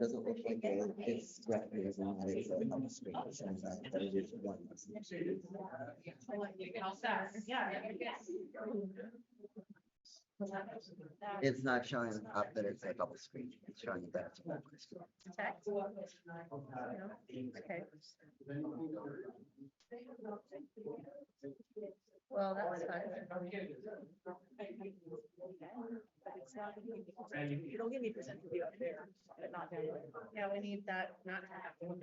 Doesn't look like it's directly as long as it's on the screen. It shows that it is one. It's not showing up that it's a double screen. It's showing that it's one screen. Text? Okay. Well, that's fine. It'll give me percent view up there, but not down there. Yeah, we need that not to happen.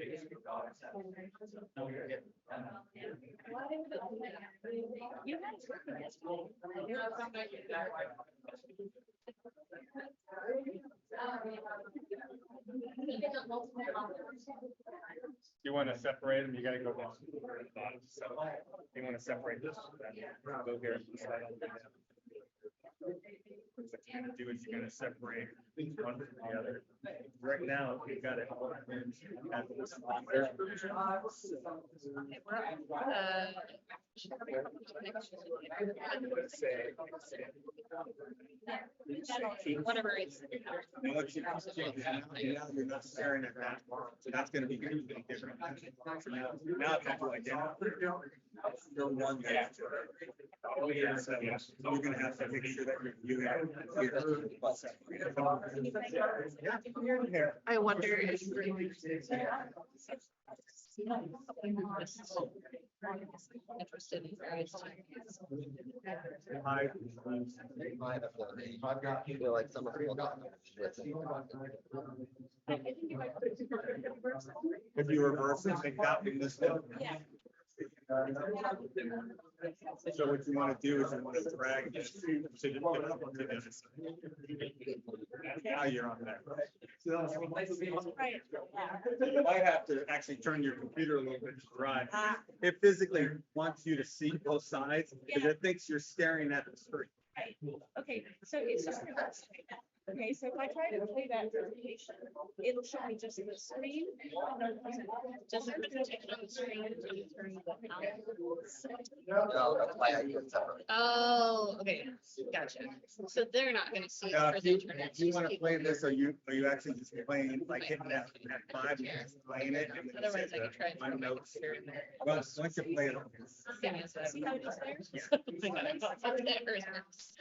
You guys working yesterday. You want to separate them, you gotta go down to the bottom. So you want to separate this, go here. What you're gonna do is you're gonna separate one from the other. Right now, you've got it all in as this longer. Whatever it's. Now you're not staring at that, so that's gonna be completely different. So now it's actually identical. You're one there. So you're gonna have to make sure that you have. I wonder if. Interested in various I feel like some of the people. If you reverse it, make that in this one. So what you want to do is you want to drag this to the up to the other side. Now you're on that. You might have to actually turn your computer a little bit to drive. It physically wants you to see both sides because it thinks you're staring at the screen. Okay, so it's just. Okay, so if I try to play that presentation, it'll show me just the screen. Doesn't take it on the screen until you turn the No, that's why I do it separately. Oh, okay, gotcha. So they're not gonna see it Now, for if the you, internet. if you want to play this, are you actually just playing, like hitting that 5, you're just playing it? And then it Otherwise, says I could try and one find a note. computer in there. Once you play it. See how it is there? Oh my God, I thought that was-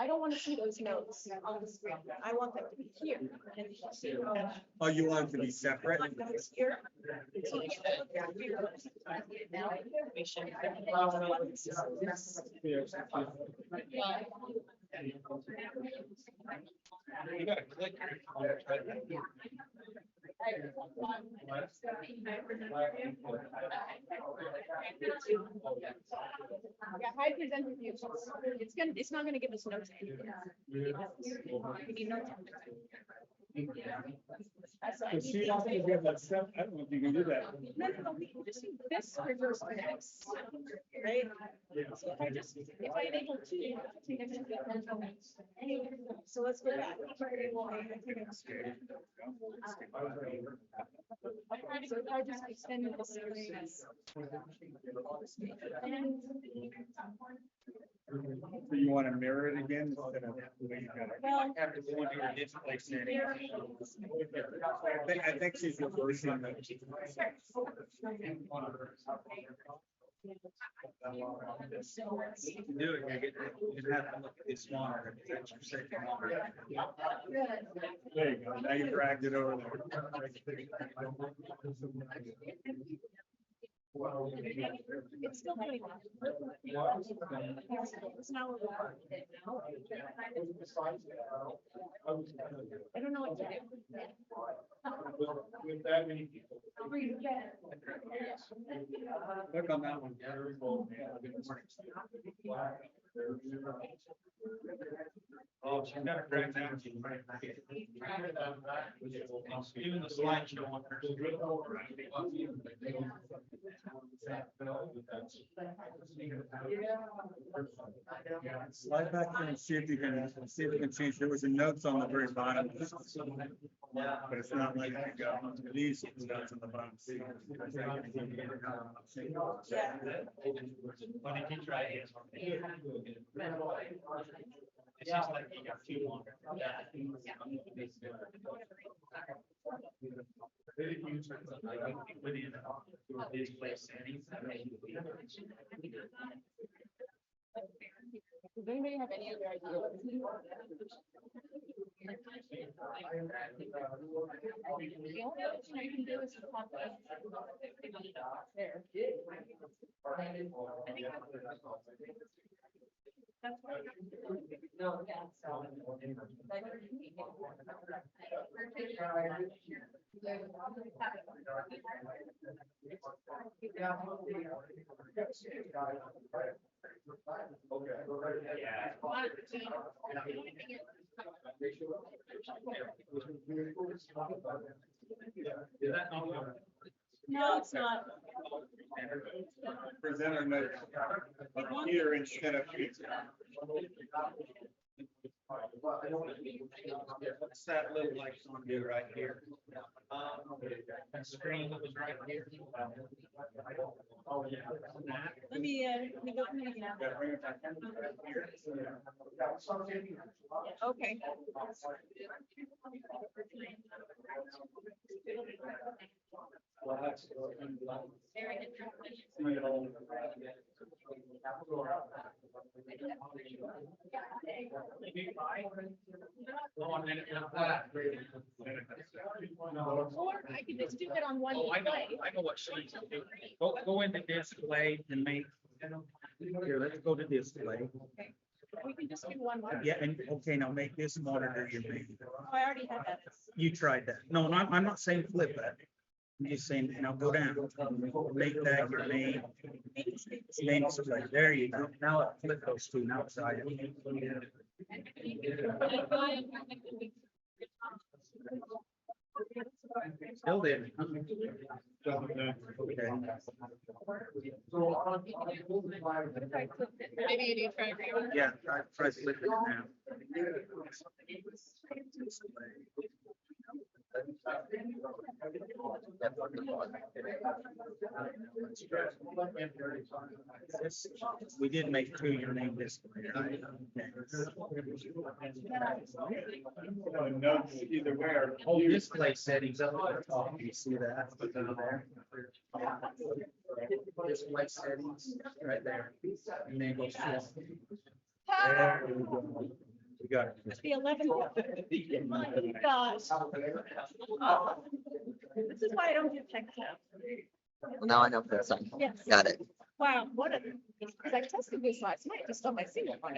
I don't want to see those notes on the screen. I want them to be here. And Oh, you want it to be separate? here. So you get that now information. You gotta click. Yeah, high presenter view. It's not gonna give us notes. We need notes. Because she wants to give that stuff, I don't know if you can do that. No, we can just do this reverse mix, right? So if I enable two. So let's go back. So if I just extend the screen. So you want to mirror it again instead of the way you got it? Well, After the one you were displacing. I think she's reversing the. Do it, you have to look at this smaller. That's your second one. There you go, now you dragged it over there. it's still doing that. It's not what we want. I don't know what to do. With that many people. Look on that one. Oh, she's got a great time. Even the slideshow on her. Slide back there and see if you can change. There was a notes on the very bottom. But it's not letting it go. These notes on the bottom. Yeah. 20 keep trying. It's just like you got too long. Does anybody have any other ideas? The only option I can do is to pop this there. That's what no, yeah, so. No, it's not. Presenter notes here instead of. What's that little icon do right here? That screen that was right here. Let me go through it again. Okay. Or I could just do it on one Oh, display. I know what sheets to do. Go into display and make, here, let's go to display. We can just do one. Yeah, and okay, now make this monitor your main. Oh, I already had that. You tried that. No, I'm not saying flip that. I'm just saying, now go down, make that your main display. There you go. Now flip those two, now try it. Still there. Okay. Maybe you need to try. Yeah, try flipping it now. We did make two your name display, right? Notes either way are. Oh, display settings up at the top. You see that? There. Display settings right there. And then go swap. There we go. We got it. It's the 11th. My gosh. Oh. This is why I don't do tech stuff. Well, now I know for this one. Yes. Got it. Wow, what a, because I tested this last night just on my single phone.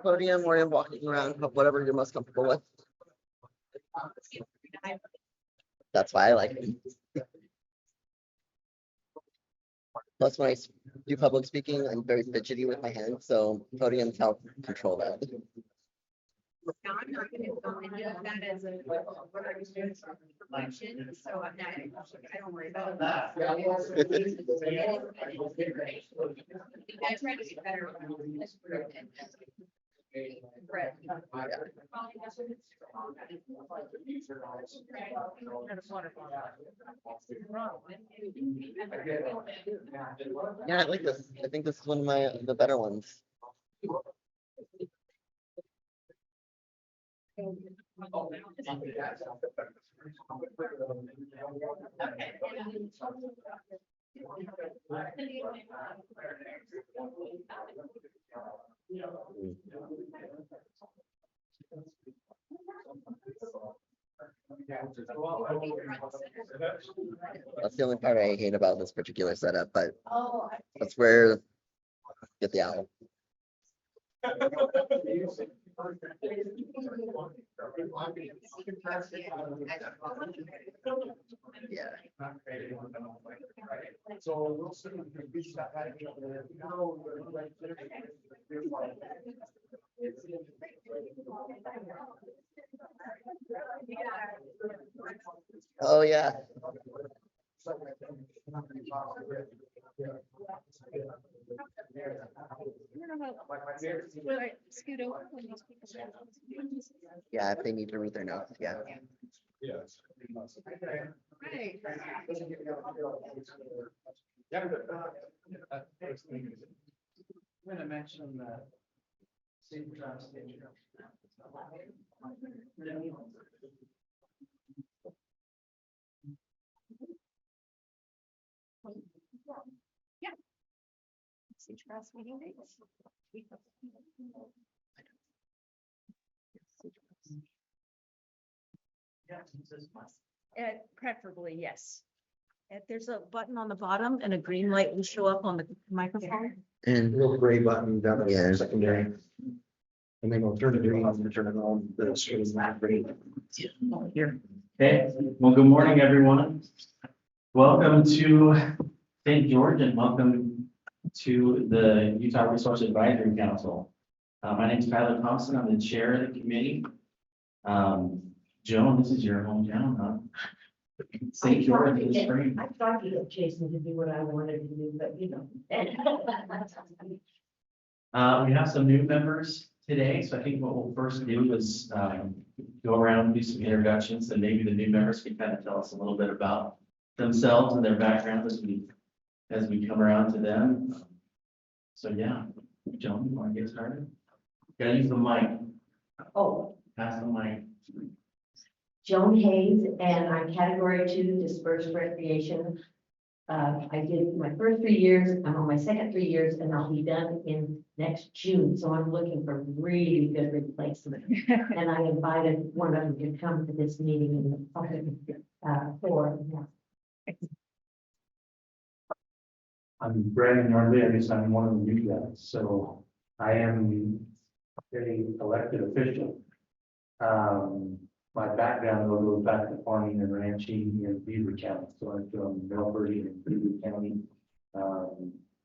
Podium, we're walking around, whatever you're most comfortable with. That's why I like it. Plus, when I do public speaking, I'm very fidgety with my hands, so podiums help control that. Now, I'm not gonna go and use that as a reflection, so I'm not, I don't worry about that. I try to get better. About this group and Brett. Yeah, I like this. I think this is one of the better ones. That's the only part I hate about this particular setup, but that's where you get the owl. Yeah. So we'll see. We should have had Oh, yeah. Will I scoot over when these people? Yeah, if they need to read their notes, yeah. Yes. Right. Yeah, but, I'm gonna mention that. Safe drive station. See class meeting dates. Preferably, yes. If there's a button on the bottom and a green light will show up on the microphone. And Little gray button down at Yeah. the secondary. And then we'll turn it green and turn it on. The screen is not green. Here. Okay, well, good morning, everyone. Welcome to St. George and welcome to the Utah Resource Advisory Council. My name is Tyler Thompson. I'm the chair of the committee. Joan, this is your hometown, huh? St. George is spring. I tried to get Jason to do what I wanted to do, but you know. We have some new members today, so I think what we'll first do is go around, do some introductions, and maybe the new members can kind of tell us a little bit about themselves and their background as we come around to them. So yeah, Joan, you want to get started? Gotta use the mic. Oh, Pass the mic. Joan Hayes, and I'm category 2 dispersed recreation. I did my first 3 years, I'm on my second 3 years, and I'll be done in next June, so I'm looking for really good replacement. And I invited one of them to come to this meeting in the forum. I'm Brandon Yardley. I guess I'm one of the new guys, so I am an elected official. My background goes back to farming and ranching in Beaver County, so I'm from Melbourne and Beaver County. A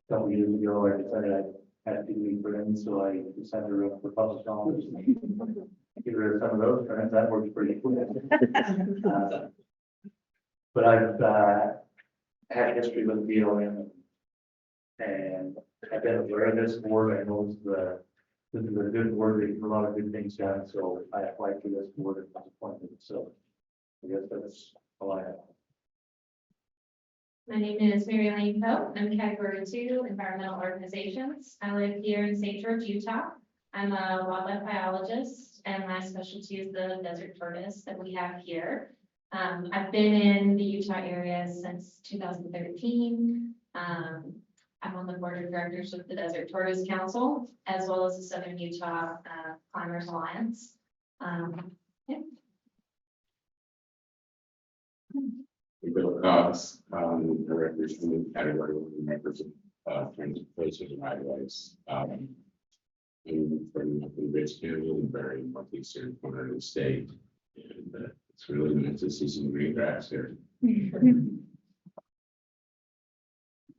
couple years ago, I decided I had to leave friends, so I decided to run for public office. Get rid of some of those friends, that works pretty cool. But I've had history with BLM. And I've been aware of this board. I know this is a good board, they do a lot of good things done, so I applied for this board and was appointed, so I guess that's all I have. My name is Mary Elaine Pope. I'm category 2 environmental organizations. I live here in St. George, Utah. I'm a wildlife biologist and my specialty is the desert tortoise that we have here. I've been in the Utah area since 2013. I'm on the board of directors of the Desert Tortoise Council, as well as the Southern Utah Climbers Alliance. Yeah. Bill Cox, directors from the category one members of transportation and highways. I'm from the Rich County and very northeastern corner of the state. And it's really nice to see some green grass here.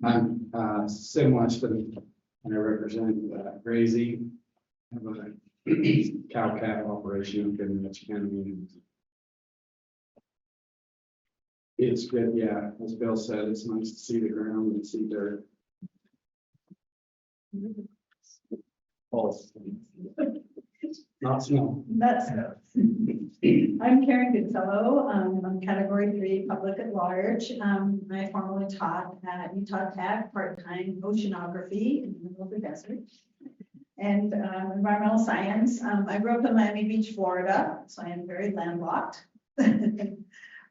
I'm Sim Weston, and I represent grazing. I have a cow calf operation up in Rich County. It's good, yeah, as Bill said, it's nice to see the ground and see dirt. False. Not snow. That's. I'm Karen Goodfellow. I'm category 3 public at large. I formerly taught at Utah Tech part-time oceanography in the middle of the desert and environmental science. I grew up in Miami Beach, Florida, so I am very landlocked. But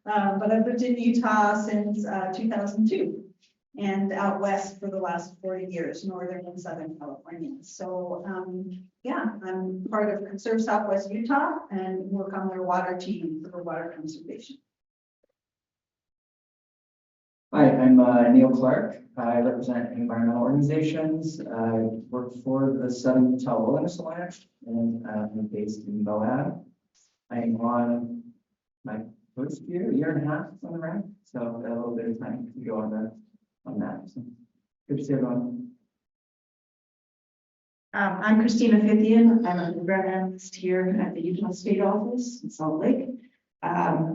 I've lived in Utah since 2002 and out west for the last 40 years, Northern and Southern California. So yeah, I'm part of Conserve Southwest Utah and work on their water team for water conservation. Hi, I'm Neil Clark. I represent environmental organizations. I work for the Southern Utah Wilderness Alliance and I'm based in Moab. I am on my first year and a half on the RAC, so I've got a little bit of time to go on that. So good to see everyone. I'm Christina Fithian. I'm a program analyst here at the Utah State Office in Salt Lake.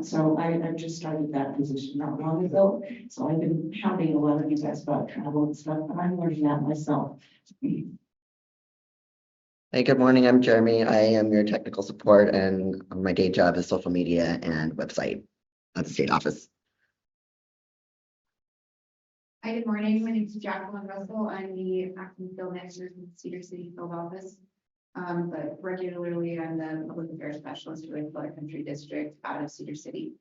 So I just started that position not long ago. So I've been helping a lot of you guys about travel and stuff, but I'm learning that myself. Hey, good morning. I'm Jeremy. I am your technical support and my day job is social media and website at the state office. Hi, good morning. My name is Jacqueline Russell. I'm the acting field manager in the Cedar City field office. But regularly, I'm the public affairs specialist for the Color Country District out of Cedar City.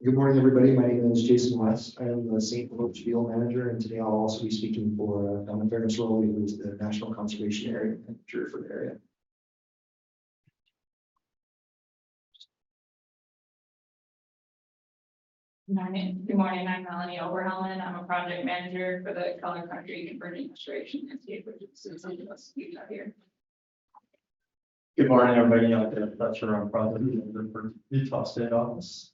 Good morning, everybody. My name is Jason West. I am the St. Louis Field Manager, and today I'll also be speaking for Donna Fairness Rowley, who is the National Conservation Area Manager for the area. Good morning, I'm Melanie Oberhelman. I'm a project manager for the Color Country Converging Restoration and State Utah here. Good morning, everybody. I'm going touch around project manager for Utah State Office.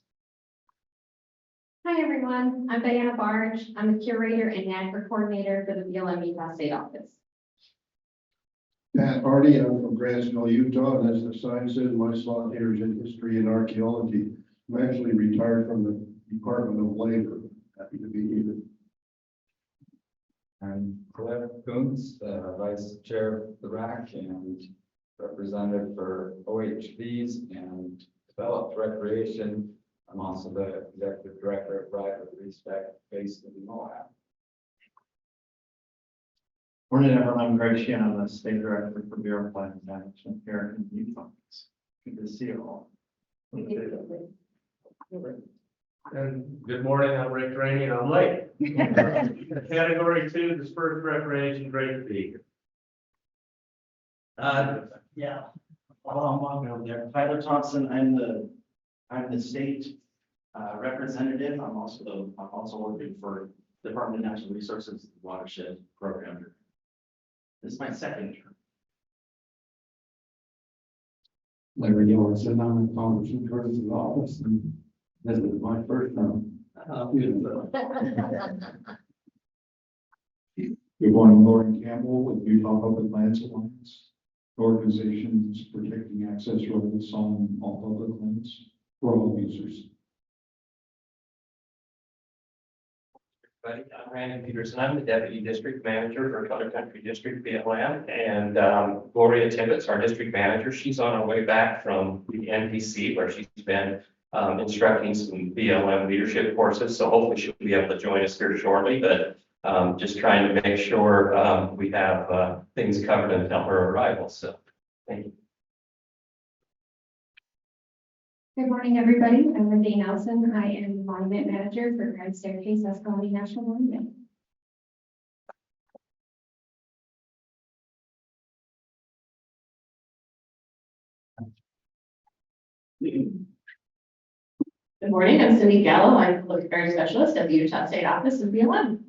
Hi, everyone. I'm Diana Barge. I'm the curator and NAGPRA coordinator for the BLM Utah State Office. Pat Hardy, I'm from Grantsville, Utah, and as the sign says, my slot here is in history and archaeology. I'm actually retired from the Department of Labor. Happy to be here. I'm Cliff Coons, Vice Chair of the RAC and representative for OHVs and developed recreation. I'm also the Executive Director of Private Respect based in Moab. Morning, everyone. I'm Greg Sheehan. I'm the State Director for Bureau of Planning Management here in Utah. Good to see you all. And good morning, I'm Rick Rainey, and I'm late. Category 2, dispersed recreation, great to be here. Yeah. I'm walking over there. Tyler Thompson. I'm the state representative. I'm also working for Department of Natural Resources Watershed Program. This is my second term. Larry Gillis, and I'm in Congressman Curtis's office, and this is my first term. Good morning, Lauren Campbell with Utah Public Lands Alliance, organizations protecting access roads on all public lands for all users. I'm Randy Peterson. I'm the Deputy District Manager for Color Country District BLM, and Gloria Tippett's our District Manager. She's on her way back from the NPC where she's been instructing some BLM leadership courses. So hopefully she'll be able to join us here shortly, but just trying to make sure we have things covered until her arrival. So thank you. Good morning, everybody. I'm Wendy Nelson. I am the Monument Manager for Grand Staircase Escalade National Monument. Good morning, I'm Cindy Gallo. I'm Public Affairs Specialist at the Utah State Office of BLM.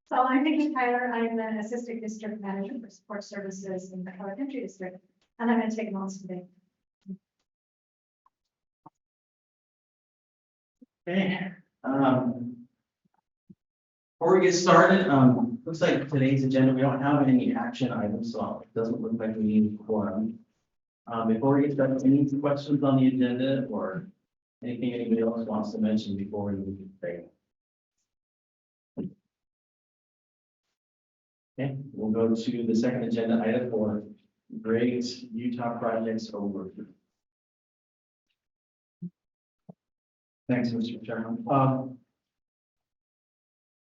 So I'm Nikki Tyler. I'm the Assistant District Manager for Support Services in the Color Country District, and I'm going to take notes today. Okay. Before we get started, looks like today's agenda, we don't have any action items, so it doesn't look like we need a quorum. Before we get started, any questions on the agenda or anything anybody else wants to mention before we move to today? Okay, we'll go to the second agenda item for Greg's Utah projects overview. Thanks, Mr. Chairman.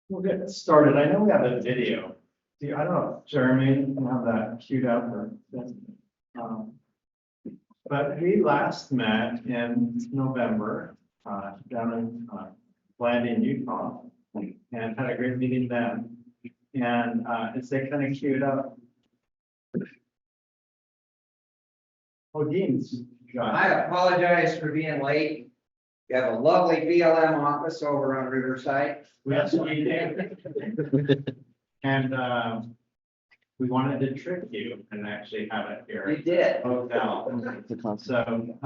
We'll get started. I know we have a video. See, I don't know, Jeremy, you can have that queued up or. But we last met in November down in Blanding, Utah, and had a great meeting then. And as they kind of queued up. Oh, Dean's. I apologize for being late. You have a lovely BLM office over on Riverside. Yes, we did. And we wanted to trick you and actually have it here. You did. Hotel. So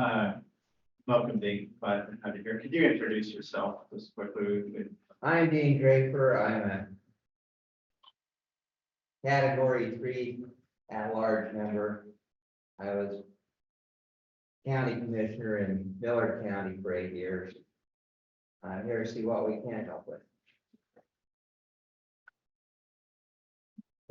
welcome, Dean. Glad to have you here. Could you introduce yourself just quickly? I'm Dean Draper. I'm a Category 3 at-large member. I was county commissioner in Miller County for 8 years. here to see what we can help with.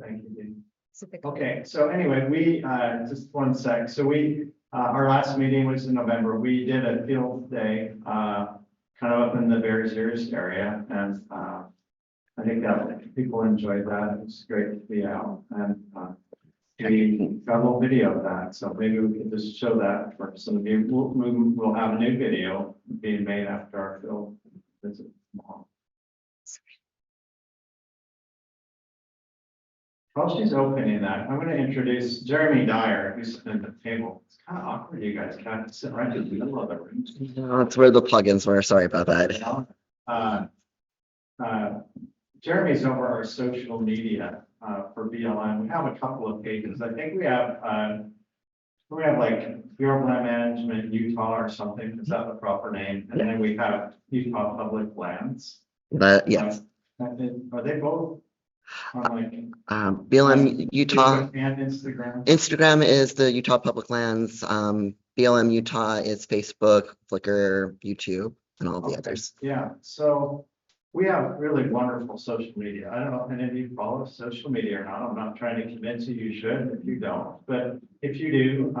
Thank you, Dean. Specific. Okay, so anyway, we, just one sec, so we, our last meeting was in November, we did a field day, kind of up in the Bears Ears area, and, I think that people enjoyed that, it was great to be out, and, we got a little video of that, so maybe we could just show that for some of you, we'll have a new video being made after our field visit tomorrow. While she's opening that, I'm gonna introduce Jeremy Dyer, who's sitting at the table. It's kind of awkward, you guys kind of sit right in the middle of the room. No, that's where the plugins were. Sorry about that. Jeremy's over our social media, for BLM. We have a couple of pages. I think we have like Bureau of Land Management Utah or something. Is that the proper name? And then we have Utah Public Lands. Yes. Are they both? On like BLM Utah. and Instagram. Instagram is the Utah Public Lands. BLM Utah is Facebook, Flickr, YouTube, and all the Okay, others. yeah, so we have really wonderful social media. I don't know if any of you follow social media or not. I'm not trying to convince you you should if you don't, but if you do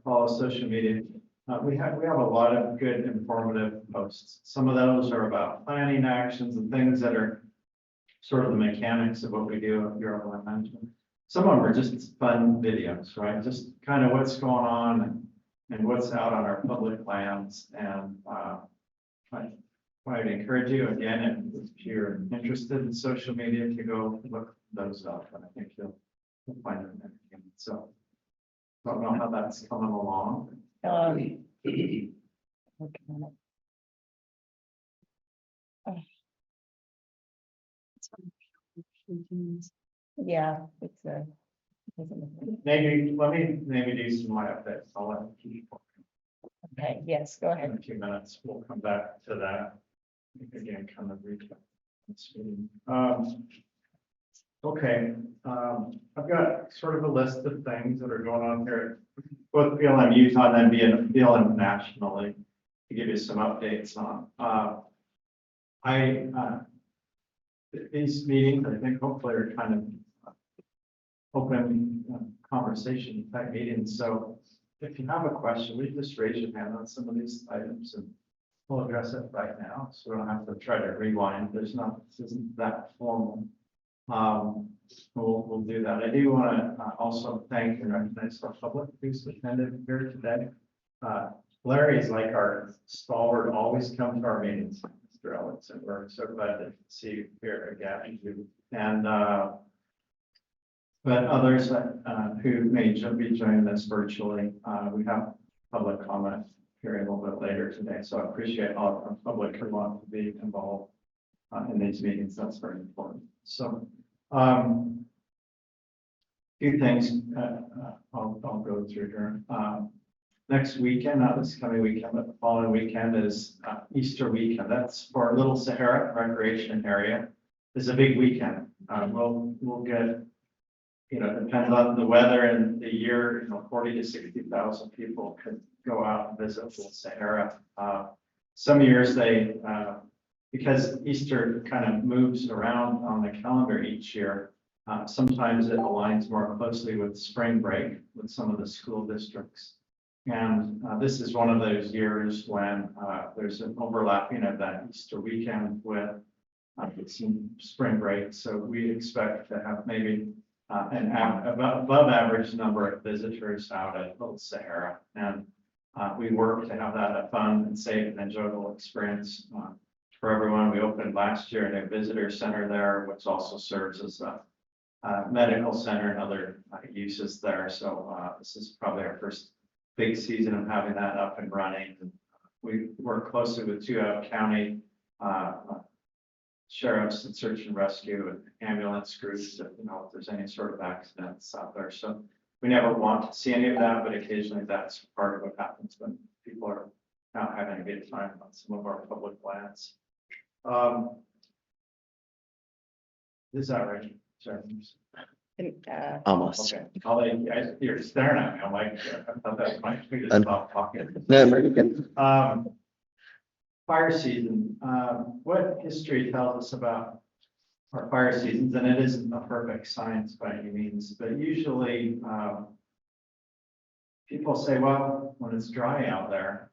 follow social media, we have a lot of good informative posts. Some of those are about planning actions and things that are sort of the mechanics of what we do at Bureau of Land Management. Some of them are just fun videos, right? Just kind of what's going on and what's out on our public lands. And I'd encourage you again, if you're interested in social media, to go look those up, and I think you'll find them entertaining. So don't know how that's coming along. Yeah, it's a. Maybe, let me do some of my updates. I'll let you. Okay, yes, go ahead. In a few minutes, we'll come back to that. Again, kind of recap. this meeting. Okay, I've got sort of a list of things that are going on here, both BLM Utah and then BLM nationally, to give you some updates on. These meetings, I think hopefully are kind of open conversation type meetings. So if you have a question, we just raise your hand on some of these items and we'll address it right now. So we don't have to try to rewind. This isn't that formal. We'll do that. I do want to also thank and recognize our public who's attended here today. Larry is like our stalwart, always come to our meetings, Mr. Alex, and we're so glad to see you here again. And but others who may be joining us virtually, we have public comment here a little bit later today. So I appreciate all our public who want to be involved in these meetings. That's very important. So few things I'll go through here. Next weekend, not this coming weekend, but the following weekend is Easter weekend. That's for Little Sahara Recreation Area. It's a big weekend. We'll get, depends on the weather and the year, 40 to 60,000 people could go out and visit Little Sahara. Some years they, because Easter kind of moves around on the calendar each year, sometimes it aligns more closely with spring break with some of the school districts. And this is one of those years when there's an overlapping of that Easter weekend with some spring break. So we expect to have maybe an above average number of visitors out at Little Sahara. And we work to have that a fun and safe and enjoyable experience for everyone. We opened last year a new visitor center there, which also serves as a medical center and other uses there. So this is probably our first big season of having that up and running. We work closely with two county sheriffs and search and rescue and ambulance groups to, if there's any sort of accidents out there. So we never want to see any of that, but occasionally that's part of what happens when people are not having a good time on some of our public lands. Is that right? Sorry. Almost. Okay. You're staring at me. I'm like, I thought that was my tweet to stop talking. No, very good. fire season, what history tells us about our fire seasons, and it isn't a perfect science by any means, but usually, people say, well, when it's dry out there,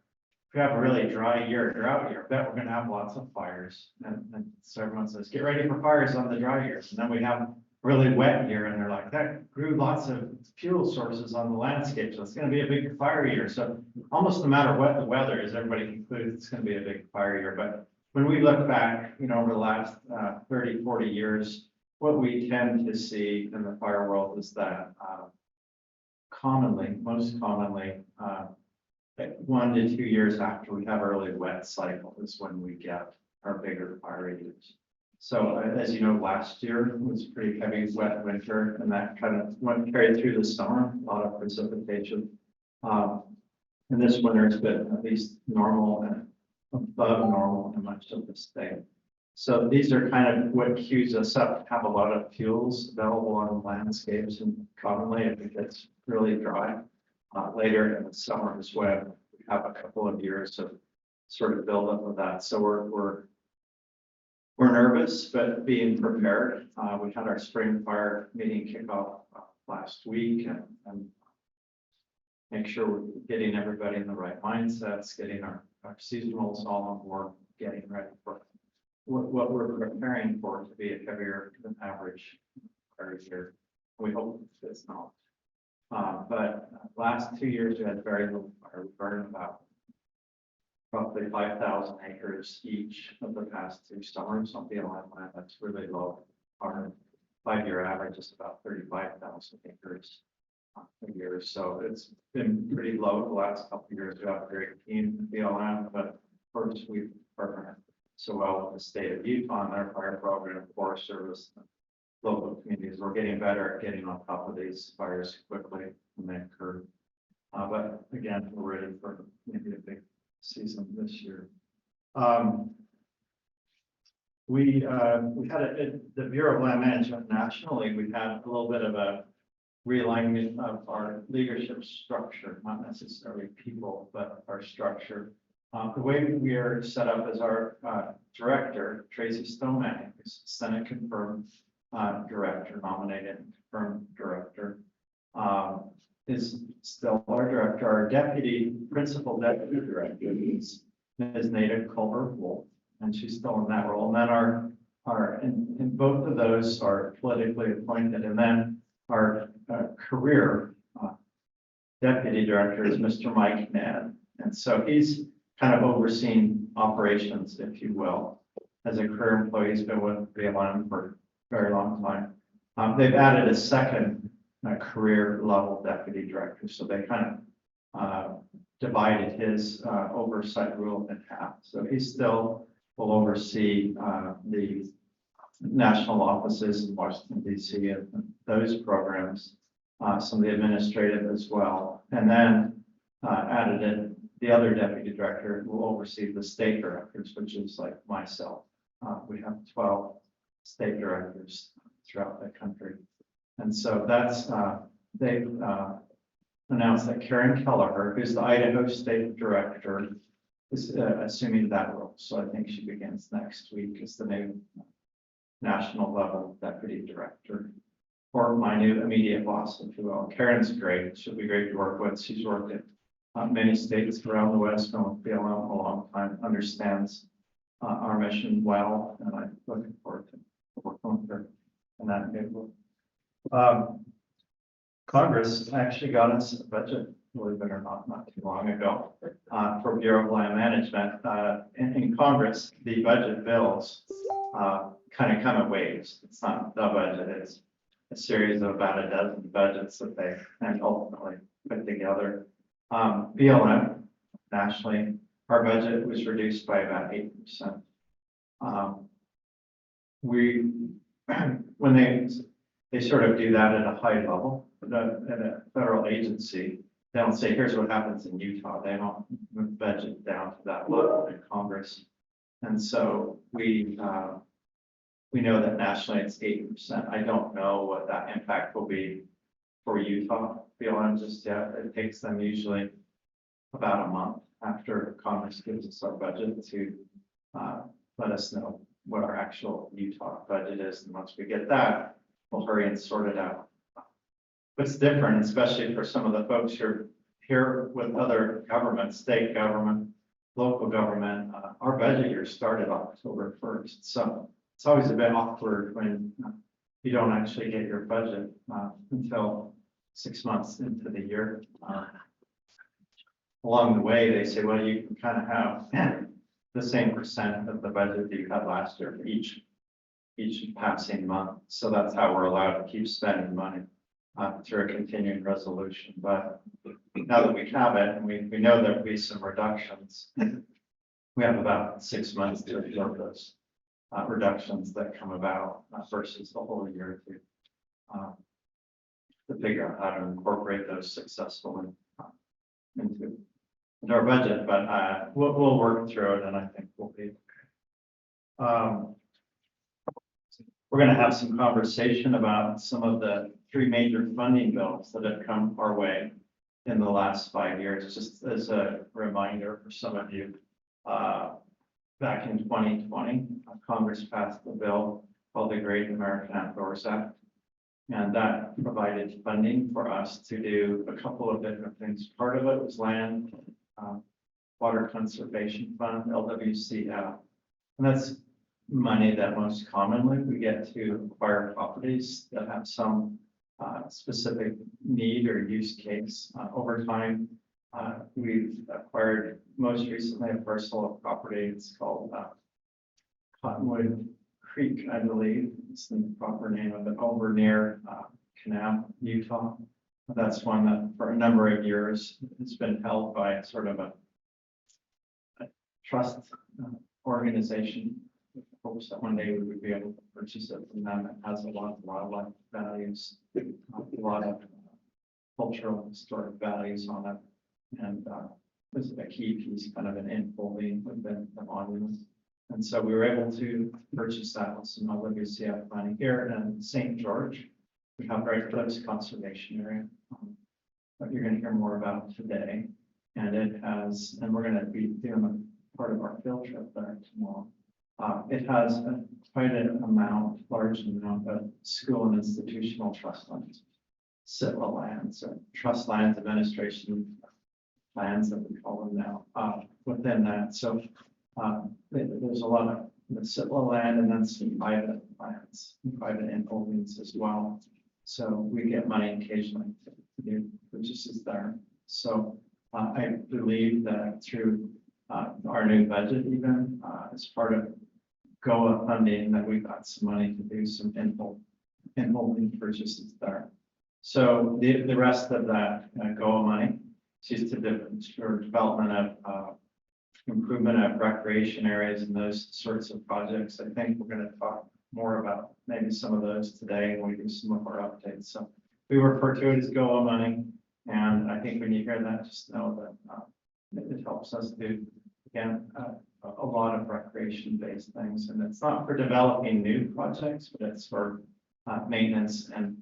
if we have a really dry year, drought year, I bet we're gonna have lots of fires. And so everyone says, get ready for fires on the dry years. And then we have really wet year, and they're like, that grew lots of fuel sources on the landscape, so it's gonna be a big fire year. So almost no matter what the weather is, everybody concludes it's gonna be a big fire year. But when we look back, over the last 30, 40 years, what we tend to see in the fire world is that most commonly, 1 to 2 years after we have early wet cycle is when we get our bigger fire years. So as you know, last year was pretty heavy wet winter, and that kind of carried through the summer, a lot of precipitation. And this winter has been at least normal and above normal in much of the state. So these are kind of what cues us up to have a lot of fuels available on landscapes, and commonly if it gets really dry. Later in the summer is when we have a couple of years of sort of buildup of that. So we're nervous, but being prepared. We had our spring fire meeting kickoff last week, and make sure we're getting everybody in the right mindsets, getting our seasonals all on board, getting ready for what we're preparing for to be a heavier than average fire year. We hope it's not. But last 2 years we had very little fire. We burned about roughly 5,000 acres each of the past 2 summers on BLM land. That's really low. Our 5-year average is about 35,000 acres a year. So it's been pretty low the last couple of years. We have a very keen BLM, but of course we've partnered so well with the state of Utah and their fire program, Forest Service, local communities. We're getting better at getting on top of these fires quickly when they occur. But again, we're ready for maybe a big season this year. We had the Bureau of Land Management nationally, we had a little bit of a realignment of our leadership structure, not necessarily people, but our structure. The way we are set up as our director, Tracy Stoneman, is Senate confirmed director, nominated and confirmed director, is still our director. Our principal deputy director is Ms. Nada Culver-Wolf, and she's still in that role. And then and both of those are politically appointed. And then our career deputy director is Mr. Mike Ned. And so he's kind of overseeing operations, if you will. As a career employee, he's been with BLM for a very long time. They've added a second career level deputy director. So they kind of divided his oversight rule in half. So he still will oversee the national offices in Washington, D.C. and those programs, some of the administrative as well. And then added in the other deputy director who will oversee the state directors, which is like myself. We have 12 state directors throughout the country. And so that's, they've announced that Karen Kelleher, who's the Idaho State Director, is assuming that role. So I think she begins next week as the new national level deputy director, or my new immediate boss, if you will. Karen's great. She'll be great to work with. She's worked in many states around the West, been with BLM a long time, understands our mission well, and I'm looking forward to working with her in that neighborhood. Congress actually got us a budget, believe it or not too long ago, for Bureau of Land Management. In Congress, the budget bills kind of come in waves. It's not the budget, it's a series of about a dozen budgets that they and ultimately put together. BLM nationally, our budget was reduced by about 8%. When they sort of do that at a high level, at a federal agency, they don't say, here's what happens in Utah. They don't budget down to that level in Congress. And so we know that nationally it's 8%. I don't know what that impact will be for Utah BLM just yet. It takes them usually about a month after Congress gives us our budget to let us know what our actual Utah budget is. And once we get that, we'll hurry and sort it out. What's different, especially for some of the folks who are here with other governments, state government, local government, our budget year started October 1st. So it's always a bit awkward when you don't actually get your budget until 6 months into the year. Along the way, they say, well, you can kind of have the same percent of the budget that you had last year for each passing month. So that's how we're allowed to keep spending money through a continuing resolution. But now that we have it, and we know there'll be some reductions, we have about 6 months to absorb those reductions that come about versus the whole year to figure out how to incorporate those successfully into our budget. But we'll work through it, and I think we'll be okay. We're going to have some conversation about some of the 3 major funding bills that have come our way in the last 5 years. Just as a reminder for some of you, back in 2020, Congress passed the bill called the Great American Outdoors Act. And that provided funding for us to do a couple of different things. Part of it was land, water conservation fund, LWCF. And that's money that most commonly we get to acquire properties that have some specific need or use case. Over time, we've acquired most recently a parcel of property. It's called Cottonwood Creek, I believe. It's the proper name of it, over near Kanab, Utah. That's one that for a number of years has been held by sort of a trust organization. Hopes that one day we would be able to purchase it from them. It has a lot of wildlife values, a lot of cultural and historic values on it. And this is a key piece, kind of an enfolding within the monuments. And so we were able to purchase that with some LWCF money here in St. George. We have very close conservation area that you're going to hear more about today. And it has, and we're going to be doing a part of our field trip there tomorrow. It has quite an amount, large amount of school and institutional trust lands, civil lands, or trust lands administration lands that we call them now within that. So there's a lot of the civil land and then some private lands, private holdings as well. So we get money occasionally to do purchases there. So I believe that through our new budget, even as part of GOA funding, that we got some money to do some in-holding purchases there. So the rest of that GOA money is used for development of improvement of recreation areas and those sorts of projects. I think we're going to talk more about maybe some of those today when we do some of our updates. So we refer to it as GOA money. And I think when you hear that, just know that it helps us do, again, a lot of recreation-based things. And it's not for developing new projects, but it's for maintenance and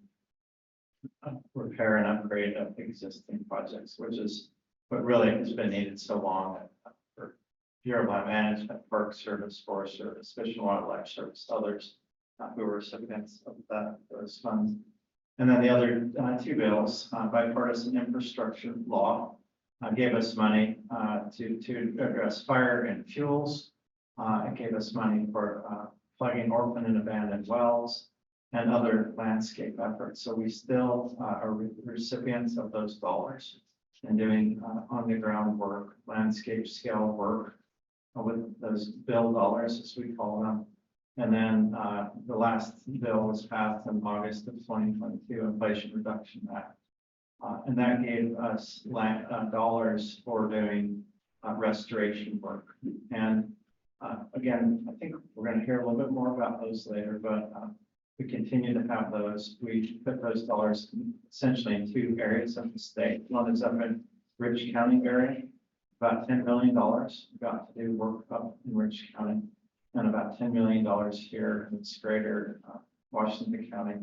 repair and upgrade of existing projects, which is what really has been needed so long for Bureau of Land Management, Park Service, Forest Service, Fish and Wildlife Service, others who were recipients of those funds. And then the other 2 bills, bipartisan infrastructure law, gave us money to address fire and fuels. It gave us money for plugging orphan and abandoned wells and other landscape efforts. So we still are recipients of those dollars and doing on the ground work, landscape scale work with those bill dollars, as we call them. And then the last bill was passed in August of 2022, Inflation Reduction Act. And that gave us dollars for doing restoration work. And again, I think we're going to hear a little bit more about those later, but we continue to have those. We put those dollars essentially in 2 areas of the state. One is up in Rich County area, about $10 million. We got to do work up in Rich County, and about $10 million here in this greater Washington County,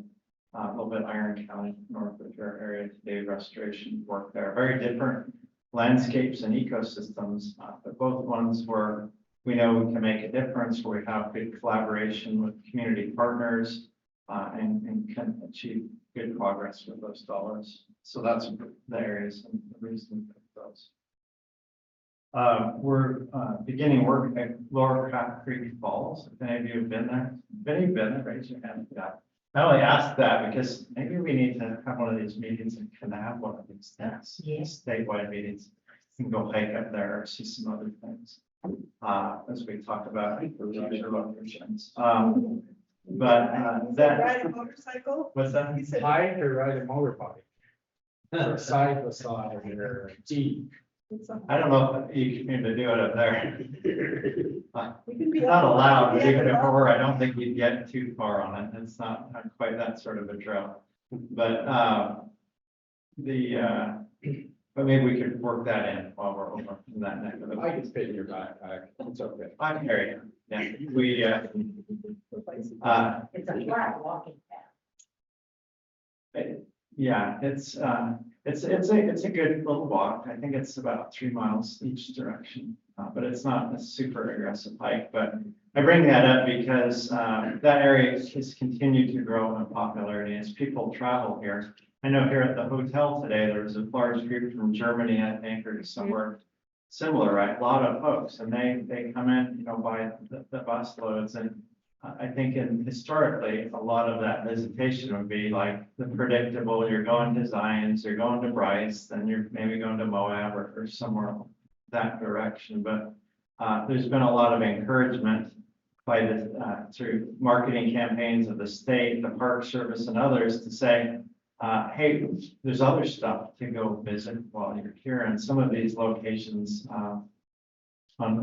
a little bit Iron County, North of your area to do restoration work there. Very different landscapes and ecosystems, but both ones where we know we can make a difference, where we have good collaboration with community partners, and can achieve good progress with those dollars. So that's the areas and the reason for those. We're beginning work at Lower Cat Creek Falls. If any of you have been there, if any of you have been there, raise your hand. Yeah. I only asked that because maybe we need to have one of these meetings and can have one of these statewide meetings. And go hike up there or see some other things. As we talked about future locations. But that. Ride a motorcycle? What's that? He said- Hike or ride a motorbike? Or side by side or jeep. I don't know if you can do it up there. We can be It's not up- allowed, but yeah, even if it but- were, I don't think you'd get too far on it. It's not quite that sort of a trail. But but maybe we could work that in while we're over in that neck of the. I can fit in your backpack. It's okay. I'm hearing you. Yeah, we It's a flat walking path. yeah, it's a good little walk. I think it's about 3 miles each direction, but it's not a super aggressive hike. But I bring that up because that area has continued to grow in popularity as people travel here. I know here at the hotel today, there was a large group from Germany, I think, or somewhere similar, right? A lot of folks, and they come in, by the bus loads. And I think historically, a lot of that visitation would be like the predictable, you're going to Zions, you're going to Bryce, then you're maybe going to Moab or somewhere that direction. But there's been a lot of encouragement by the through marketing campaigns of the state, the Park Service and others to say, hey, there's other stuff to go visit while you're here. And some of these locations on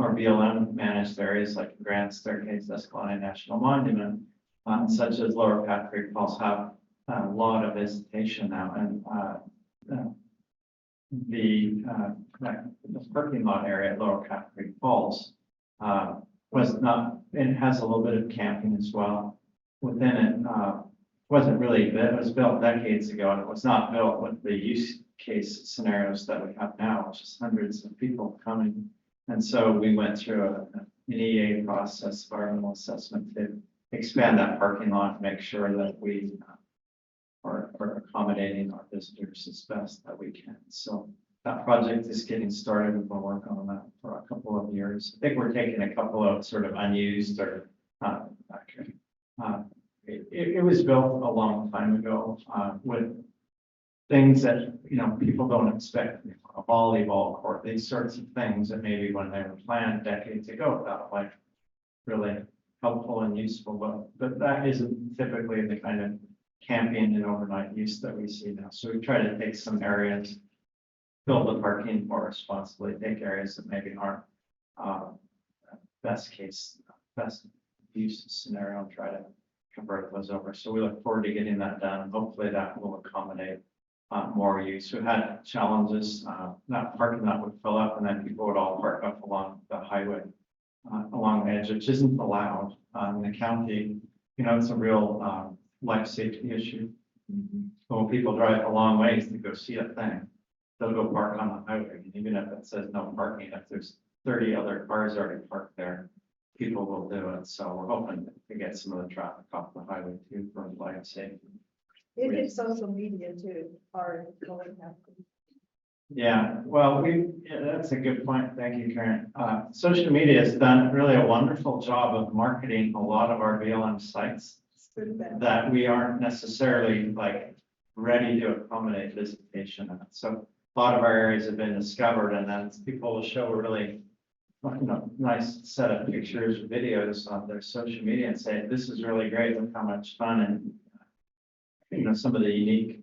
our BLM managed areas like Grand Staircase, Escalante National Monument, such as Lower Cat Creek Falls, have a lot of visitation now. And the parking lot area at Lower Cat Creek Falls was not, it has a little bit of camping as well within it. Wasn't really, it was built decades ago, and it was not built with the use case scenarios that we have now, which is hundreds of people coming. And so we went through an EA process, environmental assessment, to expand that parking lot and make sure that we are accommodating our visitors as best that we can. So that project is getting started. We've been working on that for a couple of years. I think we're taking a couple of sort of unused or it was built a long time ago with things that, people don't expect, a volleyball court, these sorts of things that maybe when they were planned decades ago, felt like really helpful and useful, but that isn't typically the kind of camping and overnight use that we see now. So we try to take some areas, build the parking more responsibly, take areas that maybe aren't best use scenario and try to convert those over. So we look forward to getting that done. Hopefully that will accommodate more use. We've had challenges, that parking lot would fill up and then people would all park up along the highway, along the edge, which isn't allowed in the county. It's a real life safety issue. So when people drive a long ways to go see a thing, they'll go park on the highway. And even if it says no parking, if there's 30 other cars already parked there, people will do it. So we're hoping to get some of the traffic off the highway too for life safety. It is social media too, are going to have. Yeah, well, that's a good point. Thank you, Karen. Social media has done really a wonderful job of marketing a lot of our BLM sites that we aren't necessarily ready to accommodate visitation. So a lot of our areas have been discovered, and then people will show a really nice set of pictures, videos on their social media and say, this is really great, look how much fun and some of the unique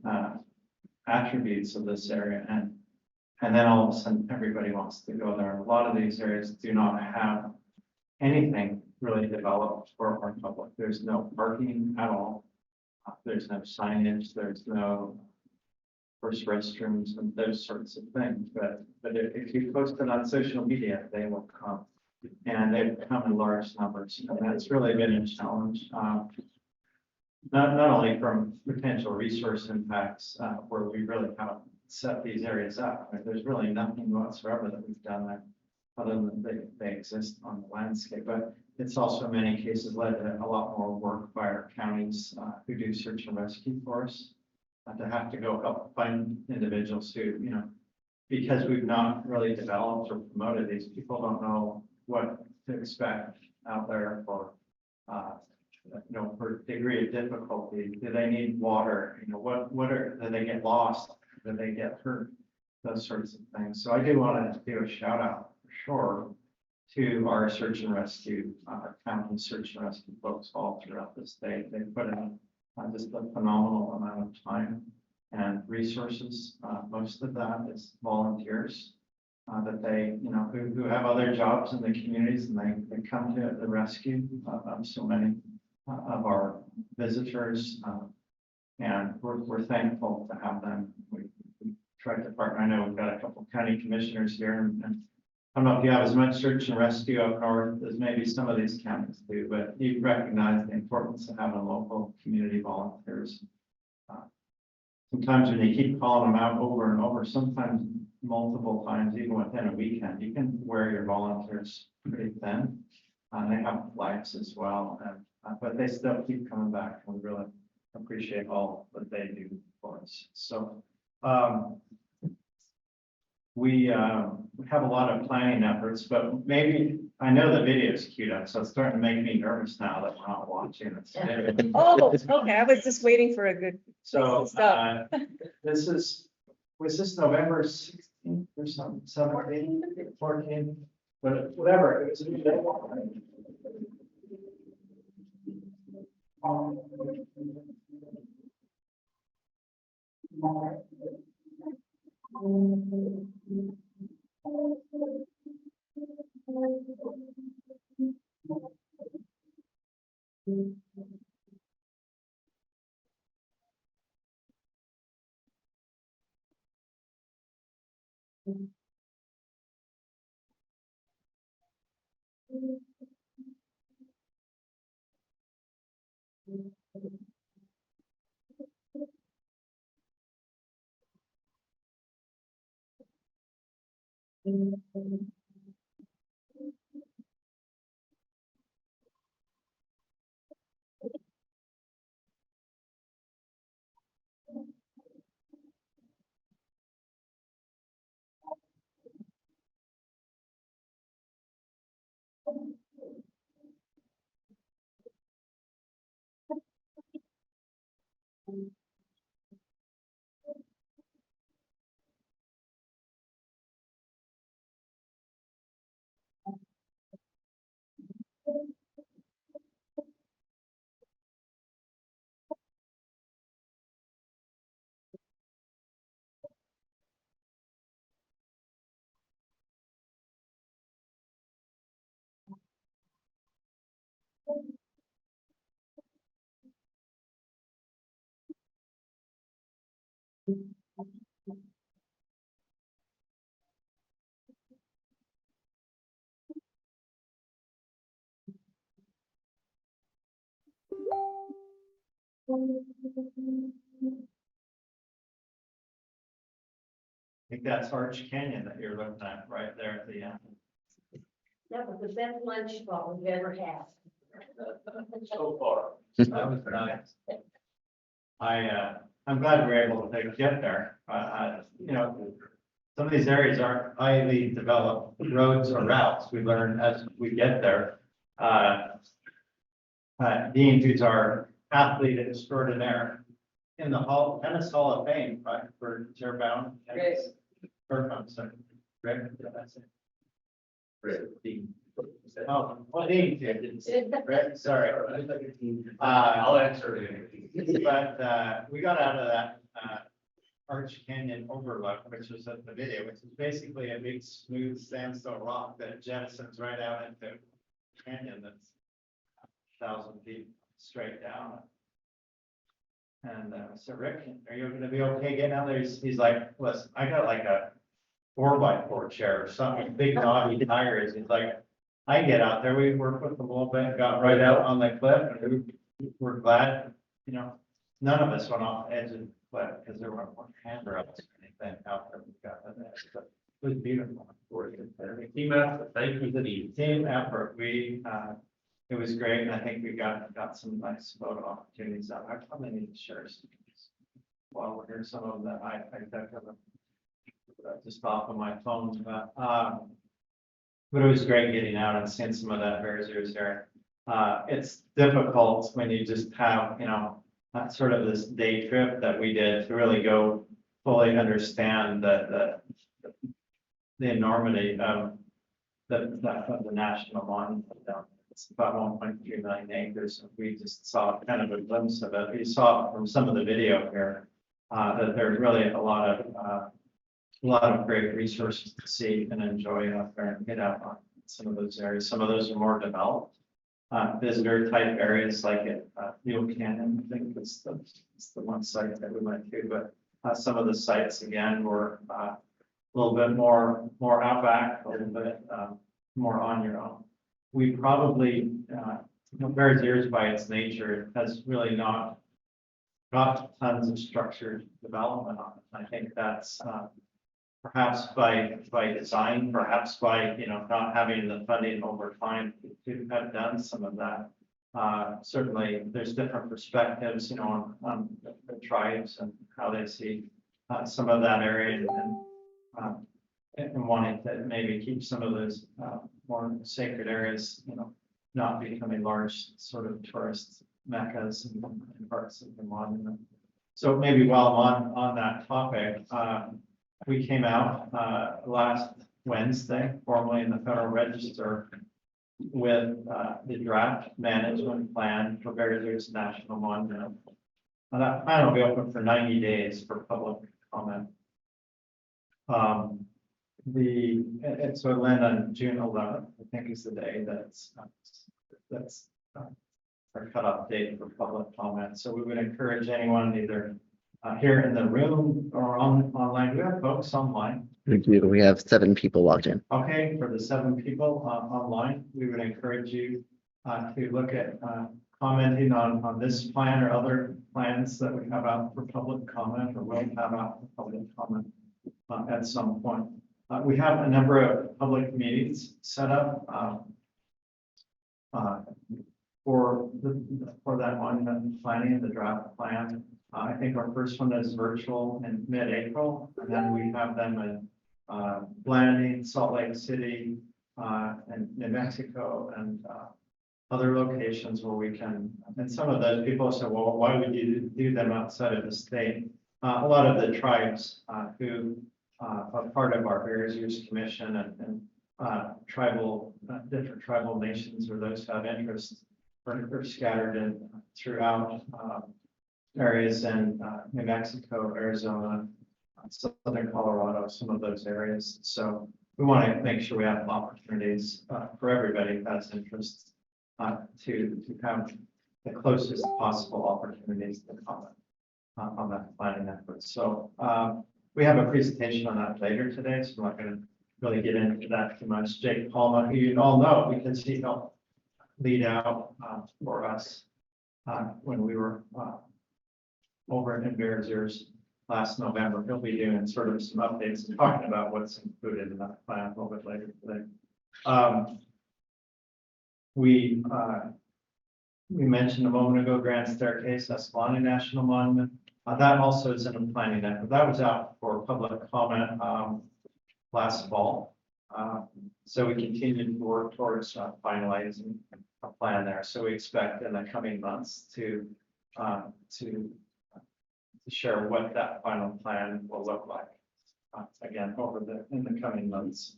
attributes of this area. And then all of a sudden everybody wants to go there. A lot of these areas do not have anything really developed for our public. There's no parking at all. There's no signage, there's no first restrooms and those sorts of things. But if you post it on social media, they will come. And they've come in large numbers. And that's really been a challenge. Not only from potential resource impacts, where we really have set these areas up. Like, there's really nothing whatsoever that we've done there, other than they exist on the landscape. But it's also in many cases led to a lot more work by our counties who do search and rescue for us. To have to go help find individuals who, you know, because we've not really developed or promoted these, people don't know what to expect out there for, you know, for degree of difficulty. Do they need water? You know, do they get lost? Do they get hurt? Those sorts of things. So I do want to do a shout out for sure to our search and rescue, county search and rescue folks all throughout the state. They put in just a phenomenal amount of time and resources. Most of that is volunteers that they, you know, who have other jobs in the communities, and they come to the rescue of so many of our visitors. And we're thankful to have them. We tried to partner. I know we've got a couple county commissioners here, and I don't know if you have as much search and rescue up north as maybe some of these counties do, but you recognize the importance of having local community volunteers. Sometimes when you keep calling them out over and over, sometimes multiple times, even within a weekend, you can wear your volunteers pretty thin. They have flags as well, but they still keep coming back, and we really appreciate all that they do for us. So we have a lot of planning efforts, but maybe, I know the video is queued up, so it's starting to make me nervous now that we're not watching it. Oh, okay, I was just waiting for a good. So Stuff. was this November 16th or something, 17th, 14th, but whatever. It was a new day. I think that's Arch Canyon that you're looking at right there at the end. That was the best lunch spot we've ever had. So far. That was nice. I'm glad we were able to get there. You know, some of these areas aren't highly developed roads or routes. We learn as we get there. Dean, who's our athlete extraordinaire in the Tennis Hall of Fame, right, for Terrebonne. Great. I'm sorry. Rick, that's it. Rick, Dean. Oh, well, Dean did. Rick, sorry. I'll answer it. But we got out of that Arch Canyon overlook, which was at the video, which is basically a big smooth sandstone rock that jettisons right out into a canyon that's 1,000 feet straight down. And so Rick, are you going to be okay getting out there? He's like, listen, I got like a 4x4 chair or something, big knobby tires. He's like, I get out there. We worked with them a little bit, got right out on the cliff, and we're glad, you know, none of us went off the edge of the cliff because there weren't handrails or anything. thing out there. We've got that. But it was beautiful. Team effort, thank you, the team effort. It was great, and I think we got some nice photo opportunities out. I probably need to share some. While we're here, some of them that I just off of my phone, but it was great getting out and seeing some of that Bears Ears there. It's difficult when you just have, sort of this day trip that we did to really go fully understand the enormity of the national monument. It's about 1.3 million acres. We just saw kind of a glimpse of it. We saw from some of the video here that there's really a lot of great resources to see and enjoy out there and get out on some of those areas. Some of those are more developed. Visitor type areas like at Mule Canyon, I think it's the one site that we went to, but some of the sites again were a little bit more outback, a little bit more on your own. We probably, Bears Ears by its nature has really not got tons of structured development on it. I think that's perhaps by design, perhaps by not having the funding over time to have done some of that. Certainly, there's different perspectives, on the tribes and how they see some of that area and wanting to maybe keep some of those more sacred areas, not becoming large sort of tourist meccas and parts of the monument. So maybe while I'm on that topic, we came out last Wednesday, formally in the Federal Register, with the draft management plan for Bears Ears National Monument. Now, that plan will be open for 90 days for public comment. So it'll end on June 11th, I think is the day that's our cutoff date for public comment. So we would encourage anyone either here in the room or online. Do we have folks online? We do. We have 7 people logged in. Okay, for the 7 people online, we would encourage you to look at commenting on this plan or other plans that we have out for public comment or will have out for public comment at some point. We have a number of public meetings set up for that monument planning, the draft plan. I think our first one is virtual in mid-April, and then we have them in Blanding, Salt Lake City, and New Mexico, and other locations where we can. And some of those people say, well, why would you do them outside of the state? A lot of the tribes who are part of our Bears Ears Commission and different tribal nations or those who have interests are scattered in throughout areas in New Mexico, Arizona, Southern Colorado, some of those areas. So we want to make sure we have opportunities for everybody who has interest to have the closest possible opportunities to comment on that planning effort. So we have a presentation on that later today, so I'm not going to really get into that too much. Jake Palma, who you all know because he helped lead out for us when we were over in Bears Ears last November. He'll be doing sort of some updates and talking about what's included in that plan a little bit later today. We mentioned a moment ago Grand Staircase, Escalante National Monument. That also is in a planning effort. That was out for public comment last fall. So we continue to work towards finalizing a plan there. So we expect in the coming months to share what that final plan will look like. Again, in the coming months.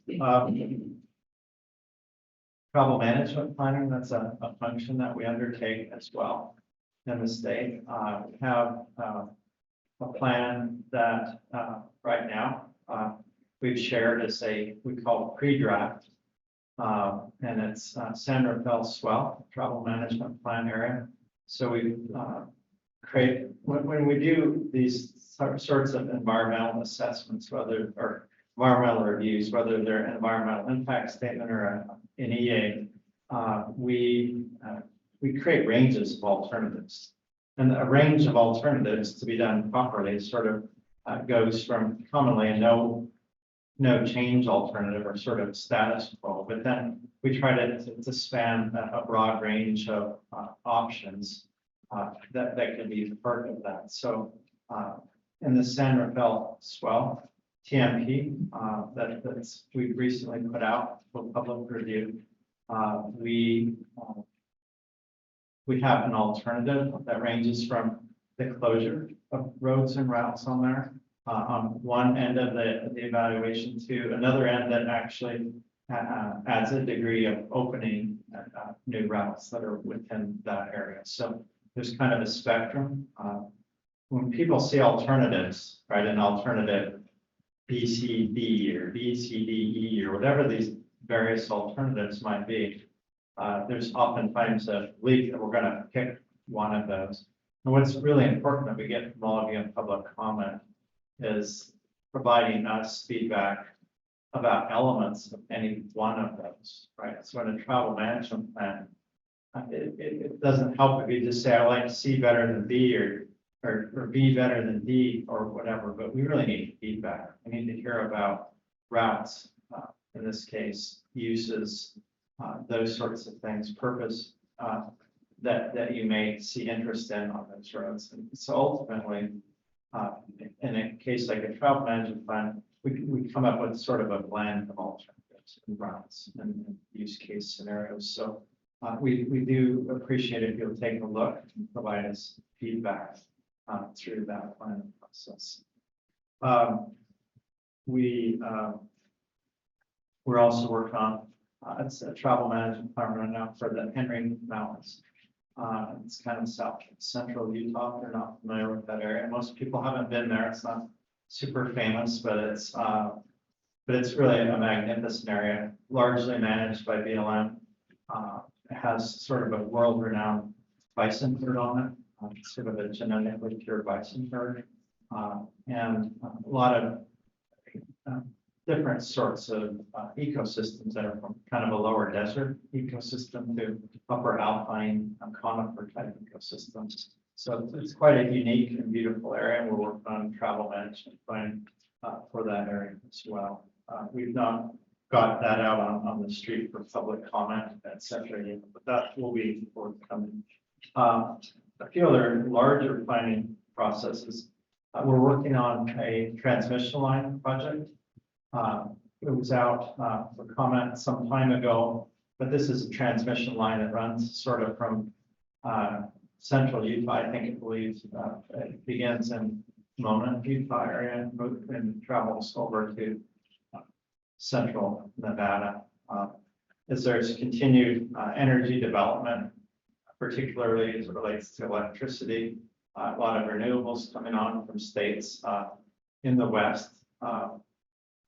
Travel management planning, that's a function that we undertake as well in the state. We have a plan that right now we've shared as we call pre-draft. And it's San Rafael Swell Travel Management Plan area. So we create, when we do these sorts of environmental assessments, whether or environmental reviews, whether they're an environmental impact statement or an EA, we create ranges of alternatives. And a range of alternatives to be done properly sort of goes from commonly a no change alternative or sort of status quo, but then we try to span a broad range of options that can be part of that. So in the San Rafael swell, TMP that's we've recently put out for public review, we have an alternative that ranges from the closure of roads and routes on there on one end of the evaluation to another end that actually adds a degree of opening new routes that are within that area. So there's kind of a spectrum. When people see alternatives, right, an alternative BCD or BCDE or whatever these various alternatives might be, there's oftentimes a belief that we're going to pick one of those. And what's really important that we get from all of you in public comment is providing us feedback about elements of any one of those, right? So in a travel management plan, it doesn't help if you just say, I like C better than B or B better than D or whatever, but we really need feedback. We need to hear about routes, in this case, uses, those sorts of things, purpose, that you may see interest in on those roads. And so ultimately, in a case like a travel management plan, we come up with sort of a blend of alternatives and routes and use case scenarios. So we do appreciate if you'll take a look and provide us feedback through that planning process. We're also working on it's a travel management plan right now for the Henry Mountains. It's kind of south central Utah. If you're not familiar with that area, most people haven't been there. It's not super famous, but it's really a magnificent area, largely managed by BLM. It has sort of a world-renowned bison herd on it, sort of a genetically pure bison herd, and a lot of different sorts of ecosystems that are from kind of a lower desert ecosystem to upper alpine conifer type ecosystems. So it's quite a unique and beautiful area, and we're working on travel management plan for that area as well. We've not got that out on the street for public comment, et cetera, yet, but that will be forthcoming. A few other larger planning processes. We're working on a transmission line project. It was out for comment some time ago, but this is a transmission line that runs sort of from central Utah. I think it begins in Mona, Utah area, and travels over to central Nevada. As there's continued energy development, particularly as it relates to electricity, a lot of renewables coming on from states in the West.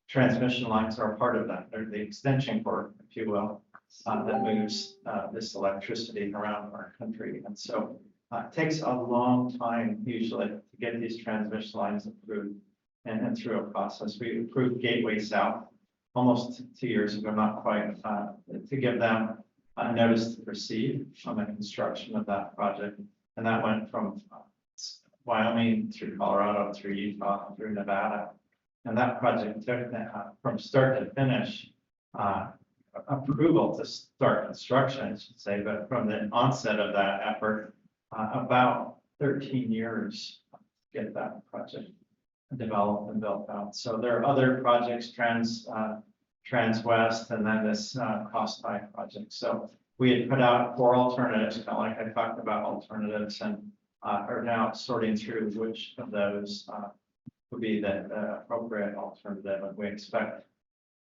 Transmission lines are part of that. They're the extension cord, if you will, that moves this electricity around our country. And so it takes a long time usually to get these transmission lines approved and through a process. We approved Gateway South almost 2 years ago, not quite, to give them a notice to proceed on the construction of that project. And that went from Wyoming through Colorado, through Utah, through Nevada. And that project took from start to finish, approval to start construction, I should say, but from the onset of that effort, about 13 years to get that project developed and built out. So there are other projects, Transwest, and then this cross-tie project. So we had put out 4 alternatives, kind of like I talked about alternatives, and are now sorting through which of those would be the appropriate alternative. And we expect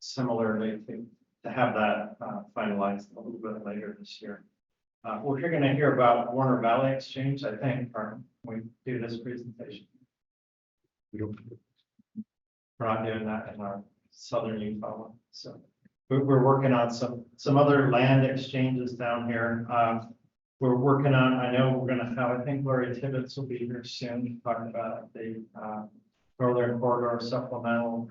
similarly to have that finalized a little bit later this year. We're going to hear about Warner Valley Exchange, I think, when we do this presentation. We're not doing that in our southern Utah one. So we're working on some other land exchanges down here. We're working on, I know we're going to have, I think Lori Tibbetts will be here soon talking about the Northern Corridor supplemental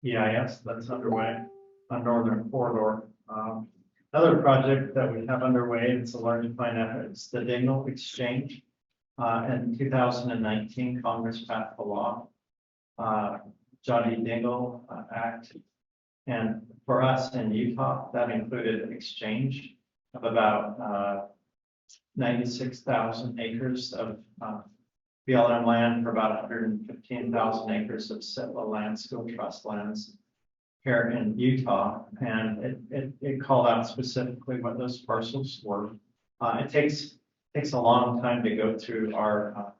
EIS that's underway on Northern Corridor. Another project that we have underway, it's a large plan effort, it's the Dingle Exchange. In 2019, Congress passed the law, Johnny Dingle Act. And for us in Utah, that included an exchange of about 96,000 acres of BLM land for about 115,000 acres of Sitla land, school trust lands here in Utah. And it called out specifically what those parcels were. It takes a long time to go through our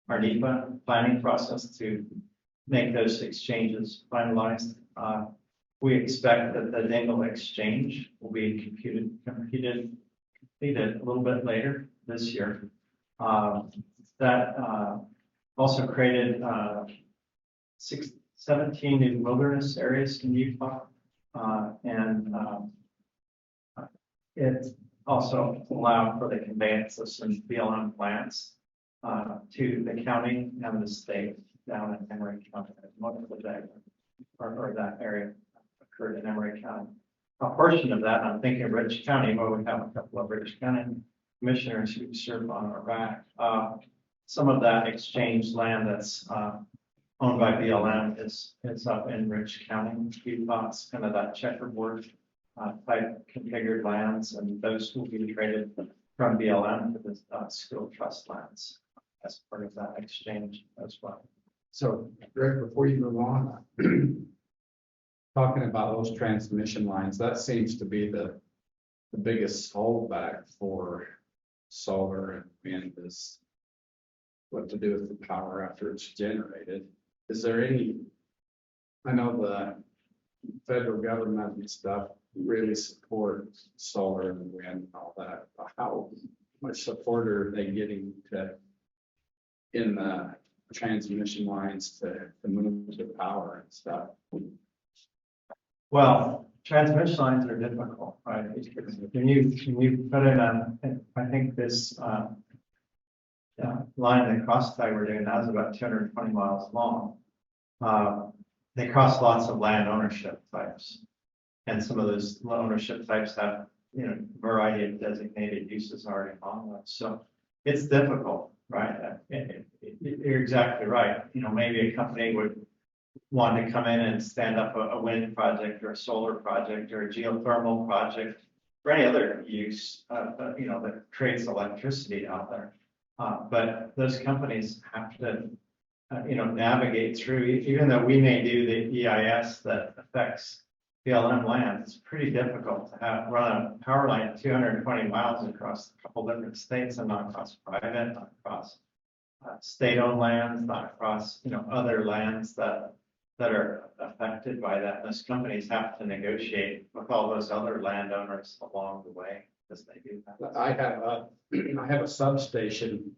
NEPA planning process to make those exchanges finalized. We expect that the Dingle exchange will be completed a little bit later this year. That also created 17 new wilderness areas in Utah. And it also allowed for the conveyance of some BLM lands to the county and the state down in Emory County. Most of that, or that area occurred in Emory County. A portion of that, I'm thinking Rich County, where we have a couple of Rich County commissioners who serve on our RAC. Some of that exchange land that's owned by BLM is up in Rich County. Utah, it's kind of that checkerboard type configured lands, and those will be traded from BLM to the school trust lands as part of that exchange as well. So, Greg, before you move on, talking about those transmission lines, that seems to be the biggest holdback for solar and wind is what to do with the power after it's generated. Is there any, I know the federal government and stuff really support solar and wind and all that, but how much support are they getting in the transmission lines to move the power and stuff? Well, transmission lines are difficult, right? When you put in I think this line that cross tie we're doing now is about 220 miles long. They cross lots of land ownership types. And some of those ownership types have, a variety of designated uses already on them. So it's difficult, right? You're exactly right. Maybe a company would want to come in and stand up a wind project or a solar project or a geothermal project or any other use, that creates electricity out there. But those companies have to, navigate through, even though we may do the EIS that affects BLM land, it's pretty difficult to run a power line 220 miles across a couple different states and not across private, not across state-owned lands, not across, other lands that are affected by that. Those companies have to negotiate with all those other landowners along the way as they do that. I have a substation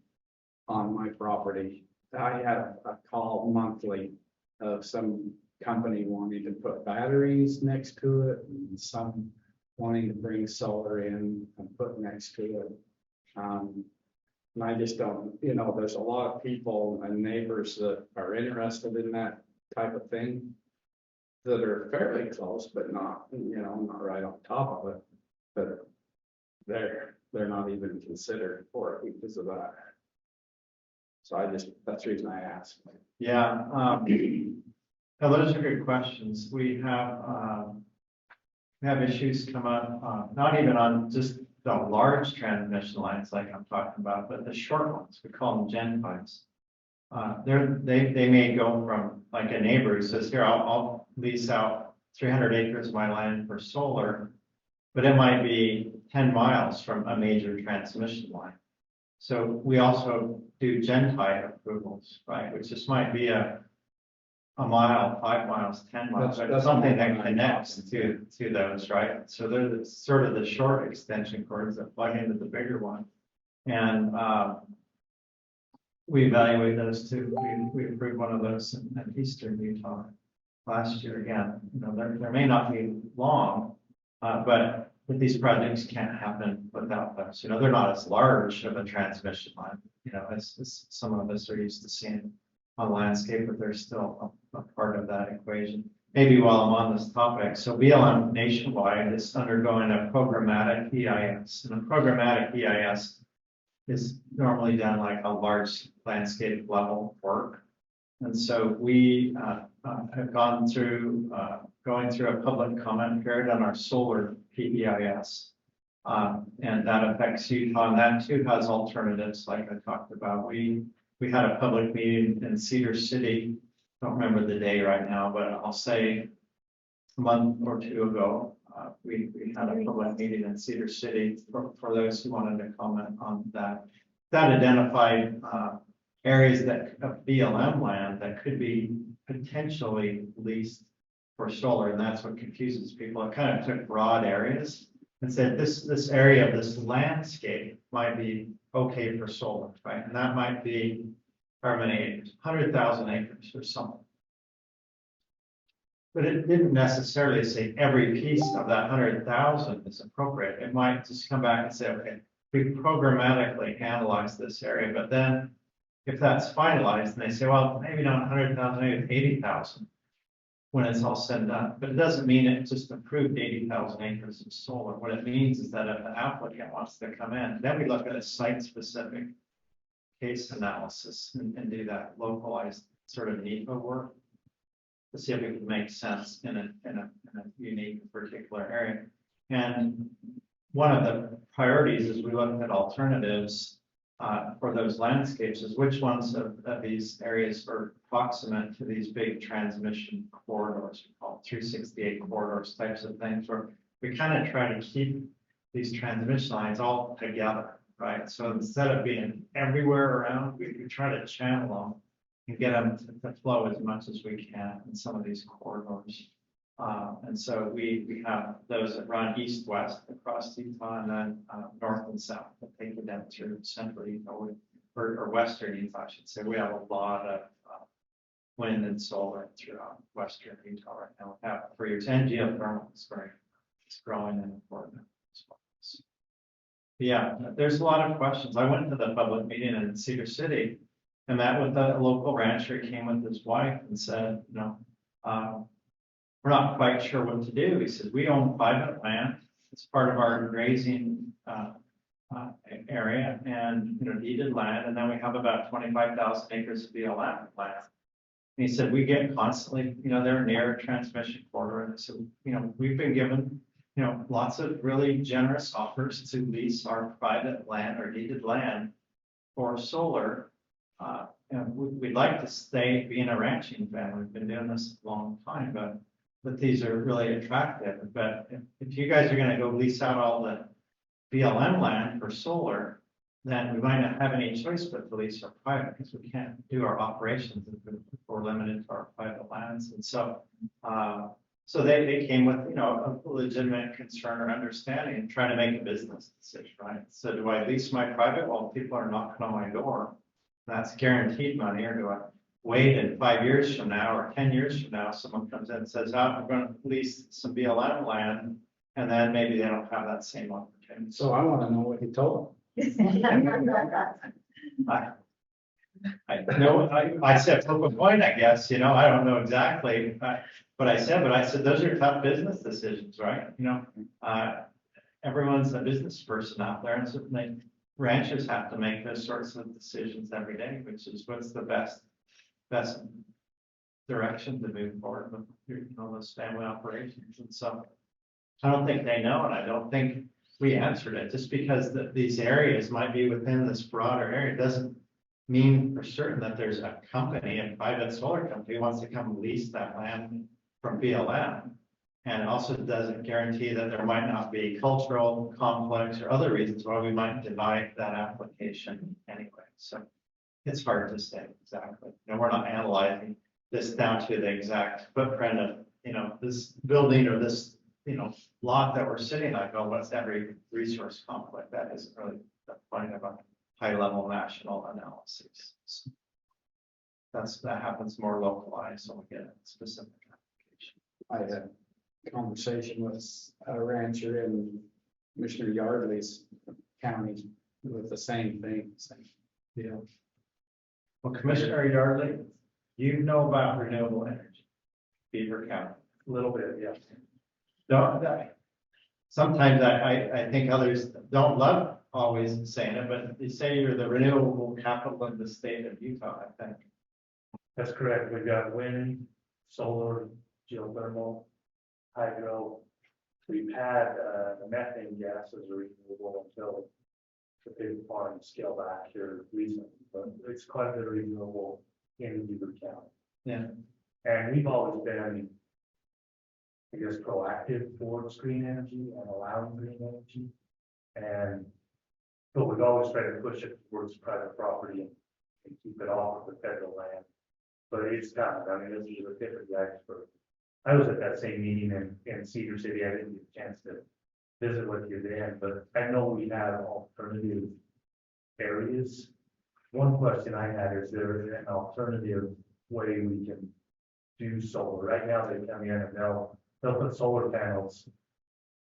on my property. I have a call monthly of some company wanting to put batteries next to it and some wanting to bring solar in and put next to it. And I just don't, there's a lot of people and neighbors that are interested in that type of thing that are fairly close, but not, not right on top of it. But they're not even considered for it because of that. So that's the reason I asked. Yeah. Now, those are good questions. We have issues come up, not even on just the large transmission lines like I'm talking about, but the short ones. We call them gen pipes. They may go from like a neighbor who says, here, I'll lease out 300 acres of my land for solar, but it might be 10 miles from a major transmission line. So we also do gen pipe approvals, right? Which just might be a mile, 5 miles, 10 miles, That's something that connects to those, right? So they're sort of the short extension cords that plug into the bigger one. And we evaluate those too. We approved one of those in eastern Utah last year. Again, there may not be long, but these projects can't happen without those. They're not as large of a transmission line, as some of us are used to seeing on landscape, but they're still a part of that equation. Maybe while I'm on this topic, so BLM nationwide is undergoing a programmatic EIS, and a programmatic EIS is normally done like a large landscape level work. And so we have gone through, going through a public comment period on our solar PEIS. And that affects Utah, and that too has alternatives like I talked about. We had a public meeting in Cedar City. Don't remember the day right now, but I'll say a month or two ago, we had a public meeting in Cedar City for those who wanted to comment on that. That identified areas that of BLM land that could be potentially leased for solar, and that's what confuses people. It kind of took broad areas and said this area of this landscape might be okay for solar, right? And that might be how many acres, 100,000 acres or something. But it didn't necessarily say every piece of that 100,000 is appropriate. It might just come back and say, okay, we programmatically analyze this area, but then if that's finalized and they say, well, maybe not 100,000, maybe 80,000 when it's all said and done. But it doesn't mean it just approved 80,000 acres of solar. What it means is that if an applicant wants to come in, then we look at a site-specific case analysis and do that localized sort of NEPA work to see if it can make sense in a unique particular area. And one of the priorities as we look at alternatives for those landscapes is which ones of these areas are proximate to these big transmission corridors, we call it 368 corridors types of things, where we kind of try to keep these transmission lines all together, right? So instead of being everywhere around, we try to channel them and get them to flow as much as we can in some of these corridors. And so we have those that run east-west across Utah, and then north and south that take it down through central Utah, or western Utah, I should say. We have a lot of wind and solar throughout western Utah right now. We have for years, and geothermal is it's growing in importance as well. Yeah, there's a lot of questions. I went to the public meeting in Cedar City and met with a local rancher. He came with his wife and said, you know, we're not quite sure what to do. He said, we own private land. It's part of our grazing area and, you know, deeded land. And then we have about 25,000 acres of BLM land. And he said, we get constantly, you know, they're near a transmission corridor. And so, you know, we've been given, you know, lots of really generous offers to lease our private land or deeded land for solar. And we'd like to stay being a ranching family. We've been doing this a long time, but these are really attractive. But if you guys are going to go lease out all the BLM land for solar, then we might not have any choice but to lease our private, because we can't do our operations if we're limited to our private lands. And so, so they came with, you know, a legitimate concern or understanding and trying to make a business decision, right? So do I lease my private while people are knocking on my door? That's guaranteed money, or do I wait and 5 years from now or 10 years from now, someone comes in and says, oh, I'm going to lease some BLM land, and then maybe they don't have that same opportunity. So I want to know what you told I said, flip a coin, I guess, you know, I don't know exactly, but I said, those are tough business decisions, right? You know, everyone's a business person out there, and certainly ranchers have to make those sorts of decisions every day, which is what's the best direction to move forward with, you know, those family operations. And so I don't think they know, and I don't think we answered it. Just because these areas might be within this broader area doesn't mean for certain that there's a company, a private solar company, who wants to come lease that land from BLM. And it also doesn't guarantee that there might not be cultural conflicts or other reasons why we might deny that application anyway. So it's hard to say exactly. You know, we're not analyzing this down to the exact footprint of, you know, this building or this, you know, lot that we're sitting on. Go, what's every resource conflict? That isn't really the point of a high-level national analysis. So that happens more localized, so we get a specific application. I had a conversation with a rancher in Commissioner Yardley's county with the same thing. Yeah. Well, Commissioner Yardley, you know about renewable energy, Beaver County. A little bit, yeah. Sometimes I think others don't love always saying it, but you say you're the renewable capital in the state of Utah, I think. That's correct. We've got wind, solar, geothermal, hydro. We've had the methane gas as a renewable until the big farm scale back here recently, but it's quite a bit of renewable in Beaver County. Yeah. And we've always been, I guess, proactive towards green energy and allowing green energy. But we've always tried to push it towards private property and keep it off of the federal land. But it's tough. I mean, this is a different expert. I was at that same meeting in Cedar City. I didn't get a chance to visit with you then, but I know we have alternative areas. One question I had, is there an alternative way we can do solar? Right now, they come in and they'll put solar panels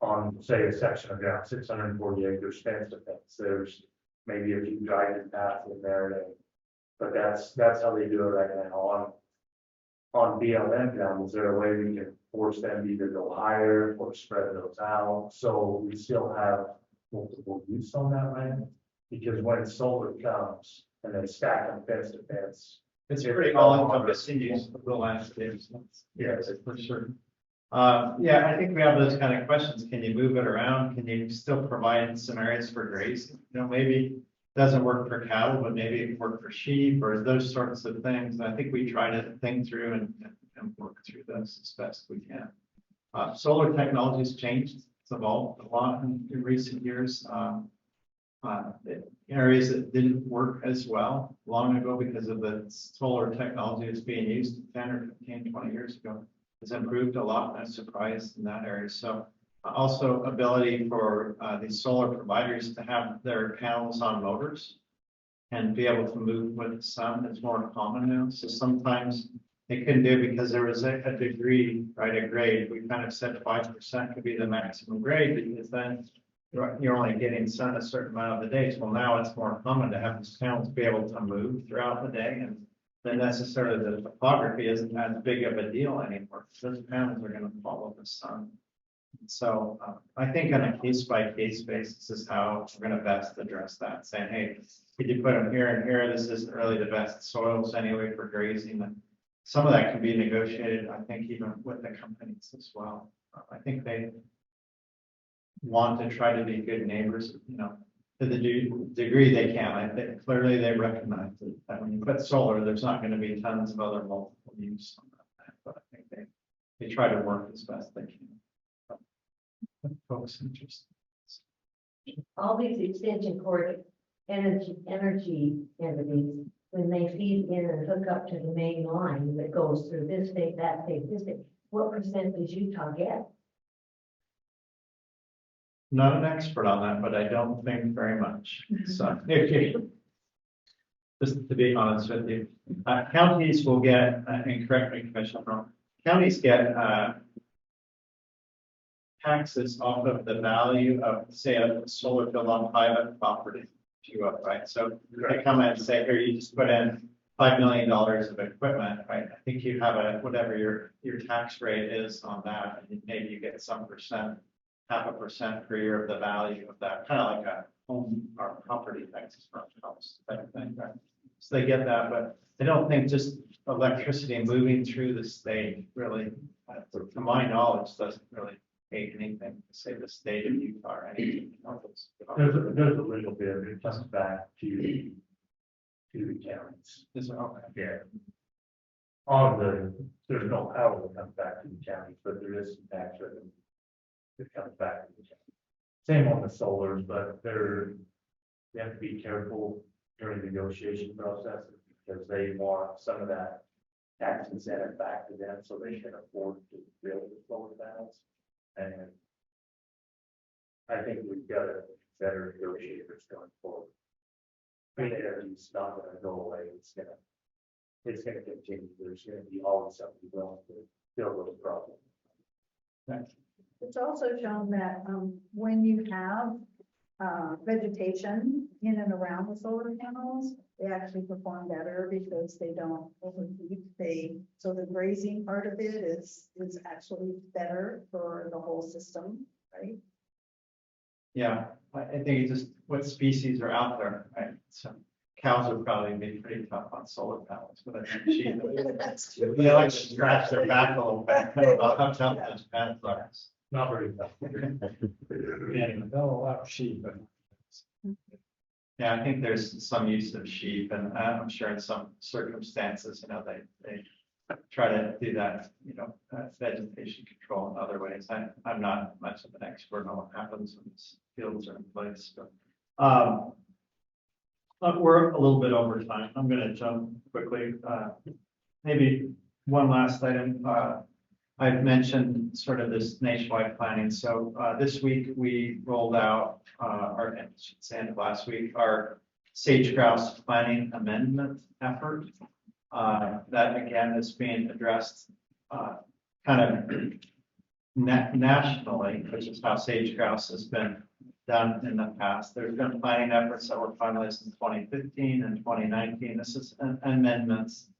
on, say, a section of ground, 640 acres fence to fence. There's maybe a few driving paths in there, but that's how they do it right now. On BLM ground, is there a way we can force them to either go higher or spread those out? So we still have multiple use on that land, because when solar comes and they stack them fence to fence. It's pretty all encompassing use of the landscape. Yes, for sure. Yeah, I think we have those kind of questions. Can you move it around? Can you still provide some areas for grazing? You know, maybe it doesn't work for cattle, but maybe it can work for sheep or those sorts of things. And I think we try to think through and work through this as best we can. Solar technology has changed. It's evolved a lot in recent years. Areas that didn't work as well long ago because of the solar technology that's being used 10 or 15, 20 years ago has improved a lot. I'm surprised in that area. So also ability for these solar providers to have their panels on motors and be able to move with the sun is more common now. So sometimes they couldn't do it because there was a degree, right, a grade. We kind of said 5% could be the maximum grade, because then you're only getting sun a certain amount of the days. Well, now it's more common to have these panels be able to move throughout the day, and then necessarily the topography isn't as big of a deal anymore. Those panels are going to follow the sun. So I think on a case-by-case basis is how we're going to best address that, saying, hey, could you put them here and here? This isn't really the best soils anyway for grazing. And some of that can be negotiated, I think, even with the companies as well. I think they want to try to be good neighbors, you know, to the degree they can. I think clearly they recognize that when you put solar, there's not going to be tons of other multiple use on that, but I think they try to work as best they can. Folks interested. All these extension cord energy entities, when they feed in and hook up to the main line that goes through this state, that state, this state, what percent does Utah get? Not an expert on that, but I don't think very much. So, just to be honest with you, counties will get, and correct me, Commissioner, counties get taxes off of the value of, say, a solar field on private property, right? So they come in and say, here, you just put in $5 million of equipment, right? I think you have whatever your tax rate is on that, and maybe you get some percent. 0.5% per year of the value of that, kind of like a home or property taxes from house type of thing, right? So they get that, but I don't think just electricity moving through the state really, to my knowledge, doesn't really pay anything to say the state of Utah or anything. There's a little bit, it comes back to the counties. Is it okay? Yeah. There's no power that comes back to the counties, but there is some tax revenue. It comes back to the county. Same on the solars, but they have to be careful during the negotiation process, because they want some of that tax incentive back to them so they can afford to build the solar panels. And I think we've got a better negotiators going forward. Green energy is not going to go away. It's going to continue. There's going to be always something willing to build those problems. Thanks. It's also shown that when you have vegetation in and around the solar panels, they actually perform better because they don't overheat. So the grazing part of it is actually better for the whole system, right? Yeah, I think it's just what species are out there, right? So cows would probably be pretty tough on solar panels, but I think sheep. They like to scratch their back a little bit, about how tough those panels are. Not very tough. Anyway. They'll allow sheep, but Yeah, I think there's some use of sheep, and I'm sure in some circumstances, they try to do that, vegetation control in other ways. I'm not much of an expert on what happens when these fields are in place, but we're a little bit over time. I'm gonna jump quickly. Maybe one last item. I've mentioned sort of this nationwide planning. So this week we rolled out, or I should say end of last week, our sage grouse planning amendment effort. That again is being addressed kind of nationally, which is how sage grouse has been done in the past. There's been planning efforts that were finalized in 2015 and 2019. This is amendments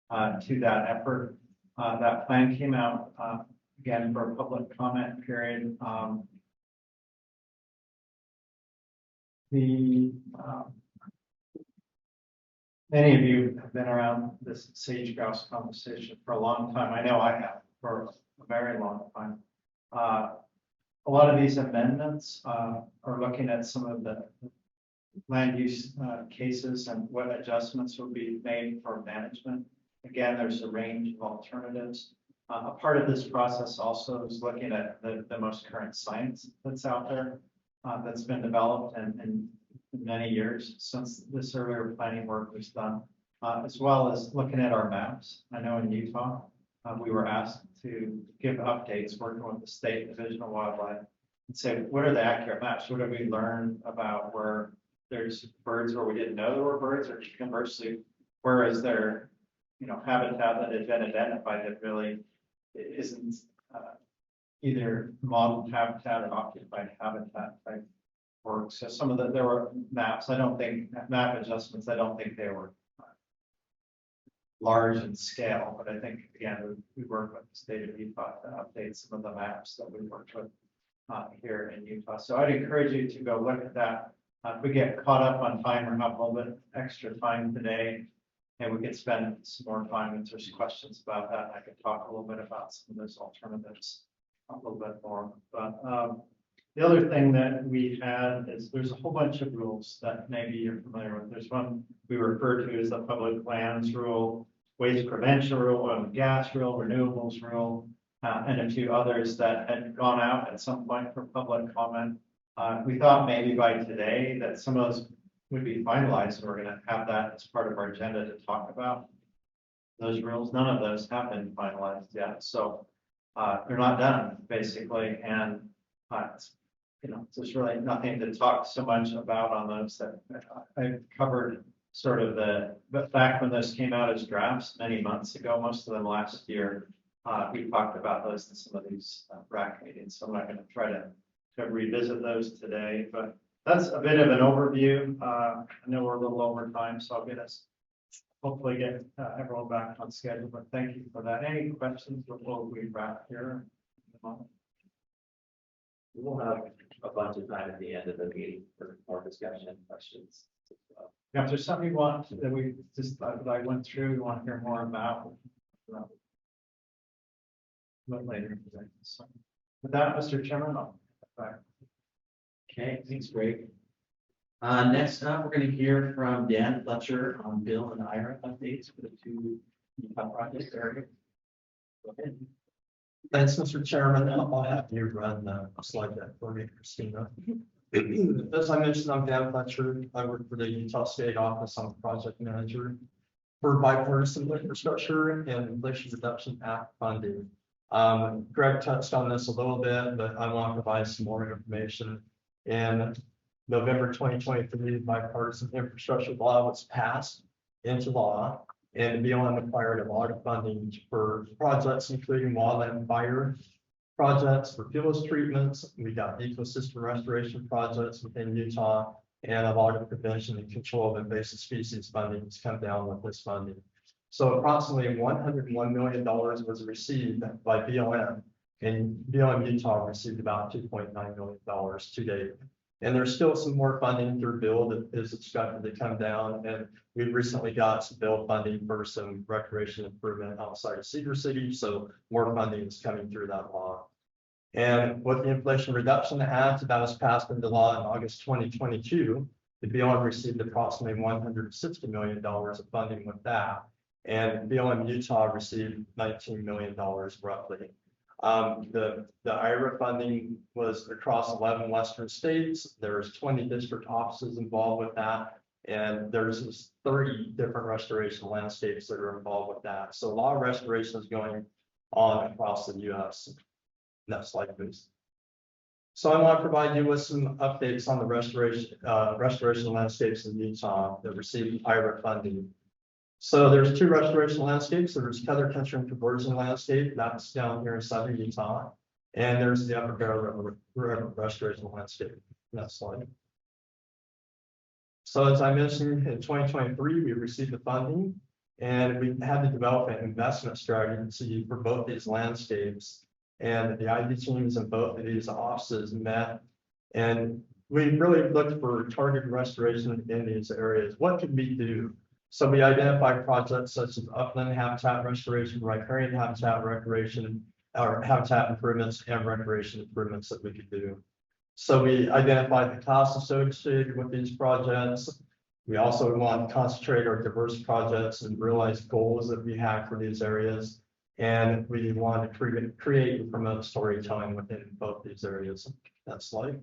to that effort. That plan came out again for a public comment period. Many of you have been around this sage grouse conversation for a long time. I know I have for a very long time. A lot of these amendments are looking at some of the land use cases and what adjustments will be made for management. Again, there's a range of alternatives. A part of this process also is looking at the most current science that's out there, that's been developed in many years since this earlier planning work was done, as well as looking at our maps. I know in Utah, we were asked to give updates working with the State Division of Wildlife and say, what are the accurate maps? What have we learned about where there's birds where we didn't know there were birds, or conversely, where is there habitat that had been identified that really isn't either modeled habitat or occupied habitat type work. So some of there were maps, map adjustments, I don't think they were large in scale, but I think, again, we work with the state of Utah to update some of the maps that we worked with here in Utah. So I'd encourage you to go look at that. If we get caught up on time or have a little bit extra time today, and we could spend some more time if there's questions about that. I could talk a little bit about some of those alternatives a little bit more. But the other thing that we had is there's a whole bunch of rules that maybe you're familiar with. There's one we refer to as the public lands rule, waste prevention rule, oil and gas rule, renewables rule, and a few others that had gone out at some point for public comment. We thought maybe by today that some of those would be finalized, and we're going to have that as part of our agenda to talk about those rules. None of those have been finalized yet, so they're not done basically, and there's really nothing to talk so much about on those. That I covered sort of but back when those came out as drafts many months ago, most of them last year. We talked about those in some of these RAC meetings, so I'm not going to try to revisit those today, but that's a bit of an overview. I know we're a little over time, so I'll get us, hopefully get everyone back on schedule, but thank you for that. Any questions before we wrap here? We'll have a bunch of time at the end of the meeting for more discussion and questions. Yeah, if there's something you want that we just, that I went through, you want to hear more about. But later. So with that, Mr. Chairman, I'll back. Okay, thanks, Greg. Next up, we're going to hear from Dan Fletcher on Bill and IRA updates for the two projects. Eric, go ahead. Thanks, Mr. Chairman. I'll have you run the slide deck for me, Christina. As I mentioned, I'm Dan Fletcher. I work for the Utah State Office. I'm a project manager for bipartisan infrastructure and Inflation Reduction Act funding. Greg touched on this a little bit, but I want to provide some more information. In November 2023, bipartisan infrastructure law was passed into law, and BLM acquired a lot of funding for projects including wildland fire projects, for fuels treatments. We got ecosystem restoration projects within Utah, and a lot of prevention and control of invasive species funding has come down with this funding. So approximately $101 million was received by BLM, and BLM Utah received about $2.9 million to date. And there's still some more funding through bill that is expected to come down, and we recently got some bill funding for some recreation improvement outside of Cedar City, so more funding is coming through that law. And with the Inflation Reduction Act that was passed into law in August 2022, the BLM received approximately $160 million of funding with that. And BLM Utah received $19 million roughly. The IRA funding was across 11 Western states. There's 20 district offices involved with that. And there's 30 different restoration landscapes that are involved with that. So a lot of restoration is going on across the US. Next slide, please. So I want to provide you with some updates on the restoration landscapes in Utah that received IRA funding. So there's two restoration landscapes. There's Cather Country and Conversion Landscape, that's down here in southern Utah. And there's the Upper Bear River Restoration Landscape. Next slide. So as I mentioned, in 2023, we received the funding and we had to develop an investment strategy for both these landscapes. And the ID teams in both of these offices met, and we really looked for targeted restoration in these areas. What could we do? So we identified projects such as upland habitat restoration, riparian habitat restoration, or habitat improvements and recreation improvements that we could do. So we identified the costs associated with these projects. We also want to concentrate our diverse projects and realize goals that we have for these areas. And we want to create and promote storytelling within both these areas. Next slide.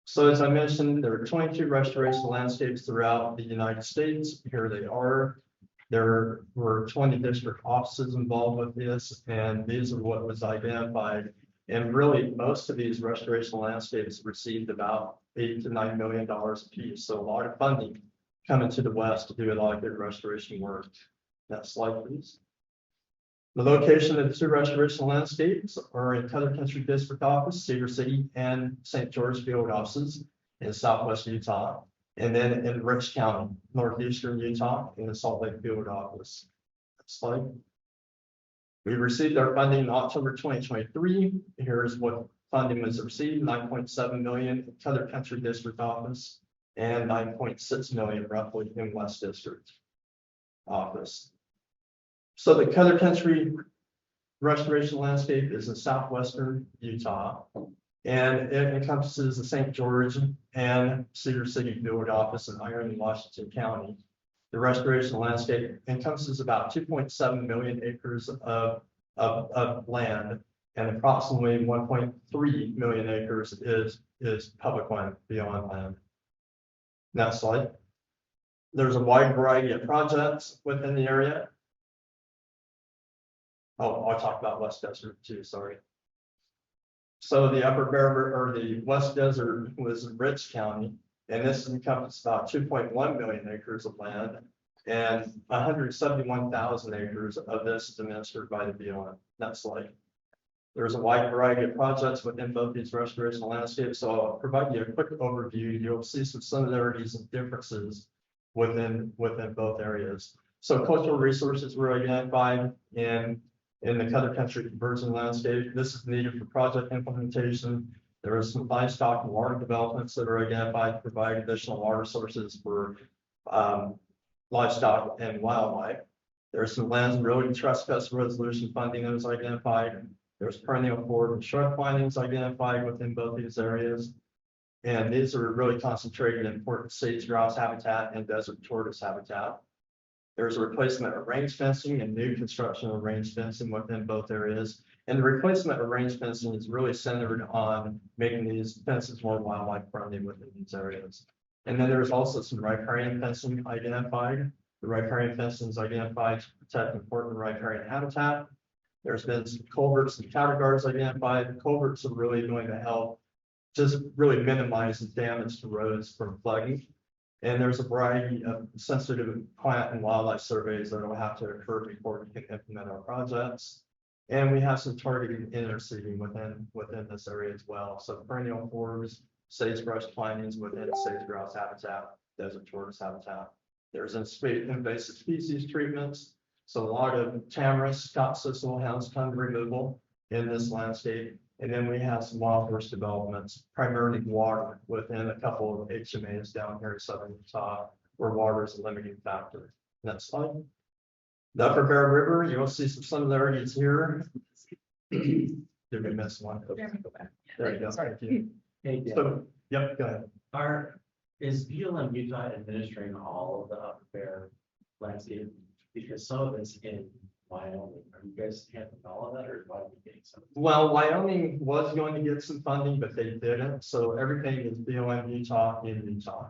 So as I mentioned, there are 22 restoration landscapes throughout the United States. Here they are. There were 20 district offices involved with this, and these are what was identified. And really, most of these restoration landscapes received about $8 to $9 million a piece. So a lot of funding coming to the West to do a lot of good restoration work. Next slide, please. The location of the two restoration landscapes are in Cather Country District Office, Cedar City, and St. George Field offices in southwest Utah, and then in Rich County, northeastern Utah, in the Salt Lake Field office. Next slide. We received our funding in October 2023. Here's what funding was received: $9.7 million in Cather Country District Office, and $9.6 million roughly in West District Office. So the Cather Country Restoration Landscape is in southwestern Utah, and it encompasses the St. George and Cedar City Field Office in Iron, Washington County. The restoration landscape encompasses about 2.7 million acres of land, and approximately 1.3 million acres is public land beyond land. Next slide. There's a wide variety of projects within the area. Oh, I'll talk about West Desert too, sorry. So the Upper Bear or the West Desert was in Rich County, and this encompasses about 2.1 million acres of land, and 171,000 acres of this is administered by the BLM. Next slide. There's a wide variety of projects within both these restoration landscapes, so I'll provide you a quick overview. You'll see some similarities and differences within both areas. So cultural resources were identified in the Cather Country Conversion Landscape. This is needed for project implementation. There are some livestock and water developments that are identified to provide additional water sources for livestock and wildlife. There's some lands and road and trespass resolution funding that was identified. There's perennial forest and shrub findings identified within both these areas. And these are really concentrated in important sage grouse habitat and desert tortoise habitat. There's a replacement of range fencing and new construction of range fencing within both areas. And the replacement of range fencing is really centered on making these fences more wildlife friendly within these areas. And then there's also some riparian fencing identified. The riparian fencing is identified to protect important riparian habitat. There's been some culverts and cattle guards identified. The culverts are really going to help just really minimize the damage to roads from flooding. And there's a variety of sensitive plant and wildlife surveys that will have to occur before we can implement our projects. And we have some targeted interseeding within this area as well. So perennial forests, sagebrush plantings within sage grouse habitat, desert tortoise habitat. There's invasive species treatments. So a lot of tamaris, Scott sisselhounds, tongue removal in this landscape. And then we have some wild horse developments, primarily water within a couple of HMAs down here in southern Utah, where water is a limiting factor. Next slide. The Upper Bear River, you'll see some similarities here. Did we miss one? There you go. Thank you. Hey, Dan, So, yep, go ahead. is BLM Utah administering all of the Upper Bear landscape? Because some of it's in Wyoming. Are you guys handling all of that, or why are you getting some? Well, Wyoming was going to get some funding, but they didn't. So everything is BLM Utah in Utah.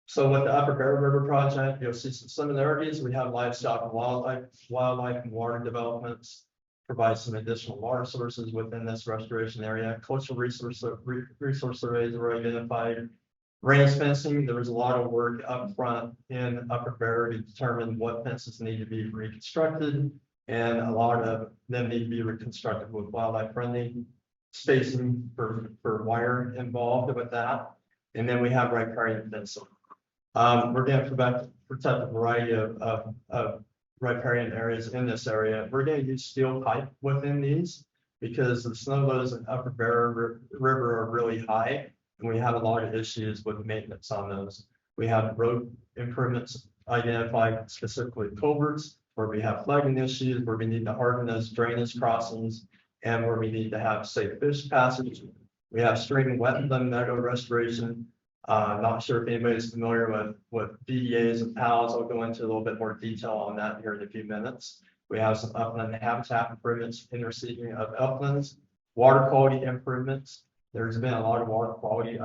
So with the Upper Bear River project, you'll see some similarities. We have livestock and wildlife and water developments, provide some additional water sources within this restoration area. Coastal resource surveys were identified. Range fencing, there was a lot of work up front in Upper Bear to determine what fences need to be reconstructed. And a lot of them need to be reconstructed with wildlife friendly spacing for wire involved with that. And then we have riparian fencing. We're going to protect a variety of riparian areas in this area. We're going to use steel pipe within these because the snow lows in Upper Bear River are really high, and we have a lot of issues with maintenance on those. We have road improvements identified, specifically culverts, where we have flooding issues, where we need to harden those drainage crossings, and where we need to have safe fish passage. We have stream and wetland meadow restoration. Not sure if anybody's familiar with DDAs and PALs. I'll go into a little bit more detail on that here in a few minutes. We have some upland habitat improvements, interseeding of uplands, water quality improvements. There's been a lot of water quality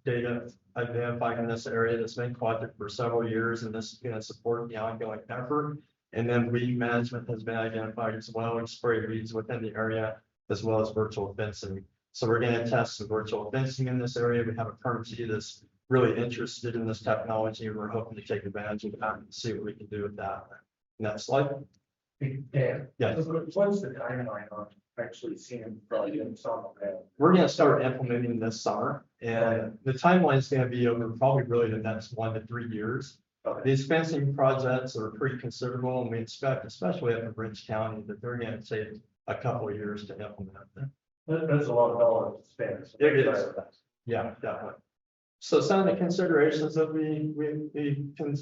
data identified in this area that's been collected for several years, and this is going to support the ongoing effort. And then weed management has been identified as well, and spray weeds within the area, as well as virtual fencing. So we're going to test some virtual fencing in this area. We have a permittee that's really interested in this technology, and we're hoping to take advantage of that and see what we can do with that. Next slide. Yeah. Yeah. What's the timeline on actually seeing probably in some of that? We're going to start implementing this summer, and the timeline is going to be over probably really the next 1 to 3 years. These fencing projects are pretty considerable, and we expect, especially up in Rich County, that they're going to take a couple of years to implement them. There's a lot of dollars to spend. It is. Yeah, definitely. So some of the considerations that we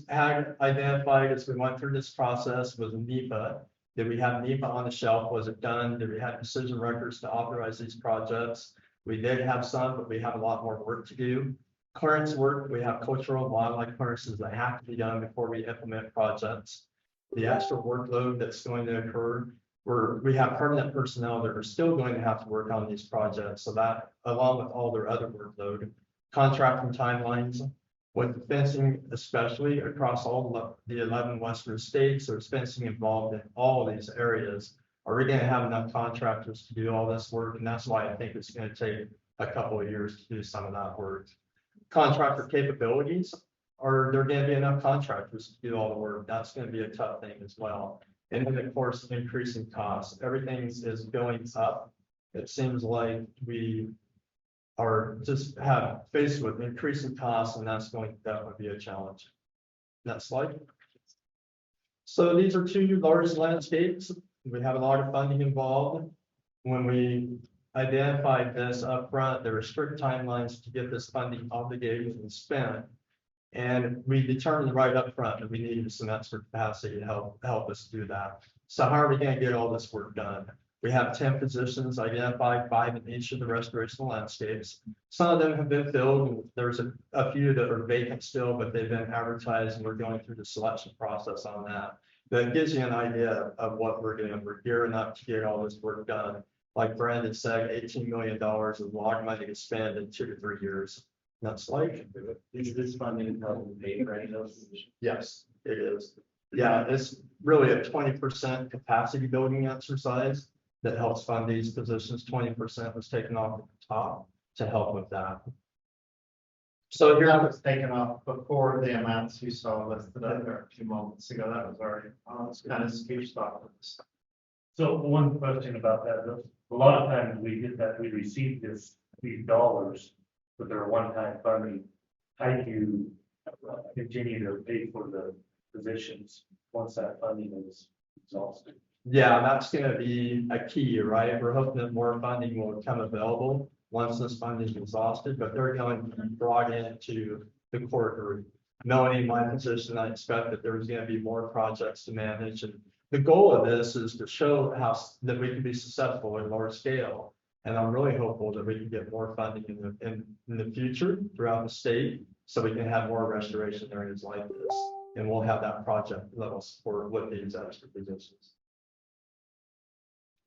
had identified as we went through this process was NEPA. Did we have NEPA on the shelf? Was it done? Did we have decision records to authorize these projects? We did have some, but we have a lot more work to do. Clearance work, we have cultural and wildlife clearances that have to be done before we implement projects. The extra workload that's going to occur, we have permanent personnel that are still going to have to work on these projects. So that, along with all their other workload, contracting timelines, with fencing, especially across all the 11 western states, there's fencing involved in all of these areas. Are we going to have enough contractors to do all this work? And that's why I think it's going to take a couple of years to do some of that work. Contractor capabilities, are there going to be enough contractors to do all the work? That's going to be a tough thing as well. And then, of course, increasing costs. Everything is going up. It seems like we are just faced with increasing costs, and that's going to definitely be a challenge. Next slide. So these are 2 large landscapes. We have a lot of funding involved. When we identified this up front, there were strict timelines to get this funding obligated and spent. And we determined right up front that we needed some extra capacity to help us do that. So how are we going to get all this work done? We have 10 positions identified, 5 in each of the restoration landscapes. Some of them have been filled, and there's a few that are vacant still, but they've been advertised, and we're going through the selection process on that. That gives you an idea of what we're doing. We're gearing up to get all this work done. Like Brandon said, $18 million is a lot of money to spend in 2 to 3 years. Next slide. Is this funding helping pay for any of those positions? Yes, it is. Yeah, it's really a 20% capacity building exercise that helps fund these positions. 20% was taken off at the top to help with that. So here That was taken off before the amounts you saw listed up there a few moments ago. That was already on. It's kind of sketched off. So one question about that, a lot of times we get that, we receive these dollars, but they're one-time funding. How do you continue to pay for the positions once that funding is exhausted? Yeah, that's gonna be a key, right? We're hoping that more funding will become available once this funding is exhausted, but they're going to be brought into the core group. Knowing in my position, I expect that there's gonna be more projects to manage, and the goal of this is to show that we can be successful in large scale. And I'm really hopeful that we can get more funding in the future throughout the state, so we can have more restoration areas like this. And we'll have that project level support with these extra positions.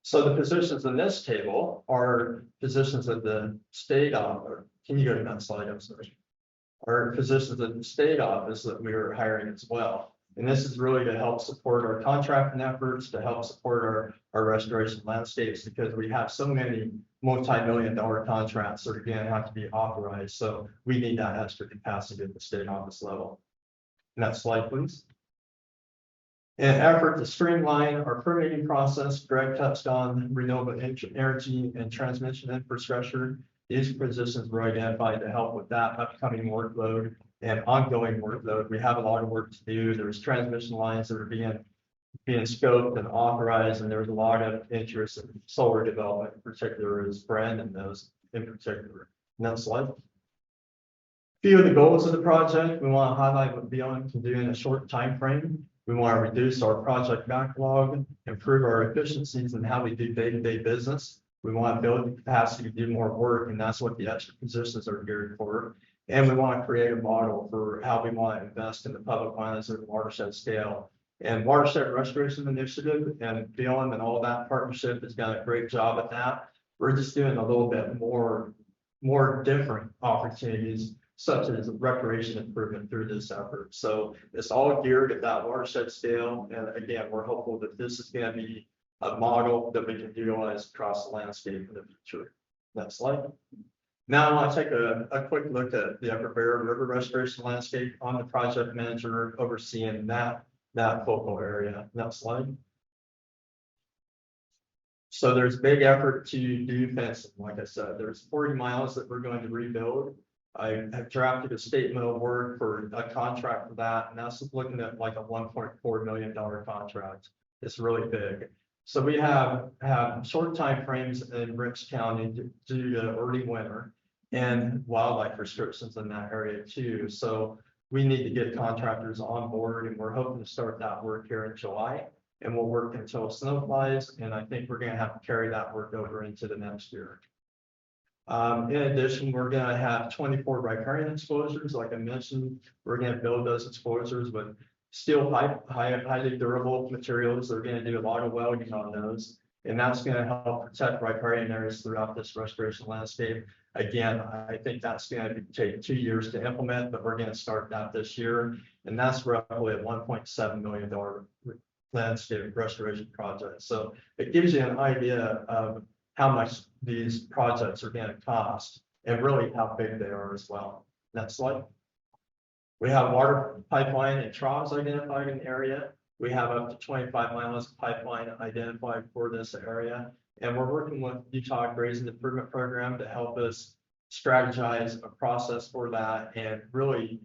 So the positions in this table are positions at the state office. Can you go to that slide? I'm sorry. Are positions at the state office that we are hiring as well. And this is really to help support our contracting efforts, to help support our restoration landscapes, because we have so many multi-million-dollar contracts that are going to have to be authorized. So we need that extra capacity at the state office level. Next slide, please. In an effort to streamline our permitting process, Greg touched on renewable energy and transmission infrastructure. These positions were identified to help with that upcoming workload and ongoing workload. We have a lot of work to do. There's transmission lines that are being scoped and authorized, and there's a lot of interest in solar development, in particular as Brand and those in particular. Next slide. Few of the goals of the project, we want to highlight what Beyond can do in a short time frame. We want to reduce our project backlog, improve our efficiencies in how we do day-to-day business. We want to build the capacity to do more work, and that's what the extra positions are geared for. And we want to create a model for how we want to invest in the public lands at the watershed scale. And Watershed Restoration Initiative and Beyond and all that partnership has done a great job at that. We're just doing a little bit more different opportunities, such as recreation improvement through this effort. So it's all geared at that watershed scale. And again, we're hopeful that this is going to be a model that we can utilize across the landscape in the future. Next slide. Now I want to take a quick look at the Upper Bear River restoration landscape. I'm the project manager overseeing that focal area. Next slide. So there's big effort to do fencing. Like I said, there's 40 miles that we're going to rebuild. I have drafted a statement of work for a contract for that, and that's looking at like a $1.4 million contract. It's really big. So we have short time frames in Ricks County due to early winter and wildlife restrictions in that area too. So we need to get contractors on board, and we're hoping to start that work here in July. And we'll work until snow flies, and I think we're going to have to carry that work over into the next year. In addition, we're going to have 24 riparian exposures. Like I mentioned, we're going to build those exposures with steel pipe, highly durable materials. They're going to do a lot of welding on those, and that's going to help protect riparian areas throughout this restoration landscape. Again, I think that's going to take 2 years to implement, but we're going to start that this year, and that's roughly a $1.7 million landscape restoration project. So it gives you an idea of how much these projects are going to cost and really how big they are as well. Next slide. We have water pipeline and troughs identified in the area. We have up to 25 miles of pipeline identified for this area. And we're working with Utah Grazing Improvement Program to help us strategize a process for that and really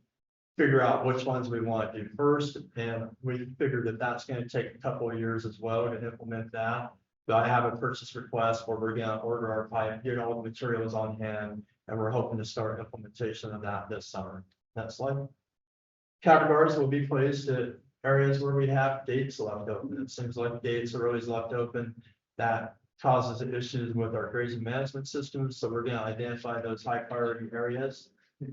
figure out which ones we want to do first. And we figured that that's going to take a couple of years as well to implement that. But I have a purchase request where we're going to order our pipe, get all the materials on hand, and we're hoping to start implementation of that this summer. Next slide. Categories will be placed at areas where we have gates left open. It seems like gates are always left open. That causes issues with our grazing management systems. So we're going to identify those high priority areas.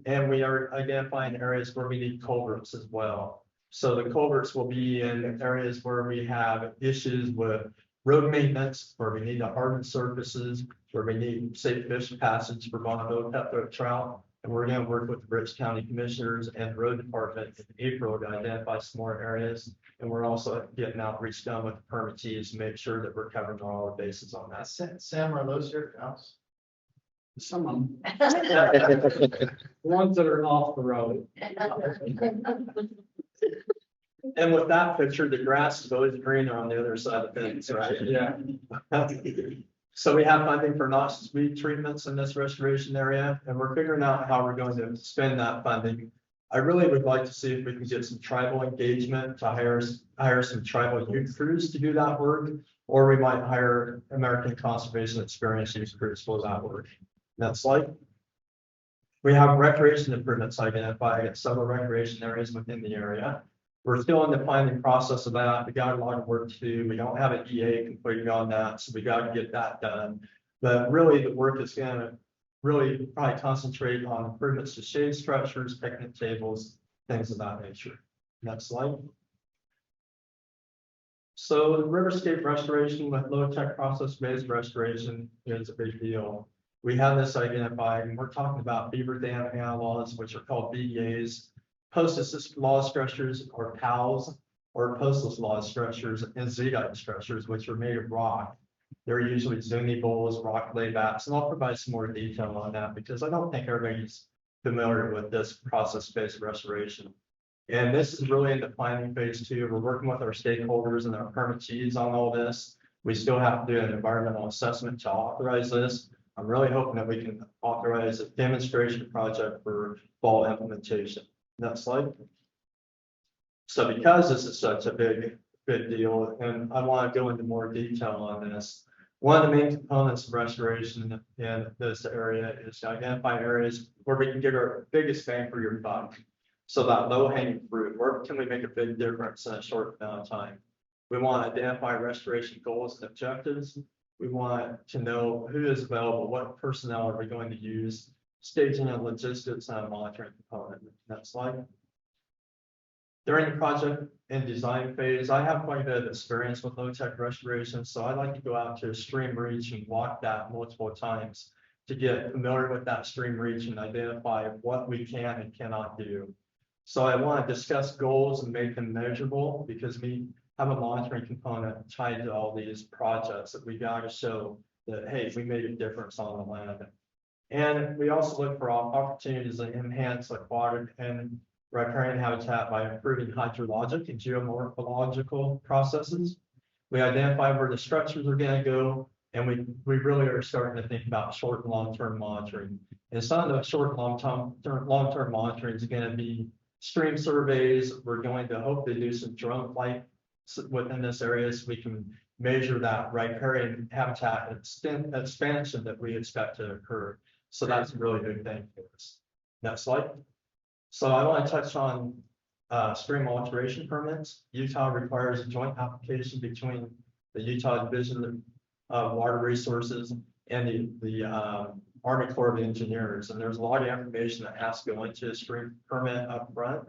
And we are identifying areas where we need culverts as well. So the culverts will be in areas where we have issues with road maintenance, where we need to harden surfaces, where we need safe fish passage for bonneau, cutthroat trout. And we're going to work with the Ricks County Commissioners and the Road Department in April to identify some more areas. And we're also getting outreach done with the permittees to make sure that we're covering all the bases on that. Sam, are those your cows? Some of them. The ones that are off the road. And with that picture, the grass is always greener on the other side of the fence, right? Yeah. So we have funding for noxious weed treatments in this restoration area, and we're figuring out how we're going to spend that funding. I really would like to see if we can get some tribal engagement to hire some tribal youth crews to do that work. Or we might hire American Conservation Experience youth crews for that work. Next slide. We have recreation improvements identified at several recreation areas within the area. We're still in the planning process of that. We got a lot of work to do. We don't have an EA completed on that, so we got to get that done. But really, the work is going to really probably concentrate on improvements to shade structures, picnic tables, things of that nature. Next slide. So the riverscape restoration with low-tech process-based restoration is a big deal. We have this identified, and we're talking about beaver dam analogs, which are called BDAs, post-assisted log structures, or PALs, or postless log structures, and zeolite structures, which are made of rock. They're usually zuni bowls, rock laybacks, and I'll provide some more detail on that because I don't think everybody's familiar with this process-based restoration. And this is really in the planning phase 2. We're working with our stakeholders and our permittees on all this. We still have to do an environmental assessment to authorize this. I'm really hoping that we can authorize a demonstration project for fall implementation. Next slide. So because this is such a big deal, and I want to go into more detail on this, one of the main components of restoration in this area is to identify areas where we can get our biggest bang for your buck. So that low hanging fruit, where can we make a big difference in a short amount of time? We want to identify restoration goals and objectives. We want to know who is available, what personnel are we going to use, staging and logistics and a monitoring component. Next slide. During the project and design phase, I have quite a bit of experience with low-tech restoration, so I like to go out to a stream reach and walk that multiple times to get familiar with that stream reach and identify what we can and cannot do. So I want to discuss goals and make them measurable because we have a monitoring component tied to all these projects that we got to show that, hey, we made a difference on the land. And we also look for opportunities to enhance aquatic and riparian habitat by improving hydrologic and geomorphological processes. We identify where the structures are going to go, and we really are starting to think about short and long-term monitoring. And some of the short and long-term monitoring is going to be stream surveys. We're going to hopefully do some drone flight within this area so we can measure that riparian habitat expansion that we expect to occur. So that's a really big thing for us. Next slide. So I want to touch on stream alteration permits. Utah requires a joint application between the Utah Division of Water Resources and the Army Corps of Engineers. And there's a lot of information that has to go into a stream permit up front.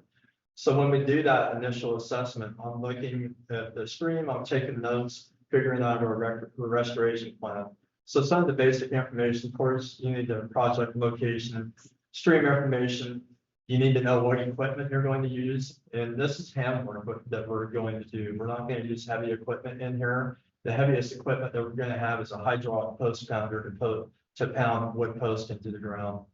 So when we do that initial assessment, I'm looking at the stream, I'm taking notes, figuring out a restoration plan. So some of the basic information, of course, you need the project location, stream information. You need to know what equipment you're going to use. And this is hand work that we're going to do. We're not going to use heavy equipment in here. The heaviest equipment that we're going to have is a hydraulic post pounder to pound wood post into the ground.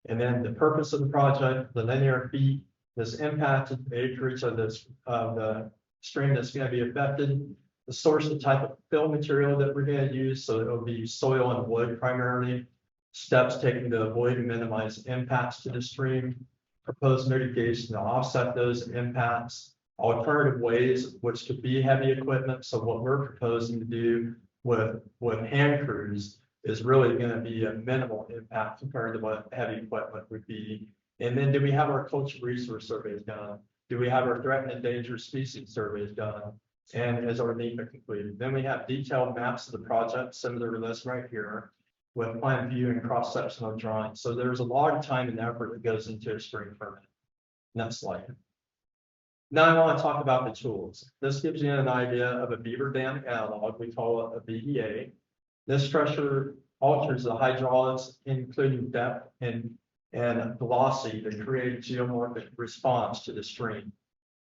And then the purpose of the project, the linear feet, this impacted acreage of the stream that's going to be affected, the source and type of fill material that we're going to use. So it'll be soil and wood primarily, steps taken to avoid and minimize impacts to the stream, proposed mitigation to offset those impacts, alternative ways, which could be heavy equipment. So what we're proposing to do with hand crews is really going to be a minimal impact compared to what heavy equipment would be. And then do we have our cultural resource surveys done? Do we have our threatened and endangered species surveys done? And is our NEPA completed? Then we have detailed maps of the project, similar to this right here, with plan view and cross-sectional drawings. So there's a lot of time and effort that goes into a stream permit. Next slide. Now I want to talk about the tools. This gives you an idea of a beaver dam analog. We call it a BDA. This structure alters the hydraulics, including depth and velocity, to create a geomorphic response to the stream.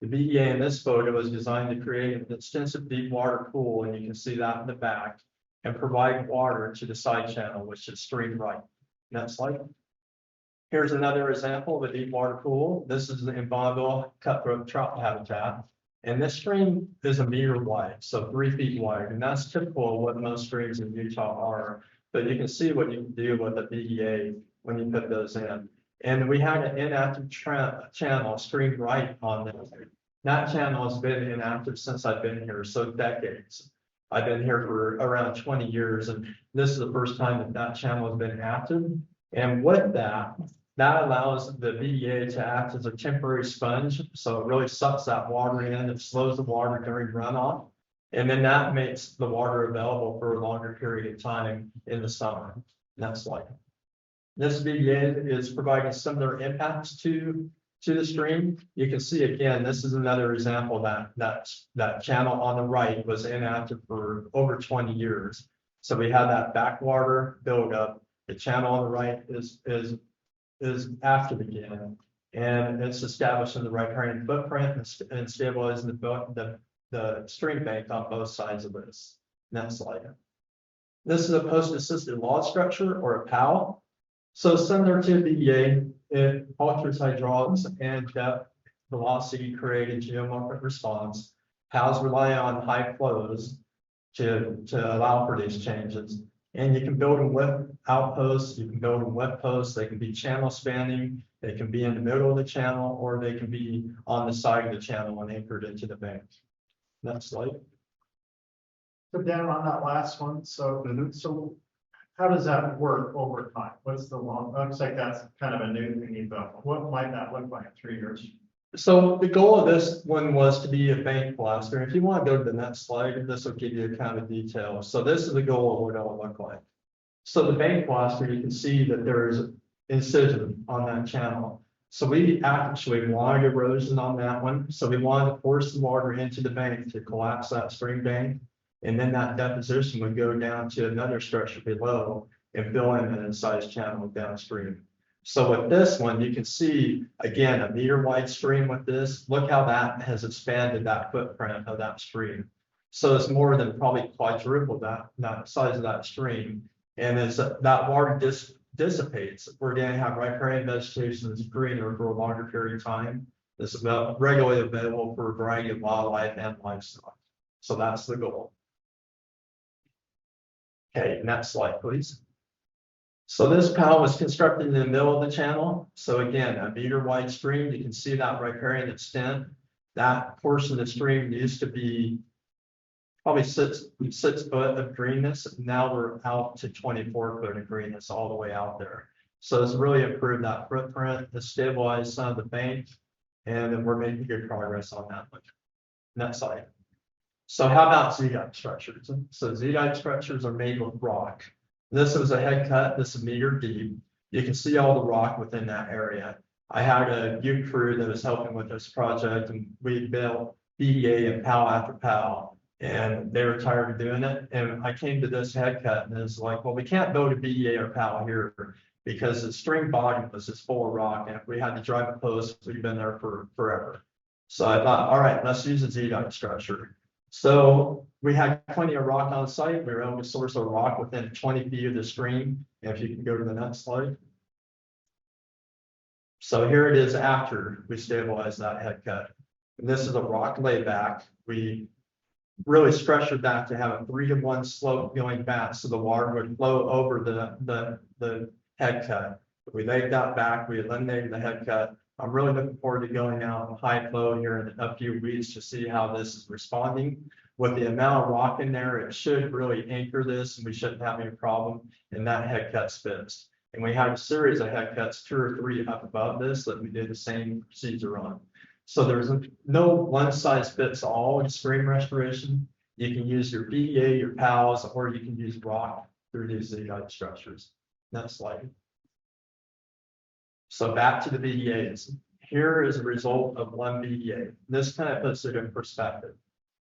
The BDA in this photo is designed to create an extensive deep water pool, and you can see that in the back, and provide water to the side channel, which is stream right. Next slide. Here's another example of a deep water pool. This is in Bonneville cutthroat trout habitat. And this stream is 1 meter wide, so 3 feet wide. And that's typical of what most streams in Utah are. But you can see what you can do with a BDA when you put those in. And we had an inactive channel stream right on this. That channel has been inactive since I've been here, so decades. I've been here for around 20 years, and this is the first time that that channel has been active. And with that, that allows the BDA to act as a temporary sponge. So it really sucks that water in, it slows the water during runoff. And then that makes the water available for a longer period of time in the summer. Next slide. This BDA is providing similar impacts to the stream. You can see again, this is another example that channel on the right was inactive for over 20 years. So we have that backwater buildup. The channel on the right is active again, and it's establishing the riparian footprint and stabilizing the stream bank on both sides of this. Next slide. This is a post-assisted log structure, or a PAL. So similar to BDA, it alters hydraulics and depth, velocity, created geomorphic response. PALs rely on high flows to allow for these changes. And you can build them with outposts, you can build them with posts, they can be channel spanning, they can be in the middle of the channel, or they can be on the side of the channel and anchored into the bank. Next slide. So Dan, on that last one, so how does that work over time? What's the long, looks like that's kind of a new thing you've done. What might that look like in 3 years? So the goal of this one was to be a bank blaster. If you want to go to the next slide, this will give you a kind of detail. So this is the goal of what it'll look like. So the bank blaster, you can see that there's incision on that channel. So we actually wanted erosion on that one. So we wanted to force the water into the bank to collapse that stream bank. And then that deposition would go down to another structure below and fill in an incised channel downstream. So with this one, you can see, again, a meter wide stream with this. Look how that has expanded that footprint of that stream. So it's more than probably quadrupled that size of that stream. And as that water dissipates, we're going to have riparian vegetation that's greener for a longer period of time. This is regularly available for a variety of wildlife and livestock. So that's the goal. Okay, next slide, please. So this PAL was constructed in the middle of the channel. So again, a meter wide stream, you can see that riparian extent. That portion of the stream used to be probably six foot of greenness. Now we're out to 24 foot of greenness all the way out there. So it's really improved that footprint, it's stabilized some of the bank, and we're making good progress on that one. Next slide. So how about Z-dike structures? So Z-dike structures are made with rock. This is a head cut, this is meter deep. You can see all the rock within that area. I had a youth crew that was helping with this project, and we built BDA and PAL after PAL, and they were tired of doing it. And I came to this head cut, and it's like, well, we can't build a BDA or PAL here because the stream bottom was just full of rock, and if we had to drive a post, we'd been there for forever. So I thought, all right, let's use a Z-dike structure. So we had plenty of rock on site. We were able to source a rock within 20 feet of the stream. And if you can go to the next slide. So here it is after we stabilized that head cut. And this is a rock layback. We really structured that to have a 3-to-1 slope going back, so the water would flow over the head cut. We laid that back, we eliminated the head cut. I'm really looking forward to going out in high flow here in a few weeks to see how this is responding. With the amount of rock in there, it should really anchor this, and we shouldn't have any problem. And that head cut fixed. And we had a series of head cuts, 2 or 3 up above this, that we did the same procedure on. So there's no one size fits all in stream restoration. You can use your BDA, your PALs, or you can use rock through these Z-dike structures. Next slide. So back to the BDAs. Here is a result of one BDA. This kind of puts it in perspective.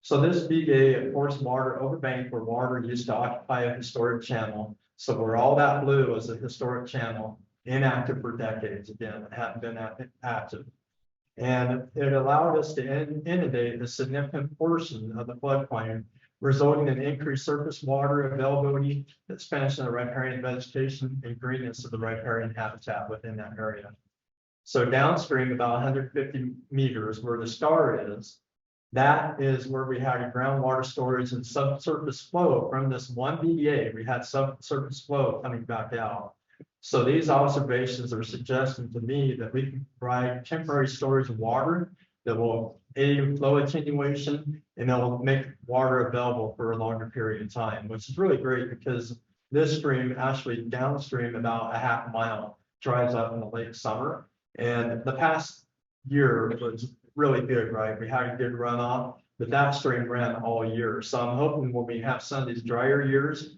So this BDA forced water over bank where water used to occupy a historic channel. So where all that blue was a historic channel, inactive for decades. Again, it hadn't been active. And it allowed us to inundate a significant portion of the floodplain, resulting in increased surface water availability, expansion of riparian vegetation, and greenness of the riparian habitat within that area. So downstream, about 150 meters where the star is, that is where we had a groundwater storage and subsurface flow from this one BDA. We had subsurface flow coming back out. So these observations are suggesting to me that we can provide temporary storage of water that will aid flow attenuation and it will make water available for a longer period of time, which is really great because this stream actually downstream about a half mile dries up in the late summer. And the past year was really good, right? We had a good runoff, but that stream ran all year. So I'm hoping when we have some of these drier years,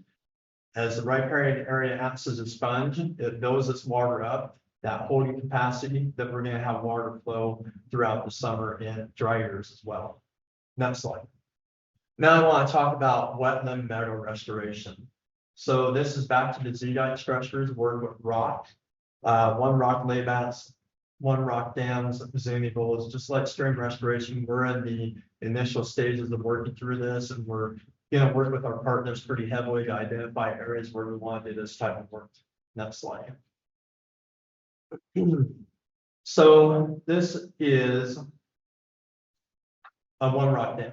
as the riparian area acts as a sponge, it builds its water up, that holding capacity, that we're going to have water flow throughout the summer and dry years as well. Next slide. Now I want to talk about wetland meadow restoration. So this is back to the zeolite structures, work with rock, one rock laybacks, one rock dams, zuni bowls, just like stream restoration. We're in the initial stages of working through this, and we're going to work with our partners pretty heavily to identify areas where we want to do this type of work. Next slide. So this is a one rock dam.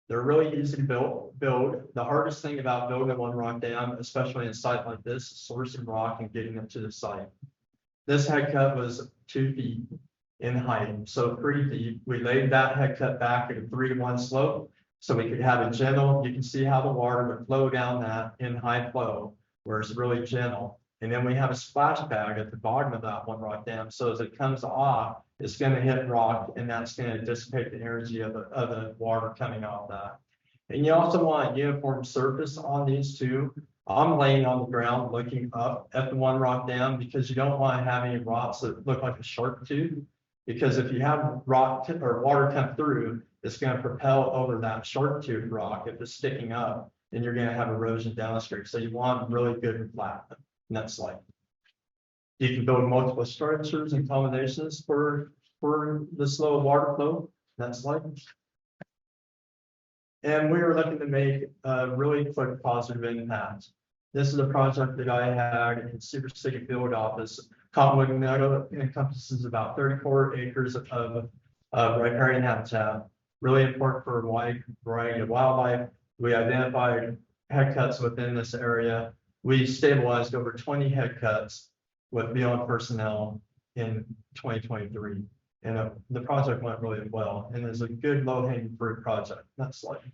They're really easy to build. The hardest thing about building a one rock dam, especially in a site like this, is sourcing rock and getting it to the site. This head cut was 2 feet in height, so pretty deep. We laid that head cut back at a 3-to-1 slope, so we could have a gentle, you can see how the water would flow down that in high flow, where it's really gentle. And then we have a splash pad at the bottom of that one rock dam. So as it comes off, it's going to hit rock and that's going to dissipate the energy of the water coming off that. And you also want a uniform surface on these two. I'm laying on the ground looking up at the one rock dam because you don't want to have any rocks that look like a shark tooth. Because if you have rock or water come through, it's going to propel over that shark tooth rock if it's sticking up, and you're going to have erosion downstream. So you want really good reflectment. Next slide. You can build multiple structures and combinations for the slow water flow. Next slide. And we are looking to make a really quick positive impact. This is a project that I had in Super City Field Office. Cottonwood Meadow encompasses about 34 acres of riparian habitat. Really important for a wide variety of wildlife. We identified head cuts within this area. We stabilized over 20 head cuts with beyond personnel in 2023. And the project went really well and is a good low-hanging fruit project. Next slide.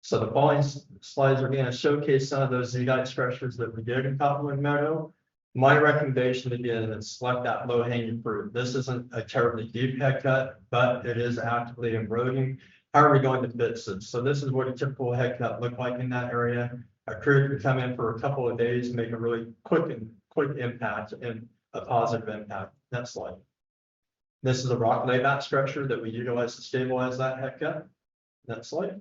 So the following slides are going to showcase some of those zeolite structures that we did in Cottonwood Meadow. My recommendation again is select that low-hanging fruit. This isn't a terribly deep head cut, but it is actively eroding. How are we going to fix this? So this is what a typical head cut looked like in that area. A crew could come in for a couple of days, make a really quick impact and a positive impact. Next slide. This is a rock layback structure that we utilize to stabilize that head cut. Next slide.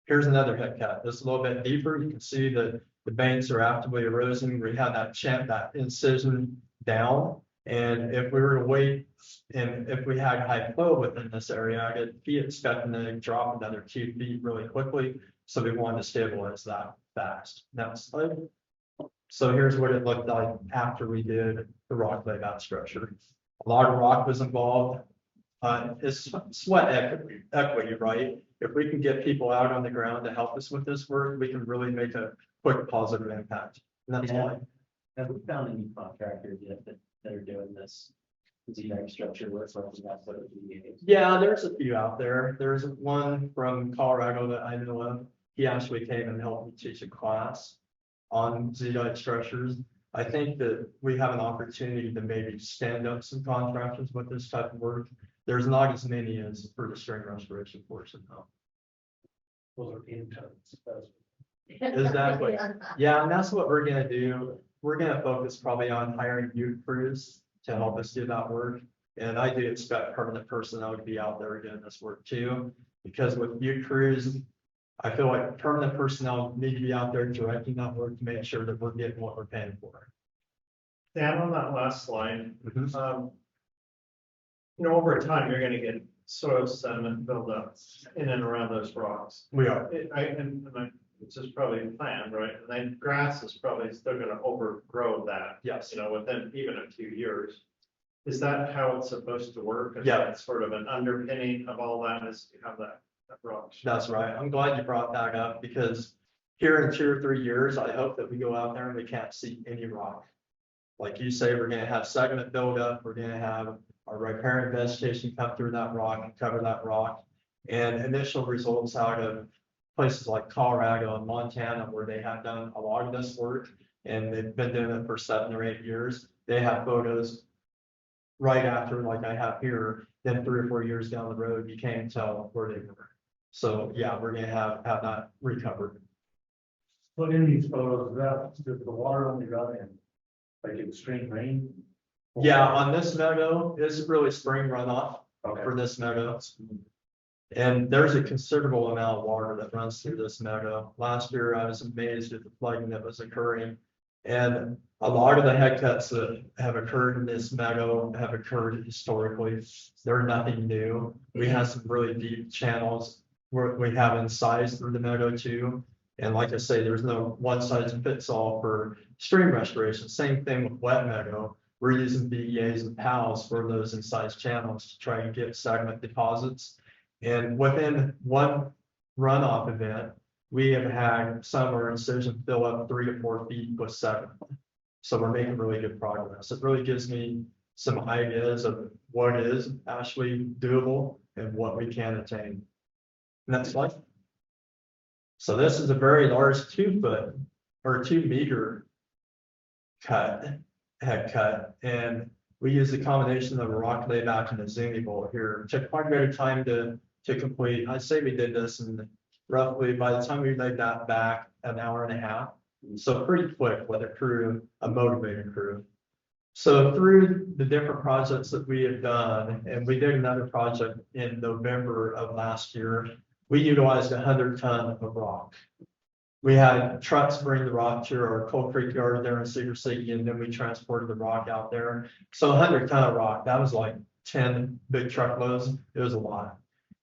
Here's another head cut. This is a little bit deeper. You can see that the banks are actively eroding. We had that incision down. And if we were to wait, and if we had high flow within this area, I'd be expecting to drop another 2 feet really quickly. So we wanted to stabilize that fast. Next slide. So here's what it looked like after we did the rock layback structure. A lot of rock was involved. It's sweat equity, right? If we can get people out on the ground to help us with this work, we can really make a quick positive impact. Next slide. Have we found any contractors yet that are doing this zeolite structure work for us? Yeah, there's a few out there. There's one from Colorado that I know of. He actually came and helped me teach a class on zeolite structures. I think that we have an opportunity to maybe stand up some contractors with this type of work. There's not as many as for the string restoration portion though. Those are interns. Exactly. Yeah, and that's what we're gonna do. We're gonna focus probably on hiring youth crews to help us do that work. And I do expect permanent personnel to be out there doing this work too, because with youth crews, I feel like permanent personnel need to be out there directing that work to make sure that we're getting what we're paying for. Dan, on that last slide, over time, you're gonna get soil sediment buildup in and around those rocks. We are. This is probably planned, right? And then grass is probably still gonna overgrow that. Yes. Within even a few years. Is that how it's supposed to work? Is Yeah. that sort of an underpinning of all that is to have that rock? That's right. I'm glad you brought that up because here in 2 or 3 years, I hope that we go out there and we can't see any rock. Like you say, we're gonna have sediment buildup, we're gonna have our riparian vegetation come through that rock and cover that rock. And initial results out of places like Colorado and Montana, where they have done a lot of this work, and they've been doing it for 7 or 8 years. They have photos right after, like I have here, then 3 or 4 years down the road, you can't tell where they were. So yeah, we're gonna have that recovered. But in these photos, does the water only run in like extreme rain? Yeah, on this meadow, it's really spring runoff Okay. for this meadow. And there's a considerable amount of water that runs through this meadow. Last year, I was amazed at the flooding that was occurring. And a lot of the head cuts that have occurred in this meadow have occurred historically. They're nothing new. We have some really deep channels where we have incised through the meadow too. And like I say, there's no one size fits all for stream restoration. Same thing with wet meadow. We're using BEAs and PALs for those incised channels to try and get sediment deposits. And within one runoff event, we have had some of our incision fill up 3 to 4 feet with sediment. So we're making really good progress. It really gives me some ideas of what is actually doable and what we can attain. Next slide. So this is a very large 2-foot or 2 meter head cut. And we use a combination of a rock layback and a zuni bolt here. It took quite a bit of time to complete. I'd say we did this in roughly, by the time we laid that back, an hour and a half. So pretty quick with a crew, a motivated crew. So through the different projects that we have done, and we did another project in November of last year, we utilized 100 ton of rock. We had trucks bring the rock to our Coal Creek yard there in Cedar City, and then we transported the rock out there. So 100 ton of rock, that was like 10 big truckloads. It was a lot.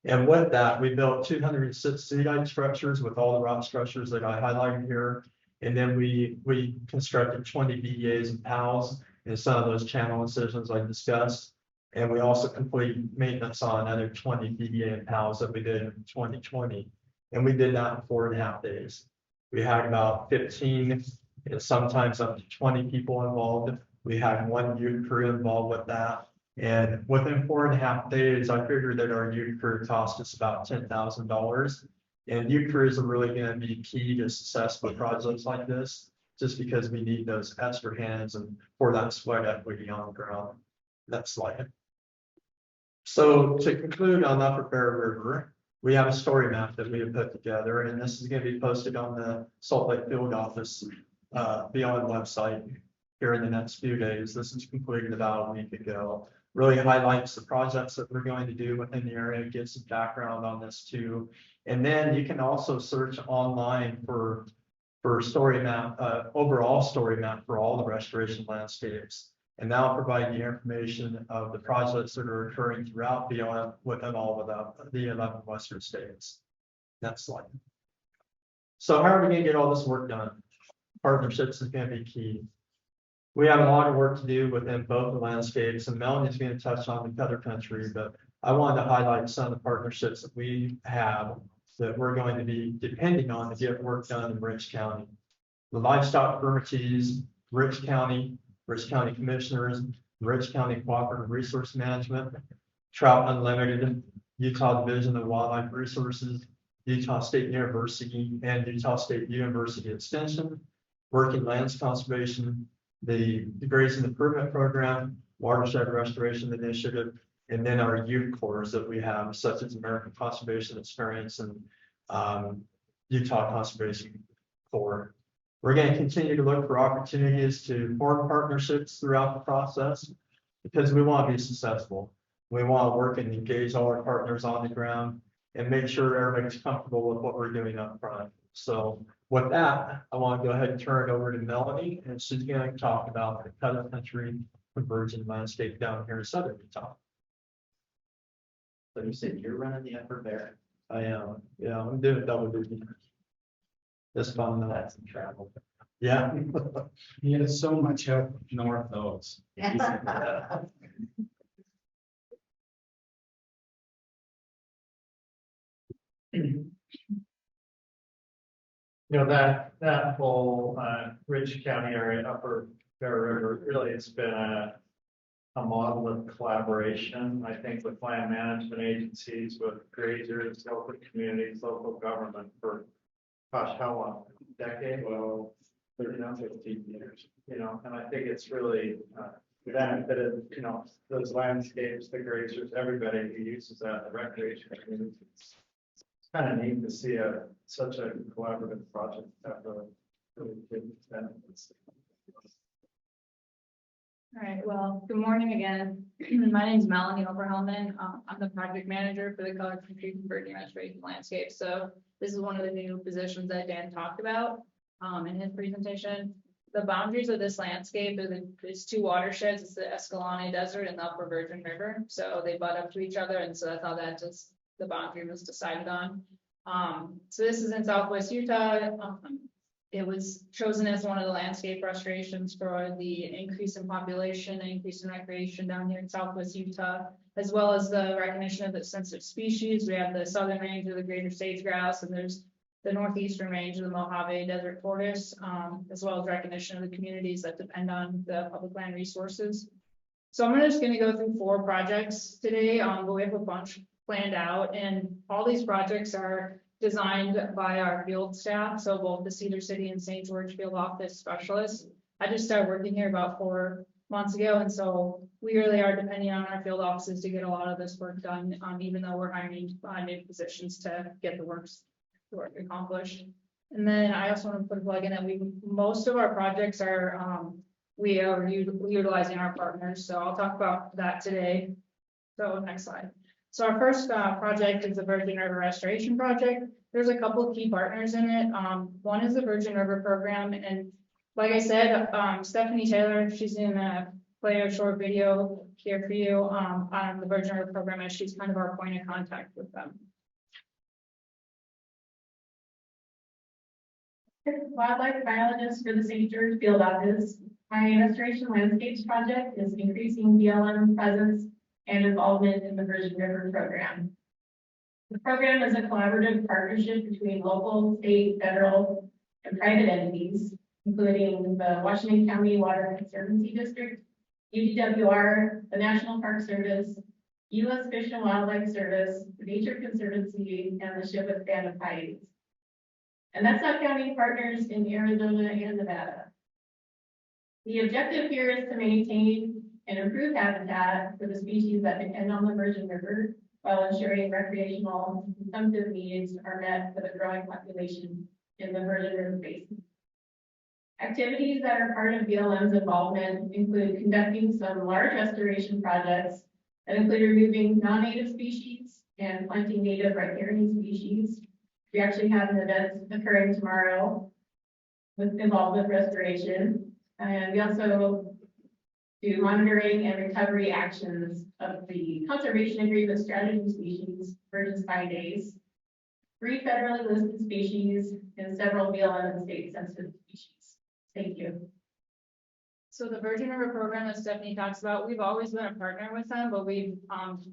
And with that, we built 206 seedite structures with all the rock structures that I highlighted here. And then we constructed 20 BEAs and PALs and some of those channel incisions I discussed. And we also completed maintenance on another 20 BEA and PALs that we did in 2020. And we did that in 4.5 days. We had about 15 and sometimes up to 20 people involved. We had 1 youth crew involved with that. And within 4.5 days, I figured that our youth crew cost us about $10,000. And youth crews are really going to be key to successful projects like this, just because we need those extra hands and for that sweat equity on the ground. Next slide. So to conclude on Upper Bear River, we have a story map that we have put together, and this is going to be posted on the Salt Lake Field Office Beyond website here in the next few days. This was completed about a week ago. Really highlights the projects that we're going to do within the area, gives some background on this too. And then you can also search online for story map, overall story map for all the restoration landscapes. And that'll provide you information of the projects that are occurring throughout BLM within all of the 11 Western states. Next slide. So how are we going to get all this work done? Partnerships is going to be key. We have a lot of work to do within both the landscapes, and Melanie's going to touch on the other country, but I wanted to highlight some of the partnerships that we have that we're going to be depending on to get work done in Rich County. The livestock permittees, Rich County Commissioners, Rich County Cooperative Resource Management, Trout Unlimited, Utah Division of Wildlife Resources, Utah State University, and Utah State University Extension, Working Lands Conservation, the Grazing Improvement Program, Watershed Restoration Initiative, and then our youth corps that we have, such as American Conservation Experience and Utah Conservation Corps. We're going to continue to look for opportunities to form partnerships throughout the process because we want to be successful. We want to work and engage all our partners on the ground and make sure everybody's comfortable with what we're doing up front. So with that, I want to go ahead and turn it over to Melanie, and she's going to talk about the Cutter Country convergent landscape down here in southern Utah. So you said you're running the Upper Bear? I am, yeah, I'm doing double duty. This fun, That's some travel. yeah. He has so much help north of us. You know, that whole, Ridge County area, Upper Bear River, really, it's been a model of collaboration, I think, with land management agencies, with grazers, local communities, local government for, gosh, how long? Decade? Well, 15 years, you know, and I think it's really, benefited, you know, those landscapes, the grazers, everybody who uses that, the recreation community. It's kind of neat to see such a collaborative project have a really good benefits. All right, well, good morning again. My name is Melanie Oberhelman. I'm the project manager for the Color Country Converging Restoration Landscape. So this is one of the new positions that Dan talked about in his presentation. The boundaries of this landscape is two watersheds. It's the Escalante Desert and the Upper Virgin River. So they butt up to each other, and so that's how the boundary was decided on. So this is in Southwest Utah. It was chosen as one of the landscape restorations for the increase in population and increase in recreation down here in Southwest Utah, as well as the recognition of the sensitive species. We have the southern range of the greater sage grouse, and there's the northeastern range of the Mojave Desert Tortoise, as well as recognition of the communities that depend on the public land resources. So I'm just going to go through 4 projects today, but we have a bunch planned out, and all these projects are designed by our field staff, so both the Cedar City and St. George field office specialists. I just started working here about 4 months ago, and so we really are depending on our field offices to get a lot of this work done, even though we're hiring new positions to get the work accomplished. And then I also want to put a plug in that most of our projects are we are utilizing our partners, so I'll talk about that today. So next slide. So our first project is the Virgin River Restoration Project. There's a couple of key partners in it. One is the Virgin River Program, and like I said, Stephanie Taylor, she's in play a short video here for you on the Virgin River Program, and she's kind of our point of contact with them. Wildlife biologist for the St. George field office. My restoration landscapes project is increasing BLM presence and involvement in the Virgin River program. The program is a collaborative partnership between local, state, federal, and private entities, including the Washington County Water Conservancy District, UDWR, the National Park Service, U.S. Fish and Wildlife Service, the Nature Conservancy, and the Ship Band of Pines. And that's not counting partners in Arizona and Nevada. The objective here is to maintain and improve habitat for the species that depend on the Virgin River while ensuring recreational and consumptive needs are met for the growing population in the Virgin River Basin. Activities that are part of BLM's involvement include conducting some large restoration projects that include removing non-native species and planting native riparian species. We actually have an event occurring tomorrow involved with restoration. And we also do monitoring and recovery actions of the conservation agreement strategy species, Virgin Spine Days, 3 federally listed species, and several BLM and state sensitive species. Thank you. So the Virgin River program that Stephanie talks about, we've always been a partner with them, but we've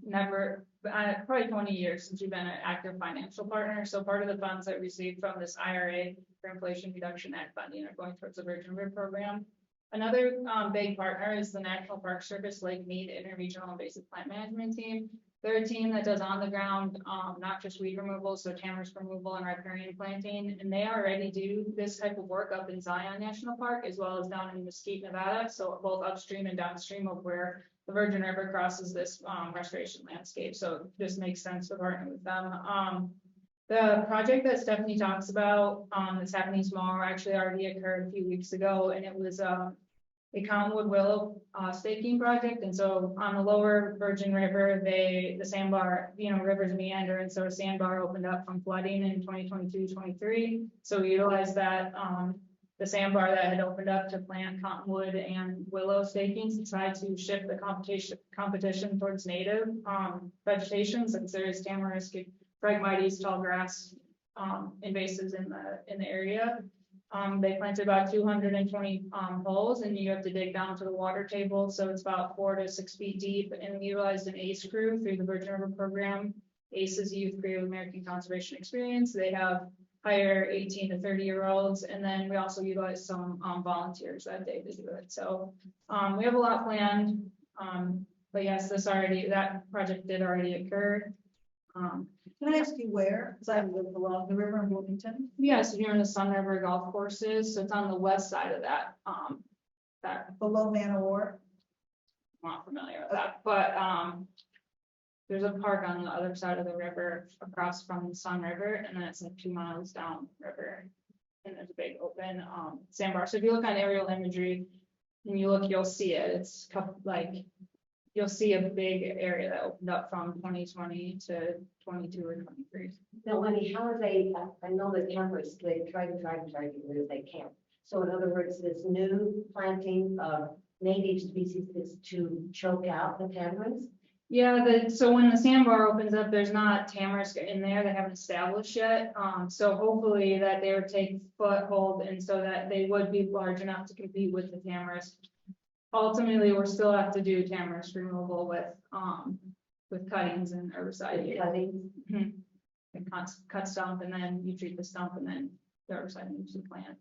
never, probably 20 years since we've been an active financial partner. So part of the funds that we received from this IRA for Inflation Reduction Act funding are going towards the Virgin River program. Another big partner is the National Park Service Lake Mead Interregional Invasive Plant Management Team. They're a team that does on the ground, not just weed removal, so tamarisk removal and riparian planting. And they already do this type of work up in Zion National Park, as well as down in Mesquite, Nevada. So both upstream and downstream of where the Virgin River crosses this restoration landscape. So it just makes sense to partner with them. The project that Stephanie talks about that's happening tomorrow actually already occurred a few weeks ago, and it was a cottonwood willow staking project. And so on the lower Virgin River, the sandbar, rivers meander, and so a sandbar opened up from flooding in 2022-23. So we utilized that the sandbar that had opened up to plant cottonwood and willow stakings to try to shift the competition towards native vegetation, since there is tamarisk, phragmites, tall grass invasives in the area. They planted about 220 holes, and you have to dig down to the water table. So it's about 4 to 6 feet deep, and we utilized an ACE crew through the Virgin River program. ACE is Youth Crew American Conservation Experience. They have hire 18 to 30-year-olds, and then we also utilize some volunteers that day to do it. So we have a lot planned. But yes, that project did already occur. Can I ask you where? Because I live along the river in Bloomington. Yes, near the Sun River Golf Courses, so it's on the west side of that. Below Man of War. I'm not familiar with that, but there's a park on the other side of the river across from the Sun River, and then it's like 2 miles down river. And there's a big open sandbar. So if you look on aerial imagery and you look, you'll see it. It's you'll see a big area that opened up from 2020 to 22 or 23. Now, Lenny, how are they, I know the campers, they try to get rid of they can't. So in other words, this new planting of native species is to choke out the tamarinds? Yeah, so when the sandbar opens up, there's not tamarisk in there, they haven't established yet. So hopefully that they would take foothold and so that they would be large enough to compete with the tamarisk. Ultimately, we'll still have to do tamarisk removal with cuttings and herbicide. Cuttings? And cut stump, and then you treat the stump, and then the herbicide moves to the plant.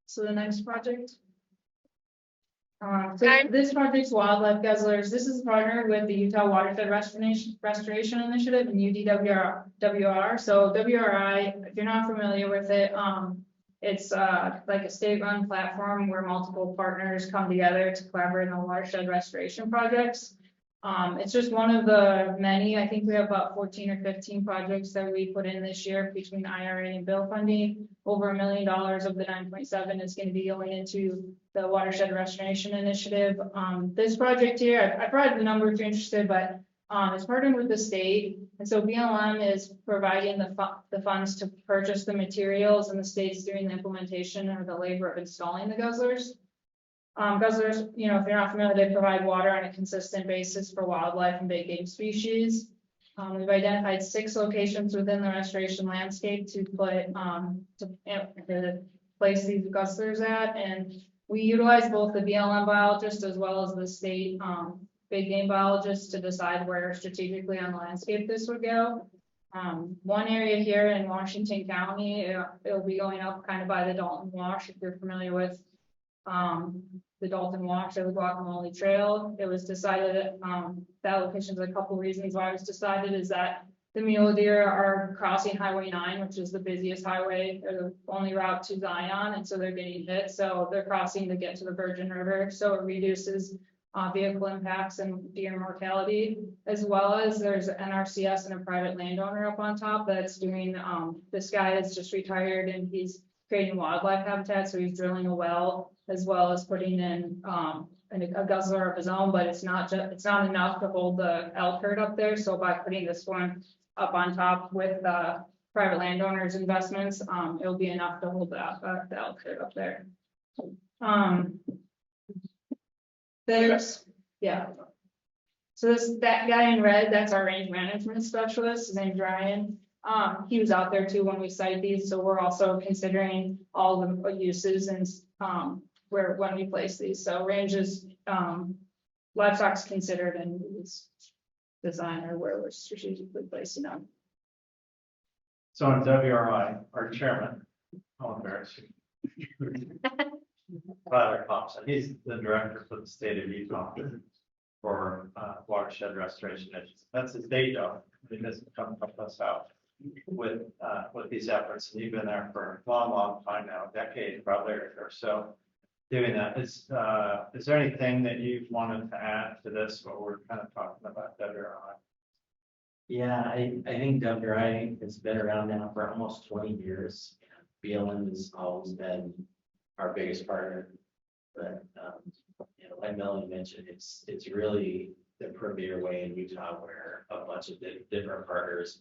So the next project. So this project's wildlife guzzlers. This is partnered with the Utah Watershed Restoration Initiative and UDWR. So WRI, if you're not familiar with it, it's like a state-run platform where multiple partners come together to collaborate on watershed restoration projects. It's just one of the many. I think we have about 14 or 15 projects that we put in this year between IRA and bill funding. Over $1 million of the 9.7 is going to be going into the Watershed Restoration Initiative. This project here, I provided the number if you're interested, but it's partnered with the state. And so BLM is providing the funds to purchase the materials, and the state's doing the implementation or the labor of installing the guzzlers. Guzzlers, if you're not familiar, they provide water on a consistent basis for wildlife and big game species. We've identified 6 locations within the restoration landscape to place these guzzlers at, and we utilize both the BLM biologist as well as the state big game biologists to decide where strategically on the landscape this would go. One area here in Washington County, it'll be going up kind of by the Dalton Wash, if you're familiar with the Dalton Wash or the Guacamole Trail. It was decided that location is a couple reasons why it was decided is that the mule deer are crossing Highway 9, which is the busiest highway, or the only route to Zion, and so they're getting hit. So they're crossing to get to the Virgin River. So it reduces vehicle impacts and deer mortality, as well as there's NRCS and a private landowner up on top that's doing, this guy is just retired and he's creating wildlife habitat. So he's drilling a well as well as putting in a guzzler of his own, but it's not enough to hold the elk herd up there. So by putting this one up on top with private landowners investments, it'll be enough to hold the elk herd up there. So that guy in red, that's our range management specialist. His name's Ryan. He was out there too when we cite these. So we're also considering all the uses and when we place these. So ranges, livestock's considered in this design or where we're strategically placing them. So in WRI, our chairman, I'll embarrass you. Tyler Thompson, he's the director for the state of Utah for watershed restoration. That's his day job. He doesn't come help us out with these efforts. And you've been there for a long time now, a decade probably or so, doing that. Is there anything that you wanted to add to this, what we're kind of talking about WRI? Yeah, I think WRI has been around now for almost 20 years. BLM has always been our biggest partner, but like Melanie mentioned, it's really the premier way in Utah where a bunch of different partners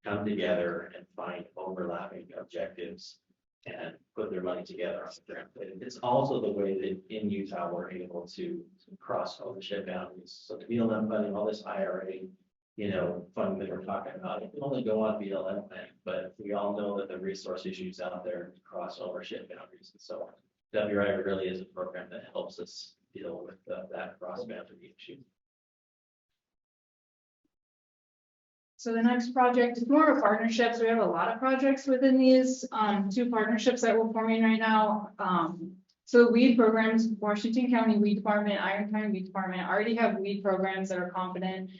come together and find overlapping objectives and put their money together on the ground. It's also the way that in Utah we're able to cross ownership boundaries. So the BLM funding, all this IRA, funding that we're talking about, it can only go on BLM land, but we all know that the resource issues out there cross ownership boundaries. And so WRI really is a program that helps us deal with that cross boundary issue. So the next project is more of partnerships. We have a lot of projects within these, two partnerships that we're forming right now. So weed programs, Washington County Weed Department, Iron County Weed Department already have weed programs that are competent.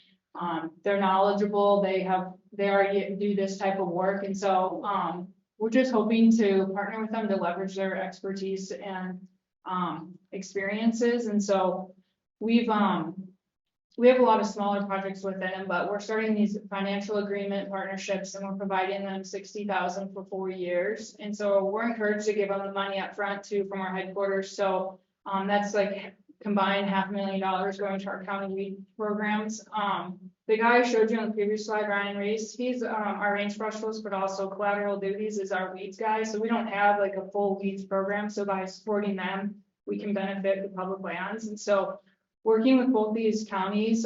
They're knowledgeable, they already do this type of work, and so, we're just hoping to partner with them to leverage their expertise and, experiences, and so we have a lot of smaller projects with them, but we're starting these financial agreement partnerships and we're providing them 60,000 for 4 years. And so we're encouraged to give them the money up front too from our headquarters. So that's like combined $500,000 going to our county weed programs. The guy I showed you on the previous slide, Ryan Reese, he's our range specialist, but also collateral duties is our weeds guy. So we don't have like a full weeds program. So by supporting them, we can benefit the public lands. And so working with both these counties,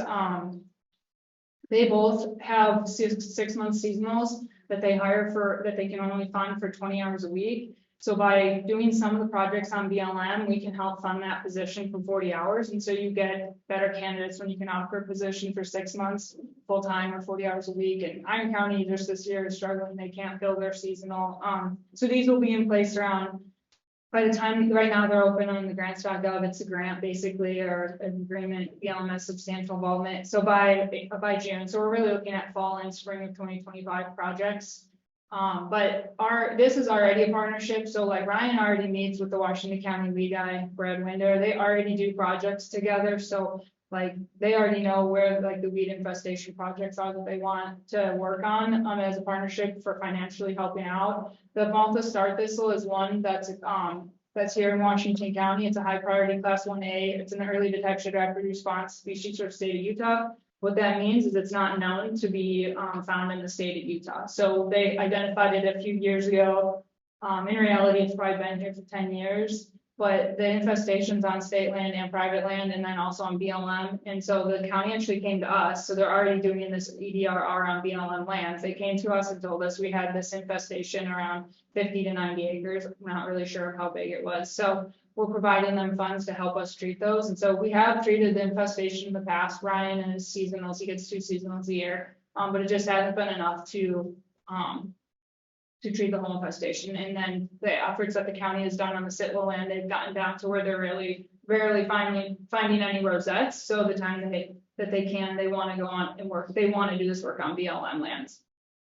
they both have 6 month seasonals that they hire for, that they can only fund for 20 hours a week. So by doing some of the projects on BLM, we can help fund that position for 40 hours. And so you get better candidates when you can offer a position for 6 months, full time or 40 hours a week. And Iron County just this year is struggling. They can't fill their seasonal. So these will be in place around, by the time, right now they're open on the grants.gov, it's a grant basically, or an agreement, BLM has substantial involvement. So by June, so we're really looking at fall and spring of 2025 projects. But this is already a partnership. So like Ryan already meets with the Washington County weed guy, Brad Winder, they already do projects together. So like they already know where like the weed infestation projects are that they want to work on as a partnership for financially helping out. The Malta Star Thistle is one that's here in Washington County. It's a high priority class 1A. It's an early detection rapid response species for the state of Utah. What that means is it's not known to be found in the state of Utah. So they identified it a few years ago. In reality, it's probably been here for 10 years. But the infestation's on state land and private land, and then also on BLM. And so the county actually came to us. So they're already doing this EDRR on BLM lands. They came to us and told us we had this infestation around 50 to 90 acres. I'm not really sure how big it was. So we're providing them funds to help us treat those. And so we have treated the infestation in the past. Ryan and his seasonals, he gets 2 seasonals a year, but it just hasn't been enough to treat the whole infestation. And then the efforts that the county has done on the Sitwell land, they've gotten down to where they're really rarely finding any rosettes. So the time that they can, they want to go on and work. They want to do this work on BLM lands.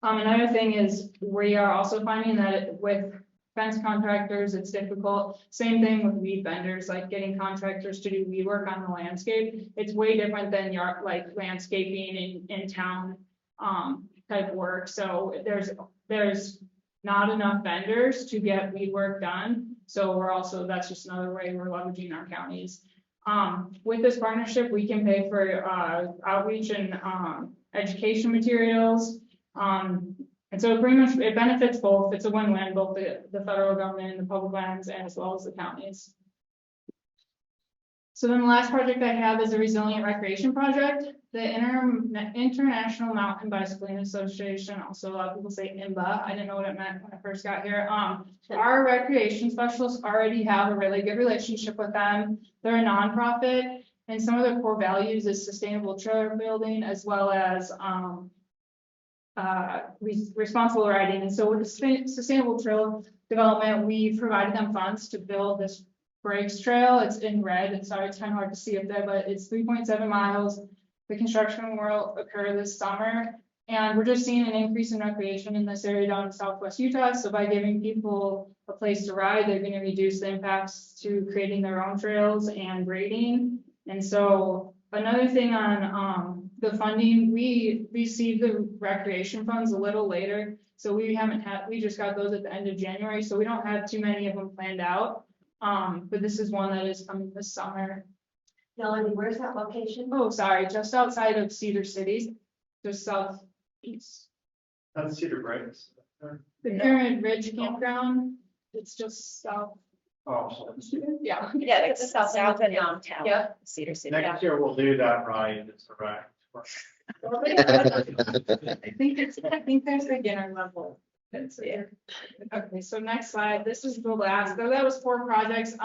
Another thing is we are also finding that with fence contractors, it's difficult. Same thing with weed vendors, like getting contractors to do weed work on the landscape. It's way different than your like landscaping in town type work. So there's not enough vendors to get weed work done. So that's just another way we're leveraging our counties. With this partnership, we can pay for outreach and education materials. And so pretty much it benefits both. It's a win-win, both the federal government and the public lands, as well as the counties. So then the last project I have is a resilient recreation project. The International Mountain Bicycling Association, also a lot of people say IMBA. I didn't know what it meant when I first got here. Our recreation specialists already have a really good relationship with them. They're a nonprofit, and some of their core values is sustainable trail building, as well as responsible riding. And so with the sustainable trail development, we provided them funds to build this Breaks Trail. It's in red. It's kind of hard to see up there, but it's 3.7 miles. The construction will occur this summer, and we're just seeing an increase in recreation in this area down in Southwest Utah. So by giving people a place to ride, they're going to reduce the impacts to creating their own trails and grading. And so another thing on the funding, we received the recreation funds a little later. So we just got those at the end of January. So we don't have too many of them planned out. But this is one that is coming this summer. Melanie, where's that location? Oh, sorry, just outside of Cedar City, just southeast. That's Cedar Breaks. The Pyramid Ridge Campground, it's just south. Oh. Yeah. Yeah, it's south of downtown. Yeah. Cedar City. Next year we'll do that right. It's a RAC. I think there's beginner level. Okay, so next slide. This is the last. So that was 4 projects.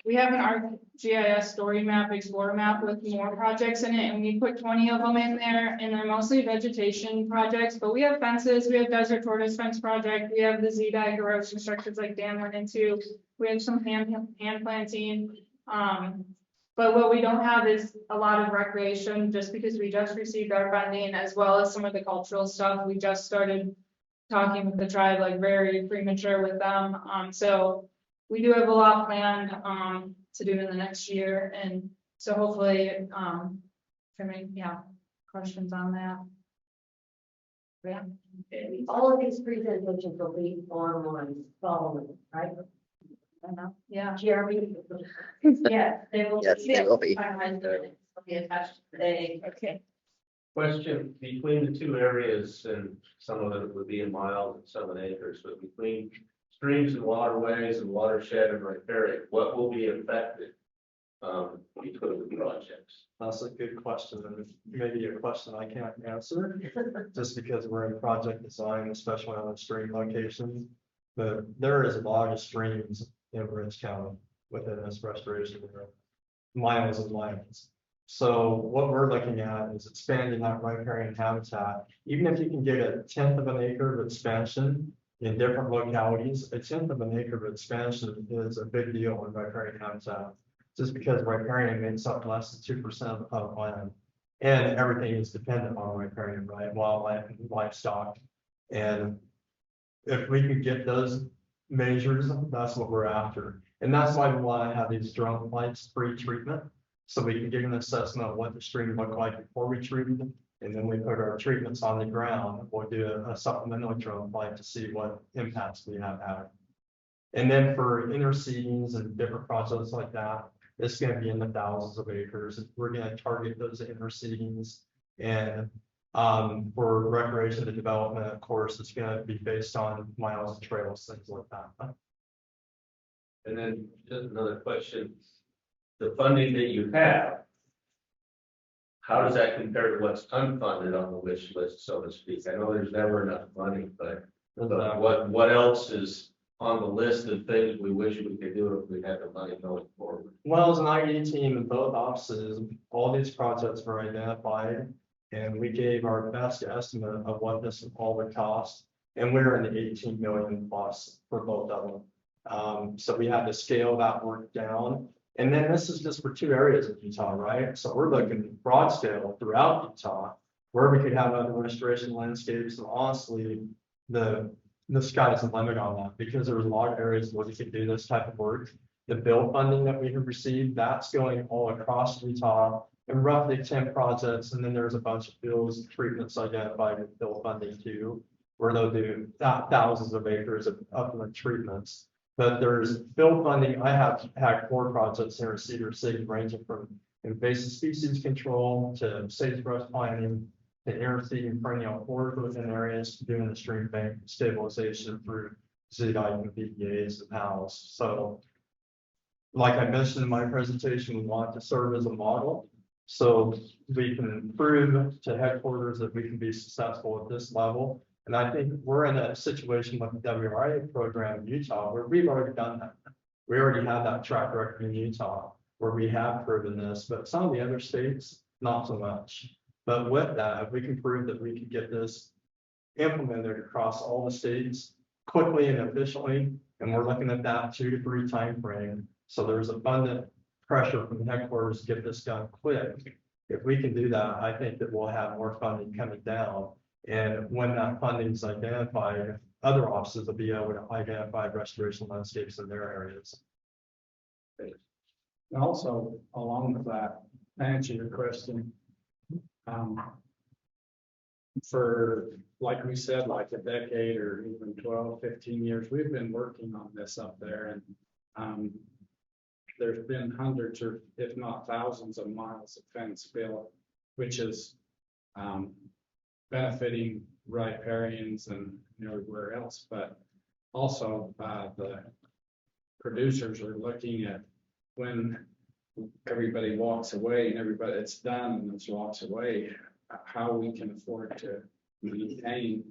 we have an ArcGIS story map, explorer map with more projects in it, and we put 20 of them in there, and they're mostly vegetation projects, but we have fences, we have desert tortoise fence project, we have the Z-dye erosion structures like Dan went into, we have some hand planting. But what we don't have is a lot of recreation, just because we just received our funding, as well as some of the cultural stuff. We just started talking with the tribe, like very premature with them. So we do have a lot planned to do in the next year, and so hopefully, questions on that. Yeah. All of these presentations will be online following, right? Yeah. Jeremy? Yes, they will. Yes, they will be. Finalized, they'll be attached today. Okay. Question, between the two areas, and some of it would be in miles and some in acres, but between streams and waterways and watershed and riparian, what will be affected between the projects? That's a good question, and maybe a question I can't answer, just because we're in project design, especially on the stream locations. But there is a lot of streams in Orange County within this restoration area, miles and miles. So what we're looking at is expanding that riparian habitat. Even if you can get 1/10 of an acre of expansion in different localities, 1/10 of an acre of expansion is a big deal in riparian habitat. Just because riparian makes up less than 2% of the public land, and everything is dependent on riparian, right? Wildlife and livestock. And if we could get those measures, that's what we're after. And that's why we want to have these drone flights pre-treatment, so we can get an assessment of what the stream looked like before we treated them. And then we put our treatments on the ground. We'll do a supplemental drone flight to see what impacts we have had. And then for interseedings and different projects like that, it's going to be in the thousands of acres. We're going to target those interseedings. And for recreation and development, of course, it's going to be based on miles of trails, things like that. And then just another question, the funding that you have, how does that compare to what's unfunded on the wish list, so to speak? I know there's never enough money, but what else is on the list of things we wish we could do if we had the money going forward? Well, as an ID team in both offices, all these projects were identified, and we gave our best estimate of what this all would cost. And we're in the 18 million plus for both of them. So we had to scale that work down. And then this is just for 2 areas of Utah, right? So we're looking broad scale throughout Utah, where we could have other restoration landscapes. And honestly, the sky's the limit on that, because there's a lot of areas where we could do this type of work. The bill funding that we have received, that's going all across Utah in roughly 10 projects. And then there's a bunch of bills, treatments identified with bill funding too, where they'll do thousands of acres of upland treatments. But there's bill funding. I have had 4 projects here in Cedar City, ranging from invasive species control to sagebrush planting to interseeding perennial forest within areas, doing the stream bank stabilization through Z-dye and VDAs and house. So like I mentioned in my presentation, we want to serve as a model, so we can prove to headquarters that we can be successful at this level. And I think we're in a situation with the WRA program in Utah where we've already done that. We already have that track record in Utah where we have proven this, but some of the other states, not so much. But with that, if we can prove that we can get this implemented across all the states quickly and efficiently, and we're looking at that 2 to 3 time frame. So there's abundant pressure from the headquarters to get this done quick. If we can do that, I think that we'll have more funding coming down. And when that funding is identified, other offices will be able to identify restoration landscapes in their areas. And also, along with that, to answer your question, for, like we said, like a decade or even 12, 15 years, we've been working on this up there, and there's been hundreds or if not thousands of miles of fence built, which is benefiting riparians and everywhere else, but also the producers are looking at when everybody walks away and everybody it's done and it's walks away, how we can afford to maintain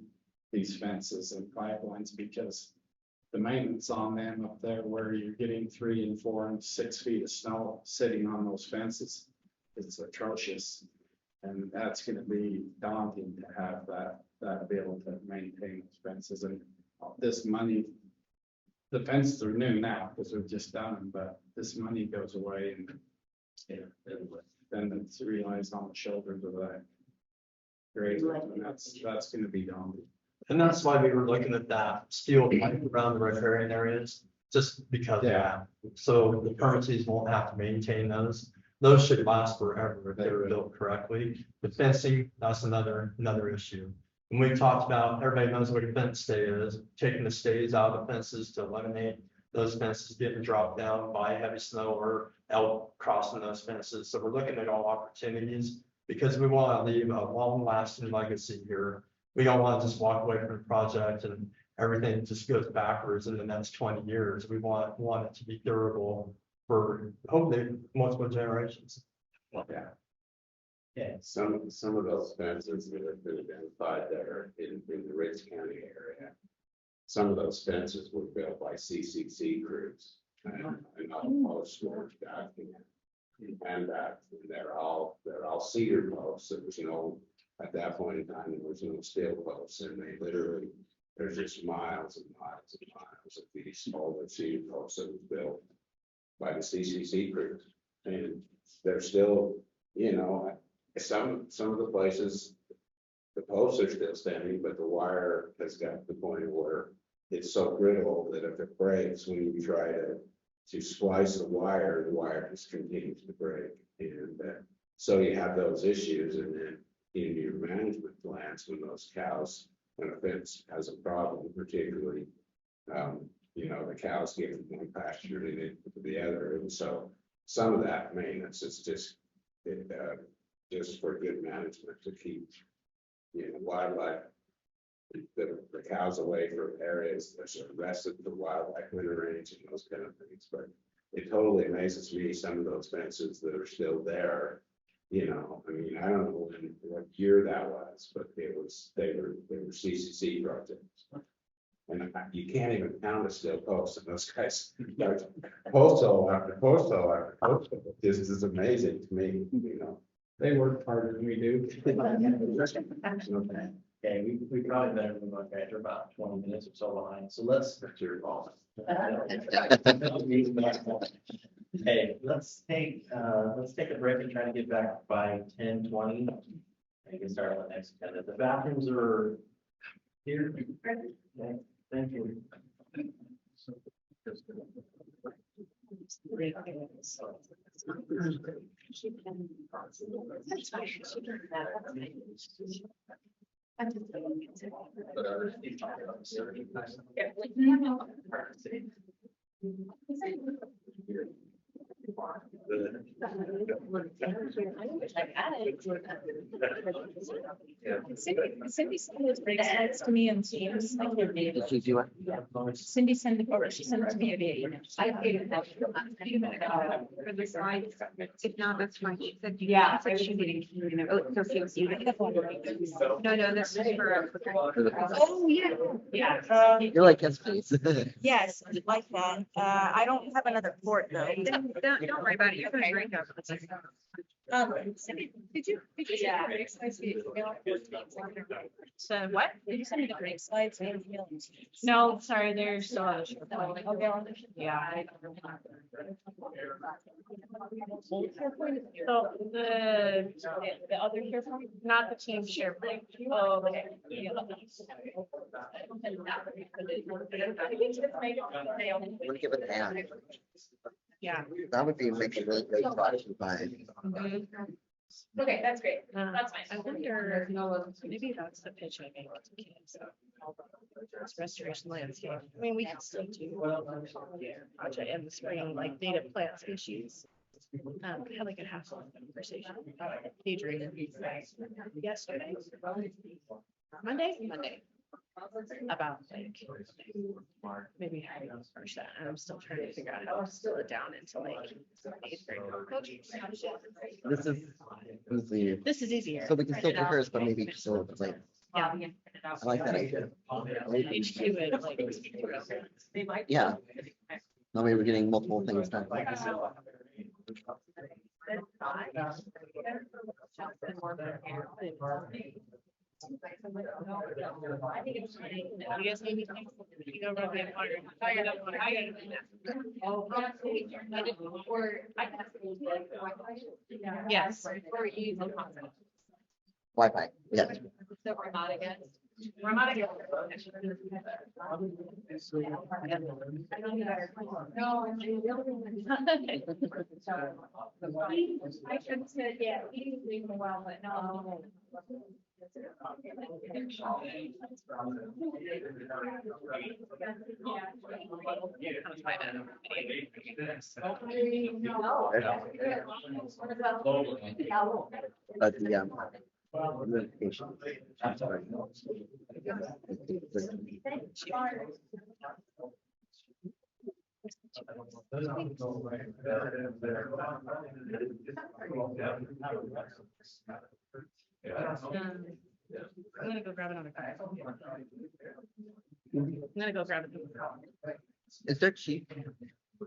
these fences and pipelines, because the maintenance on them up there where you're getting 3 and 4 and 6 feet of snow sitting on those fences is atrocious. And that's gonna be daunting to have that be able to maintain those fences and this money. The fences are new now because we've just done them, but this money goes away and then it's realized on the shoulders of that. Great, and that's gonna be daunting. And that's why we were looking at that steel pipe around the riparian areas, just because of that. So the permittees won't have to maintain those. Those should last forever if they're built correctly. The fencing, that's another issue. And we've talked about, everybody knows what a fence stay is, taking the stays out of the fences to eliminate those fences getting dropped down by heavy snow or elk crossing those fences. So we're looking at all opportunities because we want to leave a long lasting legacy here. We don't want to just walk away from the project and everything just goes backwards in the next 20 years. We want it to be durable for hopefully multiple generations. Yeah, some of those fences that have been identified there in the Ricks County area. Some of those fences were built by CCC crews and all storage document. And they're all cedar posts. There was no, at that point in time, there was no steel posts, and they literally, there's just miles and miles and miles of these older cedar posts that was built by the CCC crews. And they're still, some of the places, the posts are still standing, but the wire has got to the point where it's so brittle that if it breaks, when you try to splice the wire just continues to break. And so you have those issues, and then in your management plans, when those cows, when a fence has a problem, particularly, the cows get from one pasture to the other, and so some of that maintenance is just for good management to keep, wildlife, the cows away from areas that are arrested for wildlife winter range and those kind of things. But it totally amazes me, some of those fences that are still there. I don't know what year that was, but they were CCC projects. And you can't even count a steel post, and those guys, postal after postal after postal. This is amazing to me, They work harder than we do. Okay, we probably better move on after about 20 minutes or so behind, so let's. Okay, let's take a break and try to get back by 10:20. And get started on the next agenda. The bathrooms are here. Okay, thank you. Cindy sent those break slides to me on Teams. Did you do it? Cindy sent it, or she sent it to me via email. I figured that for the slides. If not, that's fine. She said Yeah. said she didn't. So she was using it. No, this is for. Oh, yeah. Yeah. You're like, yes, please. Yes, like that. I don't have another port though. Don't worry about it. You're okay. Cindy, did you send the break slides via email? So what? Did you send me the break slides via email? No, sorry, they're still on. Yeah. So the other SharePoint, not the team SharePoint. Oh, okay. Want to give it an ad? Yeah. That would be maybe really great to buy. Okay, that's great. That's fine. I wonder, maybe that's the pitch I made to kids. It's restoration landscape. I mean, we can still do project in the spring, like native plant species. Had like a half hour conversation. Adrian yesterday. Monday. About like maybe how to approach that. And I'm still trying to figure out how to distill it down into like 8th grade. This is easier. This is easier. So we can still do hers, but maybe just a little bit later. Yeah, we can print it out. I like that idea. Page two, it, like, they might. Yeah. No, we were getting multiple things done. I think it's funny. I guess maybe. You know, really, I gotta do that. Oh, or I can. Yes, or use the concept. Wi-Fi, yes. So we're not against. We're not against. No. I should say, yeah, he's leaving a while, but no. But the notification. I'm sorry. I'm gonna go grab another car. I'm gonna go grab it. Is there cheap?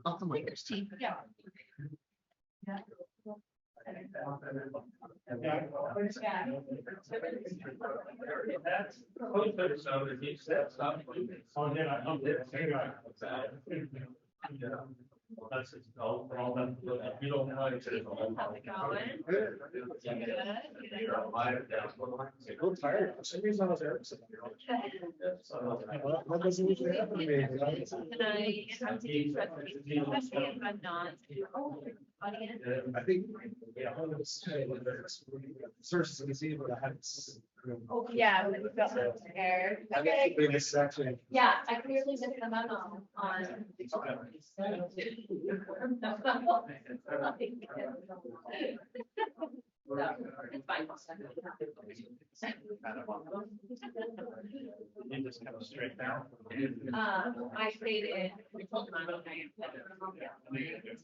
Oh, my gosh, yeah. That's its goal for all that. You don't know. How's it going? A little tired. For some reason I was there. That doesn't usually happen to me. Can I have to do especially if I'm not. I think. Sources can see, but I haven't. Oh, yeah. But we've got some air. Okay. Biggest section. Yeah, I clearly missed the memo on. So, it's fine. You just kind of straight down. I stayed in.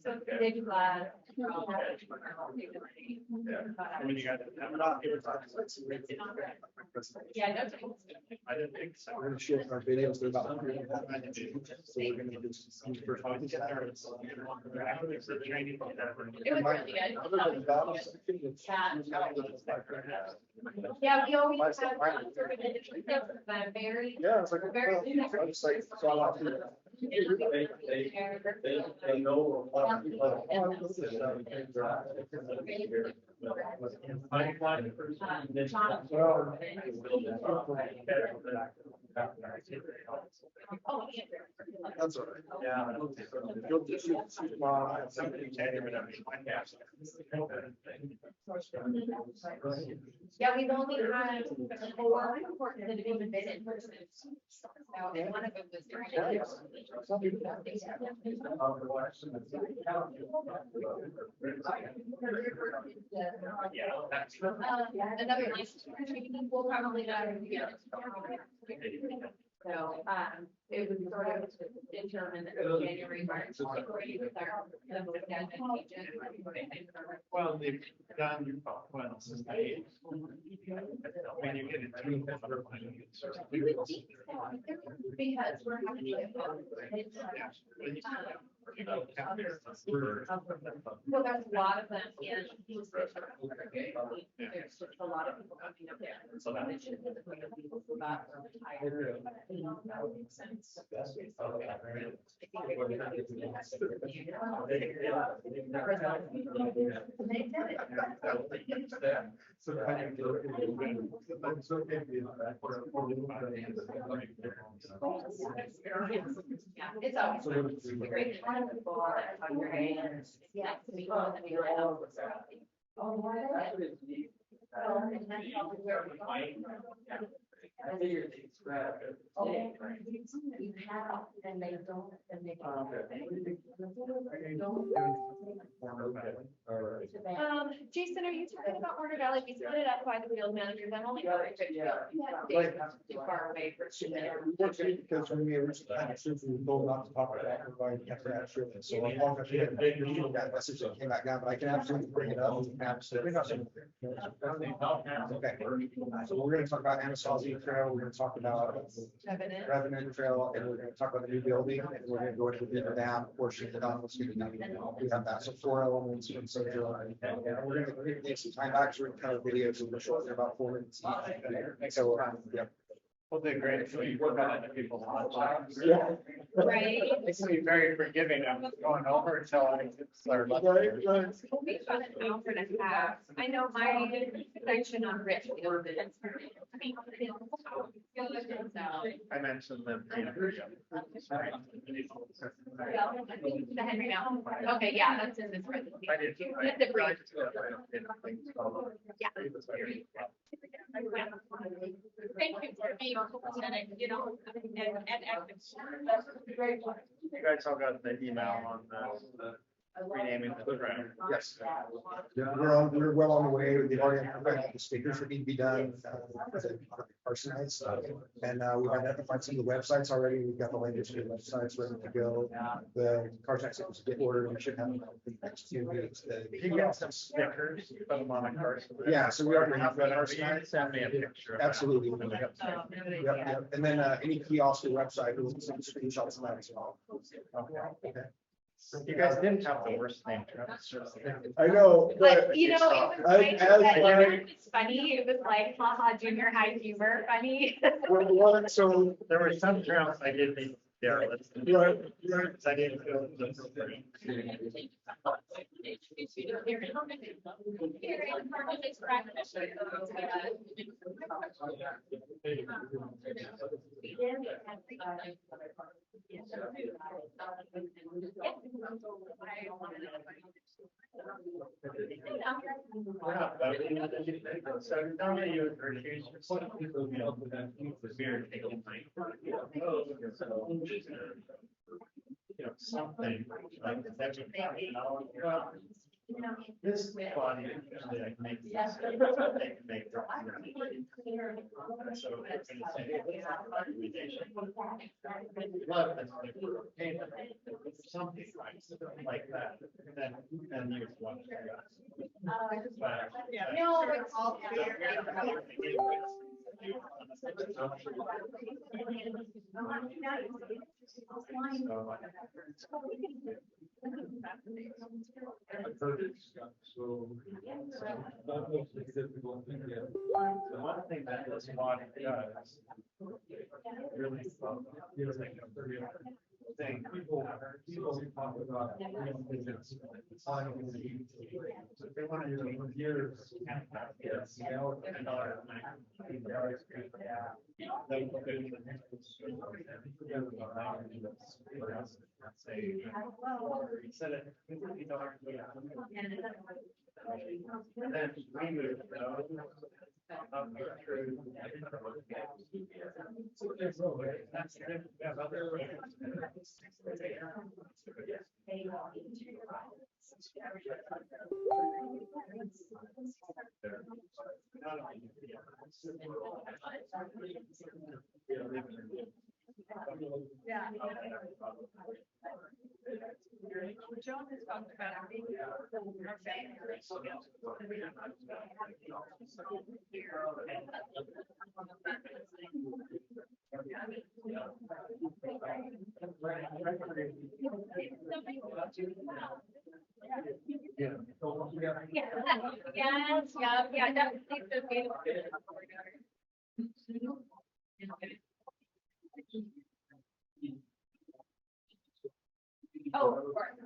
So they do that. When you got Yeah, no. I didn't think so. We're gonna share our videos. They're about 100. So we're gonna do some first. It was really good. Yeah, we always have sort of additional things that are very. Yeah, it's like, Very. I just like, so I like to. They know a lot of people. Oh, yeah. That's all right. Yeah. You'll just shoot tomorrow. Somebody tell you whatever you might have. Yeah, we've only had 4 reports that have even been in person. So one of them was during. Another license, we'll probably not. So, it was sort of determined that January, March. Well, they've done, well, since they. When you get it through. Because we're having. Well, there's a lot of them in. There's just a lot of people coming up there. So that it should be the way that people who got retired. You know, that would make sense. Yeah, it's always a great time to go on your hands. Yeah. We go and we let out. You have, and they don't, and they don't. Jason, are you talking about Order Valley? We split it up by the field managers. I'm only. Too far away for. Because when we originally had it, we were told not to talk about that, everybody kept that shit. So I'm long as we had a big meeting, that message that came back down, but I can absolutely bring it up. Absolutely. Okay. So we're gonna talk about Anasazi Trail, we're gonna talk about Revenant Trail, and we're gonna talk about the new building, and we're gonna go into the dam portion of the down. We have that, so 4 elements from Central. And we're gonna take some time back to kind of videos, and we're short about 4 minutes. So, yeah. Well, they're great. So you work on other people's lives. Yeah. Right. It's gonna be very forgiving. I'm going over until I get started. We've got an hour and a half. I know my section on Rich. I mentioned them. The Henry Mountain. Okay, yeah, that's in this presentation. Just a brief. Yeah. Thank you for being presented, you know, and active. You guys all got the email on the renaming the ground. Yes. Yeah, we're well on the way. We've already identified the stickers that need to be done. Personalized. And we've identified some of the websites already. We've got the latest websites ready to go. The car tax is get ordered. We should have them in the next 2 weeks. You get some stickers, put them on a card. Yeah, so we already have that. Send me a picture. Absolutely. Yep. And then any kiosk or website, we'll send screenshots of that as well. Okay. You guys didn't have the worst name. I know. But you know, it's funny. It was like, haha, junior high humor, funny. So there were some trails I did think there. Right. I didn't feel. So normally you would refuse some people to be able to use the beer take a night. You know, something like that. This body usually I make this. They can make their own. So it's gonna say, love this, something like that, and then use one. No, it's all. The one thing that this body does really feels like a pretty thing. People talk about real physics. So if they want to do years, yes, you know, and then we move Yeah. Joan has talked about Yeah, definitely. Oh, of course.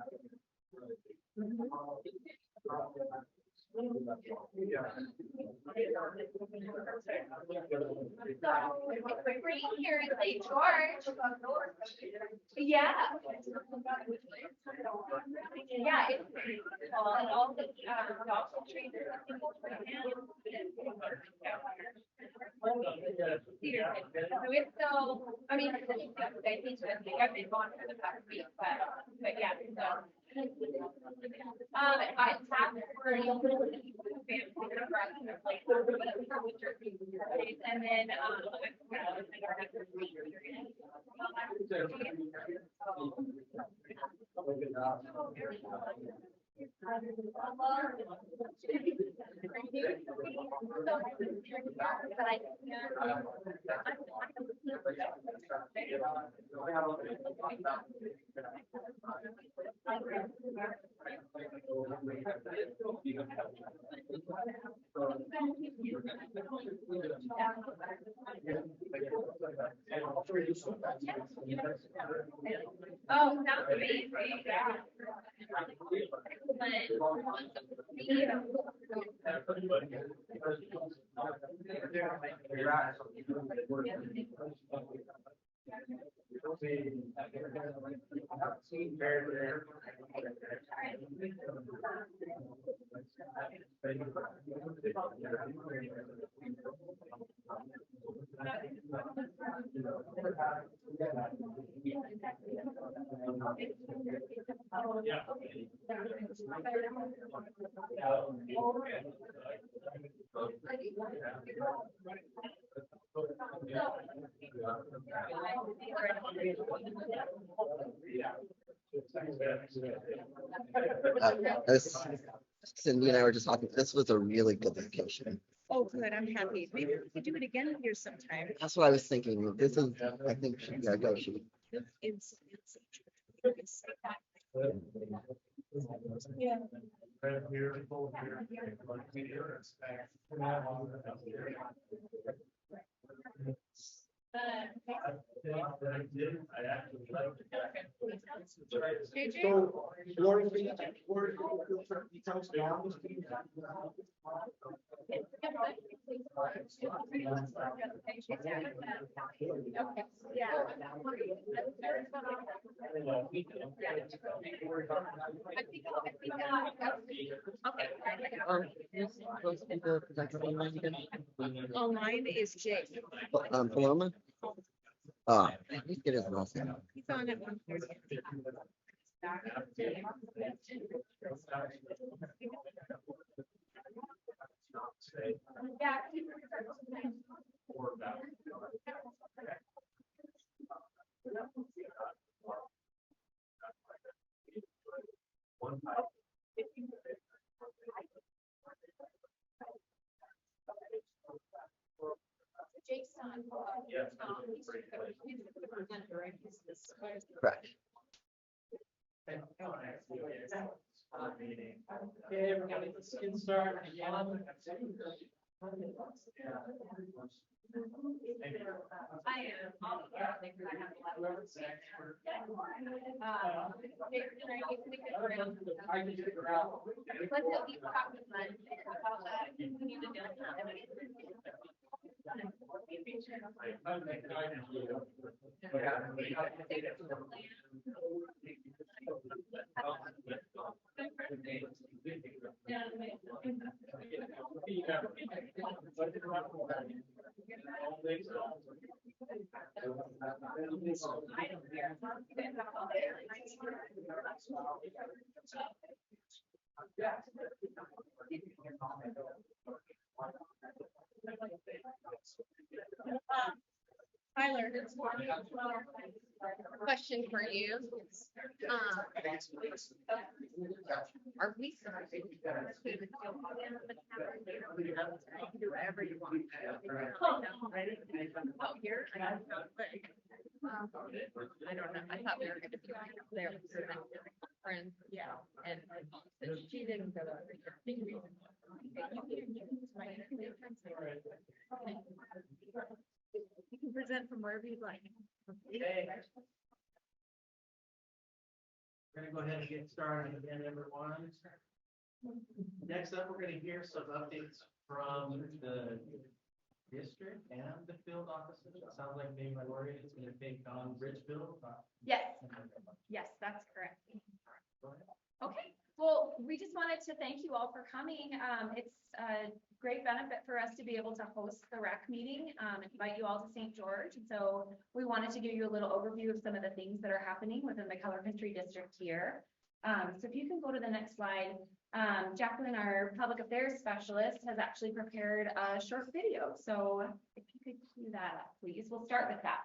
We're here in St. George. Yeah. Yeah, it's pretty cool. And all the, dog trees are so it's still, I mean, I think I've been gone for the past week, but yeah, so. I have for and then, oh, sounds amazing. Yeah. Cindy and I were just talking, this was a really good location. Oh, good, I'm happy. Maybe we could do it again here sometime. That's what I was thinking. This is, I think, should go. Yeah. Online is Jake. Paloma? He's get his last name. He's on at 1:30. Yeah. Jake's son. Correct. Okay, everybody, let's get started again. I am. Let's go eat chocolate lunch. We need to do Tyler. Question for you. Are we? Wherever you want. Oh, here? I don't know. I thought we were gonna be there for friends. Yeah. And she didn't go over here. You can present from wherever you'd like. Okay. We're gonna go ahead and get started again, everyone. Next up, we're gonna hear some updates from the district and the field offices? It sounds like maybe my lawyer is gonna take on Richfield. Yes, yes, that's correct. Okay, well, we just wanted to thank you all for coming. It's a great benefit for us to be able to host the RAC meeting, invite you all to St. George. And so we wanted to give you a little overview of some of the things that are happening within the Color Country District here. So if you can go to the next slide, Jacqueline, our public affairs specialist, has actually prepared a short video. So if you could cue that up, please, we'll start with that.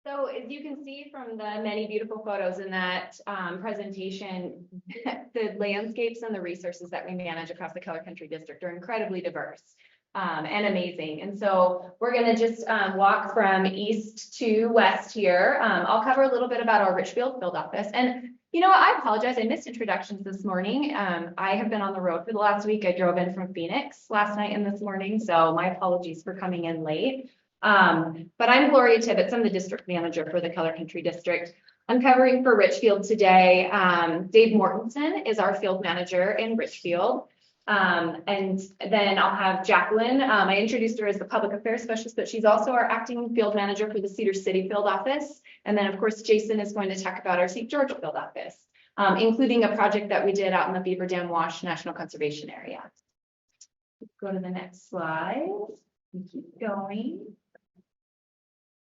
So as you can see from the many beautiful photos in that presentation, the landscapes and the resources that we manage across the Color Country District are incredibly diverse and amazing. And so we're going to just walk from east to west here. I'll cover a little bit about our Richfield field office. And you know what, I apologize, I missed introductions this morning. I have been on the road for the last week. I drove in from Phoenix last night and this morning, so my apologies for coming in late. But I'm Gloria Tibbetts. I'm the district manager for the Color Country District. I'm covering for Richfield today. Dave Mortensen is our field manager in Richfield. And then I'll have Jacqueline. I introduced her as the public affairs specialist, but she's also our acting field manager for the Cedar City field office. And then of course, Jason is going to talk about our St. George field office, including a project that we did out in the Beaver Dam Wash National Conservation Area. Let's go to the next slide. We keep going.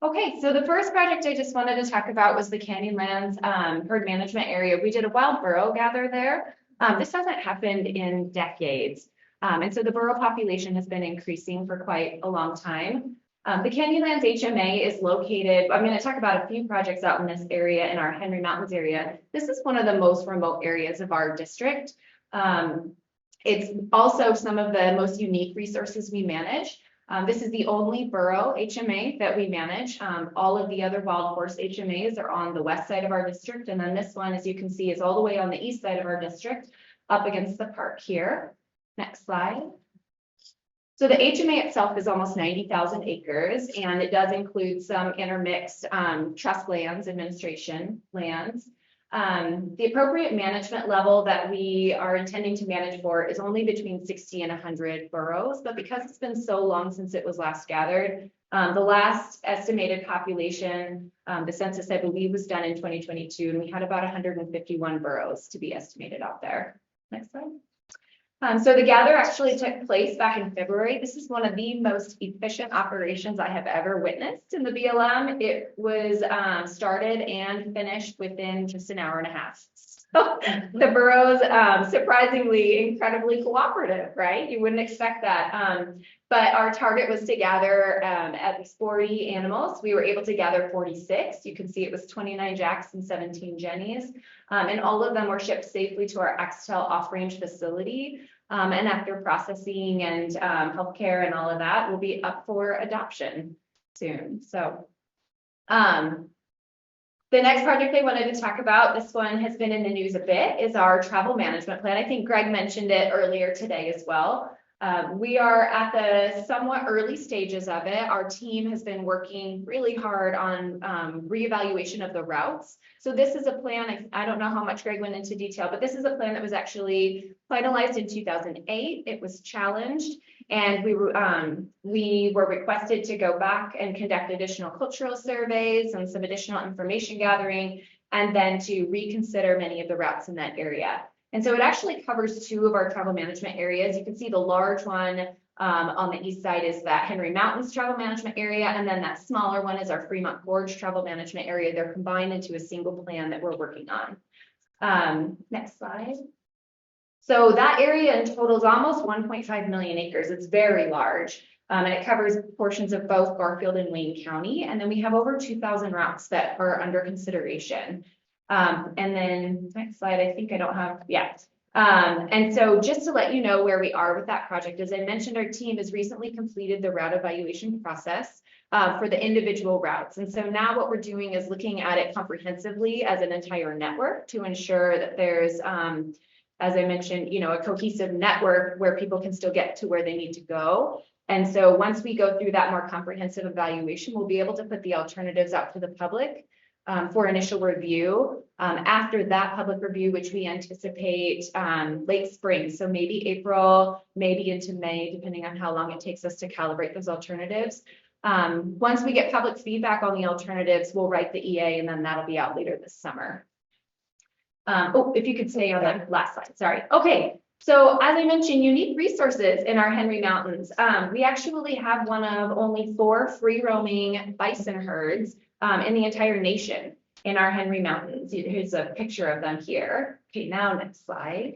Okay, so the first project I just wanted to talk about was the Canyonlands herd management area. We did a wild burro gather there. This hasn't happened in decades. And so the burro population has been increasing for quite a long time. The Canyonlands HMA is located, I'm going to talk about a few projects out in this area in our Henry Mountains area. This is one of the most remote areas of our district. It's also some of the most unique resources we manage. This is the only burro HMA that we manage. All of the other wild horse HMAs are on the west side of our district. And then this one, as you can see, is all the way on the east side of our district, up against the park here. Next slide. So the HMA itself is almost 90,000 acres, and it does include some intermixed trust lands, administration lands. The appropriate management level that we are intending to manage for is only between 60 and 100 burros, but because it's been so long since it was last gathered, the last estimated population, the census I believe was done in 2022, and we had about 151 burros to be estimated out there. Next slide. So the gather actually took place back in February. This is one of the most efficient operations I have ever witnessed in the BLM. It was started and finished within just an hour and a half. So the borough's surprisingly incredibly cooperative, right? You wouldn't expect that. But our target was to gather at least 40 animals. We were able to gather 46. You can see it was 29 Jacks and 17 Jennies. And all of them were shipped safely to our Axtel off-range facility. And after processing and healthcare and all of that, will be up for adoption soon. So the next project I wanted to talk about, this one has been in the news a bit, is our travel management plan. I think Greg mentioned it earlier today as well. We are at the somewhat early stages of it. Our team has been working really hard on reevaluation of the routes. So this is a plan, I don't know how much Greg went into detail, but this is a plan that was actually finalized in 2008. It was challenged, and we were requested to go back and conduct additional cultural surveys and some additional information gathering, and then to reconsider many of the routes in that area. And so it actually covers 2 of our travel management areas. You can see the large one on the east side is that Henry Mountains travel management area. And then that smaller one is our Fremont Gorge travel management area. They're combined into a single plan that we're working on. Next slide. So that area in total is almost 1.5 million acres. It's very large. And it covers portions of both Garfield and Wayne County. And then we have over 2,000 routes that are under consideration. And then next slide, I think I don't have yet. And so just to let you know where we are with that project, as I mentioned, our team has recently completed the route evaluation process for the individual routes. And so now what we're doing is looking at it comprehensively as an entire network to ensure that there's, as I mentioned, a cohesive network where people can still get to where they need to go. And so once we go through that more comprehensive evaluation, we'll be able to put the alternatives out to the public for initial review. After that public review, which we anticipate late spring, so maybe April, maybe into May, depending on how long it takes us to calibrate those alternatives. Once we get public feedback on the alternatives, we'll write the EA, and then that'll be out later this summer. If you could stay on that last slide, sorry. Okay, so as I mentioned, unique resources in our Henry Mountains. We actually have one of only 4 free roaming bison herds in the entire nation in our Henry Mountains. Here's a picture of them here. Okay, now next slide.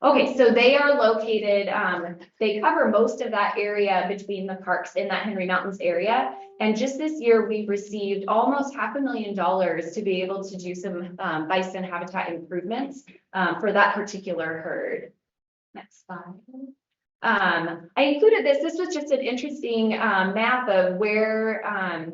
Okay, so they are located, they cover most of that area between the parks in that Henry Mountains area. And just this year, we've received almost $500,000 to be able to do some bison habitat improvements for that particular herd. Next slide. I included this was just an interesting map of where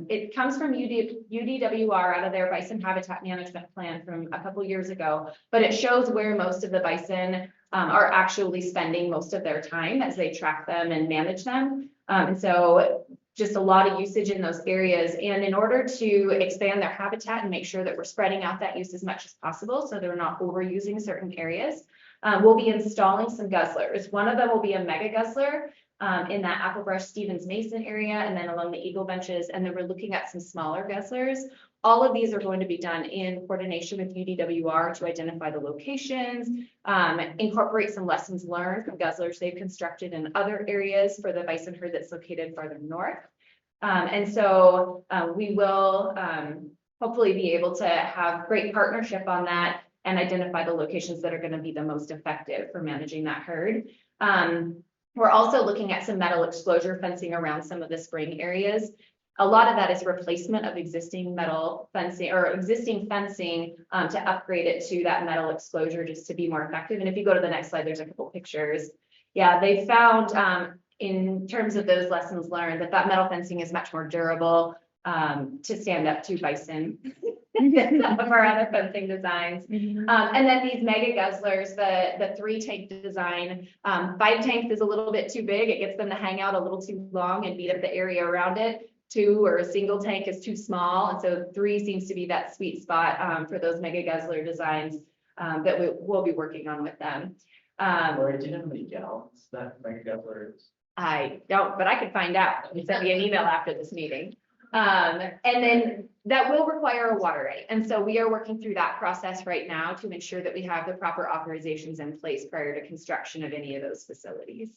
it comes from UDWR out of their bison habitat management plan from a couple years ago, but it shows where most of the bison are actually spending most of their time as they track them and manage them. And so just a lot of usage in those areas. And in order to expand their habitat and make sure that we're spreading out that use as much as possible so they're not overusing certain areas, we'll be installing some guzzlers. One of them will be a mega guzzler in that Applebrush Stevens Mason area and then along the Eagle Benches. And then we're looking at some smaller guzzlers. All of these are going to be done in coordination with UDWR to identify the locations, incorporate some lessons learned from guzzlers they've constructed in other areas for the bison herd that's located farther north. And so we will hopefully be able to have great partnership on that and identify the locations that are going to be the most effective for managing that herd. We're also looking at some metal exposure fencing around some of the spring areas. A lot of that is replacement of existing metal fencing or existing fencing to upgrade it to that metal exposure just to be more effective. And if you go to the next slide, there's a couple pictures. Yeah, they found in terms of those lessons learned that metal fencing is much more durable to stand up to bison than some of our other fencing designs. And then these mega guzzlers, the 3-tank design, 5 tanks is a little bit too big. It gets them to hang out a little too long and beat up the area around it. 2 or a single tank is too small. And so 3 seems to be that sweet spot for those mega guzzler designs that we'll be working on with them. Lori, do you know how many gallons that mega guzzler is? I don't, but I could find out. You sent me an email after this meeting. And then that will require a water right. And so we are working through that process right now to ensure that we have the proper authorizations in place prior to construction of any of those facilities.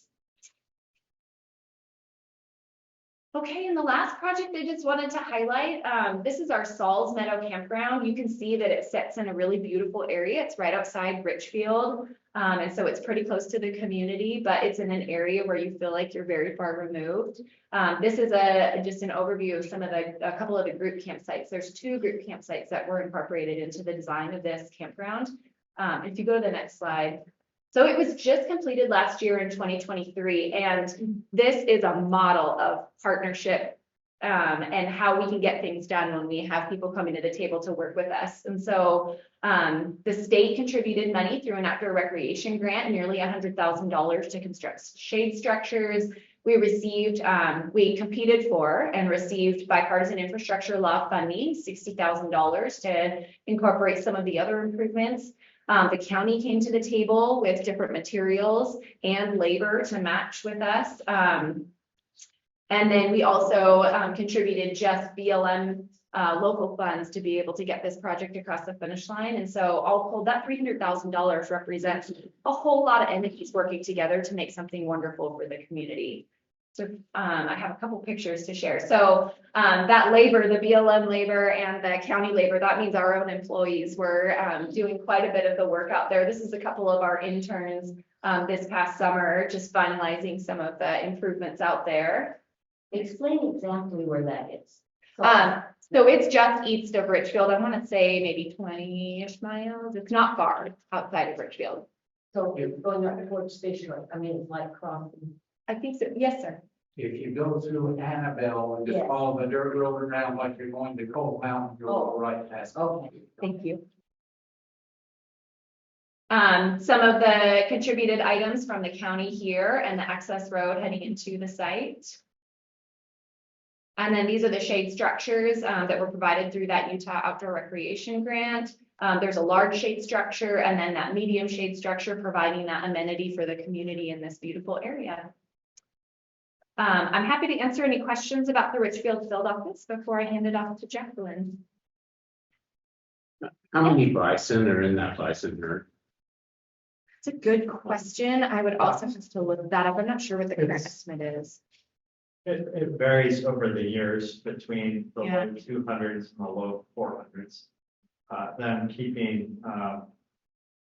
Okay, and the last project I just wanted to highlight, this is our Saul's Meadow Campground. You can see that it sits in a really beautiful area. It's right outside Richfield. And so it's pretty close to the community, but it's in an area where you feel like you're very far removed. This is just an overview of a couple of the group campsites. There's 2 group campsites that were incorporated into the design of this campground. If you go to the next slide. So it was just completed last year in 2023, and this is a model of partnership and how we can get things done when we have people coming to the table to work with us. And so the state contributed money through an outdoor recreation grant, nearly $100,000 to construct shade structures. We competed for and received bipartisan infrastructure law funding, $60,000 to incorporate some of the other improvements. The county came to the table with different materials and labor to match with us. And then we also contributed just BLM local funds to be able to get this project across the finish line. And so all told, that $300,000 represents a whole lot of entities working together to make something wonderful for the community. So I have a couple pictures to share. So that labor, the BLM labor and the county labor, that means our own employees were doing quite a bit of the work out there. This is a couple of our interns this past summer, just finalizing some of the improvements out there. Explain exactly where that is. So it's just east of Richfield. I want to say maybe 20-ish miles. It's not far outside of Richfield. So you're going up towards Fishler. I mean, it's like crossing. I think so. Yes, sir. If you go through Annabelle and just Yes. follow the dirt road around like you're going to Cold Mountain, you'll go right past. Okay. Thank you. Some of the contributed items from the county here and the access road heading into the site. And then these are the shade structures that were provided through that Utah Outdoor Recreation Grant. There's a large shade structure and then that medium shade structure providing that amenity for the community in this beautiful area. I'm happy to answer any questions about the Richfield Field Office before I hand it off to Jacqueline. How many bison are in that bison herd? It's a good question. I would also have to look that up. I'm not sure what the current estimate is. It varies over the years between the Yeah. low 200s and the low 400s. Then keeping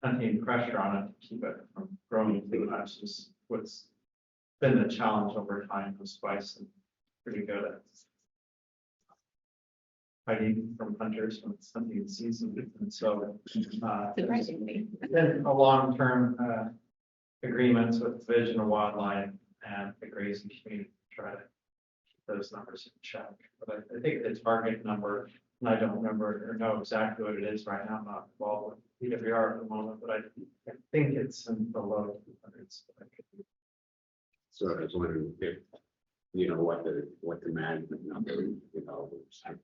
hunting pressure on it to keep it from growing too much is what's been the challenge over time. With bison pretty good at hiding from hunters when it's hunting season, and so Surprisingly. then a long-term agreements with Division of Wildlife and the grazing community to try to keep those numbers in check. But I think the target number, and I don't remember or know exactly what it is right now, I'm not involved with PWR at the moment, but I think it's in the low 200s. So I was wondering if, what the management number,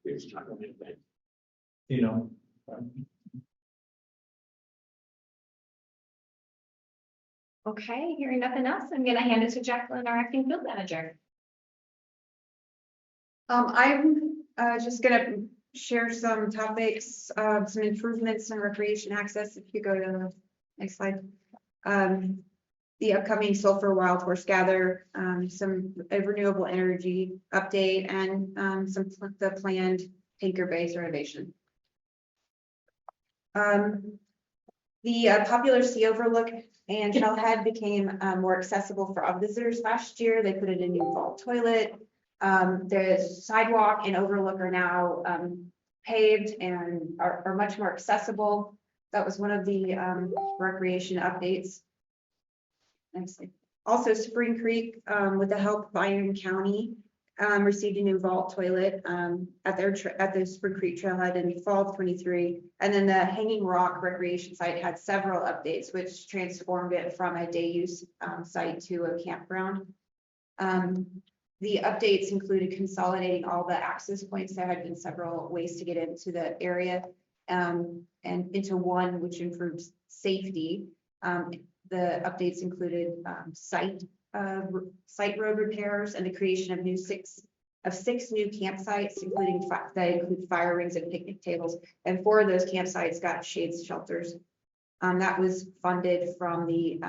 is trying to maintain. You know. Okay, hearing nothing else, I'm gonna hand it to Jacqueline, our acting field manager. I'm just gonna share some topics, some improvements in recreation access. If you go to the next slide. The upcoming sulfur wild horse gather, some renewable energy update, and the planned Tinker Bay's renovation. The popular sea overlook and trailhead became more accessible for all visitors last year. They put in a new vault toilet. The sidewalk and overlook are now paved and are much more accessible. That was one of the recreation updates. Next slide. Also, Spring Creek, with the help of Iron County, received a new vault toilet at the Spring Creek Trailhead in fall of 23. And then the Hanging Rock Recreation Site had several updates, which transformed it from a day use site to a campground. The updates included consolidating all the access points. There had been several ways to get into the area and into one, which improves safety. The updates included site road repairs and the creation of new 6 of 6 new campsites, including that include fire rings and picnic tables. And 4 of those campsites got shade shelters. That was funded from the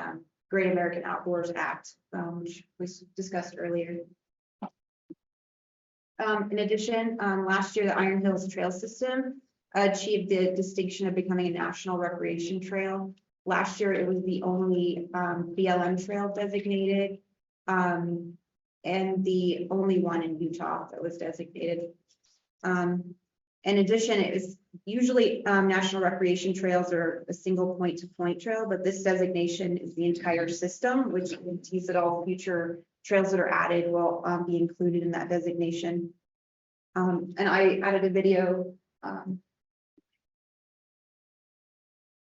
Great American Outdoors Act, which was discussed earlier. In addition, last year, the Iron Hills Trail System achieved the distinction of becoming a national recreation trail. Last year, it was the only BLM trail designated, and the only one in Utah that was designated. In addition, it is usually national recreation trails are a single point-to-point trail, but this designation is the entire system, which means that all future trails that are added will be included in that designation. And I added a video.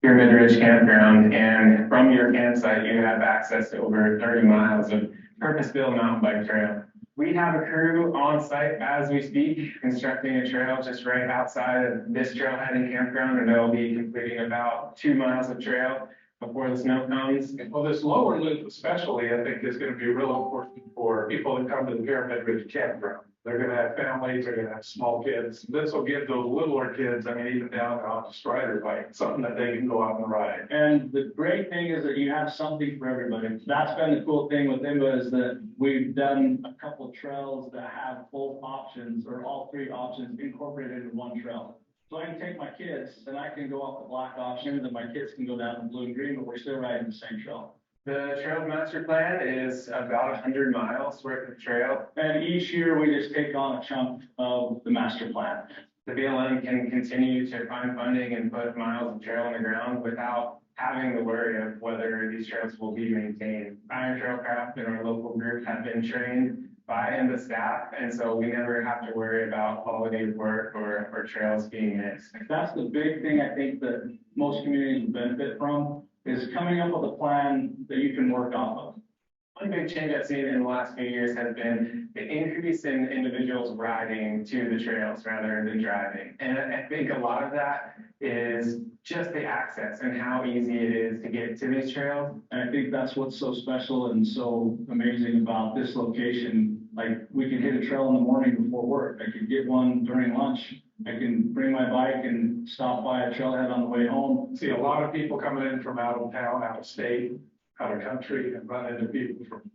Pyramid Ridge Campground, and from your campsite, you have access to over 30 miles of purpose-built mountain bike trail. We have a crew on site as we speak, constructing a trail just right outside of this trailhead and campground, and they'll be completing about 2 miles of trail before the snow comes. Well, this lower loop especially, I think, is going to be real important for people that come to the Pyramid Ridge Campground. They're going to have families, they're going to have small kids. This will give those littler kids, I mean, even down on a strider bike, something that they can go out and ride. And the great thing is that you have something for everybody. That's been the cool thing with IMBA is that we've done a couple trails that have both options or all 3 options incorporated into one trail. So I can take my kids and I can go off the black option and my kids can go down the blue and green, but we're still riding the same trail. The Trail Master Plan is about 100 miles worth of trail. And each year we just take on a chunk of the master plan. The BLM can continue to find funding and put miles of trail on the ground without having the worry of whether these trails will be maintained. Iron Trailcraft and our local group have been trained by IMBA staff, and so we never have to worry about quality of work or trails being missed. That's the big thing I think that most communities benefit from, is coming up with a plan that you can work off of. One big change I've seen in the last few years has been the increase in individuals riding to the trails rather than driving. And I think a lot of that is just the access and how easy it is to get to these trails. And I think that's what's so special and so amazing about this location. Like, we can hit a trail in the morning before work. I could get one during lunch. I can bring my bike and stop by a trailhead on the way home. See a lot of people coming in from out of town, out of state, out of country, and run into people from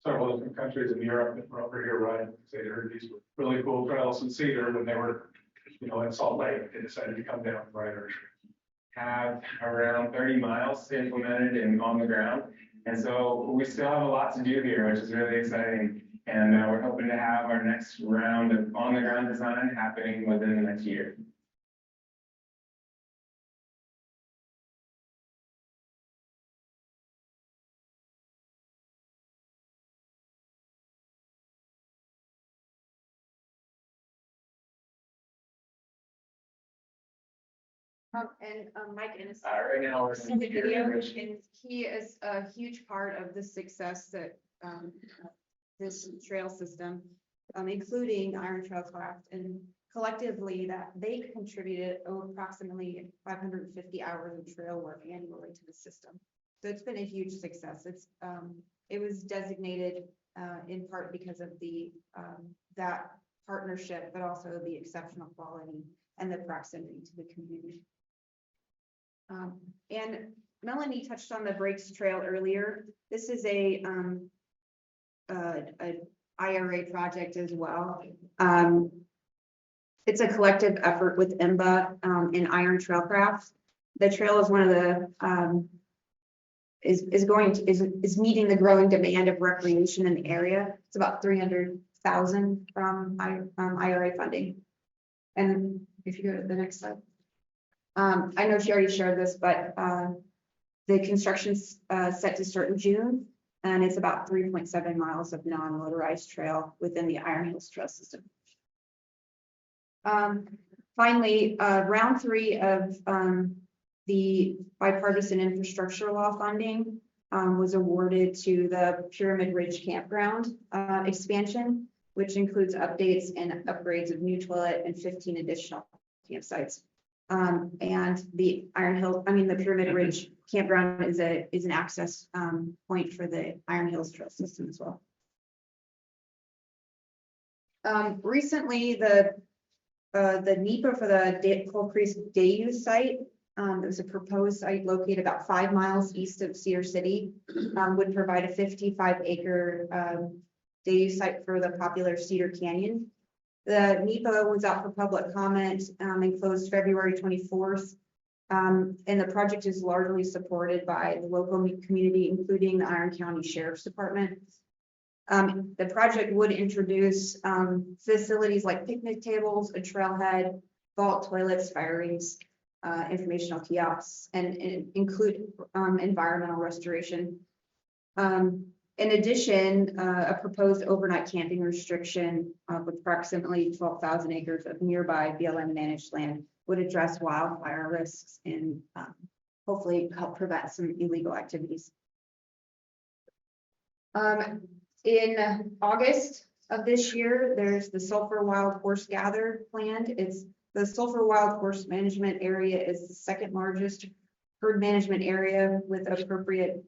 several different countries in Europe that were over here riding. They heard these were really cool trails in Cedar when they were, in Salt Lake. They decided to come down and ride our trail. Have around 30 miles implemented and on the ground. And so we still have a lot to do here, which is really exciting. And we're hoping to have our next round of on the ground design happening within the next year. Mike Ennis. Right now we're in the video, and he is a huge part of the success that this trail system, including Iron Trailcraft, and collectively that they contributed approximately 550 hours of trail work annually to the system. So it's been a huge success. It was designated in part because of that partnership, but also the exceptional quality and the proximity to the community. And Melanie touched on the Breaks Trail earlier. This is a IRA project as well. It's a collective effort with IMBA and Iron Trailcraft. The trail is one of the is meeting the growing demand of recreation in the area. It's about 300,000 from IRA funding. And if you go to the next slide. I know she already shared this, but the construction's set to start in June, and it's about 3.7 miles of non-motorized trail within the Iron Hills Trail System. Finally, round 3 of the bipartisan infrastructure law funding was awarded to the Pyramid Ridge Campground expansion, which includes updates and upgrades of new toilet and 15 additional campsites. And the the Pyramid Ridge Campground is an access point for the Iron Hills Trail System as well. Recently, the NEPA for the Coal Creek Day Use site, it was a proposed site located about 5 miles east of Cedar City, would provide a 55-acre day use site for the popular Cedar Canyon. The NEPA was out for public comment and closed February 24th. And the project is largely supported by the local community, including the Iron County Sheriff's Department. The project would introduce facilities like picnic tables, a trailhead, vault toilets, fire rings, informational kiosks, and include environmental restoration. In addition, a proposed overnight camping restriction of approximately 12,000 acres of nearby BLM managed land would address wildfire risks and hopefully help prevent some illegal activities. In August of this year, there's the Sulphur Wild Horse Gather planned. The Sulphur Wild Horse Management Area is the second largest herd management area with appropriate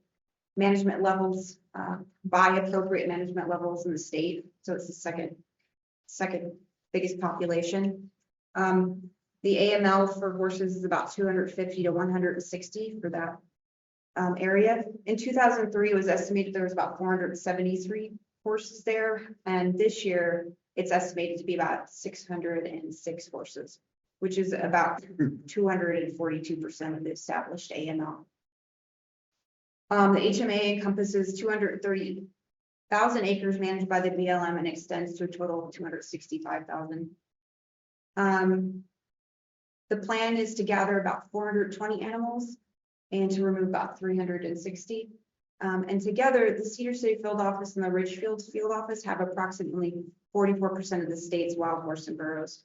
management levels, by appropriate management levels in the state. So it's the second biggest population. The AML for horses is about 250 to 160 for that area. In 2003, it was estimated there was about 473 horses there. And this year it's estimated to be about 606 horses, which is about 242% of the established AML. The HMA encompasses 230,000 acres managed by the BLM and extends to a total of 265,000. The plan is to gather about 420 animals and to remove about 360. And together, the Cedar City Field Office and the Ridgefield Field Office have approximately 44% of the state's wild horse and burros.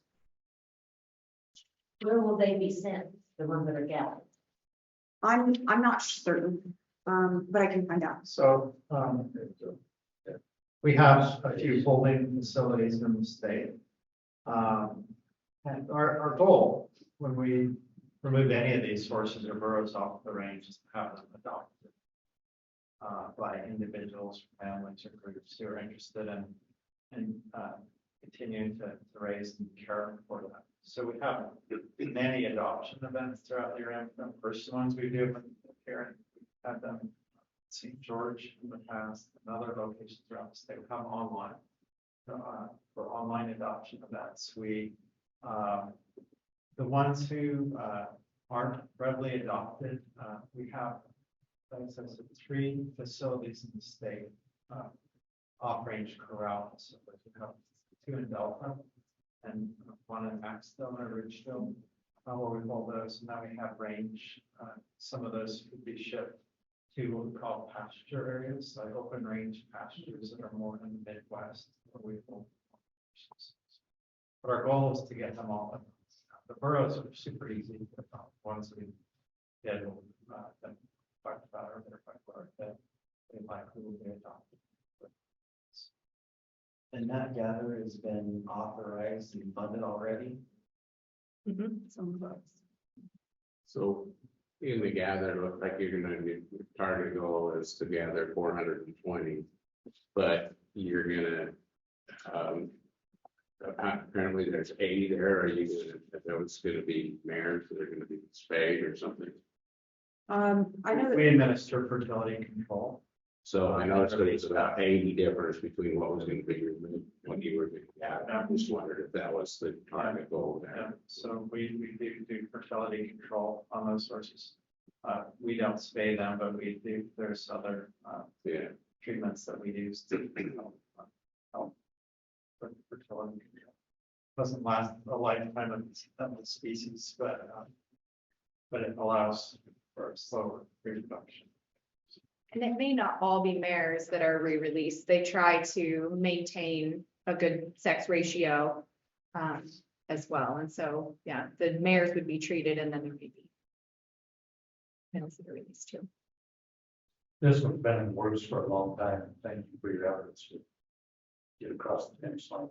Where will they be sent, the ones that are gathered? I'm not certain, but I can find out. So, we have a few holding facilities in the state. And our goal, when we remove any of these horses or burros off the range, is to have them adopted by individuals, families, or groups who are interested in continuing to raise and care for them. So we have many adoption events throughout the year. The first ones we do here, we've had them in St. George in the past, and other locations throughout the state. We have online for online adoption events. We the ones who aren't readily adopted, we have access to 3 facilities in the state, off-range corral facilities. We have 2 in Delta and 1 in Maxville and Ridgeville, where we hold those. And now we have range. Some of those could be shipped to what we call pasture areas, like open range pastures that are more in the Midwest, where we hold. But our goal is to get them all. The burros are super easy. Ones we did that talked about earlier, that they likely will be adopted. And that gather has been authorized and funded already. Some of those. So in the gather, it looks like you're gonna, your target goal is to gather 420, but you're gonna, apparently there's 80 there. Are you gonna, if those gonna be mares that are gonna be spayed or something? I know that We administer fertility control. So I know it's about 80 difference between what was gonna be removed, what you were gonna gather. I just wondered if that was the target goal Yeah, there. so we do fertility control on those horses. We don't spay them, but we do, there's other Yeah. treatments that we use to help with fertility control. Doesn't last a lifetime of the species, but it allows for a slower reproduction. And it may not all be mares that are re-released. They try to maintain a good sex ratio as well. And so, yeah, the mares would be treated and then there may be males that are released too. This one's been in the works for a long time. Thank you for your efforts to get across the finish line.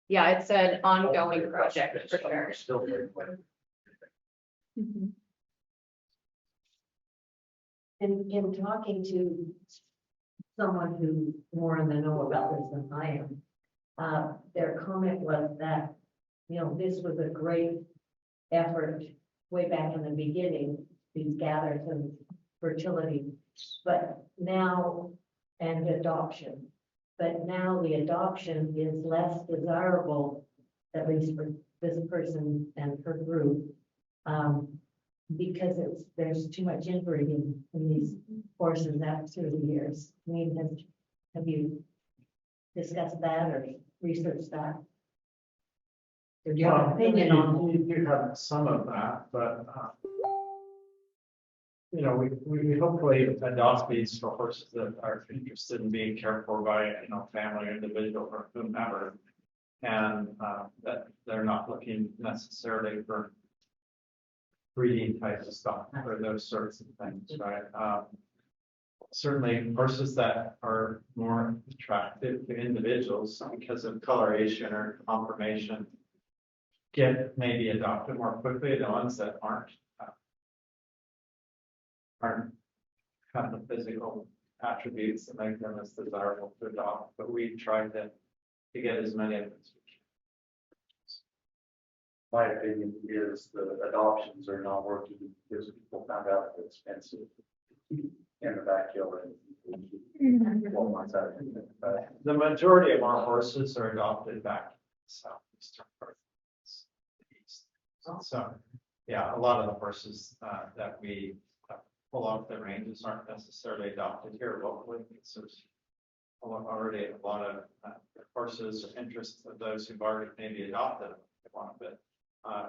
Yeah, it's an ongoing project for sure. Still very well. Mhm. In talking to someone who's more in the know about this than I am, their comment was that, you know, this was a great effort way back in the beginning, these gathers and fertility, but now, and adoption. But now the adoption is less desirable, at least for this person and her group, because there's too much inbreeding in these horses out through the years. I mean, have you discussed that or researched that? Or do you have an opinion on? You do have some of that, but, you know, we hopefully adopt these for horses that are interested in being cared for by, you know, family, individual, or whomever. And that they're not looking necessarily for breeding types of stuff or those sorts of things, right? Certainly horses that are more attractive to individuals because of coloration or conformation get maybe adopted more quickly. The ones that aren't have the physical attributes that make them as desirable to adopt, but we try to get as many of them as we can. My opinion is the adoptions are not working because people found out it's expensive in the backyard. 12 months out. The majority of our horses are adopted back in the southeastern part of the east. So, yeah, a lot of the horses that we pull off the ranges aren't necessarily adopted here locally. So there's already a lot of horses or interest of those who've already maybe adopted one, but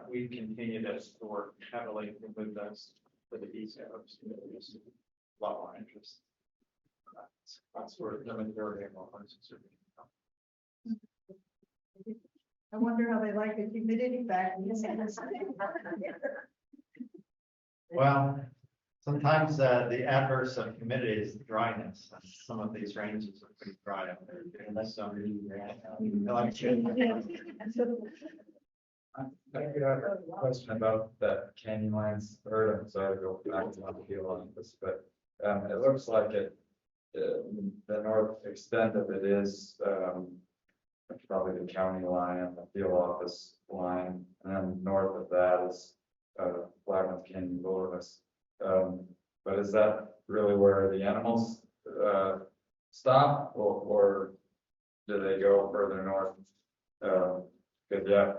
we continue to work heavily to move those to the east coast. There's a lot more interest. That's where the majority of our horses are being adopted. I wonder how they like the humidity back. Well, sometimes the adverse of humidity is the dryness. And some of these ranges are pretty dry up there. I have a question about that Canyonlands bird. I'm sorry to go back to my field on this, but it looks like the north extent of it is probably the county line and the field office line, and then north of that is Flagler Canyon Wilderness. But is that really where the animals stop, or do they go further north? Because yeah,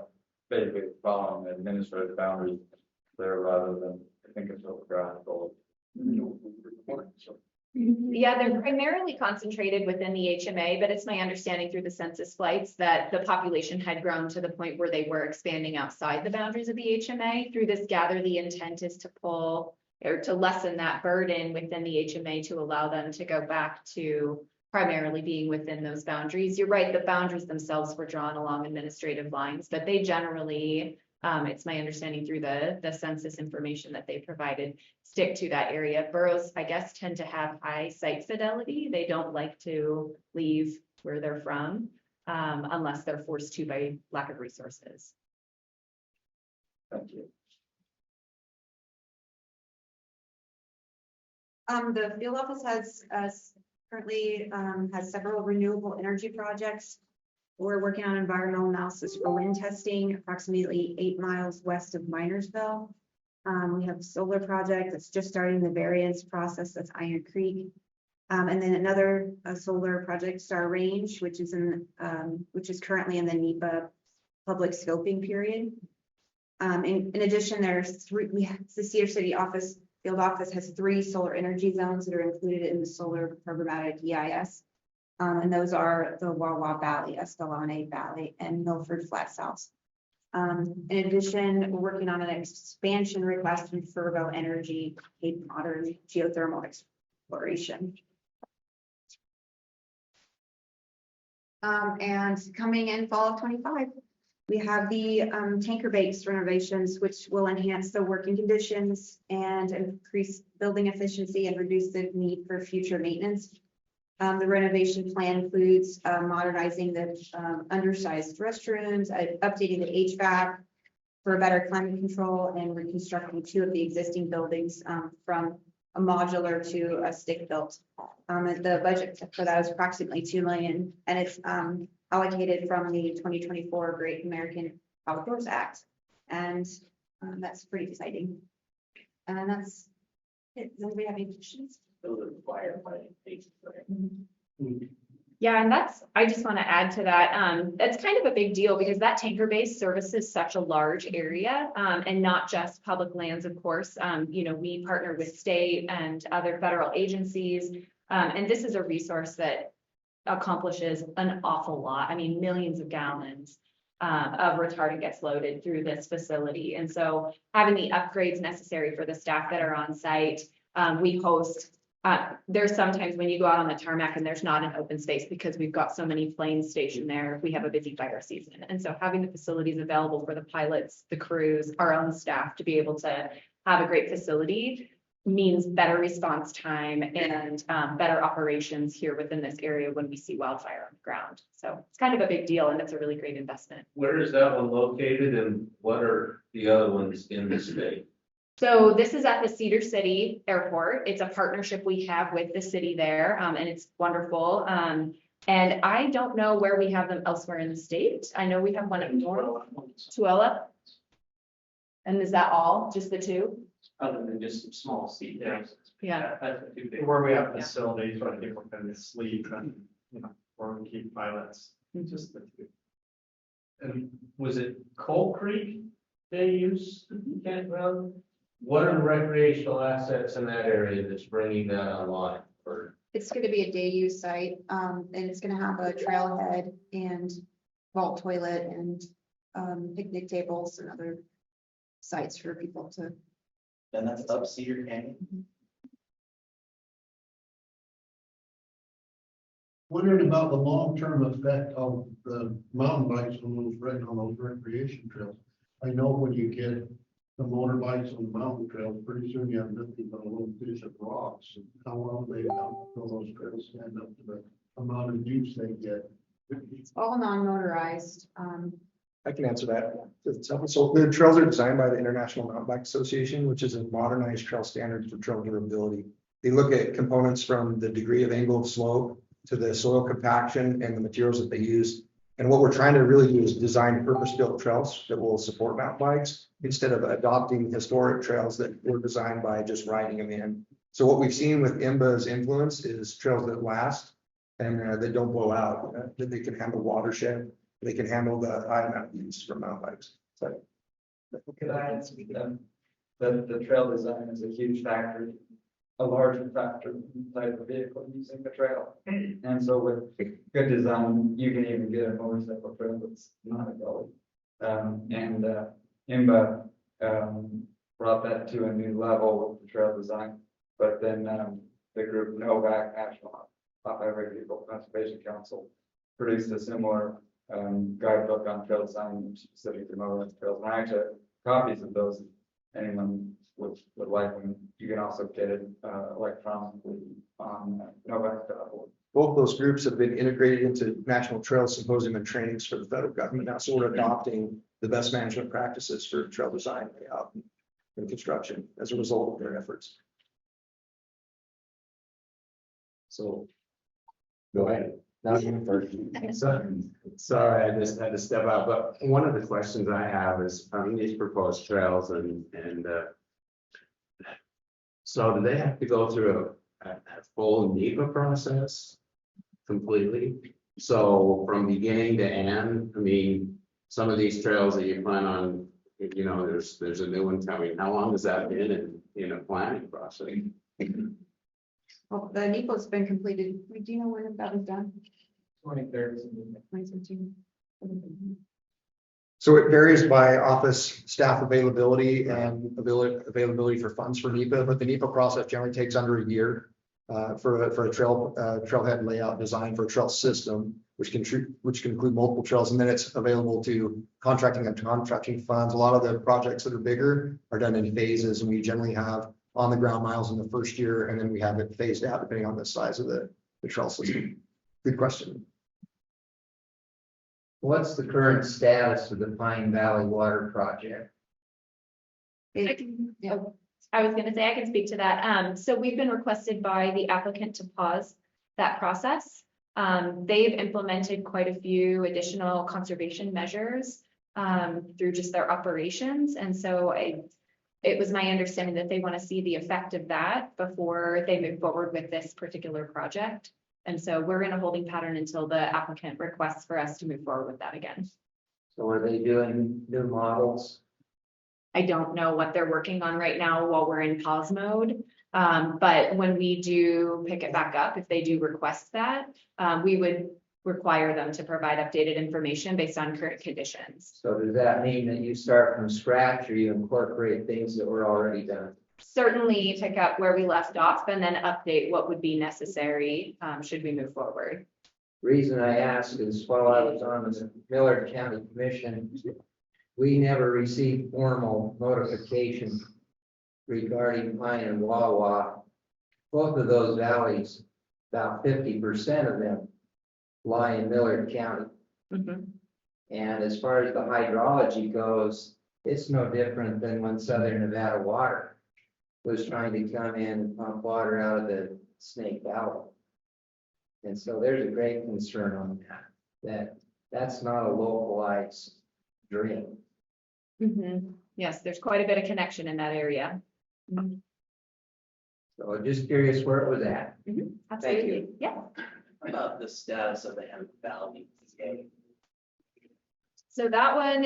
basically following the administrative boundary there rather than I think it's topographical. Yeah, they're primarily concentrated within the HMA, but it's my understanding through the census flights that the population had grown to the point where they were expanding outside the boundaries of the HMA. Through this gather, the intent is to pull or to lessen that burden within the HMA to allow them to go back to primarily being within those boundaries. You're right, the boundaries themselves were drawn along administrative lines, but they generally, it's my understanding through the census information that they provided, stick to that area. Burros, I guess, tend to have high site fidelity. They don't like to leave where they're from unless they're forced to by lack of resources. Thank you. The field office has currently has several renewable energy projects. We're working on environmental analysis for wind testing approximately 8 miles west of Minersville. We have a solar project that's just starting the variance process, that's Iron Creek. And then another solar project, Star Range, which is currently in the NEPA public scoping period. In addition, there's the Cedar City field office has 3 solar energy zones that are included in the solar programmatic EIS. And those are the Wawa Valley, Escalante Valley, and Milford Flat South. In addition, we're working on an expansion request from Fervo Energy, Cape Modern geothermal exploration. And coming in fall of 25, we have the tanker base renovations, which will enhance the working conditions and increase building efficiency and reduce the need for future maintenance. The renovation plan includes modernizing the undersized restrooms, updating the HVAC for better climate control, and reconstructing 2 of the existing buildings from a modular to a stick built. The budget for that is approximately $2 million, and it's allocated from the 2024 Great American Outdoors Act. And that's pretty exciting. And that's it. Does anybody have any questions? Yeah, and I just want to add to that, that's kind of a big deal because that tanker base services such a large area, and not just public lands, of course. We partner with state and other federal agencies, and this is a resource that accomplishes an awful lot. I mean, millions of gallons of retardant gets loaded through this facility. And so having the upgrades necessary for the staff that are on site, we host. There's sometimes when you go out on the tarmac and there's not an open space because we've got so many planes stationed there if we have a busy fire season. And so having the facilities available for the pilots, the crews, our own staff to be able to have a great facility means better response time and better operations here within this area when we see wildfire on the ground. So it's kind of a big deal and it's a really great investment. Where is that one located and what are the other ones in the state? So this is at the Cedar City Airport. It's a partnership we have with the city there, and it's wonderful. And I don't know where we have them elsewhere in the state. I know we have one at Tuella. And is that all? Just the two? Other than just some small seat there. Yeah. That's the two big. Where we have facilities where people can sleep and, where we keep pilots, just the two. And was it Coal Creek they use campground? What are the recreational assets in that area that's bringing that online for? It's going to be a day use site, and it's going to have a trailhead and vault toilet and picnic tables and other sites for people to. And that's up Cedar Canyon. Wondering about the long-term effect of the mountain bikes on those recreation trails. I know when you get the motorbikes on the mountain trails, pretty soon you have nothing but a little piece of rocks. How long they until those trails stand up to the amount of use they get? It's all non-motorized. I can answer that. So the trails are designed by the International Mountain Bike Association, which is a modernized trail standard for trail durability. They look at components from the degree of angle of slope to the soil compaction and the materials that they use. And what we're trying to really do is design purpose-built trails that will support mountain bikes instead of adopting historic trails that were designed by just riding them in. So what we've seen with IMBA's influence is trails that last and that don't blow out, that they can handle watershed, they can handle the high amount of use from mountain bikes. So. Could I ask the trail design is a huge factor, a larger factor in the type of vehicle using the trail. And so with good design, you can even get a motorcycle trail that's not a gully. IMBA brought that to a new level with the trail design. But then the group NOVAC, National Highway Vehicle Conservation Council, produced a similar guidebook on trail design specific to motorized trails. And I actually have copies of those. Anyone would like them. You can also get it electronically on NOVAC.org. Both those groups have been integrated into National Trail Symposium and trainings for the federal government. Now, so we're adopting the best management practices for trail design and construction as a result of their efforts. So, go ahead. Now you first. Sorry, I just had to step out, but one of the questions I have is on these proposed trails and so do they have to go through a full NEPA process completely? So from beginning to end, I mean, some of these trails that you plan on, there's a new one coming. How long has that been in a planning process? Well, the NEPA's been completed. Do you know when that was done? 2013. So it varies by office staff availability and availability for funds for NEPA, but the NEPA process generally takes under a year for a trailhead layout design for a trail system, which can include multiple trails, and then it's available to contracting funds. A lot of the projects that are bigger are done in phases, and we generally have on the ground miles in the first year, and then we have it phased out depending on the size of the trail system. Good question. What's the current status of the Pine Valley Water Project? I was going to say I can speak to that. So we've been requested by the applicant to pause that process. They've implemented quite a few additional conservation measures through just their operations. And so it was my understanding that they want to see the effect of that before they move forward with this particular project. And so we're in a holding pattern until the applicant requests for us to move forward with that again. So are they doing new models? I don't know what they're working on right now while we're in pause mode. But when we do pick it back up, if they do request that, we would require them to provide updated information based on current conditions. So does that mean that you start from scratch or you incorporate things that were already done? Certainly pick up where we left off and then update what would be necessary should we move forward. Reason I ask is while I was on the Millard County Commission, we never received formal notification regarding Pine and Wawa. Both of those valleys, about 50% of them lie in Millard County. Mm-hmm. And as far as the hydrology goes, it's no different than when Southern Nevada Water was trying to come in and pump water out of the Snake Valley. And so there's a great concern on that's not a localized drain. Mm-hmm. Yes, there's quite a bit of connection in that area. Mm-hmm. So just curious where it was at. Mm-hmm. Absolutely. Yeah. About the status of the Hemp Valley. So that one,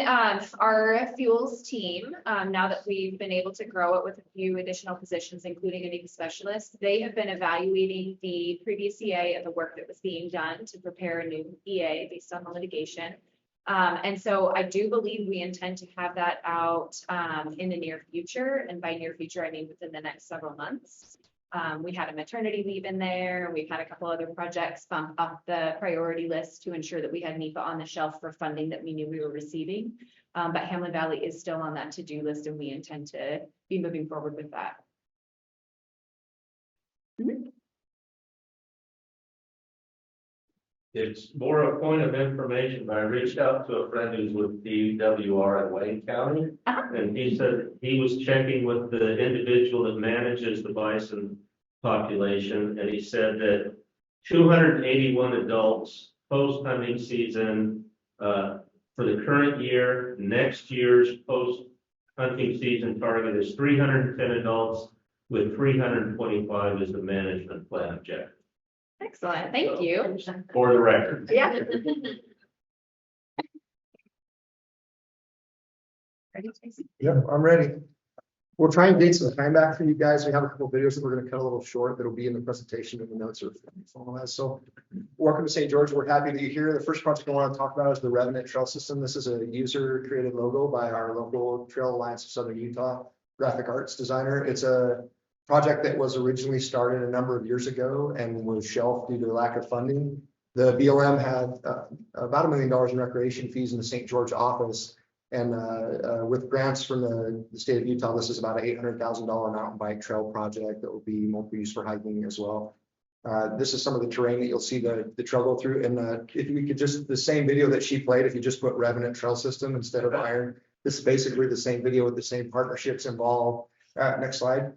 our fuels team, now that we've been able to grow it with a few additional positions, including a new specialist, they have been evaluating the previous EA and the work that was being done to prepare a new EA based on the litigation. And so I do believe we intend to have that out in the near future. And by near future, I mean within the next several months. We had a maternity leave in there. We've had a couple other projects bump up the priority list to ensure that we had NEPA on the shelf for funding that we knew we were receiving. But Hamlin Valley is still on that to-do list and we intend to be moving forward with that. Mm-hmm. It's more a point of information, but I reached out to a friend who's with DWR in Wayne County. And he said he was checking with the individual that manages the bison population. And he said that 281 adults post-hunting season for the current year, next year's post-hunting season target is 310 adults with 325 as the management plan objective. Excellent. Thank you. For the record. Yeah. Yep, I'm ready. We'll try and gain some time back for you guys. We have a couple of videos that we're going to cut a little short that'll be in the presentation and the notes or all that. So welcome to St. George. We're happy that you're here. The first project I want to talk about is the Revenant Trail System. This is a user created logo by our local Trail Alliance of Southern Utah graphic arts designer. It's a project that was originally started a number of years ago and was shelved due to lack of funding. The BLM had about $1 million in recreation fees in the St. George office. And with grants from the state of Utah, this is about an $800,000 mountain bike trail project that will be multi-use for hiking as well. This is some of the terrain that you'll see the trail go through. And if we could just, the same video that she played, if you just put Revenant Trail System instead of iron, this is basically the same video with the same partnerships involved. Next slide.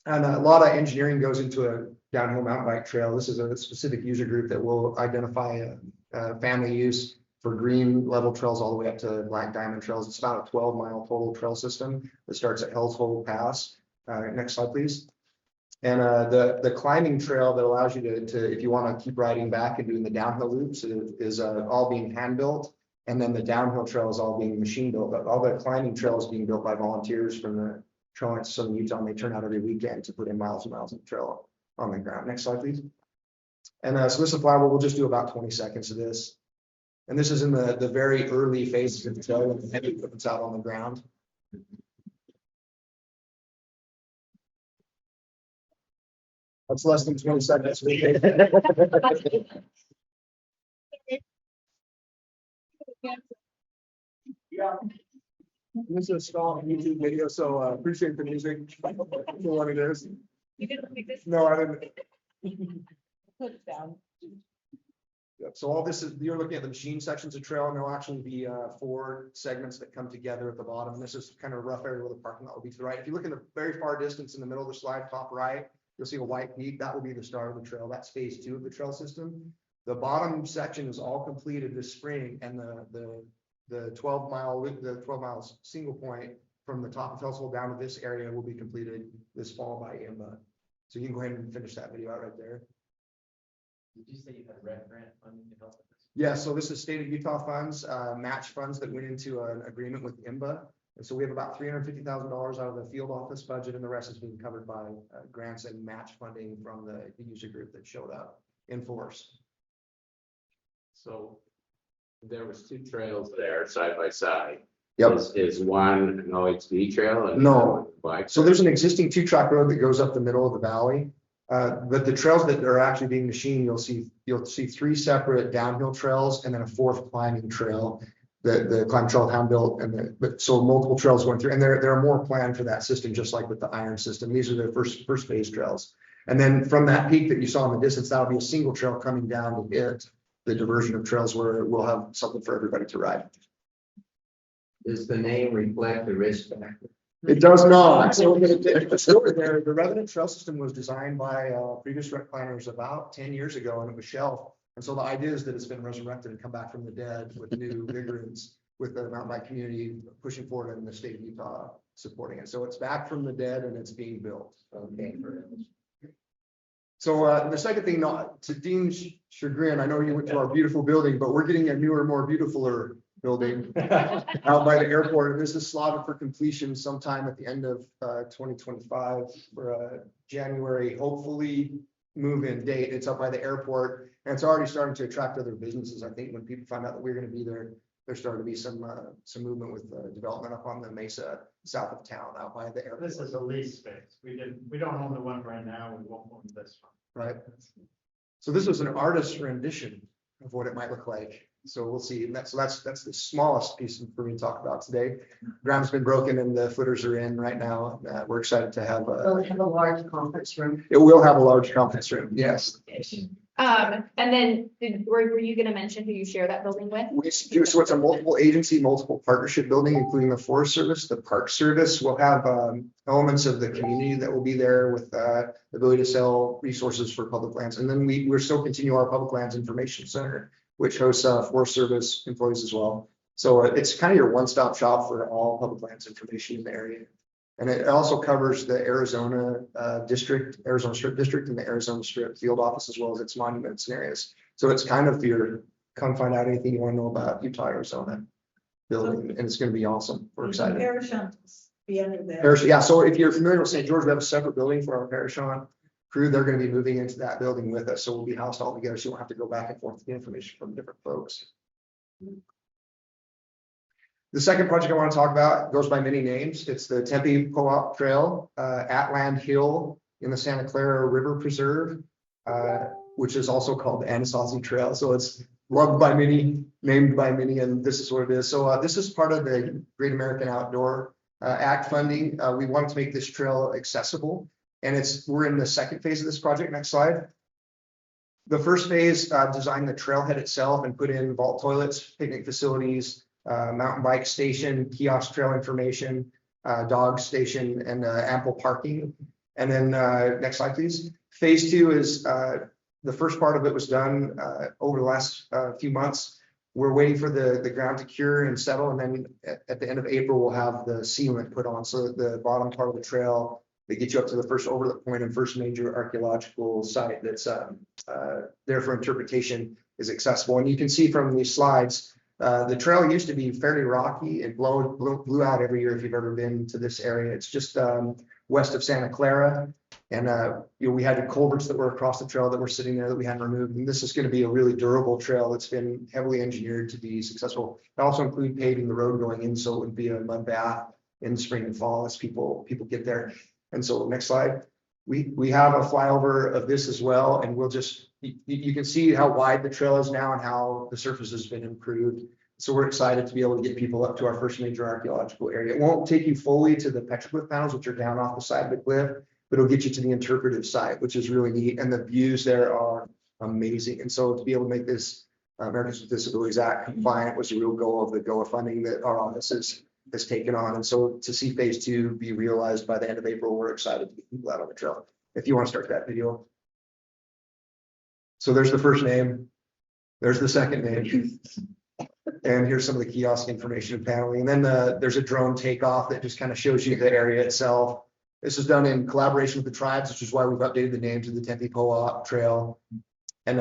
And a lot of engineering goes into a downhill mountain bike trail. This is a specific user group that will identify family use for green level trails all the way up to black diamond trails. It's about a 12-mile total trail system that starts at Hell's Hole Pass. Next slide, please. And the climbing trail that allows you to if you want to keep riding back and doing the downhill loops is all being hand built. And then the downhill trail is all being machine built. But all the climbing trail is being built by volunteers from the Trail Alliance of Southern Utah, and they turn out every weekend to put in miles and miles of trail on the ground. Next slide, please. And so this is flyable. We'll just do about 20 seconds of this. And this is in the very early phases of the trail when the heavy equipment's out on the ground. That's less than 20 seconds. Yeah. This is a strong YouTube video, so appreciate the music. For what it is. You didn't make this? No, I didn't. Put it down. Yeah, so all this is, you're looking at the machine sections of trail, and there'll actually be 4 segments that come together at the bottom. This is kind of a rough area where the parking lot will be to the right. If you look in the very far distance in the middle of the slide, top right, you'll see a white peak. That will be the start of the trail. That's phase 2 of the trail system. The bottom section is all completed this spring, and the 12 miles single point from the top of Felsville down to this area will be completed this fall by IMBA. So you can go ahead and finish that video out right there. Did you say you had RAC grant funding to help with this? Yeah, so this is state of Utah funds, match funds that went into an agreement with IMBA. And so we have about $350,000 out of the field office budget, and the rest is being covered by grants and match funding from the user group that showed up in force. So there was two trails there side by side. Yep. Is one an OHV trail? And No. bike So there's an existing 2-track road that goes up the middle of the valley. But the trails that are actually being machined, you'll see 3 separate downhill trails and then a 4th climbing trail. The climb trail hand built, but so multiple trails going through, and there are more planned for that system, just like with the iron system. These are the first phase trails. And then from that peak that you saw in the distance, that'll be a single trail coming down to hit the diversion of trails where we'll have something for everybody to ride. Does the name reflect the risk factor? It does not. So the story there, the Revenant Trail System was designed by previous rec planners about 10 years ago, and it was shelved. And so the idea is that it's been resurrected and come back from the dead with new vigorance, with the mountain bike community pushing forward and the state of Utah supporting it. So it's back from the dead and it's being built. Okay. So the second thing, not to Dean's chagrin, I know you went to our beautiful building, but we're getting a newer, more beautifuler building out by the airport. And this is slotted for completion sometime at the end of 2025 for a January, hopefully move-in date. It's up by the airport, and it's already starting to attract other businesses. I think when people find out that we're going to be there, there's starting to be some movement with development up on the mesa south of town out by the airport. This is a lease space. We don't own the one right now. We won't own this one. Right. So this was an artist's rendition of what it might look like. So we'll see. And that's the smallest piece for me to talk about today. Ground's been broken and the footers are in right now. We're excited to have Will it have a large conference room? it will have a large conference room. Yes. And then were you gonna mention who you share that building with? We do, so it's a multiple agency, multiple partnership building, including the Forest Service, the Park Service. We'll have elements of the community that will be there with the ability to sell resources for public lands. And then we're still continue our Public Lands Information Center, which hosts Forest Service employees as well. So it's kind of your one-stop shop for all public lands information in the area. And it also covers the Arizona Arizona Strip District, and the Arizona Strip Field Office, as well as its monuments and areas. So it's kind of your come find out anything you want to know about Utah, Arizona building, and it's going to be awesome. We're excited. Parashants be under there. Yeah, so if you're familiar with St. George, we have a separate building for our Parashant crew. They're going to be moving into that building with us, so we'll be housed all together, so you won't have to go back and forth to get information from different folks. The second project I want to talk about goes by many names. It's the Tempe Co-op Trail at Land Hill in the Santa Clara River Preserve, which is also called the Anasazi Trail. So it's loved by many, named by many, and this is what it is. So this is part of the Great American Outdoor Act funding. We wanted to make this trail accessible, and we're in the second phase of this project. Next slide. The first phase designed the trailhead itself and put in vault toilets, picnic facilities, mountain bike station, kiosk trail information, dog station, and ample parking. And then next slide, please. Phase 2 is the first part of it was done over the last few months. We're waiting for the ground to cure and settle, and then at the end of April, we'll have the sealant put on. So the bottom part of the trail, they get you up to the first overlook point and first major archaeological site that's there for interpretation is accessible. And you can see from these slides, the trail used to be fairly rocky. It blew out every year if you've ever been to this area. It's just west of Santa Clara. And we had culverts that were across the trail that were sitting there that we hadn't removed. And this is going to be a really durable trail that's been heavily engineered to be successful. It also include paving the road going in, so it would be a mud bath in spring and fall as people get there. And so next slide. We have a flyover of this as well, and we'll just, you can see how wide the trail is now and how the surface has been improved. So we're excited to be able to get people up to our first major archaeological area. It won't take you fully to the petroglyph panels, which are down off the side of the cliff, but it'll get you to the interpretive site, which is really neat. And the views there are amazing. And so to be able to make this Americans with Disabilities Act compliant was a real goal of the GOA funding that our office has taken on. And so to see phase 2 be realized by the end of April, we're excited to get people out on the trail. If you want to start that video. So there's the first name. There's the second name. And here's some of the kiosk information and paneling. And then there's a drone takeoff that just kind of shows you the area itself. This is done in collaboration with the tribes, which is why we've updated the name to the Tempe Co-op Trail. And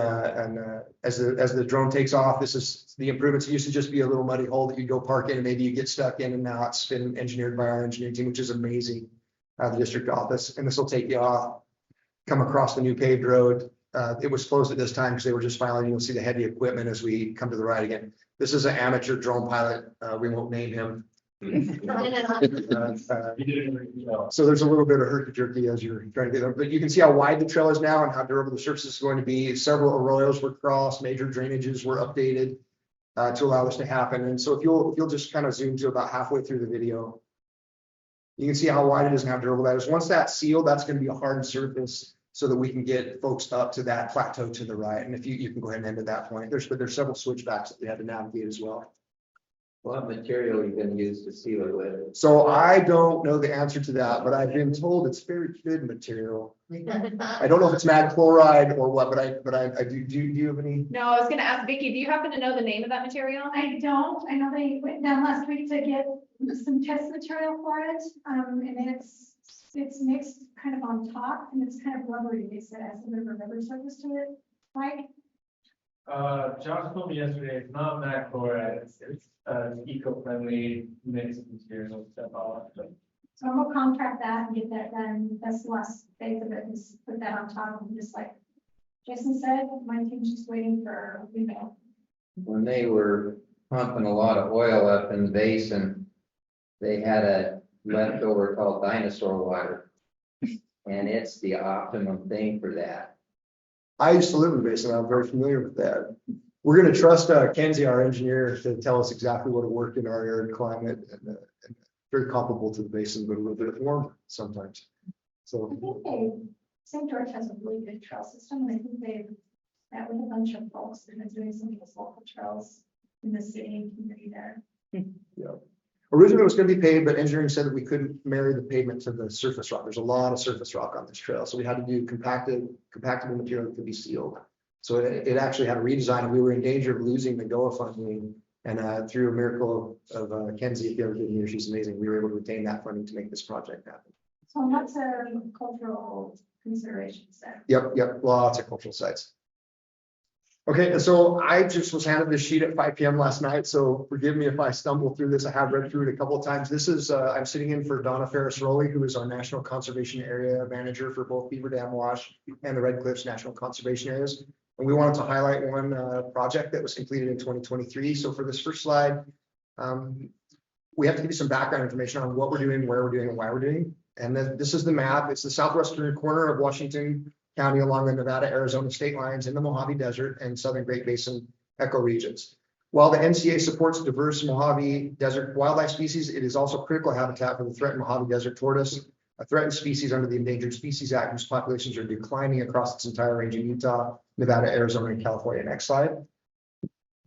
as the drone takes off, this is the improvements. It used to just be a little muddy hole that you go park in and maybe you get stuck in, and now it's been engineered by our engineering team, which is amazing. The district office, and this will take you off, come across the new paved road. It was closed at this time because they were just filing. You'll see the heavy equipment as we come to the right again. This is an amateur drone pilot. We won't name him. So there's a little bit of herky-jerky as you're trying to get there, but you can see how wide the trail is now and how durable the surface is going to be. Several arroyos were crossed, major drainages were updated to allow this to happen. And so if you'll just kind of zoom to about halfway through the video, you can see how wide it is and how durable that is. Once that's sealed, that's going to be a hardened surface so that we can get folks up to that plateau to the right. And if you can go ahead and end at that point, there's several switchbacks that we have to navigate as well. What material are you gonna use to seal it with? So I don't know the answer to that, but I've been told it's very good material. I don't know if it's mag chloride or what, but I do you have any? No, I was gonna ask Vicky, do you happen to know the name of that material? I don't. I know they went down last week to get some test material for it. And it's mixed kind of on top and it's kind of rubbery. They said it has a bit of a rubber surface to it. Mike? Josh told me yesterday, it's not mag chloride, it's eco-friendly mixed material stuff. So I'm gonna contract that and get that done. That's the last phase of it, is put that on top and just like Jason said, my team's just waiting for email. When they were pumping a lot of oil up in the basin, they had a leftover called dinosaur water. And it's the optimum thing for that. I used to live in the basin. I'm very familiar with that. We're going to trust Kenzie, our engineer, to tell us exactly what it worked in our arid climate, and very comparable to the basin, but a little bit warmer sometimes. So I think St. George has a really good trail system, and I think they've met with a bunch of folks and been doing some of those local trails in the city and community there. yeah. Originally it was going to be paved, but engineering said that we couldn't marry the pavement to the surface rock. There's a lot of surface rock on this trail, so we had to do compactable material that could be sealed. So it actually had a redesign, and we were in danger of losing the GOA funding. And through a miracle of Kenzie, if you ever didn't hear, she's amazing. We were able to retain that funding to make this project happen. So lots of cultural considerations there. Yep, lots of cultural sites. Okay, and so I just was handed this sheet at 5 p.m. last night, so forgive me if I stumble through this. I have read through it a couple of times. This is, I'm sitting in for Donna Ferris-Rowley, who is our National Conservation Area Manager for both Beaver Dam Wash and the Red Cliffs National Conservation Areas. And we wanted to highlight one project that was completed in 2023. So for this first slide, we have to give you some background information on what we're doing, where we're doing, and why we're doing. And then this is the map. It's the southwestern corner of Washington County along the Nevada-Arizona state lines in the Mojave Desert and Southern Great Basin ecoregions. While the NCA supports diverse Mojave Desert wildlife species, it is also critical habitat for the threatened Mojave Desert tortoise, a threatened species under the Endangered Species Act, whose populations are declining across its entire range in Utah, Nevada, Arizona, and California. Next slide.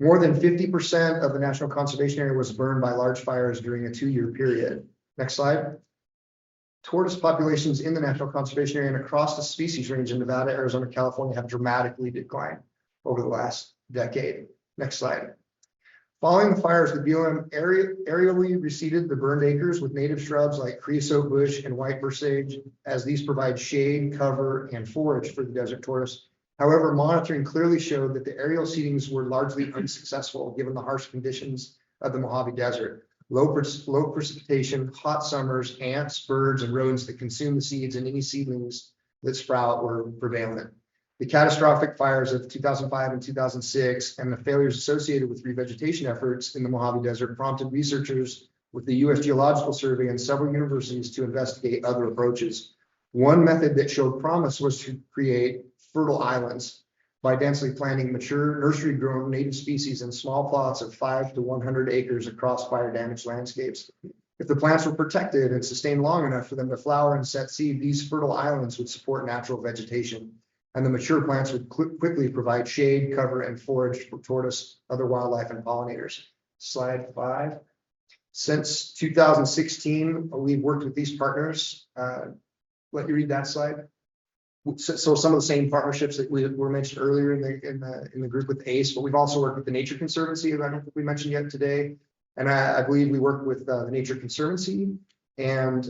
More than 50% of the National Conservation Area was burned by large fires during a 2-year period. Next slide. Tortoise populations in the National Conservation Area and across the species range in Nevada, Arizona, California have dramatically declined over the last decade. Next slide. Following the fires, the BLM aerially reseeded the burned acres with native shrubs like creosote bush and white bursage, as these provide shade, cover, and forage for the desert tortoise. However, monitoring clearly showed that the aerial seedings were largely unsuccessful given the harsh conditions of the Mojave Desert. Low precipitation, hot summers, ants, birds, and rodents that consume the seeds and any seedlings that sprout were prevalent. The catastrophic fires of 2005 and 2006 and the failures associated with revegetation efforts in the Mojave Desert prompted researchers with the U.S. Geological Survey and several universities to investigate other approaches. One method that showed promise was to create fertile islands by densely planting mature nursery-grown native species in small plots of 5 to 100 acres across fire-damaged landscapes. If the plants were protected and sustained long enough for them to flower and set seed, these fertile islands would support natural vegetation, and the mature plants would quickly provide shade, cover, and forage for tortoise, other wildlife, and pollinators. Slide 5. Since 2016, we've worked with these partners. Let you read that slide. So some of the same partnerships that were mentioned earlier in the group with ACE, but we've also worked with the Nature Conservancy, I don't think we mentioned yet today. And I believe we work with the Nature Conservancy and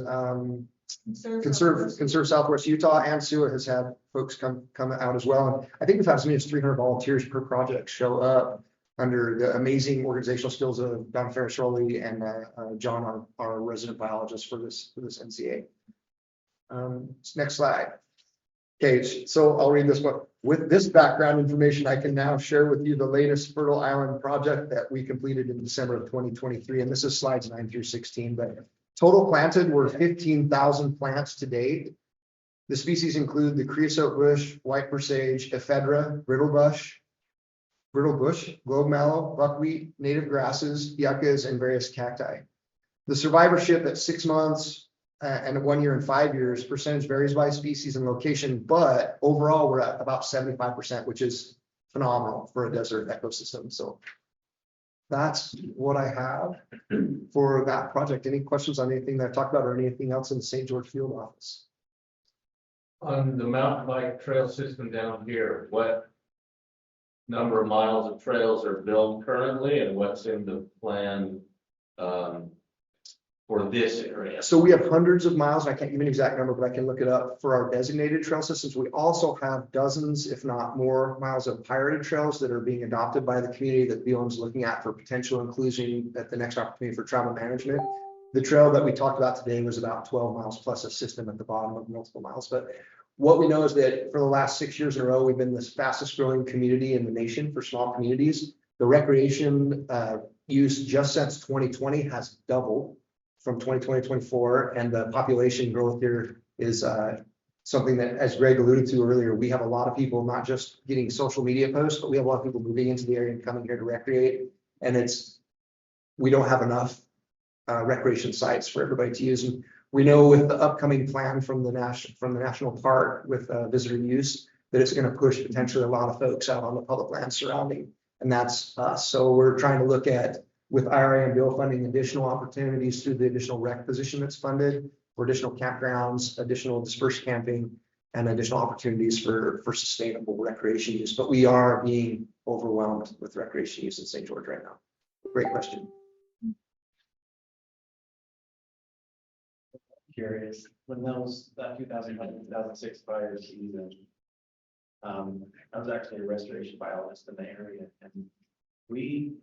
Conserve Southwest Utah, and SUA has had folks come out as well. And I think we've had as many as 300 volunteers per project show up under the amazing organizational skills of Don Ferrasoli and John, our resident biologist for this NCA. Next slide. Okay, so I'll read this one. With this background information, I can now share with you the latest Fertile Island project that we completed in December of 2023. And this is slides 9 through 16, but total planted were 15,000 plants to date. The species include the creosote bush, white persage, ephedra, brittle bush, globe mallow, buckwheat, native grasses, yuccas, and various cacti. The survivorship at 6 months and 1 year and 5 years, percentage varies by species and location, but overall we're at about 75%, which is phenomenal for a desert ecosystem. So that's what I have for that project. Any questions on anything that I talked about or anything else in the St. George Field office? On the mountain bike trail system down here, what number of miles of trails are built currently and what's in the plan for this area? So we have hundreds of miles, and I can't give an exact number, but I can look it up for our designated trail systems. We also have dozens, if not more, miles of pirated trails that are being adopted by the community that BLM's looking at for potential inclusion at the next opportunity for travel management. The trail that we talked about today was about 12 miles plus a system at the bottom of multiple miles. But what we know is that for the last 6 years in a row, we've been the fastest growing community in the nation for small communities. The recreation use just since 2020 has doubled from 2020 to 24, and the population growth here is something that, as Greg alluded to earlier, we have a lot of people not just getting social media posts, but we have a lot of people moving into the area and coming here to recreate. And we don't have enough recreation sites for everybody to use. And we know with the upcoming plan from the national park with visitor use that it's going to push potentially a lot of folks out on the public land surrounding, and that's us. So we're trying to look at, with IRA and bill funding, additional opportunities through the additional rec position that's funded for additional campgrounds, additional dispersed camping, and additional opportunities for sustainable recreation use. But we are being overwhelmed with recreation use in St. George right now. Great question. Curious, when that 2005-2006 fire season, I was actually a restoration biologist in the area, and we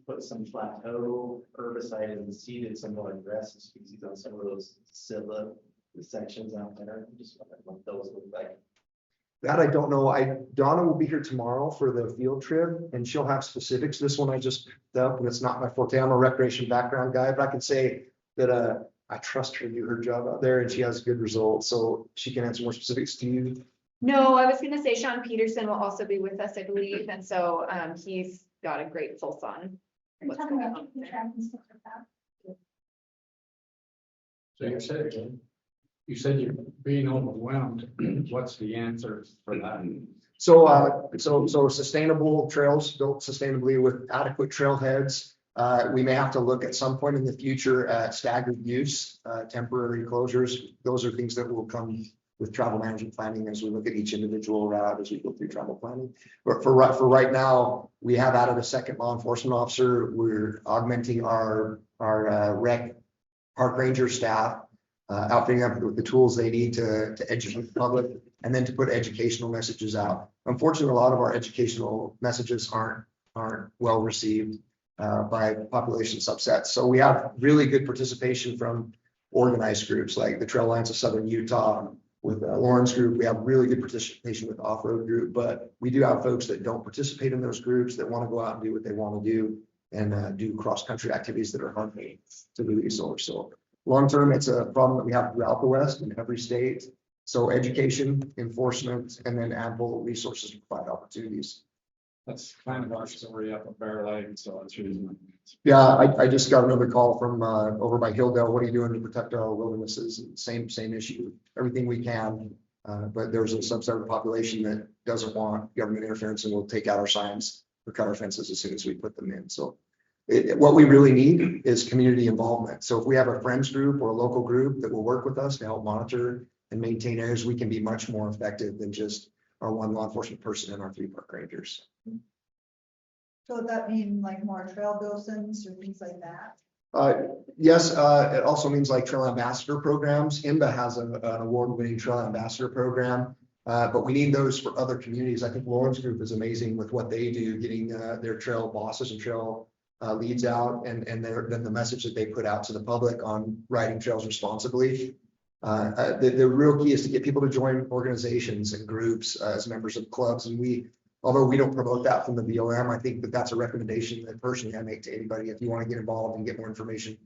put some plateau herbicide and seeded some more aggressive species on some of those Scylla sections out there. I'm just wondering what those look like. That I don't know. Donna will be here tomorrow for the field trip, and she'll have specifics. This one I just picked up, and it's not my forte. I'm a recreation background guy, but I can say that I trust her to do her job out there, and she has good results, so she can answer more specifics to you. No, I was going to say Sean Peterson will also be with us, I believe, and so he's got a great pulse on what's going on there. So you said you're being overwhelmed. What's the answer for that? So sustainable trails built sustainably with adequate trailheads. We may have to look at some point in the future at staggered use, temporary closures. Those are things that will come with travel management planning as we look at each individual route as we go through travel planning. But for right now, we have added a second law enforcement officer. We're augmenting our rec park ranger staff, outfitting them with the tools they need to educate the public and then to put educational messages out. Unfortunately, a lot of our educational messages aren't well received by population subsets. So we have really good participation from organized groups like the Trail Alliance of Southern Utah. With Lauren's group, we have really good participation with the off-road group, but we do have folks that don't participate in those groups that want to go out and do what they want to do and do cross-country activities that are harmful to the resource. So long-term, it's a problem that we have throughout the West in every state. So education, enforcement, and then ample resources to provide opportunities. That's kind of our story up at Bear Lake, so that's reason. Yeah, I just got another call from over by Hilldale. What are you doing to protect our wildernesses? Same issue. Everything we can, but there's a subset of the population that doesn't want government interference and will take out our signs or cut our fences as soon as we put them in. So what we really need is community involvement. So if we have a friends group or a local group that will work with us to help monitor and maintain areas, we can be much more effective than just our one law enforcement person and our 3 park rangers. So would that mean like more trail docents or things like that? Yes, it also means like trail ambassador programs. IMBA has an award-winning trail ambassador program. But we need those for other communities. I think Lauren's group is amazing with what they do, getting their trail bosses and trail leads out, and then the message that they put out to the public on riding trails responsibly. The real key is to get people to join organizations and groups as members of clubs. And although we don't promote that from the BLM, I think that that's a recommendation that personally I make to anybody. If you want to get involved and get more information,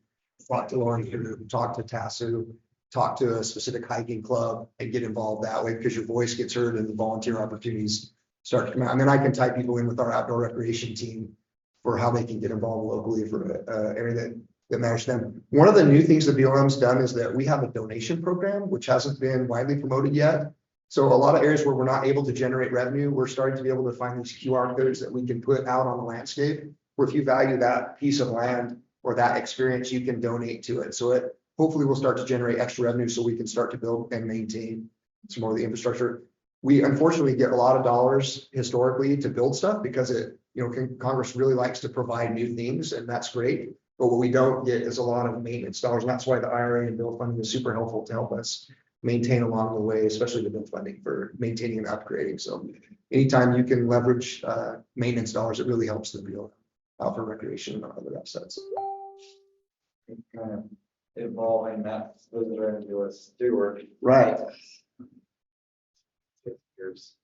talk to Lauren's group, talk to TASU, talk to a specific hiking club and get involved that way, because your voice gets heard and the volunteer opportunities start to come out. And then I can tie people in with our outdoor recreation team for how they can get involved locally for area that matters to them. One of the new things the BLM's done is that we have a donation program, which hasn't been widely promoted yet. So a lot of areas where we're not able to generate revenue, we're starting to be able to find these QR codes that we can put out on the landscape, where if you value that piece of land or that experience, you can donate to it. So it hopefully will start to generate extra revenue so we can start to build and maintain some more of the infrastructure. We unfortunately get a lot of dollars historically to build stuff because Congress really likes to provide new things, and that's great. But what we don't get is a lot of maintenance dollars. And that's why the IRA and bill funding is super helpful to help us maintain along the way, especially the bill funding for maintaining and upgrading. So anytime you can leverage maintenance dollars, it really helps the bill out for recreation and other assets. Kind of evolving that visitor into a steward. Right. Years.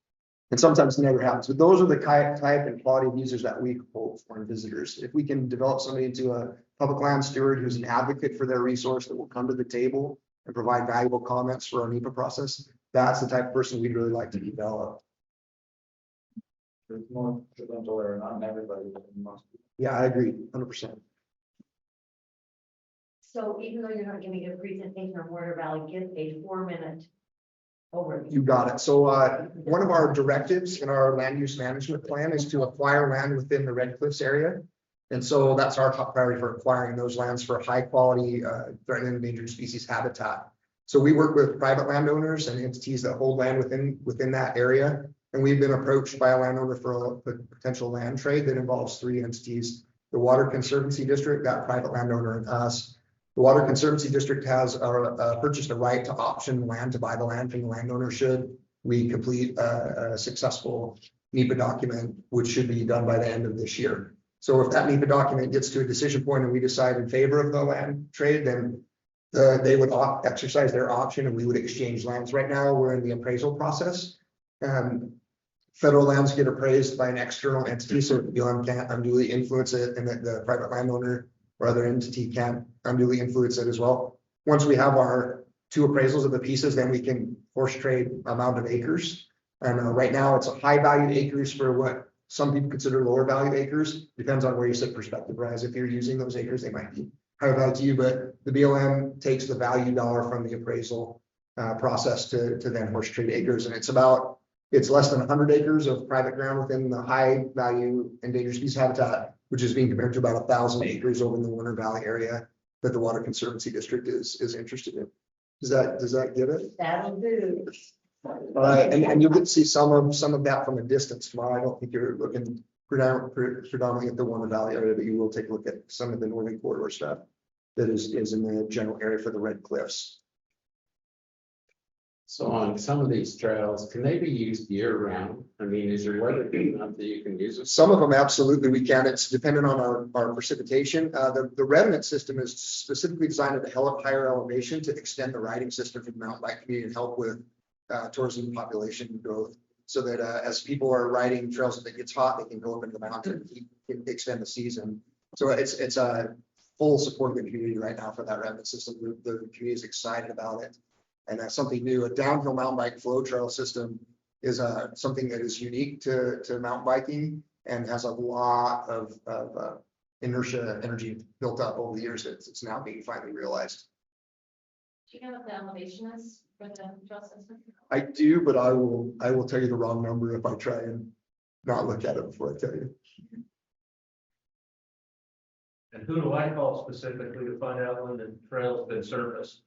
And sometimes it never happens, but those are the type and quality of users that we hope for in visitors. If we can develop somebody into a public land steward who's an advocate for their resource that will come to the table and provide valuable comments for our NEPA process, that's the type of person we'd really like to develop. There's more potential there, not everybody, but most people. Yeah, I agree, 100%. So even though you're not giving a presentation on Water Valley, give a 4-minute overview. You got it. So one of our directives in our land use management plan is to acquire land within the Red Cliffs area. And so that's our top priority for acquiring those lands for high quality threatened and endangered species habitat. So we work with private landowners and entities that hold land within that area. And we've been approached by a landowner for a potential land trade that involves 3 entities: the Water Conservancy District, that private landowner, and us. The Water Conservancy District has purchased a right to option land to buy the land from the landowner should we complete a successful NEPA document, which should be done by the end of this year. So if that NEPA document gets to a decision point and we decide in favor of the land trade, then they would exercise their option and we would exchange lands. Right now, we're in the appraisal process. Federal lands get appraised by an external entity, so the BLM can't unduly influence it, and that the private landowner or other entity can't unduly influence it as well. Once we have our 2 appraisals of the pieces, then we can horse trade amount of acres. And right now it's a high valued acres for what some people consider lower value acres. Depends on where you sit perspective, right? If you're using those acres, they might be higher value to you, but the BLM takes the value dollar from the appraisal process to then horse trade acres. And it's less than 100 acres of private ground within the high value endangered species habitat, which is being compared to about 1,000 acres over in the Warner Valley area that the Water Conservancy District is interested in. Does that get it? That'll do. And you'll get to see some of that from a distance tomorrow. I don't think you're looking predominantly at the Warner Valley area, but you will take a look at some of the northern corridor stuff that is in the general area for the Red Cliffs. So on some of these trails, can they be used year round? I mean, is your weather good enough that you can use it? Some of them absolutely we can. It's dependent on our precipitation. The revenant system is specifically designed at a higher elevation to extend the riding system for the mountain bike community and help with tourism population growth. So that as people are riding trails, if it gets hot, they can go up into the mountain and extend the season. So it's a full support of the community right now for that revenant system. The community is excited about it. And that's something new. A downhill mountain bike flow trail system is something that is unique to mountain biking and has a lot of inertia energy built up over the years that it's now being finally realized. Do you know what the elevation is for the trail system? I do, but I will tell you the wrong number if I try and not look at it before I tell you. And who do I call specifically to find out when the trail's been surfaced?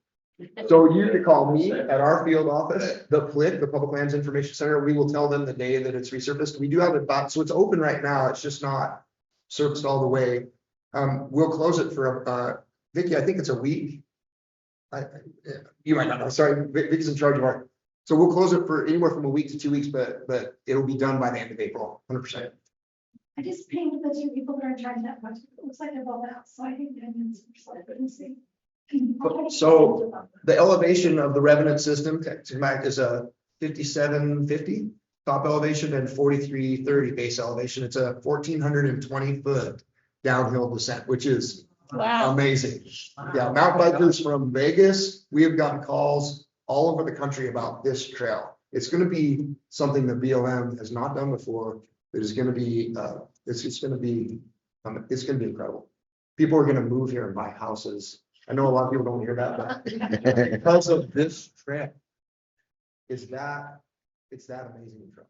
So you can call me at our field office, the PLIC, the Public Lands Information Center. We will tell them the day that it's resurfaced. We do have it, so it's open right now. It's just not surfaced all the way. We'll close it for, Vicky, I think it's a week. You might not know, sorry, Vicky's in charge of our, so we'll close it for anywhere from a week to 2 weeks, but it'll be done by the end of April, 100%. I just pinged the two people that are in charge of that project. It looks like they're both out, so I think that means, I couldn't see. So the elevation of the revenant system is a 5750 top elevation and 4330 base elevation. It's a 1420 foot downhill descent, which is amazing. Yeah, mountain bikers from Vegas, we have gotten calls all over the country about this trail. It's going to be something that BLM has not done before. It is going to be it's going to be incredible. People are going to move here and buy houses. I know a lot of people don't hear that, but because of this trail, it's that amazing trail.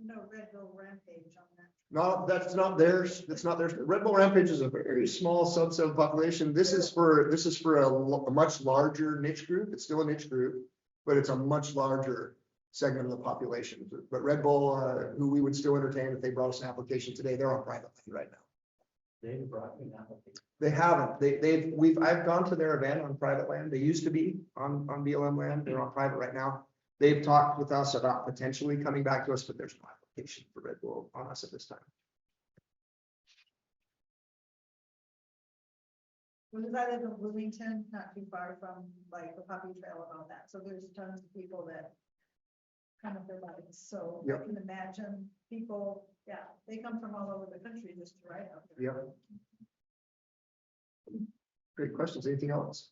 No Red Bull Rampage on that. No, that's not theirs. That's not theirs. Red Bull Rampage is a very small subset of the population. This is for a much larger niche group. It's still a niche group, but it's a much larger segment of the population. But Red Bull, who we would still entertain if they brought us an application today, they're on private land right now. They brought me an application. They haven't. I've gone to their event on private land. They used to be on BLM land. They're on private right now. They've talked with us about potentially coming back to us, but there's no application for Red Bull on us at this time. Because I live in Bloomington, not too far from like the Poppy Trail and all that, so there's tons of people that kind of their lives, so I can imagine people, they come from all over the country just to ride out there. Yep. Great questions. Anything else?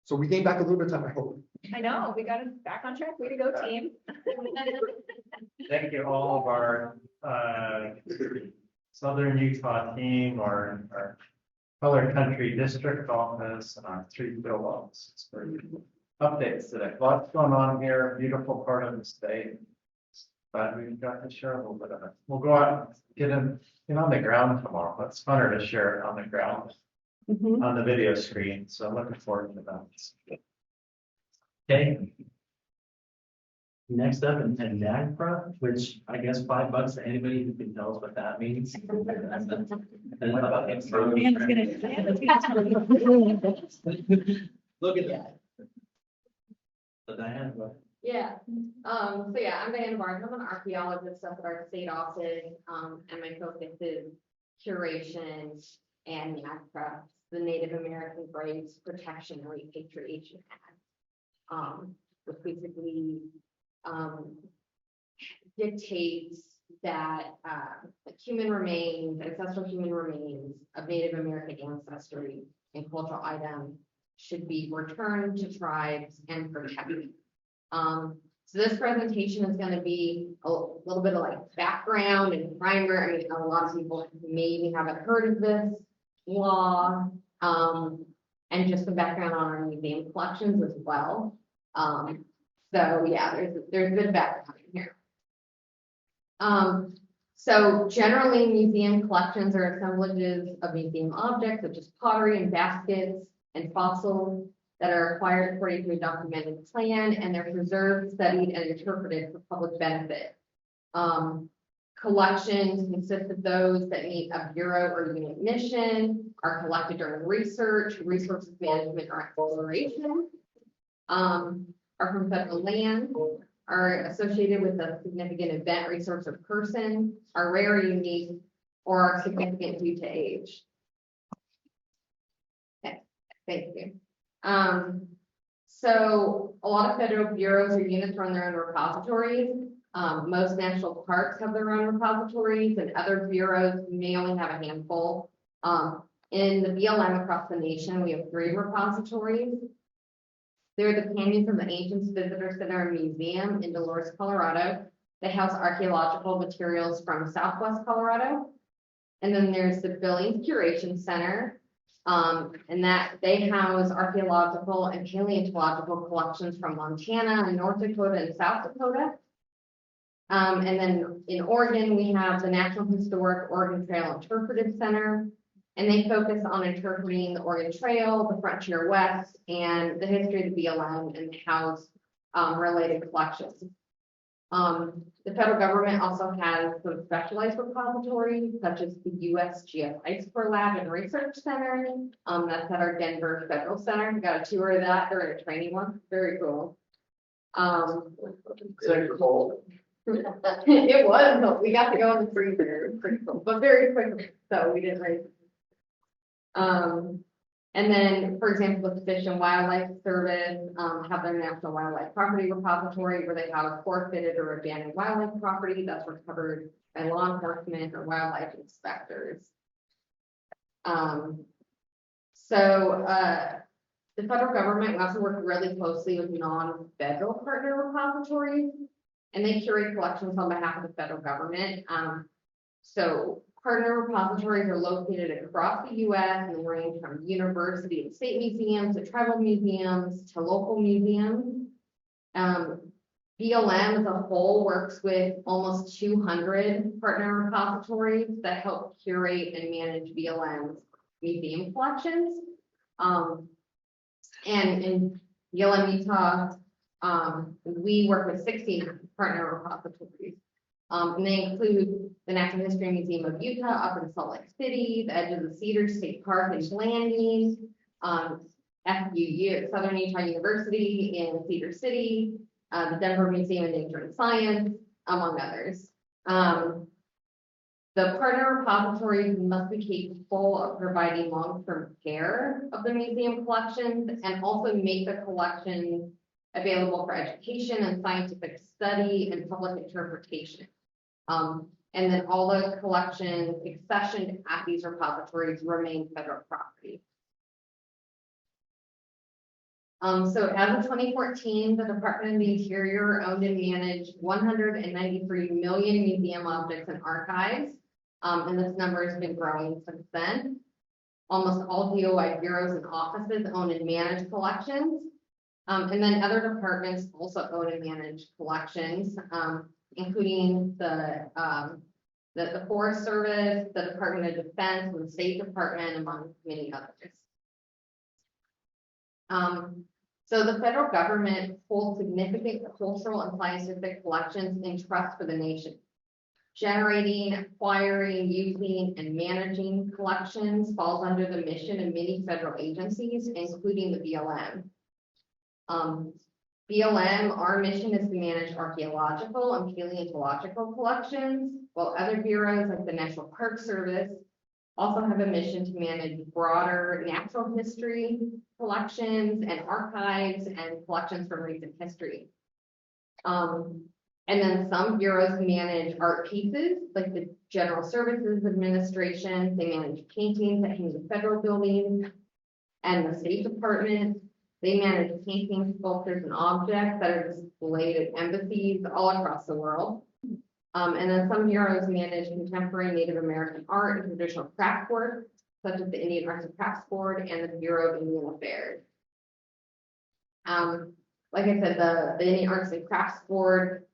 So we gained back a little bit of time, I hope. I know, we got it back on track. Way to go, team. Thank you all of our Southern Utah team, our Color Country District Office, and our 3 field offices for updates today. Lots going on here, beautiful part of the state. But we've got to share a little bit of it. We'll go out and get on the ground tomorrow. It's funner to share it on the ground on the video screen. So I'm looking forward to that. Okay. Next up in NAGPRA, which I guess $5 to anybody who can tell us what that means. Look at that. So Diane, what? Yeah, so yeah, I'm Diana Barnes. I'm an archaeologist up at our state office, and my focus is curation and NAGPRA, the Native American Graves Protection and Repatriation Act, which basically dictates that human remains, ancestral human remains of Native American ancestry and cultural items should be returned to tribes and protected. So this presentation is going to be a little bit of like background and primer. I mean, a lot of people maybe haven't heard of this law, and just some background on our museum collections as well. So yeah, there's a bit of background here. So generally museum collections are assemblages of museum objects such as pottery and baskets and fossils that are acquired according to a documented plan, and they're preserved, studied, and interpreted for public benefit. Collections consist of those that meet a bureau or unit mission, are collected during research, resources management, or exploration, are from federal land, are associated with a significant event, resource, or person, are rare or unique, or are significant due to age. Okay, thank you. So a lot of federal bureaus or units run their own repositories. Most national parks have their own repositories, and other bureaus may only have a handful. In the BLM across the nation, we have 3 repositories. They're the Canyons of the Ancients Visitor Center and Museum in Dolores, Colorado. They house archaeological materials from Southwest Colorado. And then there's the Billings Curation Center, and that they house archaeological and paleontological collections from Montana and North Dakota and South Dakota. And then in Oregon, we have the National Historic Oregon Trail Interpretive Center And they focus on interpreting the Oregon Trail, the Frontier West, and the history of the BLM and house related collections. The federal government also has some specialized repositories, such as the USGS Ice Core Lab and Research Center. That's at our Denver Federal Center. We got a tour of that during a training one. Very cool. It was, but we got to go in the freezer. It was pretty cool, but very quickly, so we didn't raise. And then, for example, the Fish and Wildlife Service have their National Wildlife Property Repository where they have forfeited or abandoned wildlife property that's recovered by law enforcement or wildlife inspectors. The federal government also works really closely with non-federal partner repositories, and they curate collections on behalf of the federal government. So partner repositories are located across the U.S. and range from university and state museums to tribal museums to local museums. BLM as a whole works with almost 200 partner repositories that help curate and manage BLM's museum collections. And in BLM Utah, we work with 16 partner repositories. And they include the Natural History Museum of Utah up in Salt Lake City, the Edge of the Cedars State Park in Blanding, FUU, Southern Utah University in Cedar City, the Denver Museum of Nature and Science, among others. The partner repositories must be capable of providing long-term care of the museum collections and also make the collection available for education and scientific study and public interpretation. And then all the collections accessioned at these repositories remain federal property. So as of 2014, the Department of the Interior owned and managed 193 million museum objects and archives. And this number has been growing since then. Almost all DOI bureaus and offices own and manage collections. And then other departments also own and manage collections, including the Forest Service, the Department of Defense, and the State Department, among many others. So the federal government holds significant cultural and scientific collections in trust for the nation. Generating, acquiring, using, and managing collections falls under the mission of many federal agencies, including the BLM. BLM, our mission is to manage archaeological and paleontological collections, while other bureaus like the National Park Service also have a mission to manage broader natural history collections and archives and collections from recent history. And then some bureaus manage art pieces, like the General Services Administration. They manage paintings that hang in federal buildings, and the State Department. They manage paintings, sculptures, and objects that are displayed at embassies all across the world. And then some bureaus manage contemporary Native American art and traditional craft work, such as the Indian Arts and Crafts Board and the Bureau of Indian Affairs. Like I said, the Indian Arts and Crafts Board,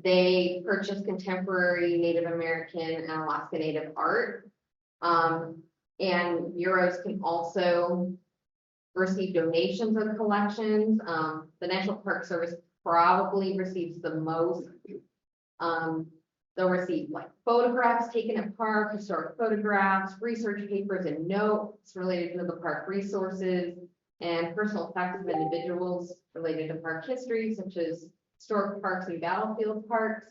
they purchase contemporary Native American and Alaska Native art. And bureaus can also receive donations of collections. The National Park Service probably receives the most. They'll receive like photographs taken at park, historic photographs, research papers and notes related to the park resources, and personal effects of individuals related to park history, such as historic parks and battlefield parks.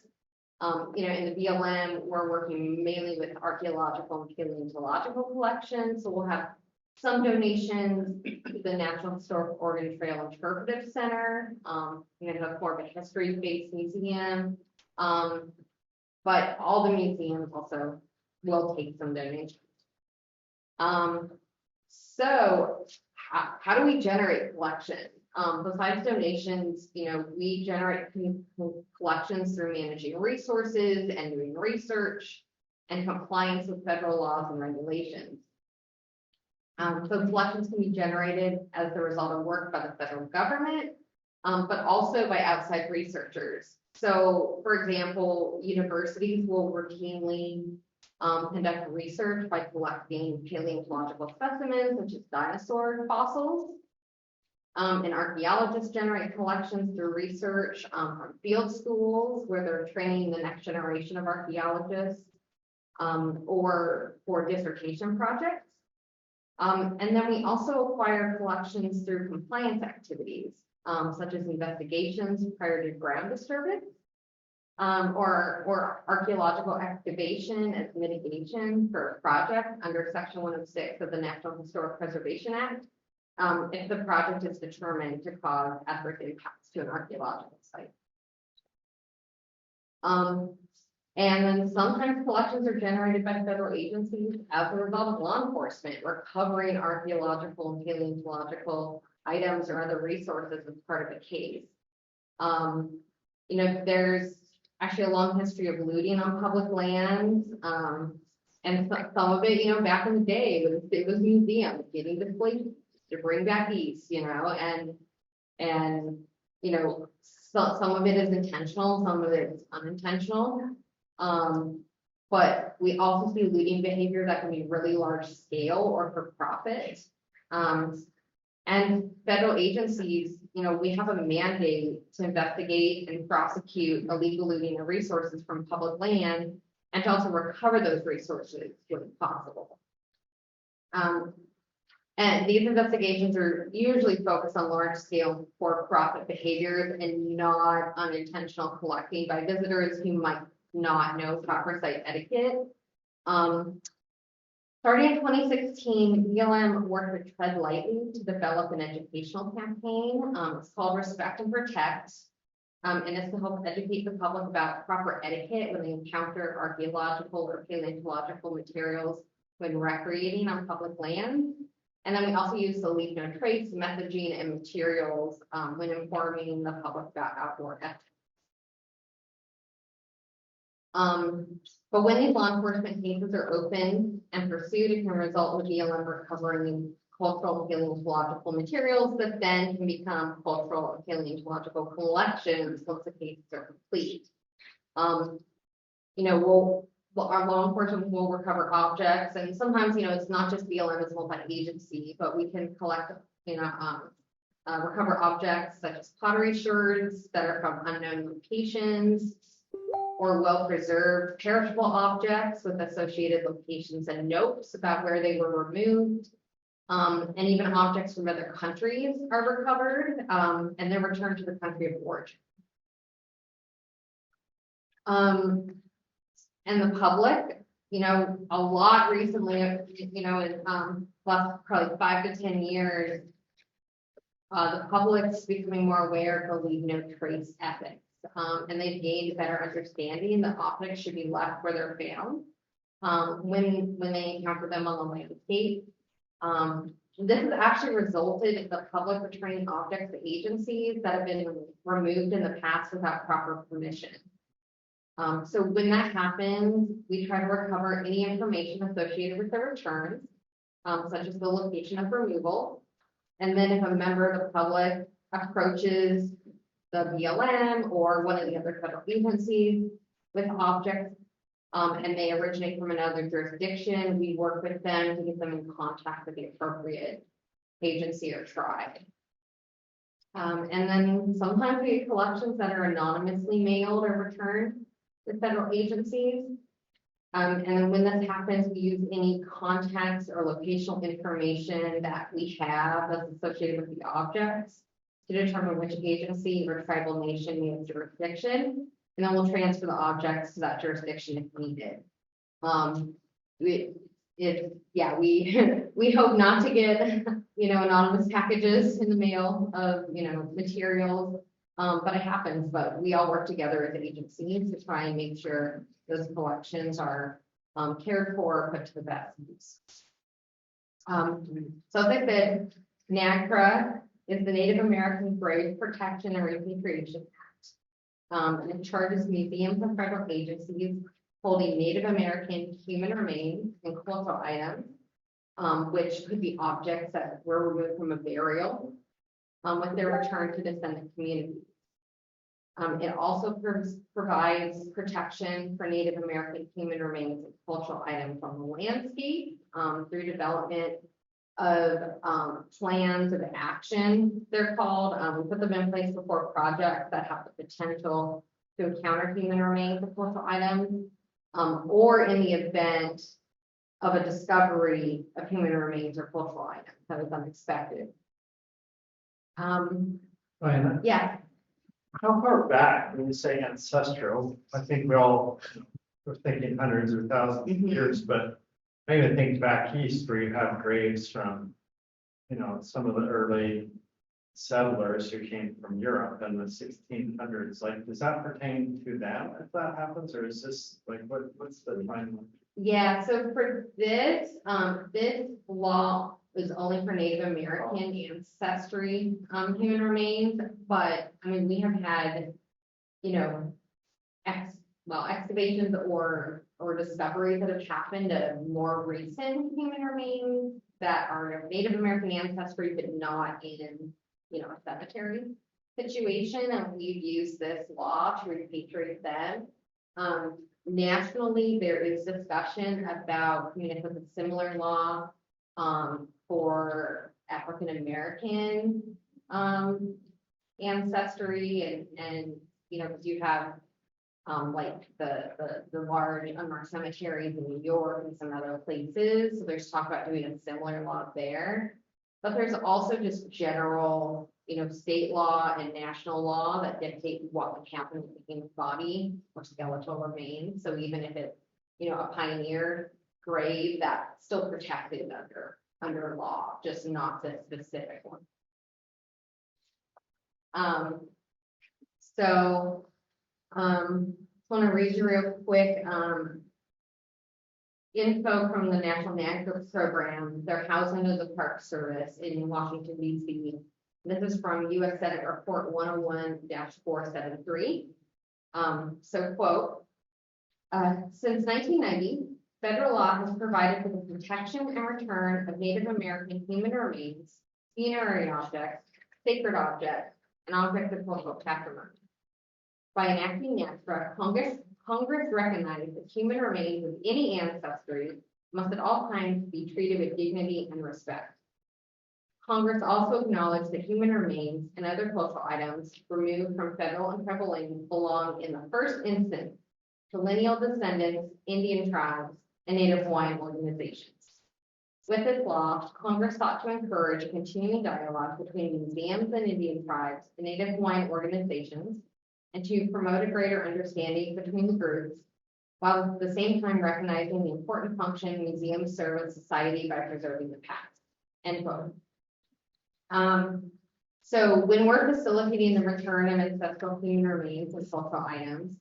In the BLM, we're working mainly with archaeological and paleontological collections, so we'll have some donations to the National Historic Oregon Trail Interpretive Center, have more of a history-based museum. But all the museums also will take some donations. So how do we generate collections? Besides donations, we generate collections through managing resources and doing research and compliance with federal laws and regulations. So collections can be generated as the result of work by the federal government, but also by outside researchers. So, for example, universities will routinely conduct research by collecting paleontological specimens such as dinosaur fossils. And archaeologists generate collections through research from field schools where they're training the next generation of archaeologists, or for dissertation projects. And then we also acquire collections through compliance activities, such as investigations prior to ground disturbance, or archaeological excavation as mitigation for a project under Section 106 of the National Historic Preservation Act, if the project is determined to cause adverse impacts to an archaeological site. And then sometimes collections are generated by federal agencies as a result of law enforcement recovering archaeological and paleontological items or other resources as part of a case. You know, there's actually a long history of looting on public lands. And some of it, you know, back in the day, it was museums getting displaced to bring back east, you know, and you know, some of it is intentional, some of it is unintentional. But we also see looting behavior that can be really large scale or for profit. And federal agencies, you know, we have a mandate to investigate and prosecute illegal looting of resources from public land and to also recover those resources when possible. And these investigations are usually focused on large scale for-profit behaviors and not unintentional collecting by visitors who might not know proper site etiquette. Starting in 2016, BLM worked with Tread Lightly to develop an educational campaign. It's called Respect and Protect. And it's to help educate the public about proper etiquette when they encounter archaeological or paleontological materials when recreating on public land. And then we also use the leave no trace messaging and materials when informing the public about outdoor ethics. But when these law enforcement cases are open and pursued, it can result in BLM recovering cultural and paleontological materials that then can become cultural and paleontological collections once the cases are complete. You know, our law enforcement will recover objects, and sometimes, you know, it's not just BLM, it's multi-agency, but we can collect, you know, recover objects such as pottery sherds that are from unknown locations, or well-preserved perishable objects with associated locations and notes about where they were removed. And even objects from other countries are recovered, and then returned to the country of origin. And the public, you know, a lot recently, you know, in last probably 5 to 10 years, the public's becoming more aware of the leave no trace ethics. And they've gained a better understanding that objects should be left where they're found when they encounter them on the landscape. This has actually resulted in the public returning objects to agencies that have been removed in the past without proper permission. So when that happens, we try to recover any information associated with the returns, such as the location of removal. And then if a member of the public approaches the BLM or one of the other federal agencies with objects, and they originate from another jurisdiction, we work with them to get them in contact with the appropriate agency or tribe. And then sometimes we get collections that are anonymously mailed or returned to federal agencies. And then when this happens, we use any context or locational information that we have that's associated with the objects to determine which agency or tribal nation needs jurisdiction, and then we'll transfer the objects to that jurisdiction if needed. We hope not to get, you know, anonymous packages in the mail of, you know, materials, but it happens. But we all work together as agencies to try and make sure those collections are cared for, put to the best use. So as I said, NAGPRA is the Native American Grave Protection and Repatriation Act. And it charges museums and federal agencies holding Native American human remains and cultural items, which could be objects that were removed from a burial, with their return to descendant communities. It also provides protection for Native American human remains and cultural items on the landscape, through development of, plans of action, they're called. We put them in place before projects that have the potential to encounter human remains and cultural items, or in the event of a discovery of human remains or cultural items that was unexpected. Diana, Yeah, how far back, when you say ancestral, I think we all were thinking hundreds or thousands of years, but I even think back east where you have graves from, some of the early settlers who came from Europe in the 1600s. Like, does that pertain to them if that happens, or is this like, what's the timeline? yeah, so for this, this law is only for Native American ancestry, human remains, but, I mean, we have had, excavations or discoveries that have happened of more recent human remains that are of Native American ancestry, but not in, a cemetery situation, and we've used this law to repatriate them. Nationally, there is discussion about coming up with a similar law, for African American, ancestry, and, because you have, like the large unmarked cemeteries in New York and some other places. So there's talk about doing a similar law there. But there's also just general, state law and national law that dictate what would happen with the human body or skeletal remains. So even if it's, a pioneer grave, that's still protected under law, just not the specific one. I want to read you real quick, info from the National Natural Program. They're housed under the Park Service in Washington, D.C. This is from U.S. Senate Report 101-473. So quote, since 1990, federal law has provided for the protection and return of Native American human remains, funerary objects, sacred objects, and objects of cultural patrimony. By enacting NATRA, Congress recognized that human remains of any ancestry must at all times be treated with dignity and respect. Congress also acknowledged that human remains and other cultural items removed from federal and tribal lands belong in the first instance to lineal descendants, Indian tribes, and Native Hawaiian organizations. With this law, Congress sought to encourage continuing dialogue between museums and Indian tribes and Native Hawaiian organizations, and to promote a greater understanding between the groups, while at the same time recognizing the important function museums serve in society by preserving the past. End quote. So when we're facilitating the return of ancestral human remains and cultural items,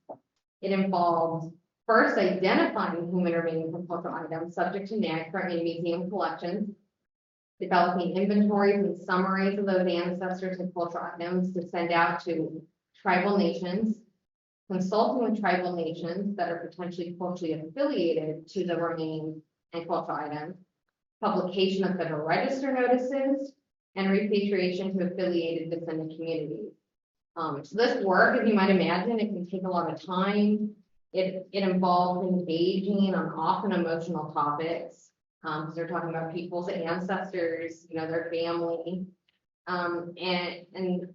it involves first identifying human remains and cultural items subject to NAGPRA in museum collections, developing inventories and summaries of those ancestors and cultural items to send out to tribal nations, consulting with tribal nations that are potentially culturally affiliated to the remains and cultural items, publication of Federal Register notices, and repatriation to affiliated descendant communities. So this work, as you might imagine, it can take a lot of time. It involves engaging on often emotional topics. Because they're talking about people's ancestors, their family, and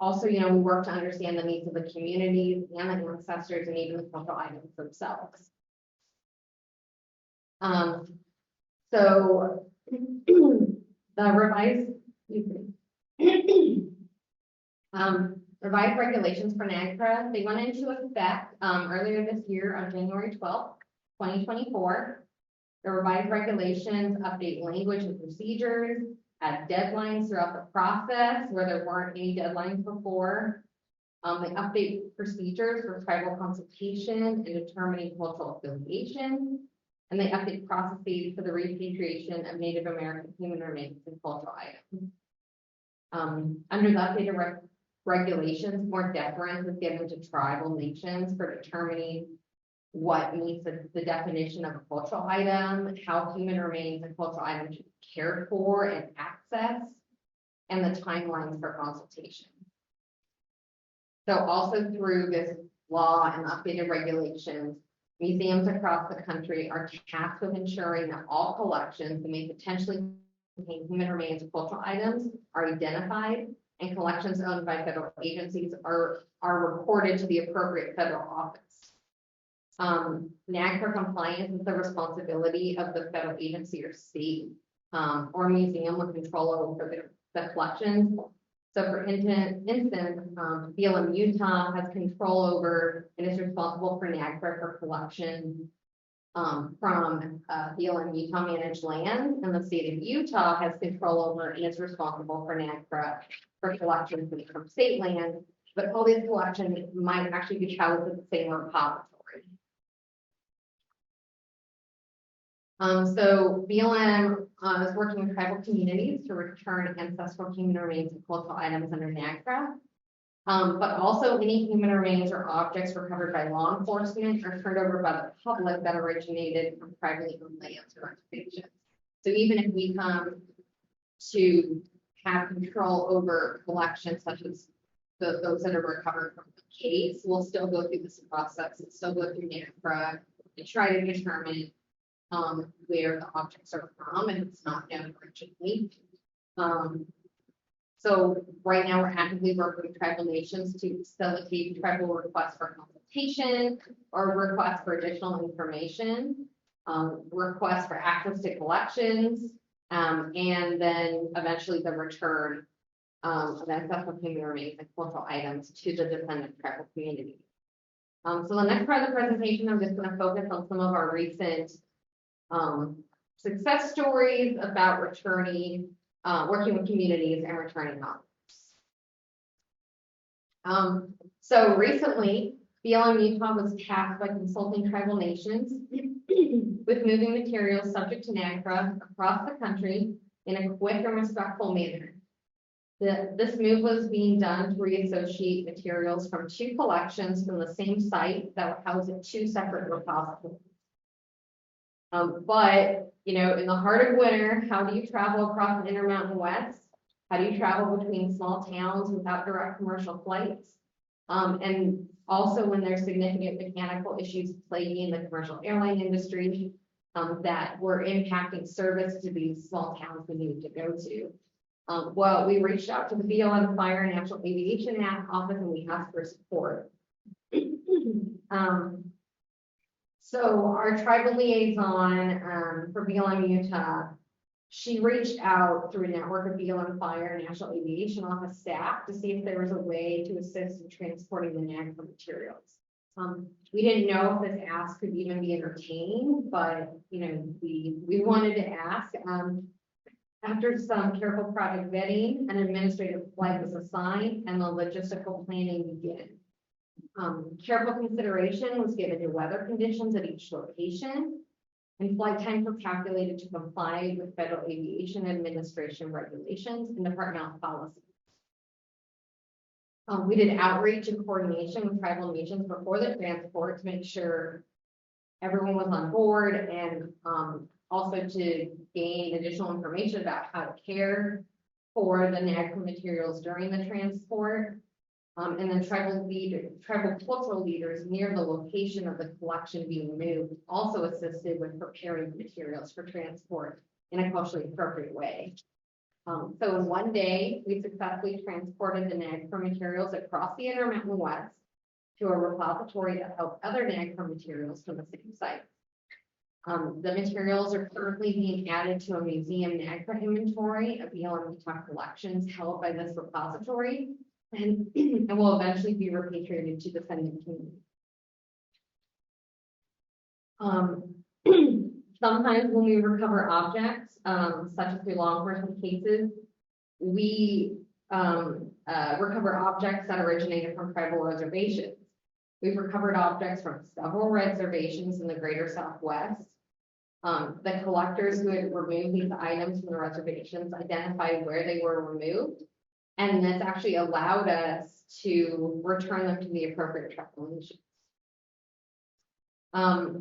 also, we work to understand the needs of the communities and the ancestors and even the cultural items themselves. So the revised regulations for NAGPRA, they went into effect earlier this year on January 12th, 2024. The revised regulations update language and procedures, add deadlines throughout the process where there weren't any deadlines before. They update procedures for tribal consultation and determining cultural affiliation. And they update processes for the repatriation of Native American human remains and cultural items. Under the updated regulations, more deference is given to tribal nations for determining what meets the definition of a cultural item, how human remains and cultural items should be cared for and accessed, and the timelines for consultation. So also through this law and updated regulations, museums across the country are tasked with ensuring that all collections that may potentially contain human remains or cultural items are identified, and collections owned by federal agencies are reported to the appropriate federal office. NAGPRA compliance is the responsibility of the federal agency or state or museum with control over the collections. So for instance, BLM Utah has control over and is responsible for NAGPRA for collection from BLM Utah managed land, and the state of Utah has control over and is responsible for NAGPRA for collections from state land, but all these collections might actually be housed at the same repository. So BLM is working with tribal communities to return ancestral human remains and cultural items under NAGPRA. But also any human remains or objects recovered by law enforcement are turned over by the public that originated from privately owned lands or reservations. So even if we come to have control over collections such as those that are recovered from the case, we'll still go through this process and still go through NAGPRA and try to determine where the objects are from if it's not known originally. So right now we're actively working with tribal nations to facilitate tribal requests for consultation or requests for additional information, requests for access to collections, and then eventually the return of ancestral human remains and cultural items to the dependent tribal community. So the next part of the presentation, I'm just going to focus on some of our recent success stories about returning, working with communities and returning objects. So recently, BLM Utah was tasked by consulting tribal nations with moving materials subject to NAGPRA across the country in a quick and respectful manner. This move was being done to reassociate materials from two collections from the same site that were housed at two separate repositories. But, you know, in the heart of winter, how do you travel across the Intermountain West? How do you travel between small towns without direct commercial flights? And also when there's significant mechanical issues plaguing the commercial airline industry that were impacting service to these small towns we needed to go to. Well, we reached out to the BLM Fire and National Aviation Office and we asked for support. So our tribal liaison for BLM Utah, she reached out through a network of BLM Fire and National Aviation Office staff to see if there was a way to assist in transporting the NAGPRA materials. We didn't know if this ask could even be entertained, but you know, we wanted to ask. After some careful project vetting, an administrative flight was assigned and the logistical planning began. Careful consideration was given to weather conditions at each location, and flight times were calculated to comply with Federal Aviation Administration regulations and departmental policies. We did outreach and coordination with tribal nations before the transport to make sure everyone was on board, and also to gain additional information about how to care for the NAGPRA materials during the transport. And then tribal cultural leaders near the location of the collection being moved also assisted with preparing materials for transport in a culturally appropriate way. So in one day, we successfully transported the NAGPRA materials across the Intermountain West to a repository that held other NAGPRA materials from the same site. The materials are currently being added to a museum NAGPRA inventory of BLM Utah collections held by this repository, and will eventually be repatriated to the descendant community. Sometimes when we recover objects, such as through law enforcement cases, we recover objects that originated from tribal reservations. We've recovered objects from several reservations in the greater Southwest. The collectors who had removed these items from the reservations identified where they were removed, and this actually allowed us to return them to the appropriate tribal nations.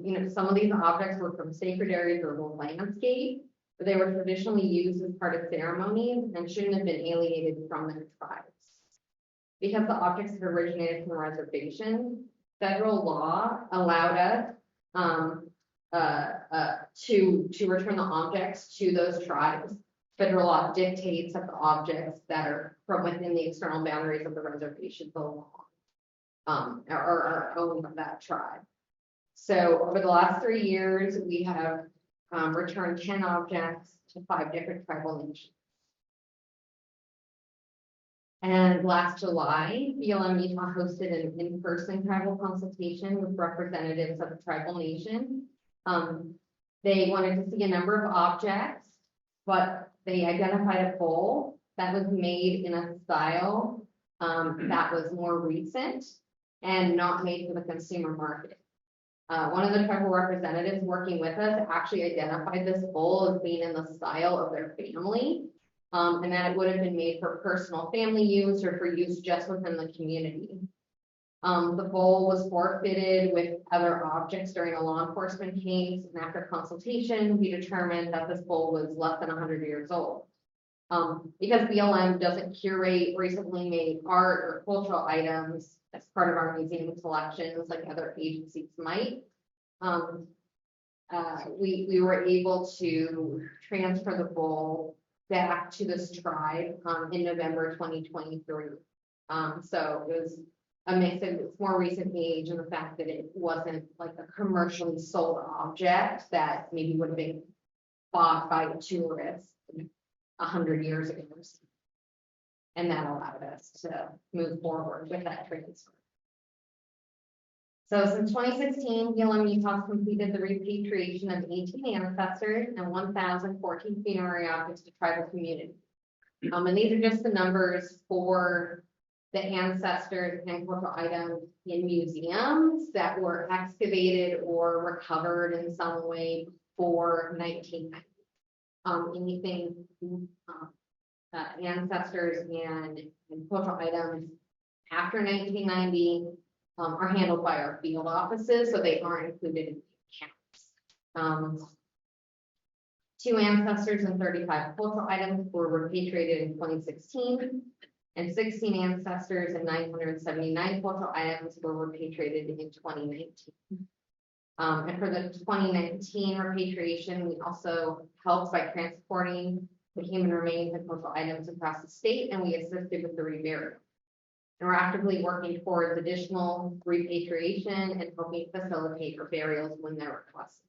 You know, some of these objects were from sacred areas or the landscape, but they were traditionally used as part of ceremonies and shouldn't have been alienated from their tribes. because the objects had originated from reservation, federal law allowed us to return the objects to those tribes. Federal law dictates that the objects that are from within the external boundaries of the reservation belong or are owned by that tribe. So over the last 3 years, we have returned 10 objects to 5 different tribal nations. And last July, BLM Utah hosted an in-person tribal consultation with representatives of the tribal nation. They wanted to see a number of objects, but they identified a bowl that was made in a style that was more recent and not made for the consumer market. One of the tribal representatives working with us actually identified this bowl as being in the style of their family, and that it would have been made for personal family use or for use just within the community. The bowl was forfeited with other objects during a law enforcement case, and after consultation, we determined that this bowl was less than 100 years old. Because BLM doesn't curate recently made art or cultural items as part of our museum collections like other agencies might, we were able to transfer the bowl back to this tribe in November 2023. So it was a mix of its more recent age and the fact that it wasn't like a commercially sold object that maybe would have been bought by a tourist 100 years ago. And that allowed us to move forward with that transfer. So since 2016, BLM Utah completed the repatriation of 18 ancestors and 1,014 funerary objects to tribal community. And these are just the numbers for the ancestors and cultural items in museums that were excavated or recovered in some way before 1990. Anything ancestors and cultural items after 1990 are handled by our field offices, so they aren't included in the accounts. 2 ancestors and 35 cultural items were repatriated in 2016, and 16 ancestors and 979 cultural items were repatriated in 2019. And for the 2019 repatriation, we also helped by transporting the human remains and cultural items across the state, and we assisted with the reburial. And we're actively working towards additional repatriation and helping facilitate for burials when they're requested.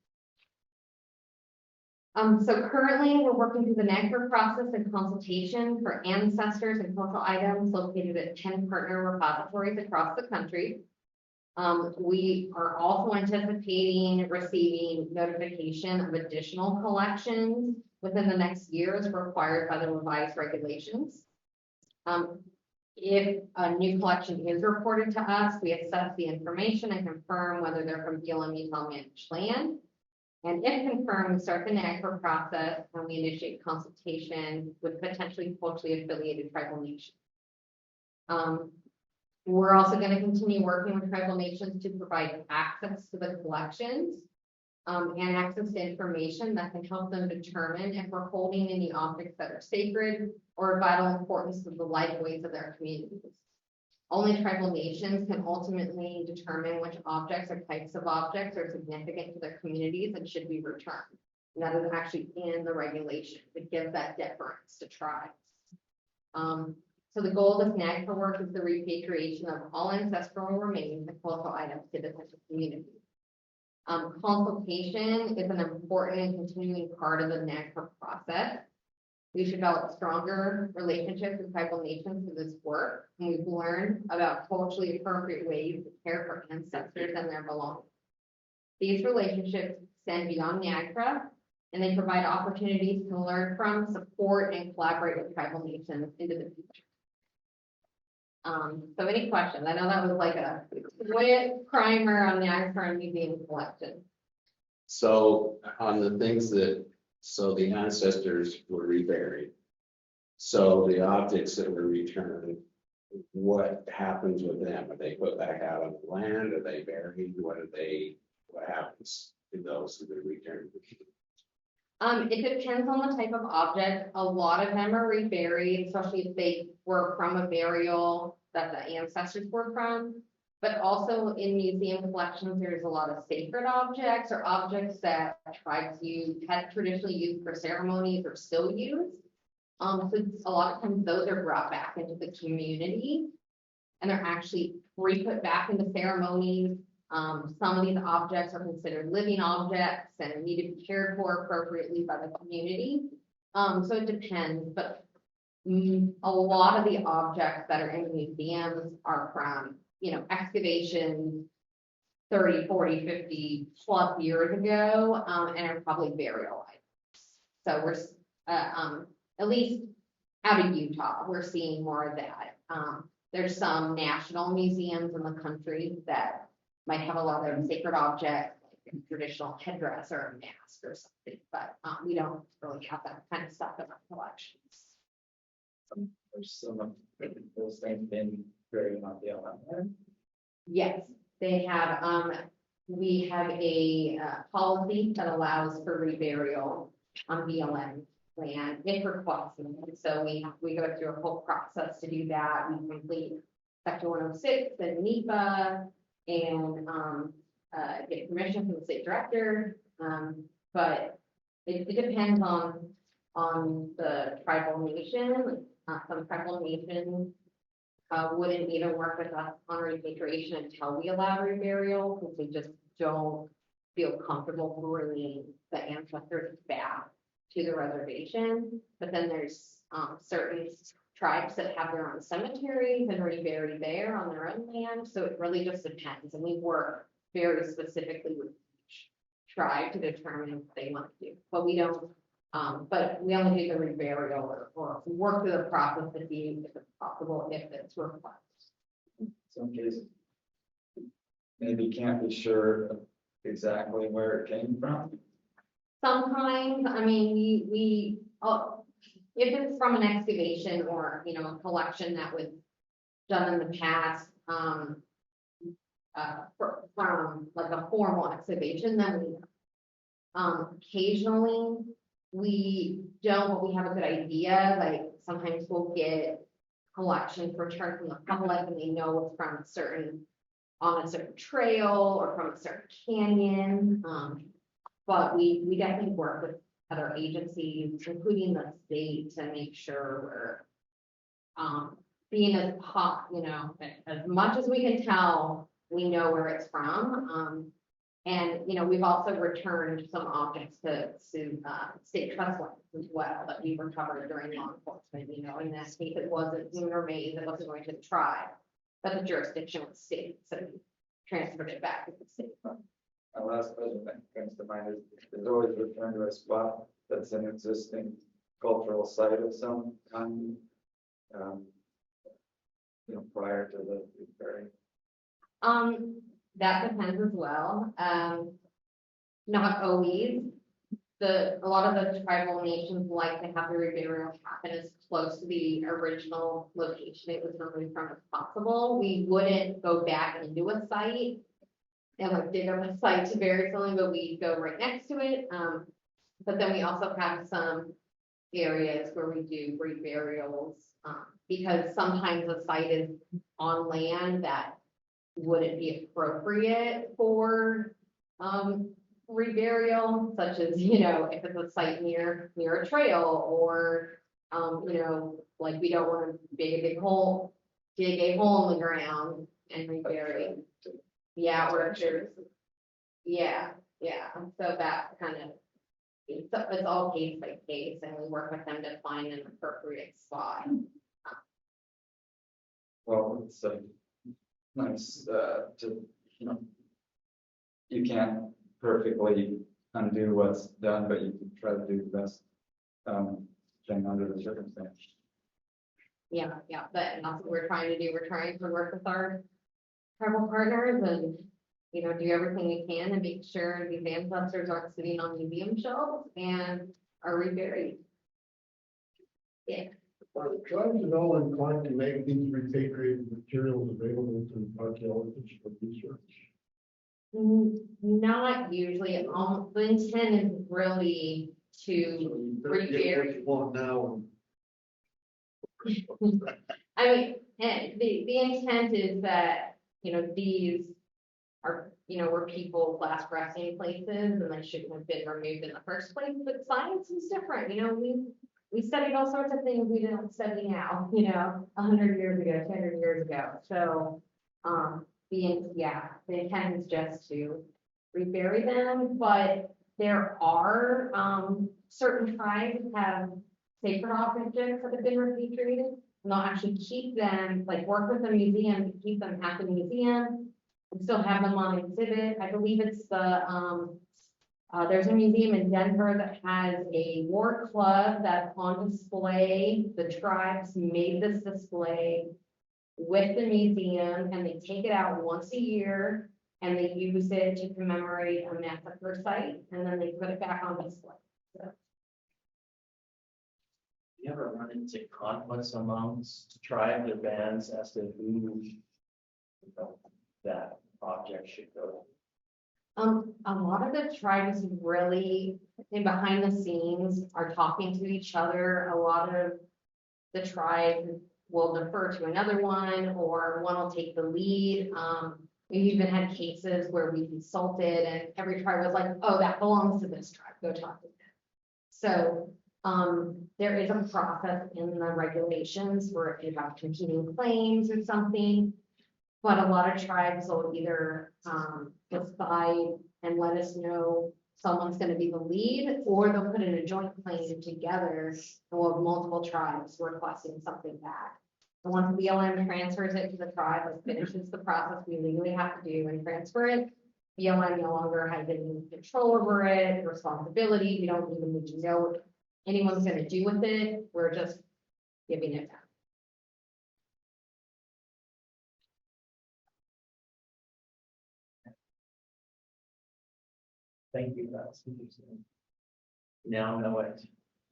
So currently we're working through the NAGPRA process and consultation for ancestors and cultural items located at 10 partner repositories across the country. We are also anticipating receiving notification of additional collections within the next year as required by the revised regulations. If a new collection is reported to us, we assess the information and confirm whether they're from BLM Utah managed land. And if confirmed, we start the NAGPRA process and we initiate consultation with potentially culturally affiliated tribal nations. We're also going to continue working with tribal nations to provide access to the collections and access to information that can help them determine if we're holding any objects that are sacred or of vital importance to the lifeways of their communities. Only tribal nations can ultimately determine which objects or types of objects are significant to their communities and should be returned. And that is actually in the regulation. It gives that deference to tribes. So the goal of this NAGPRA work is the repatriation of all ancestral remains and cultural items to the community. Consultation is an important and continuing part of the NAGPRA process. We've developed stronger relationships with tribal nations through this work, and we've learned about culturally appropriate ways to care for ancestors and their belongings. These relationships extend beyond NAGPRA, and they provide opportunities to learn from, support, and collaborate with tribal nations into the future. So any questions? I know that was like a quick primer on the NAGPRA and museum collection. So on the things that, so the ancestors were reburied. So the objects that were returned, what happens with them? Are they put back out on the land? Are they buried? What happens to those that are returned? It depends on the type of object. A lot of them are reburied, especially if they were from a burial that the ancestors were from. But also in museum collections, there's a lot of sacred objects or objects that tribes had traditionally used for ceremonies or still use. So a lot of times those are brought back into the community and they're actually re-put back into ceremonies. Some of these objects are considered living objects and need to be cared for appropriately by the community. So it depends, but a lot of the objects that are in museums are from, excavations 30, 40, 50 plus years ago, and are probably burial items. So we're, at least out of Utah, we're seeing more of that. There's some national museums in the country that might have a lot of sacred objects, like a traditional headdress or a mask or something, but we don't really have that kind of stuff in our collections. There's some of those things been very on the island. Yes, they have, we have a policy that allows for reburial on BLM land if requested. And so we go through a whole process to do that. We complete Section 106 and NEPA and get permission from the state director. But it depends on the tribal nation. Some tribal nations wouldn't even work with us on repatriation until we allow reburial because they just don't feel comfortable bringing the ancestors back to the reservation. But then there's certain tribes that have their own cemeteries and rebury there on their own land. So it really just depends. And we work very specifically with each tribe to determine what they want to do. But we don't, but we only do the reburial or work through the process to see if it's possible, if it's required. Some cases, maybe can't be sure exactly where it came from. Sometimes, I mean, if it's from an excavation or, a collection that was done in the past, from like a formal excavation, then we, occasionally we don't, but we have a good idea. Like sometimes we'll get collections returned from the public and they know it's from on a certain trail or from a certain canyon. But we definitely work with other agencies, including the state, to make sure we're being as as much as we can tell, we know where it's from. And we've also returned some objects to state trust lands as well that we recovered during law enforcement. In that case, it wasn't lunar maze, it wasn't going to the tribe, but the jurisdiction was state, so we transferred it back to the state. My last question that comes to mind is always return to a spot that's an existing cultural site of some kind, prior to the repairing. That depends as well. Not always. A lot of the tribal nations like to have the reburial happen as close to the original location it was removed from as possible. We wouldn't go back into a site and dig up a site to bury something, but we go right next to it. But then we also have some areas where we do reburials because sometimes the site is on land that wouldn't be appropriate for reburial, such as if it's a site near a trail or like we don't want to dig a hole in the ground and rebury. Yeah, or so that kind of it's all case by case, and we work with them to find an appropriate spot. Well, it's nice to you can't perfectly undo what's done, but you can try to do the best thing under the circumstance. Yeah, but that's what we're trying to do. We're trying to work with our tribal partners and do everything we can to make sure these ancestors aren't sitting on museum shelves and are reburied. Yeah. Are the tribes at all inclined to make these repatriated materials available to archaeologists for research? Not usually. The intent is really to rebury. One now. I mean, and the intent is that, these are, where people last resting places and they shouldn't have been removed in the first place, but science is different, we studied all sorts of things we don't study now, 100 years ago, 200 years ago, so, the intent is just to rebury them, but there are, certain tribes have sacred objects that have been repatriated, and they'll actually keep them, like, work with the museum to keep them at the museum, and still have them on exhibit. I believe it's there's a museum in Denver that has a war club that's on display. The tribes made this display with the museum, and they take it out once a year, and they use it to commemorate a massacre site, and then they put it back on display. So, You ever run into conflicts amongst tribes or bands as to who that object should go? a lot of the tribes really, in behind the scenes, are talking to each other. A lot of the tribes will defer to another one, or one will take the lead. We've even had cases where we consulted and every tribe was like, oh, that belongs to this tribe, go talk to them. So, there is a process in the regulations where if you have competing claims or something, but a lot of tribes will either, decide and let us know someone's gonna be the lead, or they'll put in a joint claim together, and we'll have multiple tribes requesting something back. And once BLM transfers it to the tribe, like finishes the process we legally have to do and transfer it, BLM no longer has any control over it, responsibility, we don't even need to know what anyone's gonna do with it, we're just giving it back. Thank you, that's interesting. Now I know what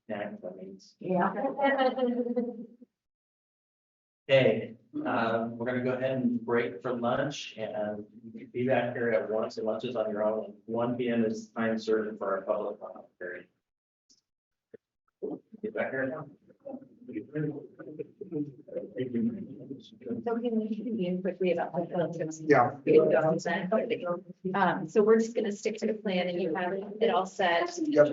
that means. Yeah. Okay, we're gonna go ahead and break for lunch, and you can be back here at 1, so lunch is on your own. 1 p.m. is time certain for our public comment period. Get back here now. So we can be in quickly about like. Yeah. So we're just gonna stick to the plan and you have it all set. No,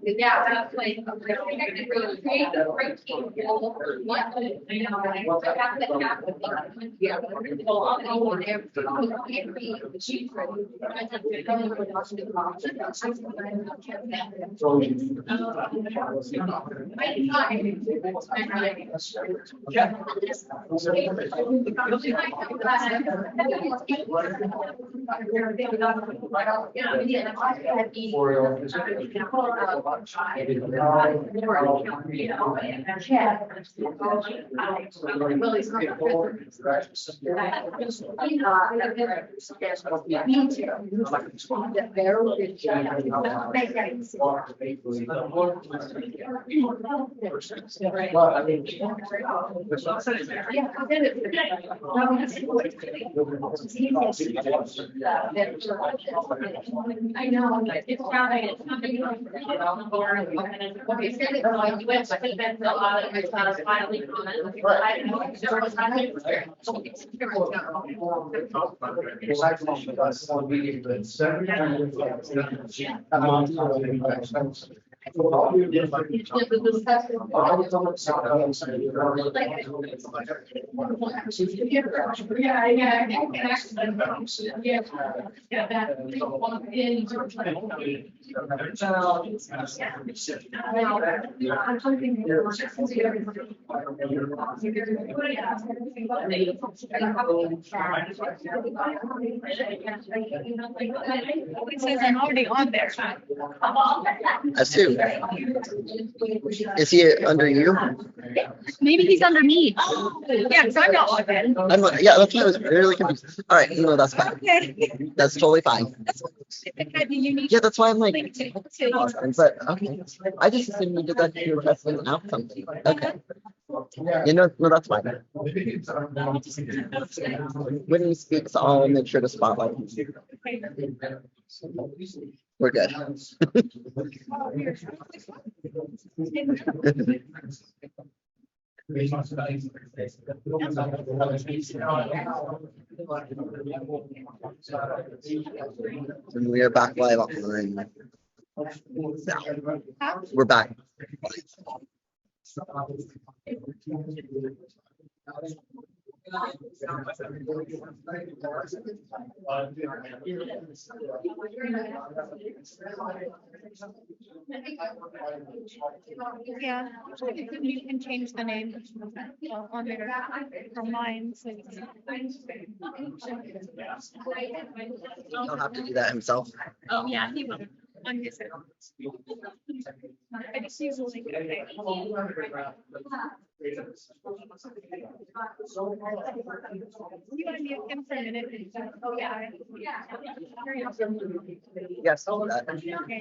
Yeah, that's like, create the protein. I know, it's probably, it's something. A lot of it's not finally comment. I don't know. It says I'm already on there. As who? Is he under you? Maybe he's under me. Yeah, because I'm not logged in. Yeah, that's why I was really confused. All right, no, that's fine. Okay. That's totally fine. Yeah, that's why I'm like, but okay. I just assumed you did that to your testing out something. Okay. You know, no, that's fine. When he speaks, I'll make sure to spotlight him. We're good. And we are back live online. We're back. Yeah, you can change the name on there from mine. So He'll have to do that himself. oh, yeah, he will. On his own. I just use a link. Okay. You want to mute him for a minute? Oh, yeah. Yes, I'll do that. Okay.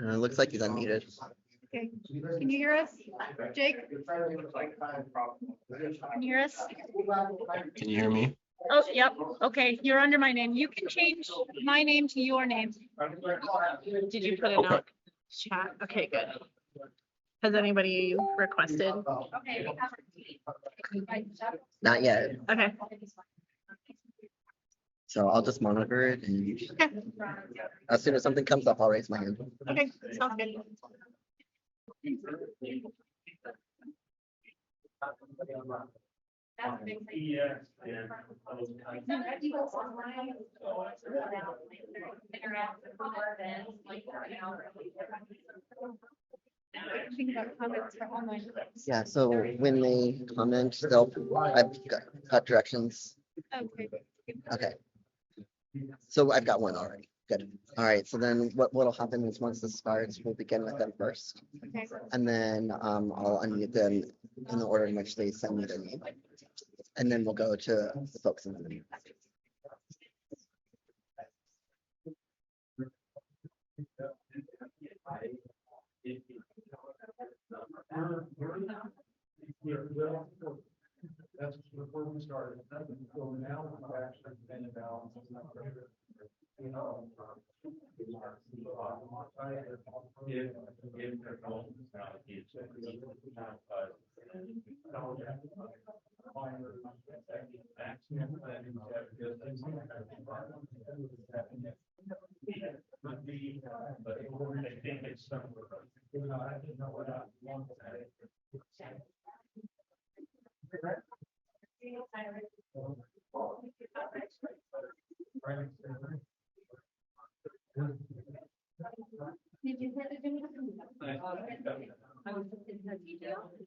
It looks like he's unmuted. Okay. Can you hear us, Jake? Can you hear us? Can you hear me? Oh, yep. Okay, you're under my name. You can change my name to your name. Did you put it out? Chat. Okay, good. Has anybody requested? Not yet. Okay. So I'll just monitor it and as soon as something comes up, I'll raise my hand. Okay, sounds good. Think about comments for online. Yeah, so when they comment, I've got directions. Okay. Okay. So I've got one already. Good. All right. So then what'll happen is once this starts, we'll begin with them first. Okay. And then I'll unmute them in the order in which they send me their name. And then we'll go to the folks in the room. That's before we started. So now we've actually been about. You know.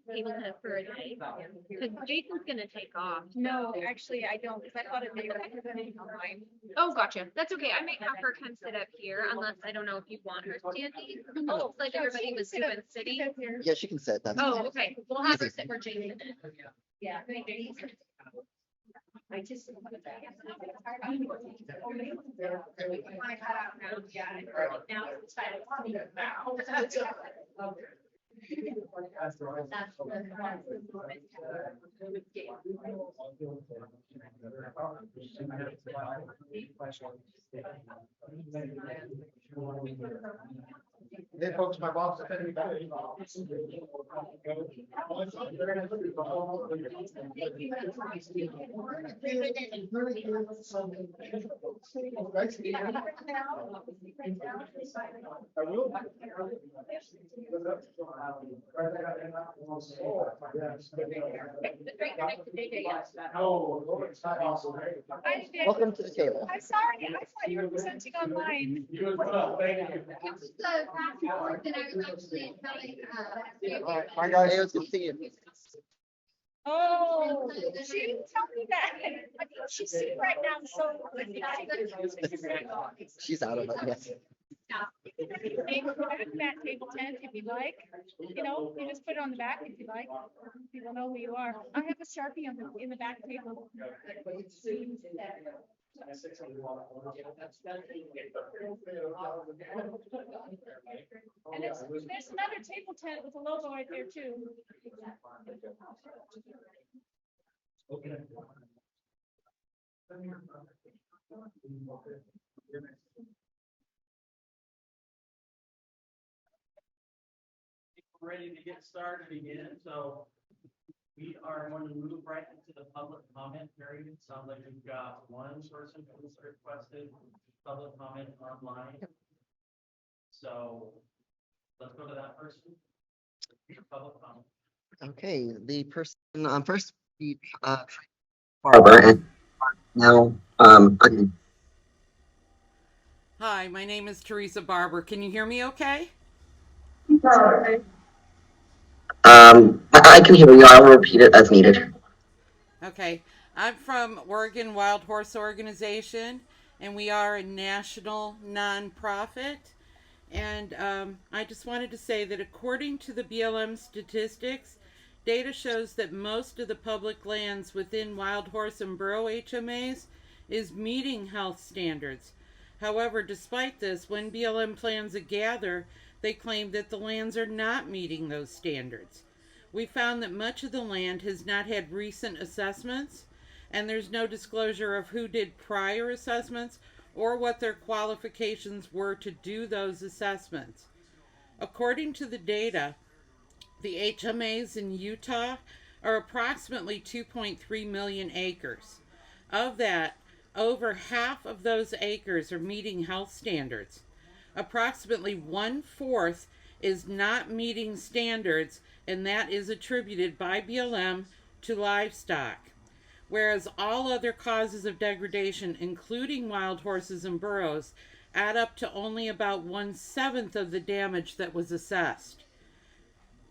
Able to for a day, because Jason's gonna take off. No, actually, I don't, because I thought it may have been online. Oh, gotcha. That's okay. I might have her come sit up here, unless I don't know if you want her standing. It looks like everybody was doing sitting. Yeah, she can sit. That's Oh, okay. We'll have her sit where Jason is. Yeah. I just. Hey, folks, my boss said me back. I will. welcome to the table. I'm sorry, I thought you were presenting online. It's the passport that I was actually telling, Hi guys. Hey, it was good to see you. Oh, she didn't tell me that. I think she's sick right now, so. She's out of it. Yes. That table tent if you like, you know, you just put it on the back if you like. People know who you are. I have a Sharpie on in the back table. And there's another table tent with a logo right there too. Ready to get started again, so we are going to move right into the public comment period. Sounds like we've got one person who's requested public comment online. So let's go to that person. Public comment. Okay, the person first Barber and now Hi, my name is Teresa Barber. Can you hear me okay? I can hear you. I will repeat it as needed. Okay. I'm from Oregon Wild Horse Organization, and we are a national nonprofit. And I just wanted to say that according to the BLM statistics, data shows that most of the public lands within wild horse and burro HMAs is meeting health standards. However, despite this, when BLM plans a gather, they claim that the lands are not meeting those standards. We found that much of the land has not had recent assessments, and there's no disclosure of who did prior assessments or what their qualifications were to do those assessments. According to the data, the HMAs in Utah are approximately 2.3 million acres. Of that, over half of those acres are meeting health standards. Approximately 1/4 is not meeting standards, and that is attributed by BLM to livestock. Whereas all other causes of degradation, including wild horses and burros, add up to only about 1/7 of the damage that was assessed.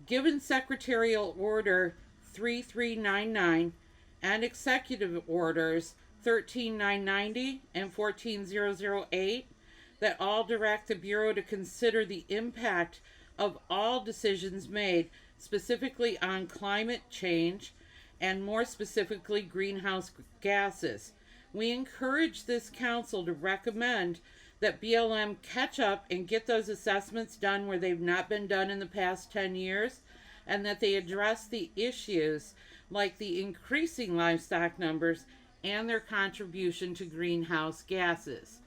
Given Secretarial Order 3399 and Executive Orders 13990 and 14008 that all direct the Bureau to consider the impact of all decisions made specifically on climate change and more specifically greenhouse gases. We encourage this council to recommend that BLM catch up and get those assessments done where they've not been done in the past 10 years, and that they address the issues like the increasing livestock numbers and their contribution to greenhouse gases.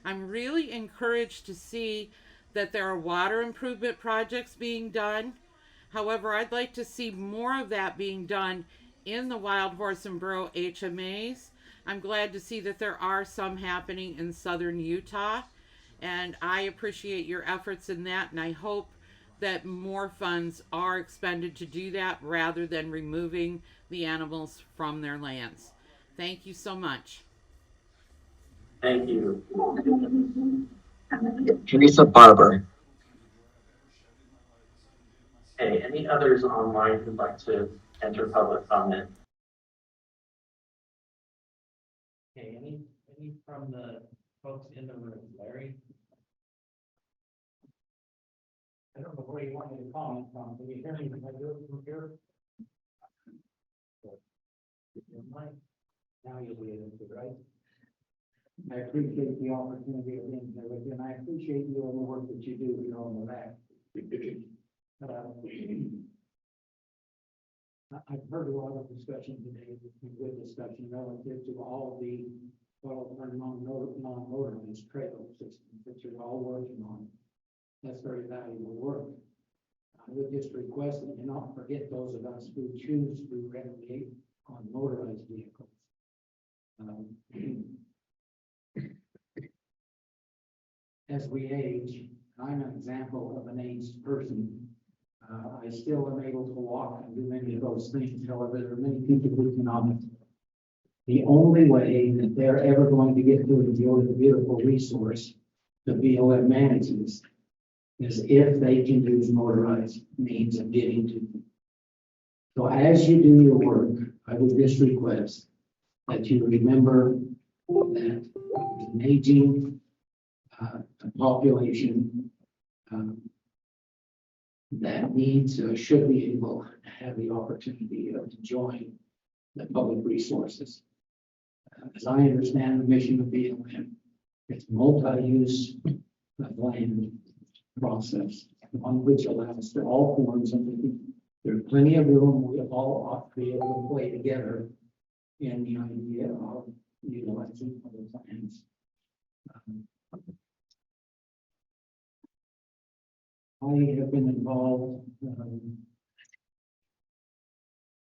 I'm really encouraged to see that there are water improvement projects being done. However, I'd like to see more of that being done in the Wild Horse and Burro HMAs. I'm glad to see that there are some happening in southern Utah, and I appreciate your efforts in that, and I hope that more funds are expended to do that rather than removing the animals from their lands. Thank you so much. Thank you. Teresa Barber. Okay, any others online who'd like to enter public comment? Okay, any from the folks in the room? Larry? I don't know where you want me to comment from. Can you hear me when I do it from here? Now you'll be able to, right? I appreciate the opportunity of being here with you, and I appreciate you and the work that you do here on the RAC. I've heard a lot of discussion today, good discussion relative to all the non-motorized trail systems that you're all working on. That's very valuable work. I would just request that you not forget those of us who choose to recreate on motorized vehicles. As we age, I'm an example of an aged person. I still am able to walk and do many of those things. However, there are many people who cannot. The only way that they're ever going to get to enjoy the beautiful resource that BLM manages is if they can use motorized means of getting to them. So as you do your work, I would just request that you remember that there's an aging population that needs or should be able to have the opportunity of enjoying the public resources. As I understand the mission of BLM, it's multi-use land process, on which allows for all forms of living. There's plenty of room. We all ought to be able to play together in the idea of utilizing other lands. I have been involved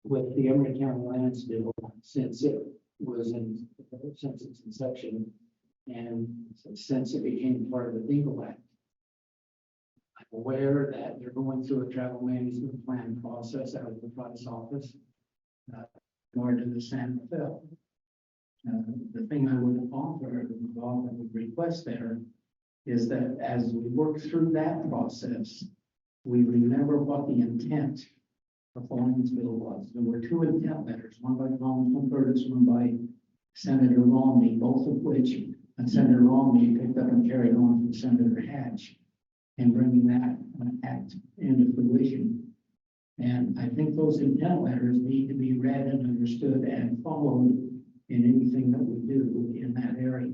with the Emory County Lands Bill since its inception, and since it became part of the Legal Act. I'm aware that they're going through a travel management plan process out of the Price office in order to San Rafael. The thing I would offer, I would request there, is that as we work through that process, we remember what the intent of the Lands Bill was. There were two intent letters, one by Congressman Curtis, one by Senator Romney, both of which Senator Romney picked up and carried on from Senator Hatch in bringing that act into fruition. And I think those intent letters need to be read and understood and followed in anything that we do in that area,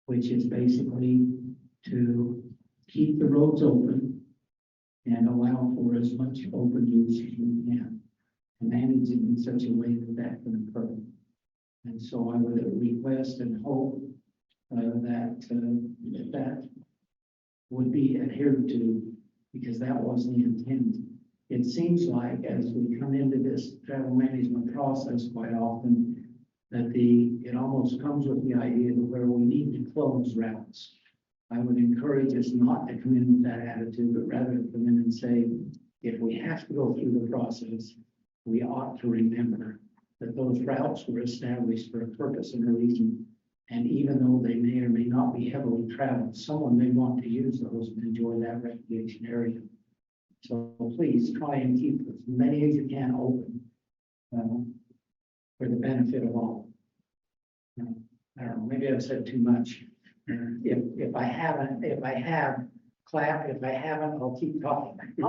which is basically to keep the roads open and allow for as much open use as we can, and manage it in such a way that that can occur. And so I would request and hope that would be adhered to, because that was the intent. It seems like as we come into this travel management process quite often, that it almost comes with the idea that where we need to close routes. I would encourage us not to come in with that attitude, but rather to come in and say, if we have to go through the process, we ought to remember that those routes were established for a purpose and a reason. And even though they may or may not be heavily traveled, someone may want to use those and enjoy that recreation area. So please try and keep as many as you can open for the benefit of all. I don't know, maybe I've said too much. If I haven't, if I have, clap. If I haven't, I'll keep talking. You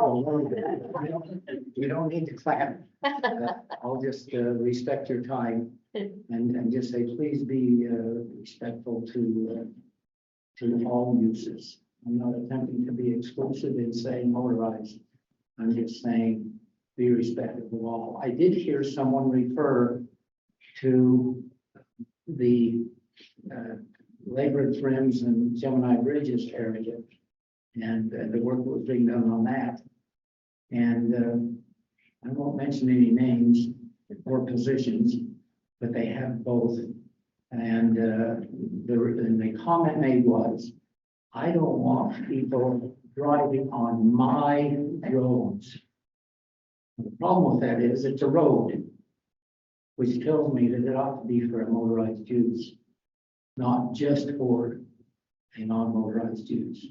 don't need to clap. I'll just respect your time and just say, please be respectful to all uses. I'm not attempting to be exclusive in saying motorized. I'm just saying, be respectful of all. I did hear someone refer to the Lakewood Friends and Gemini Bridges area and the work that was being done on that. And I won't mention any names or positions, but they have both. And the comment made was, I don't want people driving on my roads. The problem with that is it's a road, which tells me that it ought to be for a motorized use, not just for a non-motorized use.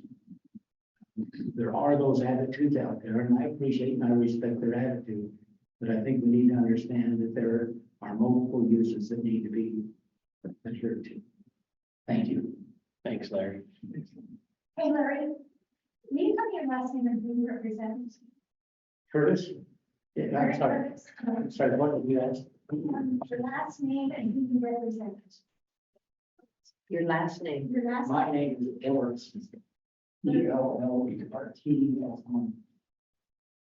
There are those attitudes out there, and I appreciate and I respect their attitude, but I think we need to understand that there are multiple uses that need to be adhered to. Thank you. Thanks, Larry. Hey, Larry, can you tell me your last name and who you represent? Curtis? Yeah, I'm sorry. I'm sorry, what did you ask? Your last name and who you represent. Your last name. Your last My name. name is Ellis. ELLERT.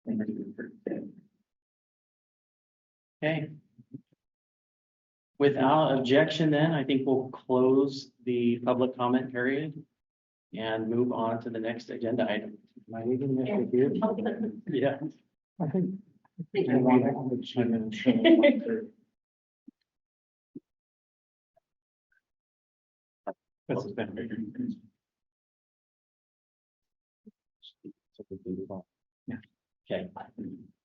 Thank you. Okay. Without objection, then, I think we'll close the public comment period and move on to the next agenda item. Am I leaving this with you? Yeah. I think. Okay.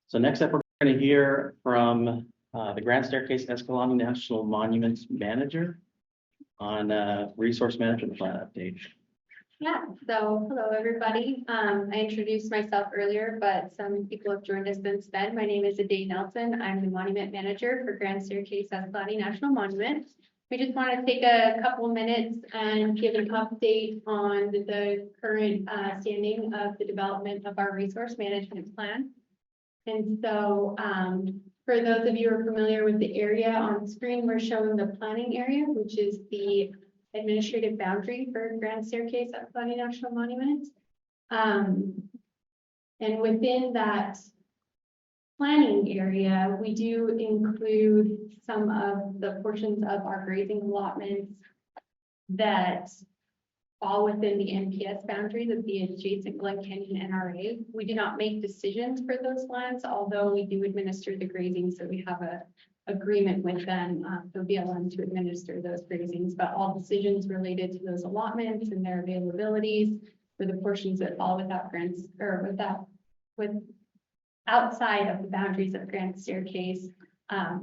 So next up, we're going to hear from the Grand Staircase Escalante National Monuments Manager on resource management plan update. Yeah, so hello, everybody. I introduced myself earlier, but some people have joined us since then. My name is Ade Nelson. I'm the Monument Manager for Grand Staircase Escalante National Monument. We just want to take a couple minutes and give an update on the current standing of the development of our resource management plan. And so for those of you who are familiar with the area on screen, we're showing the planning area, which is the administrative boundary for Grand Staircase Escalante National Monument. And within that planning area, we do include some of the portions of our grazing allotments that fall within the NPS boundaries of the adjacent Glen Canyon NRA. We do not make decisions for those lands, although we do administer the grazing, so we have a agreement with them, the BLM, to administer those grazings, but all decisions related to those allotments and their availabilities for the portions that fall without grants or with outside of the boundaries of Grand Staircase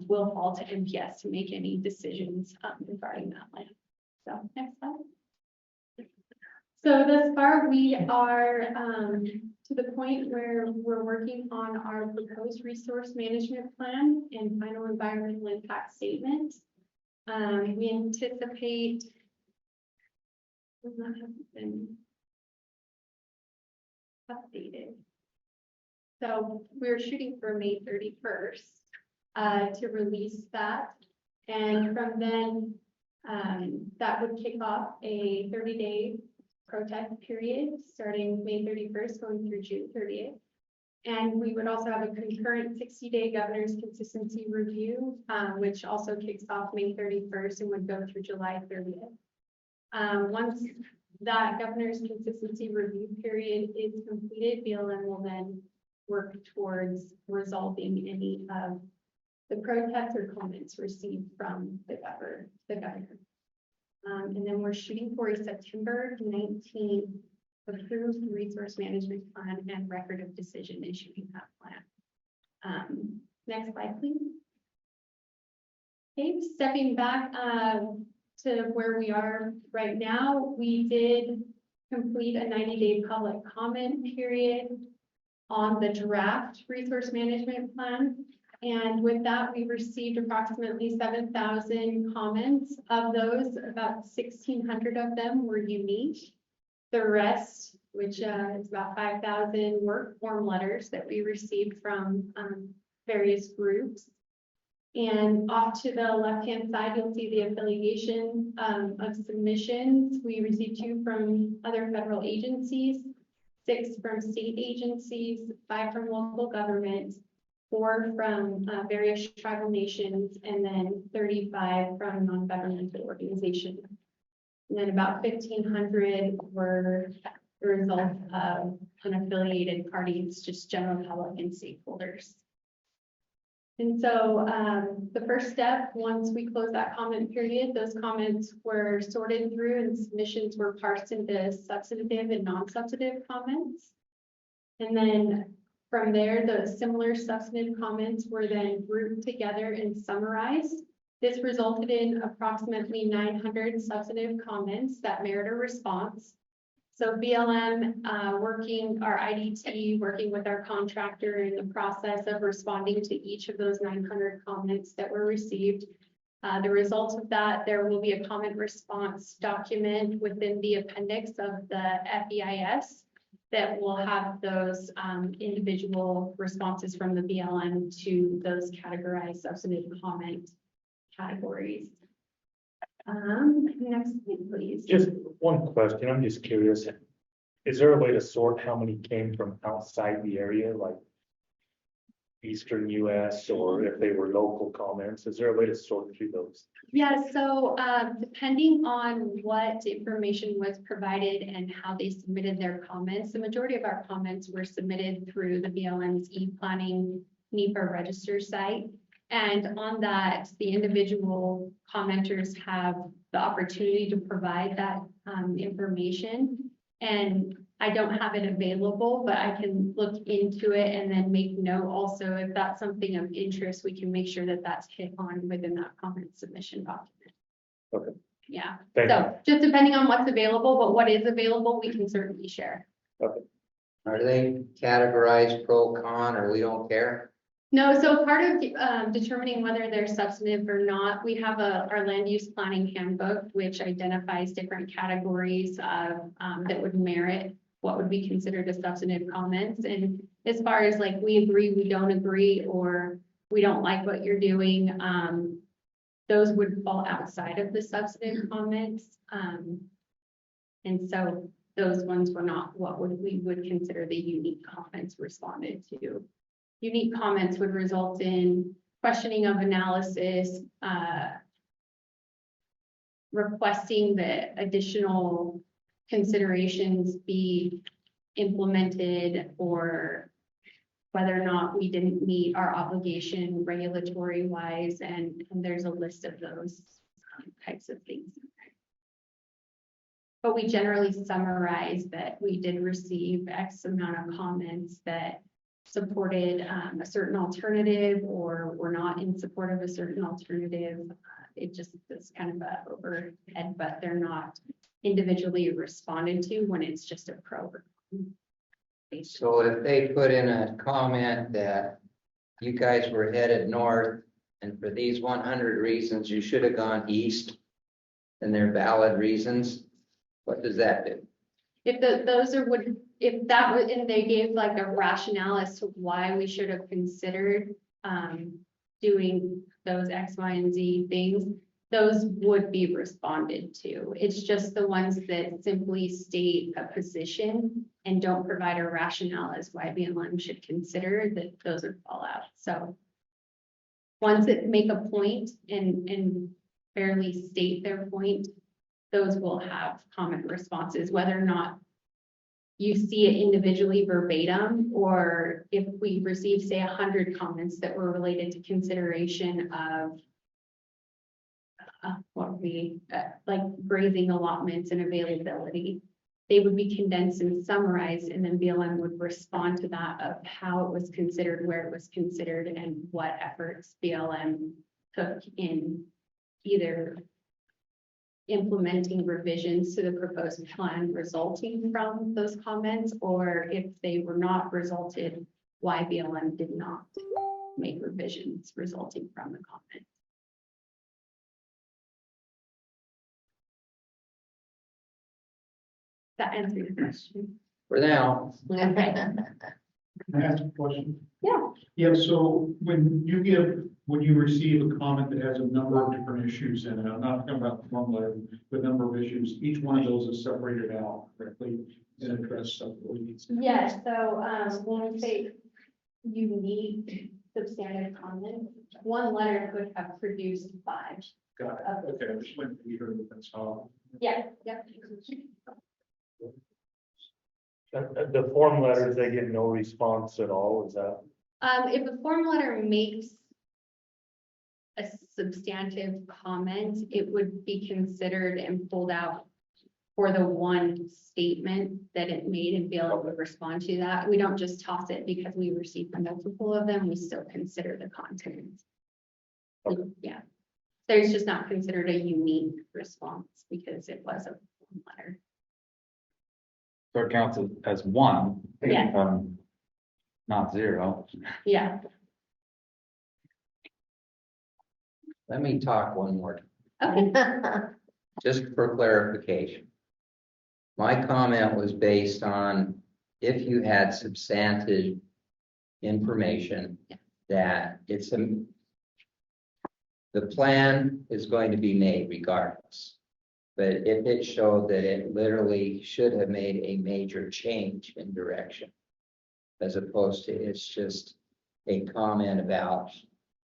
will fall to NPS to make any decisions regarding that land. So next slide. So thus far, we are to the point where we're working on our proposed resource management plan and final environmental impact statement. We anticipate not have been updated. So we're shooting for May 31st to release that. And from then, that would kick off a 30-day protest period starting May 31st going through June 30th. And we would also have a concurrent 60-day governor's consistency review, which also kicks off May 31st and would go through July 30th. Once that governor's consistency review period is completed, BLM will then work towards resolving any of the protests or comments received from the governor. And then we're shooting for a September 19th approved resource management plan and record of decision issuing that plan. Next slide, please. Okay, stepping back to where we are right now, we did complete a 90-day public comment period on the draft resource management plan. And with that, we received approximately 7,000 comments. Of those, about 1,600 of them were unique. The rest, which is about 5,000, were form letters that we received from various groups. And off to the left-hand side, you'll see the affiliation of submissions. We received 2 from other federal agencies, 6 from state agencies, 5 from local government, 4 from various tribal nations, and then 35 from non-governmental organizations. And then about 1,500 were the result of unaffiliated parties, just general public and stakeholders. And so the first step, once we close that comment period, those comments were sorted through and submissions were parsed into substantive and non-substantive comments. And then from there, the similar substantive comments were then grouped together and summarized. This resulted in approximately 900 substantive comments that merit a response. So BLM working, our IDT working with our contractor in the process of responding to each of those 900 comments that were received. The result of that, there will be a comment response document within the appendix of the FEIS that will have those individual responses from the BLM to those categorized substantive comment categories. Next thing, please. Just one question, I'm just curious. Is there a way to sort how many came from outside the area, like Eastern US, or if they were local comments? Is there a way to sort through those? Yeah, so depending on what information was provided and how they submitted their comments, the majority of our comments were submitted through the BLM's e-planning NEPA register site. And on that, the individual commenters have the opportunity to provide that information. And I don't have it available, but I can look into it and then make note also if that's something of interest, we can make sure that that's hit on within that comment submission document. Okay. Yeah. Thank So just depending on what's available, but what is available, we can certainly share. Okay. Are they categorized pro, con, or we don't care? No, so part of determining whether they're substantive or not, we have our land use planning handbook, which identifies different categories of that would merit what would be considered as substantive comments. And as far as like, we agree, we don't agree, or we don't like what you're doing, those would fall outside of the substantive comments. And so those ones were not what we would consider the unique comments responded to. Unique comments would result in questioning of analysis, requesting that additional considerations be implemented, or whether or not we didn't meet our obligation regulatory wise, and there's a list of those types of things. But we generally summarize that we did receive X amount of comments that supported a certain alternative, or were not in support of a certain alternative. It just is kind of a overhead, but they're not individually responded to when it's just a program. So if they put in a comment that you guys were headed north, and for these 100 reasons, you should have gone east, and they're valid reasons, what does that do? If if that was, and they gave like a rationale as to why we should have considered doing those X, Y, and Z things, those would be responded to. It's just the ones that simply state a position and don't provide a rationale as why BLM should consider, that those would fall out. So ones that make a point and fairly state their point, those will have comment responses, whether or not you see it individually verbatim, or if we receive, say, 100 comments that were related to consideration of like grazing allotments and availability, they would be condensed and summarized, and then BLM would respond to that of how it was considered, where it was considered, and what efforts BLM took in either implementing revisions to the proposed plan resulting from those comments, or if they were not resulted, why BLM did not. make revisions resulting from the comment. That answers your question. For now. Okay. Can I ask a question? Yeah. Yeah, so when you receive a comment that has a number of different issues in it, I'm not talking about one letter, but number of issues, each one of those is separated out correctly and addressed separately. Yes, so when we say unique substantive comment, one letter could have produced 5. Got it. Okay, I just went to hear that that's how. Yeah, yeah. The form letters, they get no response at all, is that? If a form letter makes a substantive comment, it would be considered and pulled out for the one statement that it made and be able to respond to that. We don't just toss it because we received multiple of them. We still consider the content. Yeah. There's just not considered a unique response because it was a form letter. So it counts as one. Yeah. Not 0. Yeah. Let me talk one more Okay. time, just for clarification. My comment was based on if you had substantive information that the plan is going to be made regardless. But if it showed that it literally should have made a major change in direction, as opposed to it's just a comment about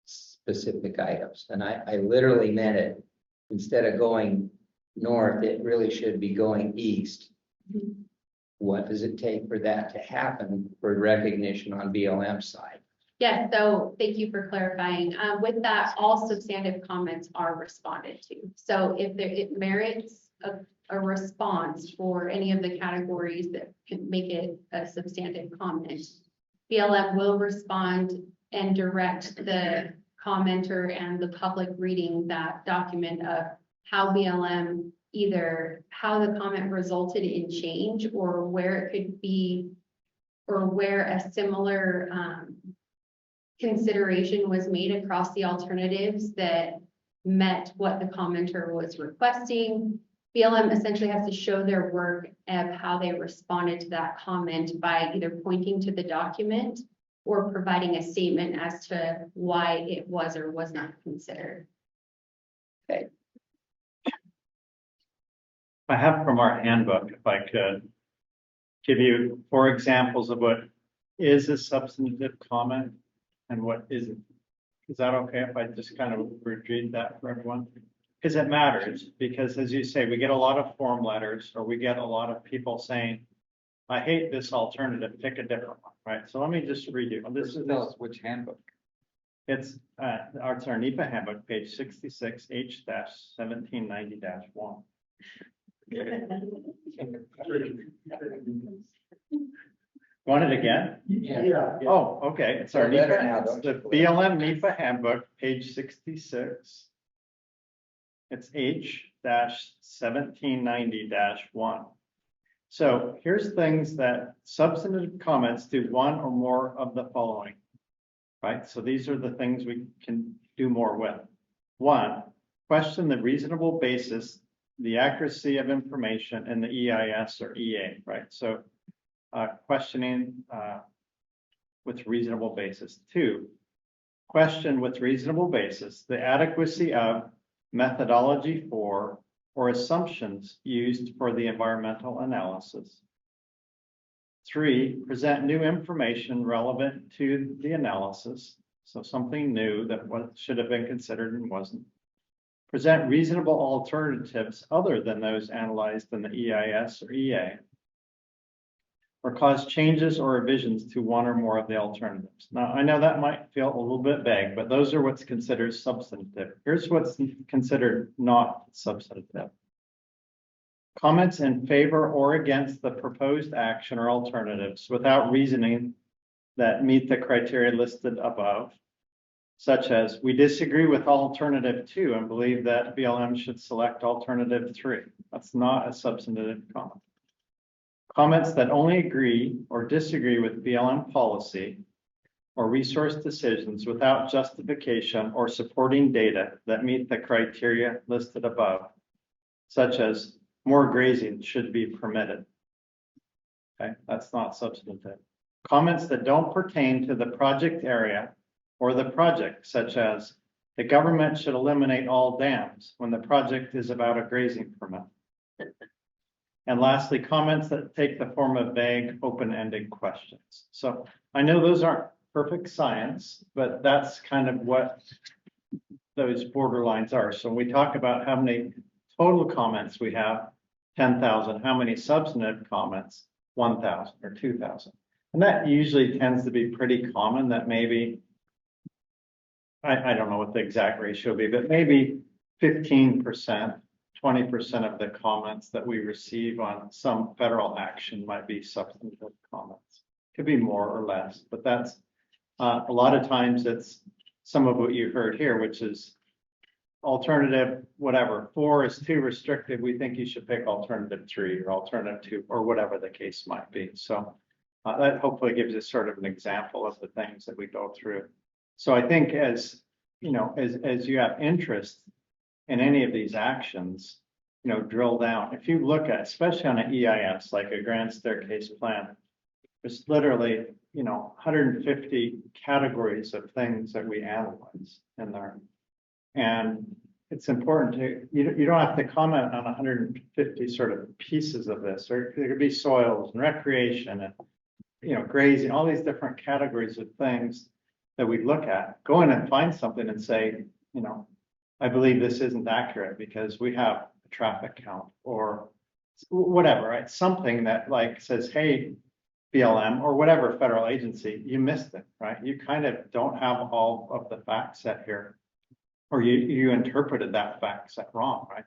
specific items. And I literally meant it, instead of going north, it really should be going east. What does it take for that to happen for recognition on BLM side? Yes, so thank you for clarifying. With that, all substantive comments are responded to. So if it merits a response for any of the categories that can make it a substantive comment, BLM will respond and direct the commenter and the public reading that document of how BLM, either how the comment resulted in change or where it could be, or where a similar consideration was made across the alternatives that met what the commenter was requesting. BLM essentially has to show their work of how they responded to that comment by either pointing to the document or providing a statement as to why it was or was not considered. Okay. I have from our handbook, if I could give you 4 examples of what is a substantive comment and what isn't. Is that okay if I just kind of repeat that for everyone? Because it matters, because as you say, we get a lot of form letters, or we get a lot of people saying, I hate this alternative, pick a different one, right? So let me just read you. This is Tell us which handbook. It's our NEPA handbook, page 66, H-1790-1. Want it again? Yeah. Oh, okay. It's our Feel better NEPA, now, don't the you? BLM NEPA handbook, page 66. It's H-1790-1. So here's things that substantive comments do one or more of the following, right? So these are the things we can do more with. 1, question the reasonable basis, the accuracy of information in the EIS or EA, right? So questioning with reasonable basis. 2, question with reasonable basis the adequacy of methodology for or assumptions used for the environmental analysis. 3, present new information relevant to the analysis. So something new that should have been considered and wasn't. Present reasonable alternatives other than those analyzed in the EIS or EA. Or cause changes or revisions to one or more of the alternatives. Now, I know that might feel a little bit vague, but those are what's considered substantive. Here's what's considered not substantive. Comments in favor or against the proposed action or alternatives without reasoning that meet the criteria listed above, such as we disagree with alternative 2 and believe that BLM should select alternative 3. That's not a substantive comment. Comments that only agree or disagree with BLM policy or resource decisions without justification or supporting data that meet the criteria listed above, such as more grazing should be permitted. Okay, that's not substantive. Comments that don't pertain to the project area or the project, such as the government should eliminate all dams when the project is about a grazing permit. And lastly, comments that take the form of vague, open-ended questions. So I know those aren't perfect science, but that's kind of what those borderlines are. So when we talk about how many total comments we have, 10,000, how many substantive comments, 1,000 or 2,000. And that usually tends to be pretty common, that maybe, I don't know what the exact ratio would be, but maybe 15%, 20% of the comments that we receive on some federal action might be substantive comments. Could be more or less, but that's a lot of times it's some of what you heard here, which is alternative, whatever. 4 is too restrictive. We think you should pick alternative 3 or alternative 2 or whatever the case might be. So that hopefully gives you sort of an example of the things that we go through. So I think as you know, as you have interest in any of these actions, you know, drill down. If you look at, especially on an EIS, like a grand staircase plan, there's literally, you know, 150 categories of things that we analyze in there. And it's important to, you don't have to comment on 150 sort of pieces of this, or there could be soils and recreation and, you know, grazing, all these different categories of things that we look at. Go in and find something and say, you know, I believe this isn't accurate because we have a traffic count or whatever, right? Something that like says, hey, BLM or whatever federal agency, you missed it, right? You kind of don't have all of the facts set here, or you interpreted that fact set wrong, right?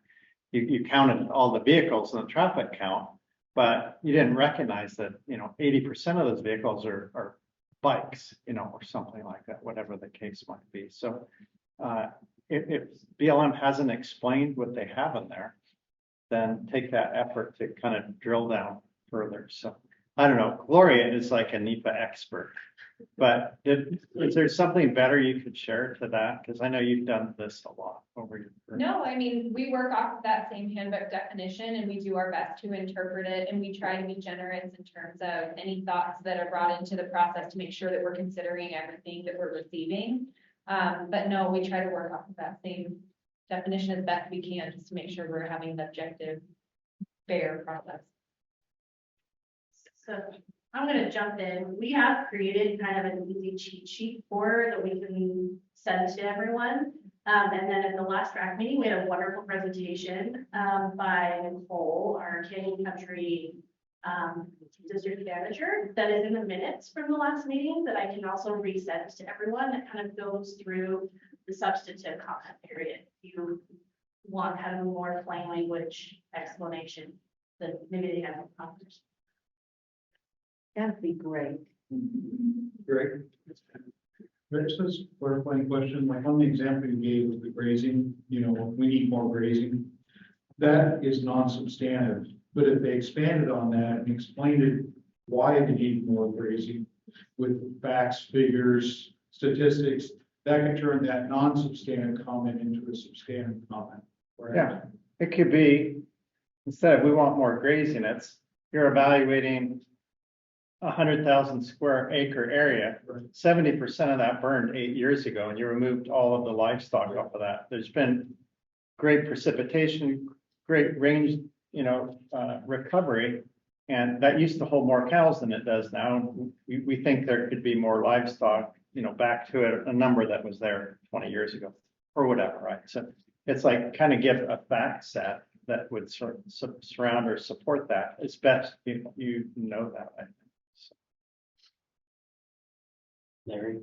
You counted all the vehicles in the traffic count, but you didn't recognize that, you know, 80% of those vehicles are bikes, you know, or something like that, whatever the case might be. So if BLM hasn't explained what they have in there, then take that effort to kind of drill down further. So I don't know, Gloria is like a NEPA expert, but is there something better you could share to that? Because I know you've done this a lot over your career. No, I mean, we work off of that same handbook definition and we do our best to interpret it, and we try to be generous in terms of any thoughts that are brought into the process to make sure that we're considering everything that we're receiving. But no, we try to work off of that same definition as best we can, just to make sure we're having an objective, fair process. So I'm going to jump in. We have created kind of an easy cheat sheet for that we can send to everyone. And then at the last RAC meeting, we had a wonderful presentation by Nicole, our Canyon Country district manager, that is in the minutes from the last meeting that I can also resend to everyone. That kind of goes through the substantive comment period. If you want kind of a more plain language explanation, then maybe they have comments. That'd be great. Great. There's this clarifying question, like on the example you gave of the grazing, you know, we need more grazing. That is non-substantive, but if they expanded on that and explained it, why they need more grazing with facts, figures, statistics, that could turn that non-substantive comment into a substantive comment. Right? Yeah, it could be, instead of we want more grazing, it's you're evaluating 100,000 square acre area. 70% of that burned 8 years ago, and you removed all of the livestock off of that. There's been great precipitation, great range, you know, recovery, and that used to hold more cows than it does now. We think there could be more livestock, you know, back to a number that was there 20 years ago or whatever, right? So it's like kind of give a fact set that would sort of surround or support that. It's best you know that, I think. Larry?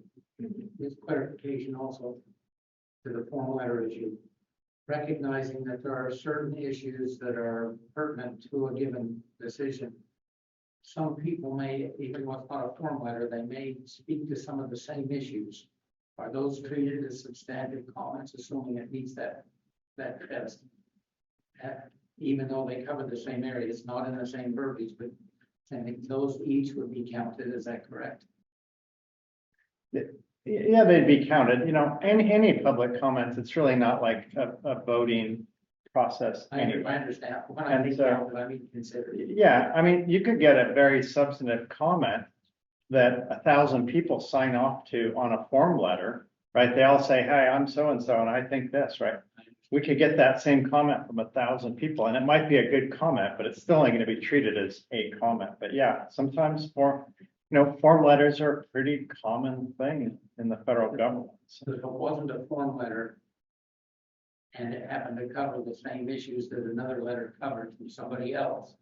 This clarification also to the formal letter issue, recognizing that there are certain issues that are pertinent to a given decision. Some people may, even without a formal letter, they may speak to some of the same issues. Are those treated as substantive comments, assuming it meets that test? Even though they cover the same area, it's not in the same verbiage, but I think those each would be counted. Is that correct? Yeah, they'd be counted, you know, any public comments, it's really not like a voting process I anyway. understand. When I And think so- count, I mean consider. Yeah, I mean, you could get a very substantive comment that 1,000 people sign off to on a form letter, right? They all say, hey, I'm so-and-so, and I think this, right? We could get that same comment from 1,000 people, and it might be a good comment, but it's still only going to be treated as a comment. But yeah, sometimes form letters are a pretty common thing in the federal government. So if it wasn't a form letter and it happened to cover the same issues that another letter covered from somebody else,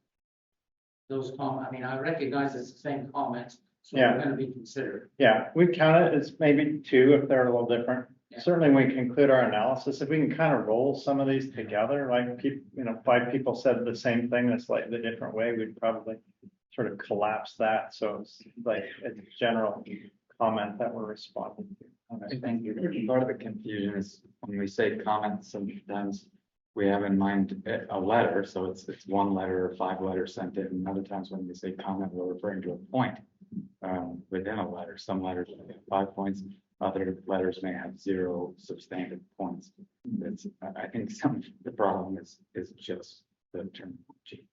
I mean, I recognize it's the same comments, so Yeah. they're gonna be considered. Yeah, we count it as maybe 2 if they're a little different. Yeah. Certainly, we can include our analysis. If we can kind of roll some of these together, like 5 people said the same thing in a slightly different way, we'd probably sort of collapse that. So it's like a general comment that we're responding to. I think part of the confusion is when we say comments, sometimes we have in mind a letter, so it's 1 letter or 5 letters sent in. And other times when we say comment, we're referring to a point within a letter. Some letters have 5 points, other letters may have 0 substantive points. I think some of the problem is just the terminology.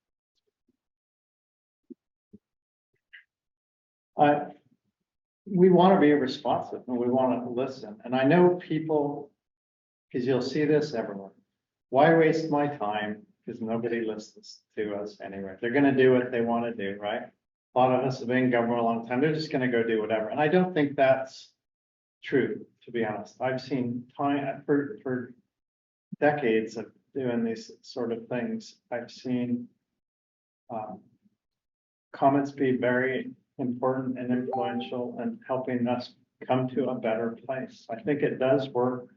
We want to be responsive and we want to listen. And I know people, because you'll see this everywhere. Why waste my time? Because nobody listens to us anyway. They're going to do what they want to do, right? A lot of us have been in government a long time. They're just going to go do whatever. And I don't think that's true, to be honest. I've seen time for decades of doing these sort of things. I've seen comments be very important and influential and helping us come to a better place. I think it does work.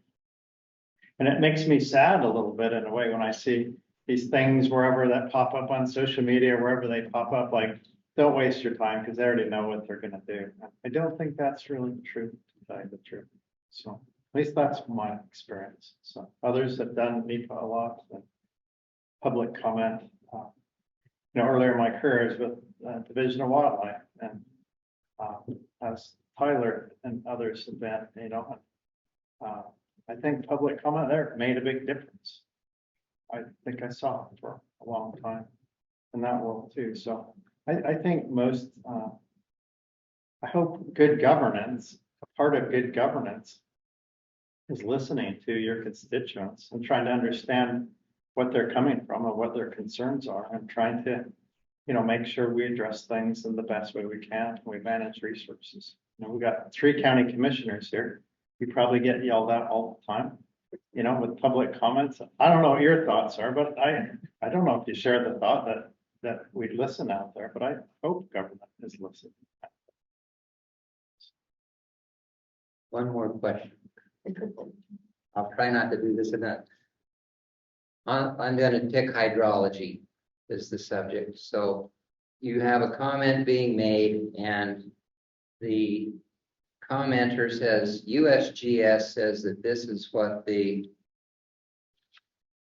And it makes me sad a little bit in a way when I see these things wherever that pop up on social media, wherever they pop up, like, don't waste your time because they already know what they're going to do. I don't think that's really true, to tell you the truth. So at least that's my experience. So others have done NEPA a lot, and public comment. Earlier in my career I was with Division of Wildlife, and as Tyler and others have been, I think public comment there made a big difference. I think I saw it for a long time in that world too. So I think I hope good governance, a part of good governance is listening to your constituents and trying to understand what they're coming from and what their concerns are, and trying to, make sure we address things in the best way we can. And we manage resources. We've got 3 county commissioners here. We probably get yelled at all the time, with public comments. I don't know what your thoughts are, but I don't know if you share the thought that we listen out there, but I hope government is listening. One more question. I'll try not to do this enough. I'm going to pick hydrology as the subject. So you have a comment being made and the commenter says USGS says that this is what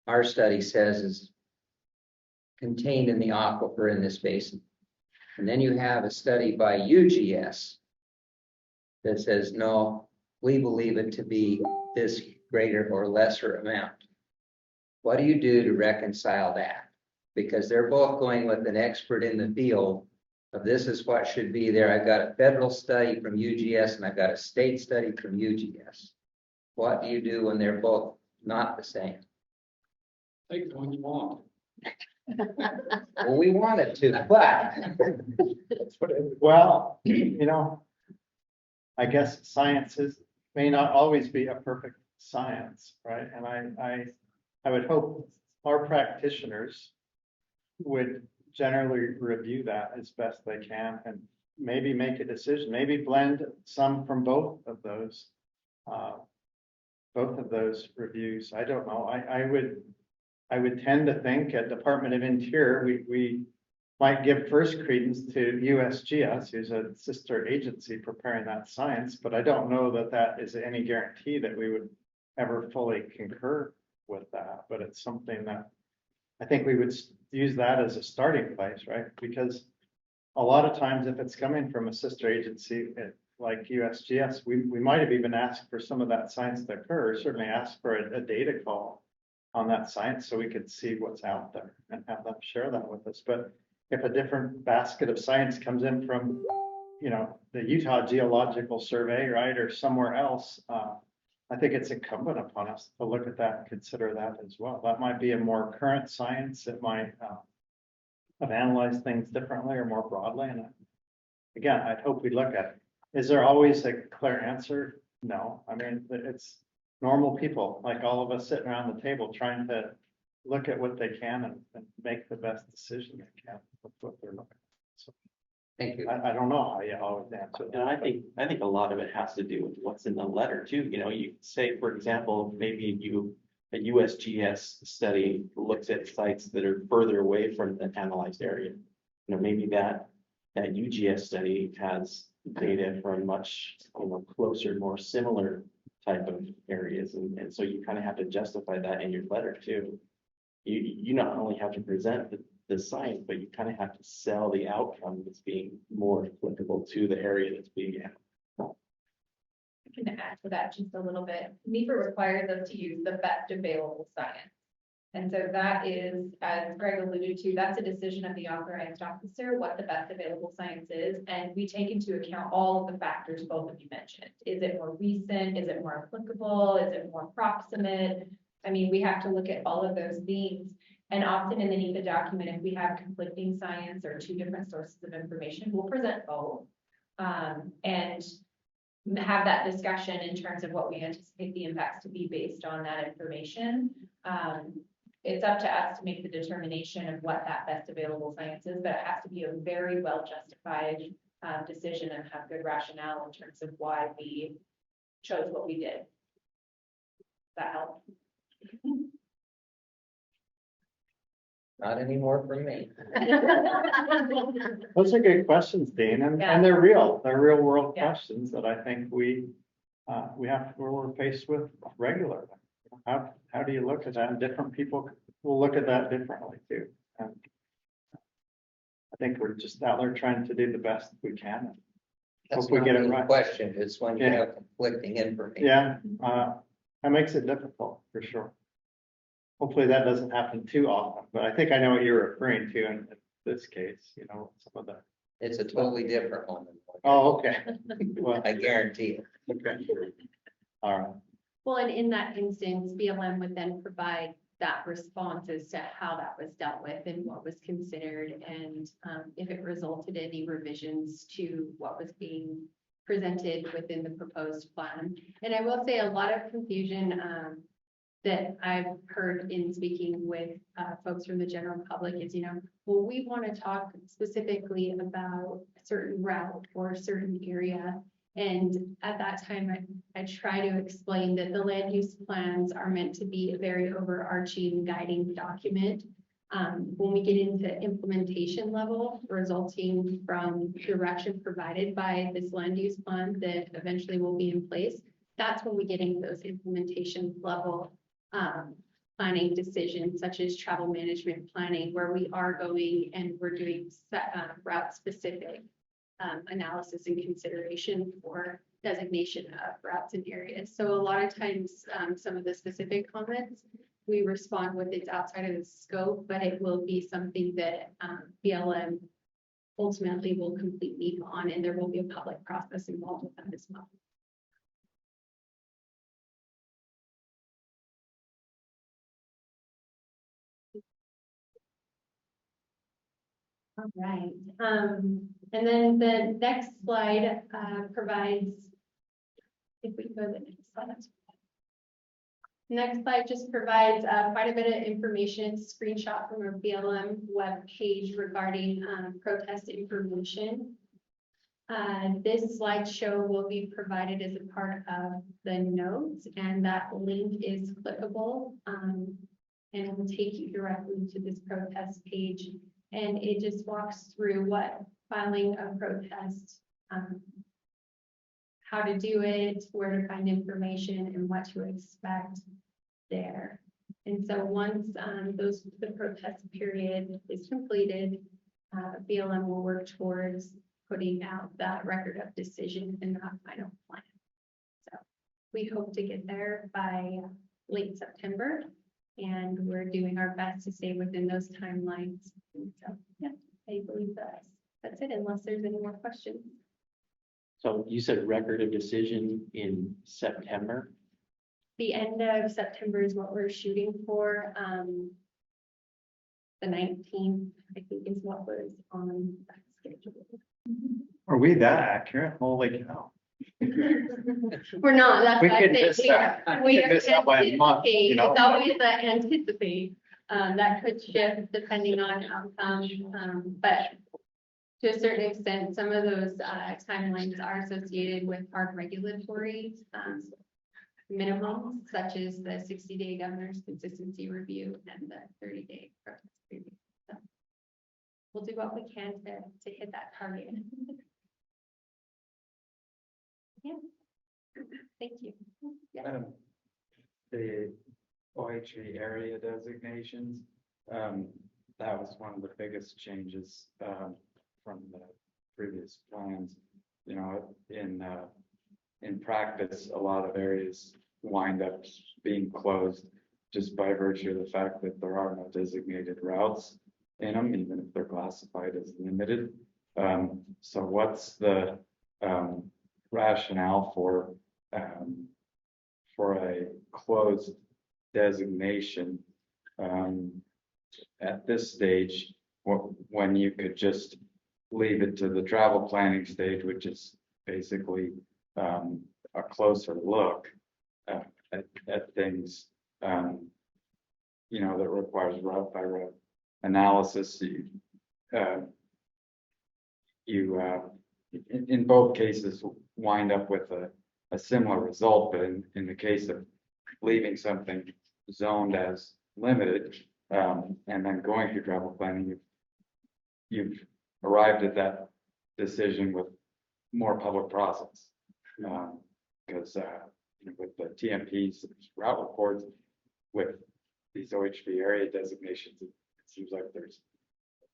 our study says is contained in the aquifer in this basin. And then you have a study by UGS that says, no, we believe it to be this greater or lesser amount. What do you do to reconcile that? Because they're both going with an expert in the field of this is what should be there. I've got a federal study from UGS and I've got a state study from UGS. What do you do when they're both not the same? Take the one you want. Well, we wanted to, but Well, I guess sciences may not always be a perfect science, right? And I would hope our practitioners would generally review that as best they can and maybe make a decision, maybe blend some from both of those reviews. I don't know. I would tend to think at Department of Interior, we might give first credence to USGS, who's a sister agency preparing that science, but I don't know that is any guarantee that we would ever fully concur with that. But it's something that I think we would use that as a starting place, right? Because a lot of times if it's coming from a sister agency, like USGS, we might have even asked for some of that science to occur, or certainly asked for a data call on that science so we could see what's out there and have them share that with us. But if a different basket of science comes in from, you know, the Utah Geological Survey, right, or somewhere else, I think it's incumbent upon us to look at that and consider that as well. That might be a more current science. It might have analyzed things differently or more broadly. And again, I'd hope we look at it. Is there always a clear answer? No. I mean, it's normal people, like all of us sitting around the table trying to look at what they can and make the best decision they can with what they're looking at. So Thank you. I don't know how you always answer that. And I think a lot of it has to do with what's in the letter too. You know, you say, for example, maybe a USGS study looks at sites that are further away from the analyzed area. You know, maybe that UGS study has data from much, you know, closer, more similar type of areas. And so you kind of have to justify that in your letter too. You not only have to present the science, but you kind of have to sell the outcome that's being more applicable to the area that's being analyzed. I can add to that just a little bit. NEPA requires us to use the best available science. And so that is, as Greg alluded to, that's a decision of the authorized officer, what the best available science is. And we take into account all of the factors both of you mentioned. Is it more recent? Is it more applicable? Is it more proximate? I mean, we have to look at all of those things. And often in the NEPA document, if we have conflicting science or two different sources of information, we'll present both. And have that discussion in terms of what we anticipate the impacts to be based on that information. It's up to us to make the determination of what that best available science is, but it has to be a very well justified decision and have good rationale in terms of why we chose what we did. Does that help? Not anymore from me. Those are good questions, Dean, and they're real. They're real world questions that I think we're faced with regularly. How do you look at that? And different people will look at that differently too. And I think we're just out there trying to do the best we can. That's Hope we get it not right. the question, it's when you have conflicting information. Yeah, that makes it difficult for sure. Hopefully that doesn't happen too often, but I think I know what you're referring to in this case, you know, some of the. It's a totally different one. Oh, okay. Well, I guarantee it. Okay. All right. Well, and in that instance, BLM would then provide that response as to how that was dealt with and what was considered, and if it resulted in any revisions to what was being presented within the proposed plan. And I will say a lot of confusion that I've heard in speaking with folks from the general public is, you know, well, we want to talk specifically about a certain route or a certain area. And at that time, I try to explain that the land use plans are meant to be a very overarching guiding document. When we get into implementation level resulting from direction provided by this land use plan that eventually will be in place, that's when we get into those implementation level planning decisions, such as travel management planning, where we are going and we're doing route specific analysis and consideration for designation of routes and areas. So a lot of times, some of the specific comments, we respond with it's outside of the scope, but it will be something that BLM ultimately will complete NEPA on, and there will be a public process involved with that as well. All right, and then the next slide provides, if we go to the next slide. Next slide just provides quite a bit of information, screenshot from our BLM web page regarding protest information. This slideshow will be provided as a part of the notes, and that link is clickable, and it will take you directly to this protest page. And it just walks through what filing a protest, how to do it, where to find information, and what to expect there. And so once the protest period is completed, BLM will work towards putting out that record of decision in that final plan. So we hope to get there by late September, and we're doing our best to stay within those timelines. So, yeah, I believe that's it, unless there's any more questions. So you said record of decision in September? The end of September is what we're shooting for. The 19th, I think, is what was on that schedule. Are we that accurate? Holy cow. We're not, that's We why I could say miss that. we We could miss that by a month, anticipate, you know? it's always the anticipate. That could shift depending on outcome, but to a certain extent, some of those timelines are associated with hard regulatory minimums, such as the 60-day governor's consistency review and the 30-day protest review. So we'll do what we can to hit that target. Yeah. Thank you. Yeah. The OHV area designations, that was one of the biggest changes, from the previous plans. You know, in practice, a lot of areas wind up being closed just by virtue of the fact that there are no designated routes in them, even if they're classified as limited. So what's the rationale for a closed designation at this stage, when you could just leave it to the travel planning stage, which is basically a closer look at things, you know, that requires route by route analysis. In both cases wind up with a similar result, but in the case of leaving something zoned as limited, and then going through travel planning, you've arrived at that decision with more public process. Because with the TMPs, route reports, with these OHV area designations, it seems like there's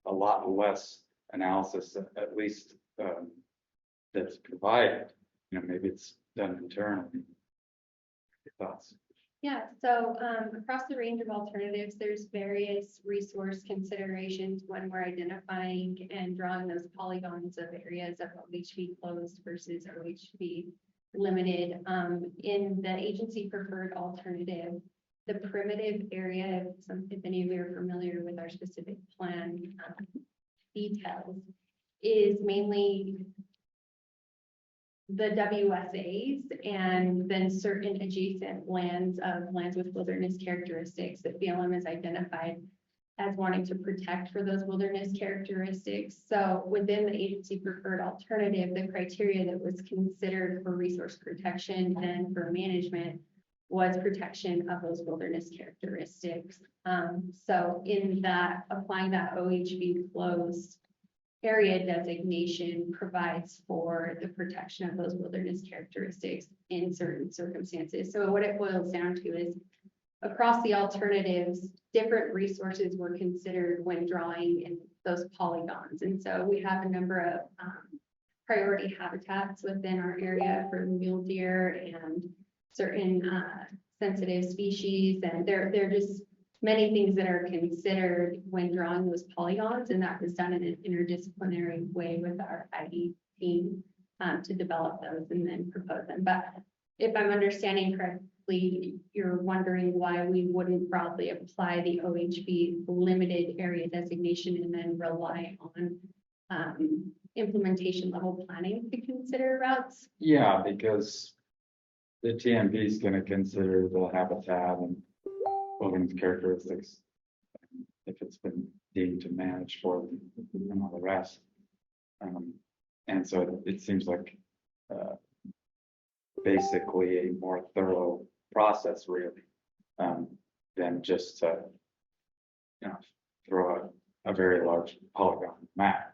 a lot less analysis, at least that's provided. You know, maybe it's done internally. Your thoughts? Yeah, so across the range of alternatives, there's various resource considerations when we're identifying and drawing those polygons of areas of OHV closed versus OHV limited. In the agency preferred alternative, the primitive area, if any of you are familiar with our specific plan details, is mainly the WSAs and then certain adjacent lands with wilderness characteristics that BLM has identified as wanting to protect for those wilderness characteristics. So within the agency preferred alternative, the criteria that was considered for resource protection and for management was protection of those wilderness characteristics. So in that, applying that OHV closed area designation provides for the protection of those wilderness characteristics in certain circumstances. So what it boils down to is across the alternatives, different resources were considered when drawing in those polygons. And so we have a number of priority habitats within our area for mule deer and certain sensitive species. And there are just many things that are considered when drawing those polygons, and that was done in an interdisciplinary way with our ID team to develop those and then propose them. But if I'm understanding correctly, you're wondering why we wouldn't broadly apply the OHV limited area designation and then rely on implementation level planning to consider routes? Yeah, because the TMP is going to consider the habitat and wilderness characteristics if it's been deemed to manage for them and all the rest. And so it seems like basically a more thorough process, really, than just to, you know, throw a very large polygon map.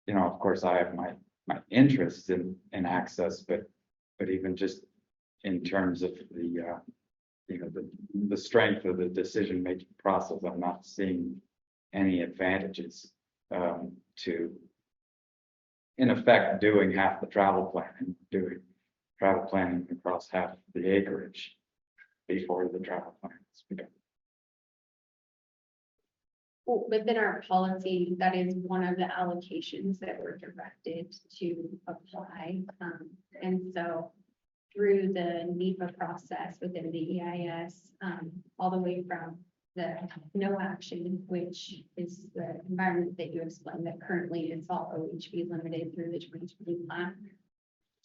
You know, of course, I have my interest in access, but even just in terms of the strength of the decision-making process, I'm not seeing any advantages to, in effect, doing half the travel planning, doing travel planning across half the acreage before the travel plan is begun. Well, within our policy, that is one of the allocations that we're directed to apply. And so through the NEPA process within the EIS, all the way from the no action, which is the environment that you explained that currently it's all OHV limited through the 2020 plan,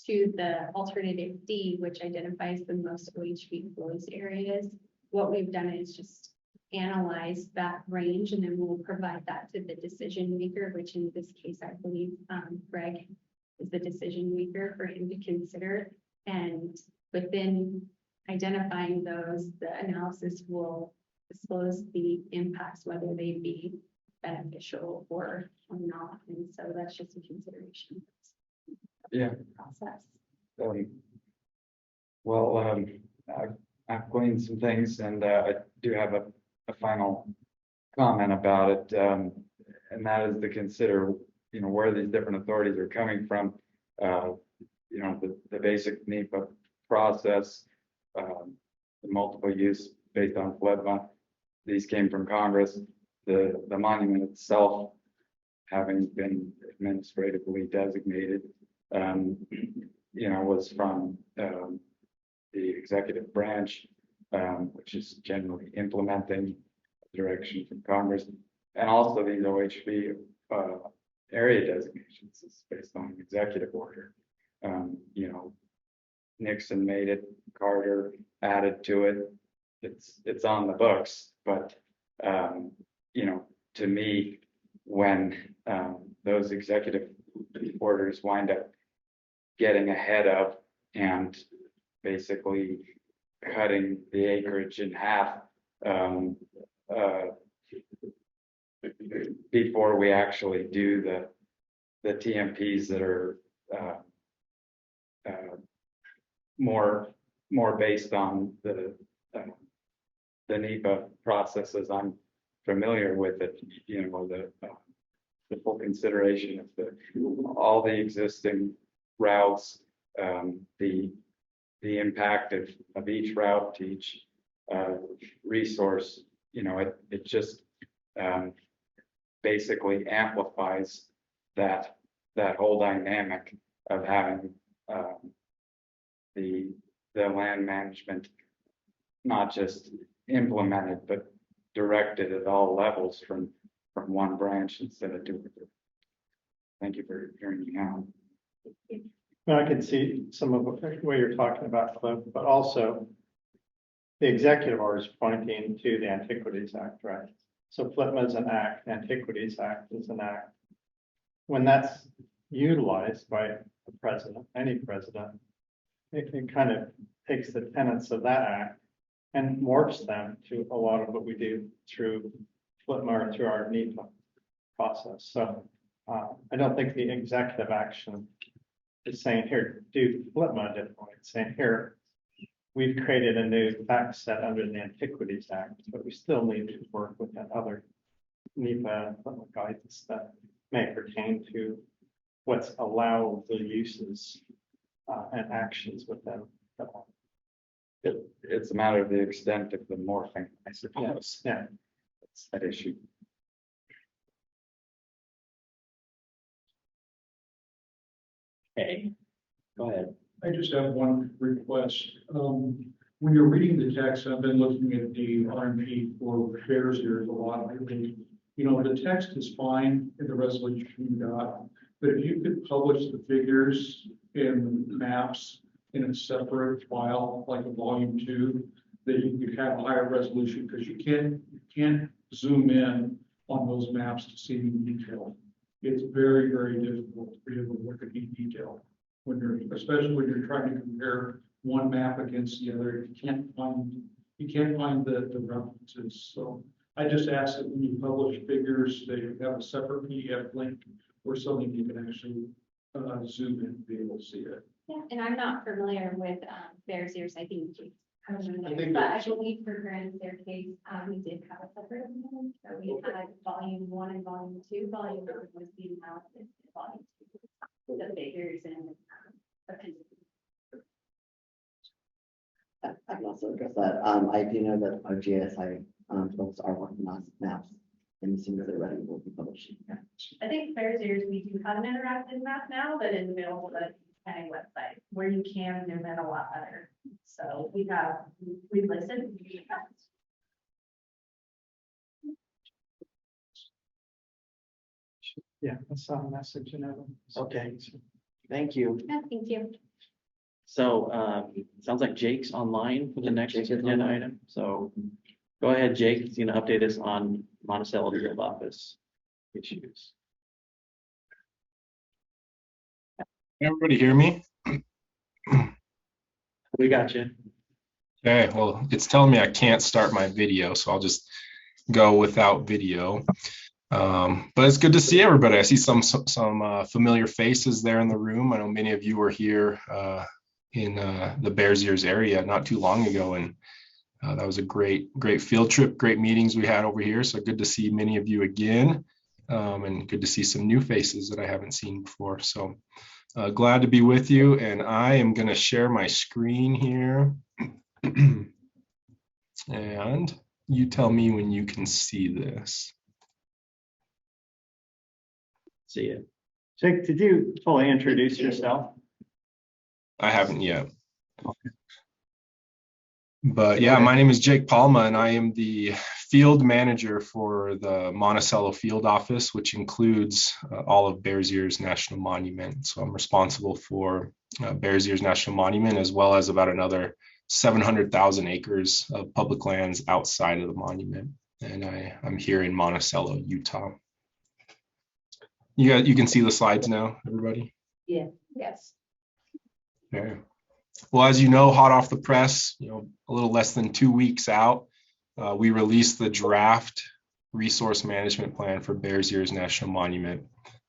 to the alternative D, which identifies the most OHV flows areas. What we've done is just analyze that range, and then we'll provide that to the decision maker, which in this case, I believe Greg is the decision maker for him to consider. And within identifying those, the analysis will disclose the impacts, whether they be beneficial or not. And so that's just a consideration. Yeah. Process. I've gleaned some things, and I do have a final comment about it, and that is to consider, where these different authorities are coming from. The basic NEPA process, the multiple use based on FLETMA. These came from Congress. The monument itself, having been administratively designated, was from the executive branch, which is generally implementing direction from Congress, and also these OHV area designations is based on executive order. Nixon made it, Carter added to it. It's on the books, but to me, when those executive orders wind up getting ahead of and basically cutting the acreage in half before we actually do the TMPs that are more based on the NEPA processes I'm familiar with it, the full consideration of all the existing routes, the impact of each route to each resource, it just basically amplifies that whole dynamic of having the land management not just implemented but directed at all levels from one branch instead of doing it. Thank you for hearing me out. I can see some of what you're talking about, Cliff, but also the executive order is pointing to the Antiquities Act, right? So FLTMA is an act, Antiquities Act is an act. When that's utilized by the president, any president, it kind of takes the tenets of that act and morphs them to a lot of what we do through FLTMA or through our NEPA process. So I don't think the executive action is saying here, do FLTMA differently. It's saying here, we've created a new fact set under the Antiquities Act, but we still need to work with that other NEPA guidance that may pertain to what's allowable uses and actions within the law. It's a matter of the extent of the morphing, I suppose. Yeah. That's that issue. Hey, go ahead. I just have one request. When you're reading the text, I've been looking at the RMP for shares here a lot lately. The text is fine in the resolution you got, but if you could publish the figures in maps in a separate file, like a volume 2, that you could have a higher resolution, because you can't zoom in on those maps to see the detail. It's very, very difficult to be able to look at each detail especially when you're trying to compare one map against the other. You can't find the references. So I just ask that when you publish figures, that you have a separate PDF link or something you can actually zoom in and be able to see it. Yeah, and I'm not familiar with Bears Ears. I think But I believe for Grand Staircase, we did have a separate amendment, so we had volume 1 and volume 2. Volume 1 was the analysis, volume 2, the figures and. I can also address that. I do know that our GSI folks are working on maps, and as soon as they're ready, we'll be publishing. I think Bears Ears, we do have an interactive map now that is available at the county website where you can zoom in a lot better. So we've listened. Yeah, I saw a message and Okay, thank you. Yeah, thank you. So, sounds like Jake's online for the next agenda item, so go ahead, Jake, he's gonna update us on Monticello field office issues. Everybody hear me? We got you. Okay, well, it's telling me I can't start my video, so I'll just go without video. But it's good to see everybody. I see some familiar faces there in the room. I know many of you were here in the Bears Ears area not too long ago, and that was a great field trip, great meetings we had over here. So good to see many of you again, and good to see some new faces that I haven't seen before. So glad to be with you, and I am going to share my screen here. And you tell me when you can see this. See it. Jake, did you fully introduce yourself? I haven't yet. But yeah, my name is Jake Palma, and I am the field manager for the Monticello field office, which includes all of Bears Ears National Monument. So I'm responsible for Bears Ears National Monument, as well as about another 700,000 acres of public lands outside of the monument. And I'm here in Monticello, Utah. You can see the slides now, everybody? Yeah. Yes. Okay. Well, as you know, hot off the press, a little less than 2 weeks out, we released the draft resource management plan for Bears Ears National Monument.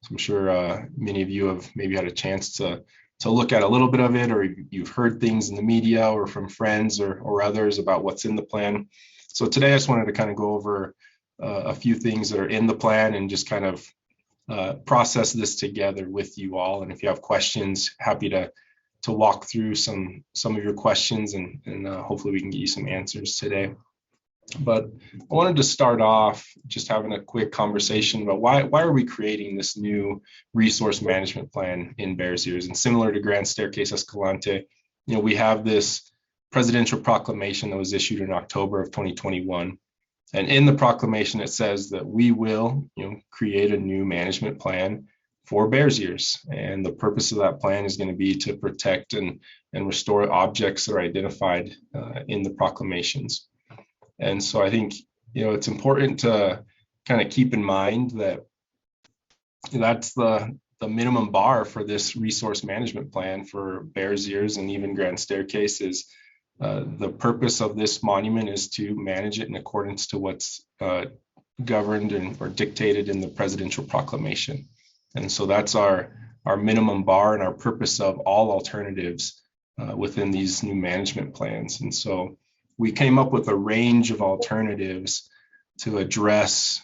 So I'm sure many of you have maybe had a chance to look at a little bit of it, or you've heard things in the media or from friends or others about what's in the plan. So today I just wanted to kind of go over a few things that are in the plan and just kind of process this together with you all. And if you have questions, happy to walk through some of your questions, and hopefully we can get you some answers today. But I wanted to start off just having a quick conversation about why are we creating this new resource management plan in Bears Ears. And similar to Grand Staircase Escalante, we have this presidential proclamation that was issued in October of 2021. And in the proclamation, it says that we will create a new management plan for Bears Ears. And the purpose of that plan is going to be to protect and restore objects that are identified in the proclamations. And so I think, it's important to kind of keep in mind that that's the minimum bar for this resource management plan for Bears Ears and even Grand Staircase is the purpose of this monument is to manage it in accordance to what's governed or dictated in the presidential proclamation. And so that's our minimum bar and our purpose of all alternatives within these new management plans. And so we came up with a range of alternatives to address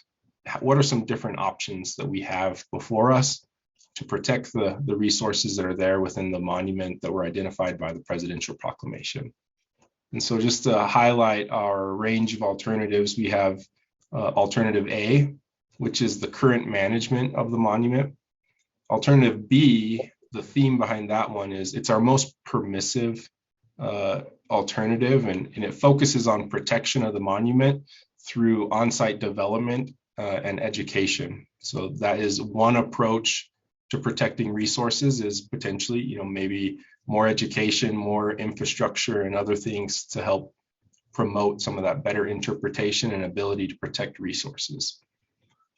what are some different options that we have before us to protect the resources that are there within the monument that were identified by the presidential proclamation. And so just to highlight our range of alternatives, we have alternative A, which is the current management of the monument. Alternative B, the theme behind that one is it's our most permissive alternative, and it focuses on protection of the monument through on-site development and education. So that is one approach to protecting resources, is potentially, maybe more education, more infrastructure, and other things to help promote some of that better interpretation and ability to protect resources.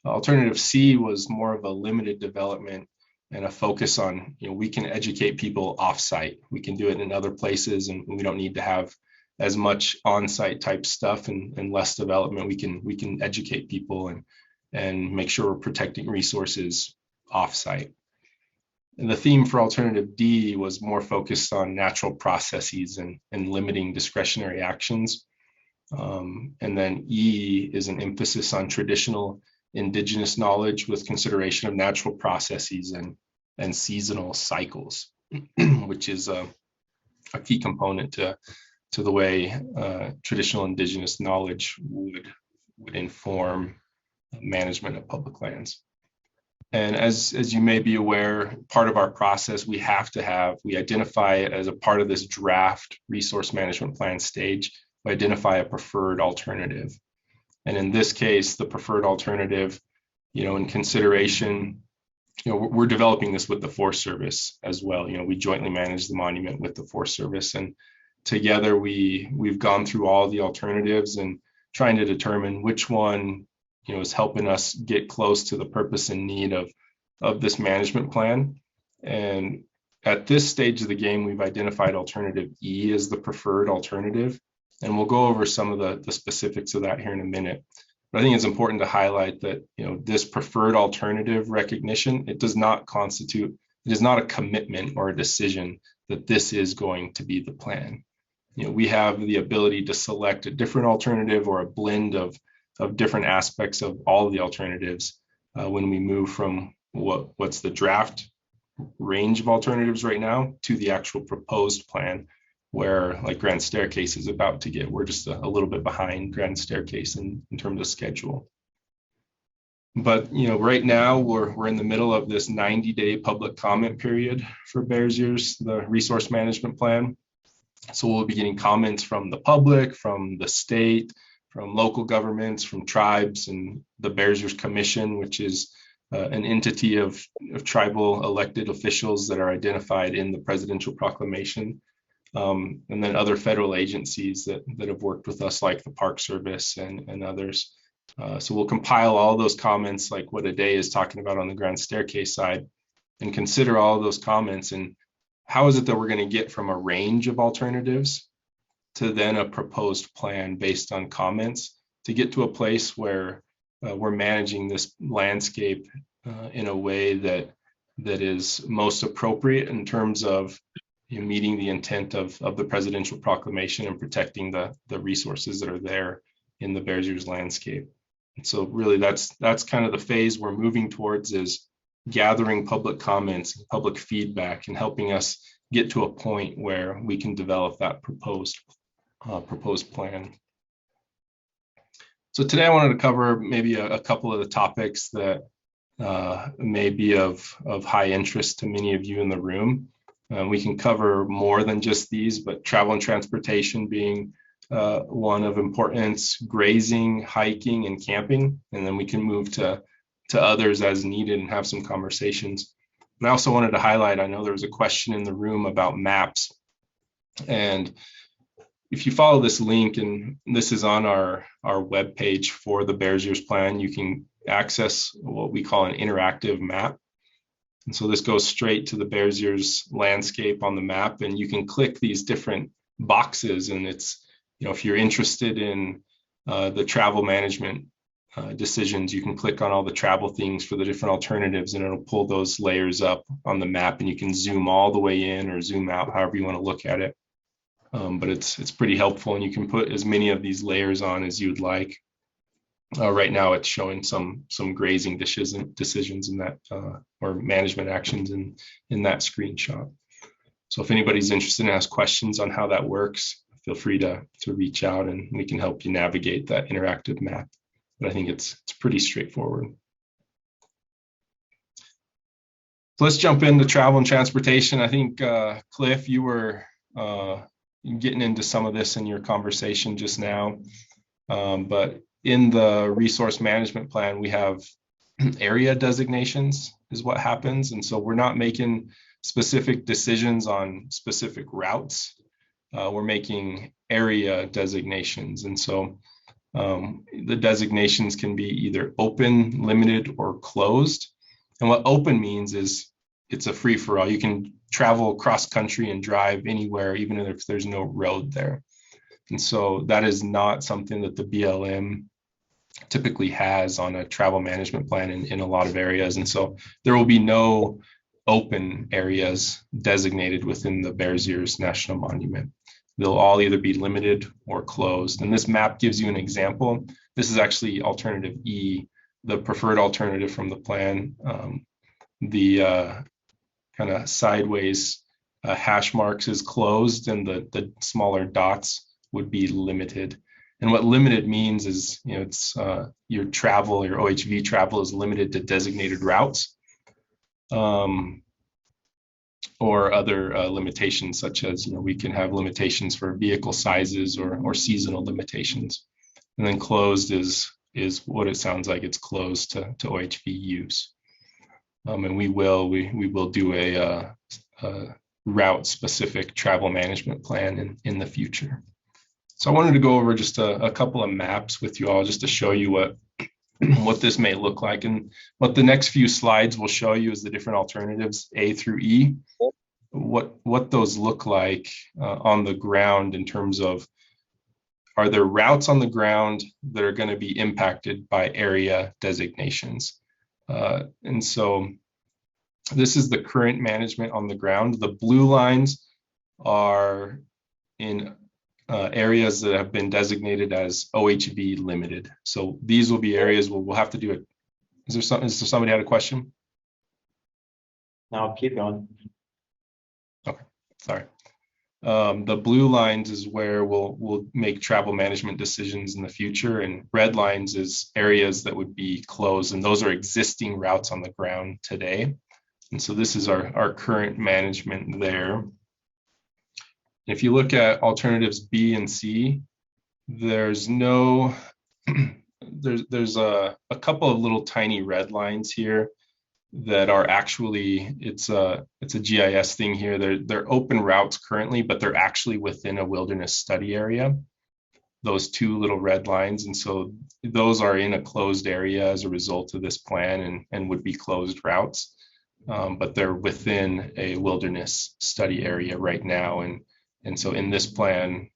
Alternative C was more of a limited development and a focus on, we can educate people off-site. We can do it in other places, and we don't need to have as much on-site type stuff and less development. We can educate people and make sure we're protecting resources off-site. And the theme for alternative D was more focused on natural processes and limiting discretionary actions. And then E is an emphasis on traditional indigenous knowledge with consideration of natural processes and seasonal cycles, which is a key component to the way traditional indigenous knowledge would inform management of public lands. And as you may be aware, part of our process, we identify it as a part of this draft resource management plan stage, we identify a preferred alternative. And in this case, the preferred alternative, in consideration, we're developing this with the Forest Service as well. We jointly manage the monument with the Forest Service, and together we've gone through all the alternatives and trying to determine which one is helping us get close to the purpose and need of this management plan. And at this stage of the game, we've identified alternative E as the preferred alternative, and we'll go over some of the specifics of that here in a minute. But I think it's important to highlight that this preferred alternative recognition, it is not a commitment or a decision that this is going to be the plan. We have the ability to select a different alternative or a blend of different aspects of all of the alternatives when we move from what's the draft range of alternatives right now to the actual proposed plan, where like Grand Staircase is about to get. We're just a little bit behind Grand Staircase in terms of schedule. But right now we're in the middle of this 90-day public comment period for Bears Ears, the resource management plan. So we'll be getting comments from the public, from the state, from local governments, from tribes, and the Bears Ears Commission, which is an entity of tribal elected officials that are identified in the presidential proclamation, and then other federal agencies that have worked with us, like the Park Service and others. So we'll compile all those comments, like what Ade is talking about on the Grand Staircase side, and consider all of those comments and how is it that we're going to get from a range of alternatives to then a proposed plan based on comments to get to a place where we're managing this landscape in a way that is most appropriate in terms of meeting the intent of the presidential proclamation and protecting the resources that are there in the Bears Ears landscape. And so really that's kind of the phase we're moving towards, is gathering public comments, public feedback, and helping us get to a point where we can develop that proposed plan. So today I wanted to cover maybe a couple of the topics that may be of high interest to many of you in the room. We can cover more than just these, but travel and transportation being one of importance, grazing, hiking, and camping, and then we can move to others as needed and have some conversations. And I also wanted to highlight, I know there was a question in the room about maps, and if you follow this link, and this is on our webpage for the Bears Ears plan, you can access what we call an interactive map. And so this goes straight to the Bears Ears landscape on the map, and you can click these different boxes, and it's, if you're interested in the travel management decisions, you can click on all the travel things for the different alternatives, and it'll pull those layers up on the map, and you can zoom all the way in or zoom out, however you want to look at it. But it's pretty helpful, and you can put as many of these layers on as you'd like. Right now it's showing some grazing decisions in that, or management actions in that screenshot. So if anybody's interested and has questions on how that works, feel free to reach out and we can help you navigate that interactive map. But I think it's pretty straightforward. So let's jump into travel and transportation. I think Cliff, you were getting into some of this in your conversation just now, but in the resource management plan, we have area designations is what happens. And so we're not making specific decisions on specific routes. We're making area designations. And so the designations can be either open, limited, or closed. And what open means is it's a free for all. You can travel cross country and drive anywhere, even if there's no road there. And so that is not something that the BLM typically has on a travel management plan in a lot of areas. And so there will be no open areas designated within the Bears Ears National Monument. They'll all either be limited or closed. And this map gives you an example. This is actually alternative E, the preferred alternative from the plan. The kind of sideways hash marks is closed, and the smaller dots would be limited. And what limited means is, it's your travel, your OHV travel is limited to designated routes, or other limitations, such as, we can have limitations for vehicle sizes or seasonal limitations. And then closed is what it sounds like. It's closed to OHV use. And we will do a route specific travel management plan in the future. So I wanted to go over just a couple of maps with you all, just to show you what this may look like. And what the next few slides will show you is the different alternatives, A through E, what those look like on the ground, in terms of, are there routes on the ground that are going to be impacted by area designations? And so this is the current management on the ground. The blue lines are in areas that have been designated as OHV limited. So these will be areas where we'll have to do it. Is there somebody had a question? No, keep going. Okay, sorry. The blue lines is where we'll make travel management decisions in the future, and red lines is areas that would be closed, and those are existing routes on the ground today. And so this is our current management there. If you look at alternatives B and C, there's a couple of little tiny red lines here that are actually, it's a GIS thing here. They're open routes currently, but they're actually within a wilderness study area, those two little red lines. And so those are in a closed area as a result of this plan, and would be closed routes. But they're within a wilderness study area right now. And so in this plan,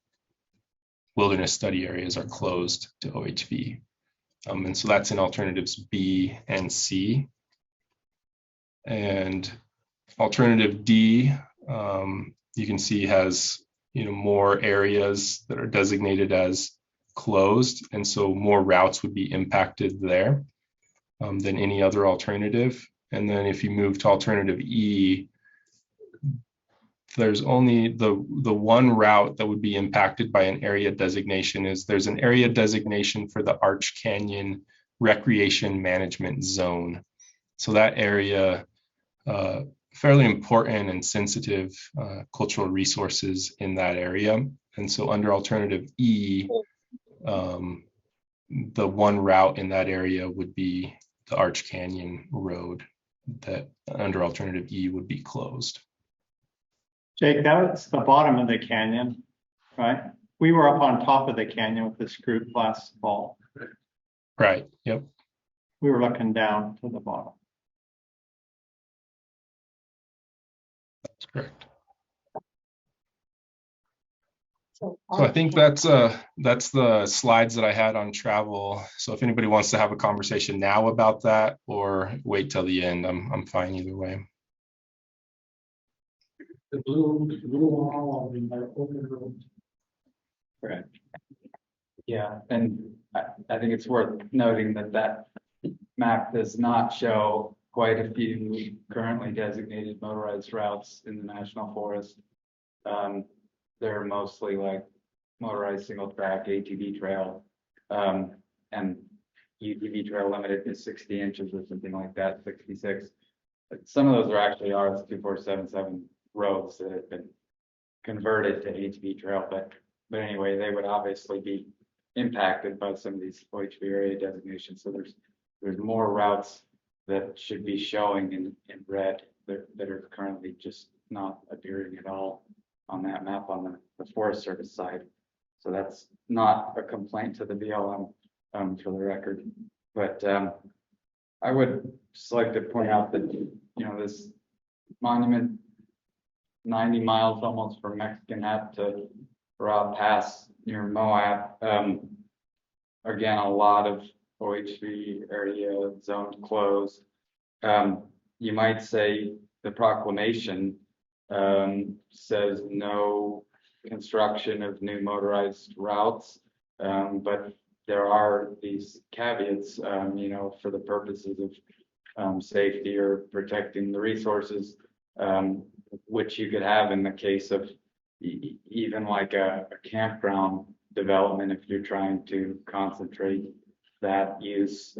wilderness study areas are closed to OHV. And so that's in alternatives B and C. And alternative D, you can see has, more areas that are designated as closed. And so more routes would be impacted there than any other alternative. And then if you move to alternative E, there's only the one route that would be impacted by an area designation. There's an area designation for the Arch Canyon Recreation Management Zone. So that area, fairly important and sensitive cultural resources in that area. And so under alternative E, the one route in that area would be the Arch Canyon Road, that under alternative E would be closed. Jake, that's the bottom of the canyon, right? We were up on top of the canyon with this group last fall. Right, yep. We were looking down to the bottom. That's correct. So I think that's the slides that I had on travel. So if anybody wants to have a conversation now about that or wait till the end, I'm fine either way. The blue wall on the open road. Correct. Yeah, and I think it's worth noting that map does not show quite a few currently designated motorized routes in the national forest. They're mostly like motorized single track ATV trail, and UTV trail limited to 60 inches or something like that, 66. But some of those are actually RS 2477 roads that have been converted to ATV trail, but anyway, they would obviously be impacted by some of these OHV area designations. So there's more routes that should be showing in red that are currently just not appearing at all on that map on the Forest Service side. So that's not a complaint to the BLM, for the record. But I would just like to point out that, this monument, 90 miles almost from Mexican Hat to Rob Pass near Moab. Again, a lot of OHV area zoned closed. You might say the proclamation says no construction of new motorized routes. But there are these caveats, for the purposes of safety or protecting the resources, which you could have in the case of even like a campground development if you're trying to concentrate that use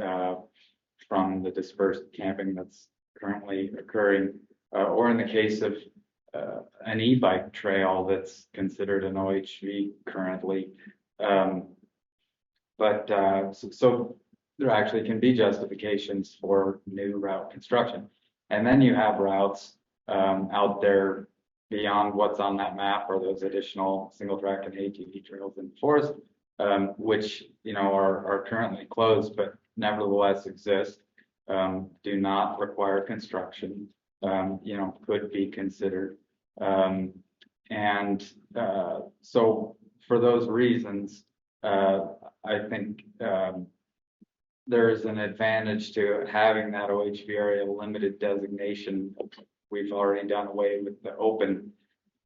from the dispersed camping that's currently occurring, or in the case of an e-bike trail that's considered an OHV currently. So there actually can be justifications for new route construction. And then you have routes out there beyond what's on that map, or those additional single track and ATV trails in the forest, which are currently closed but nevertheless exist, do not require construction, could be considered. So for those reasons, I think there is an advantage to having that OHV area limited designation. We've already done away with the open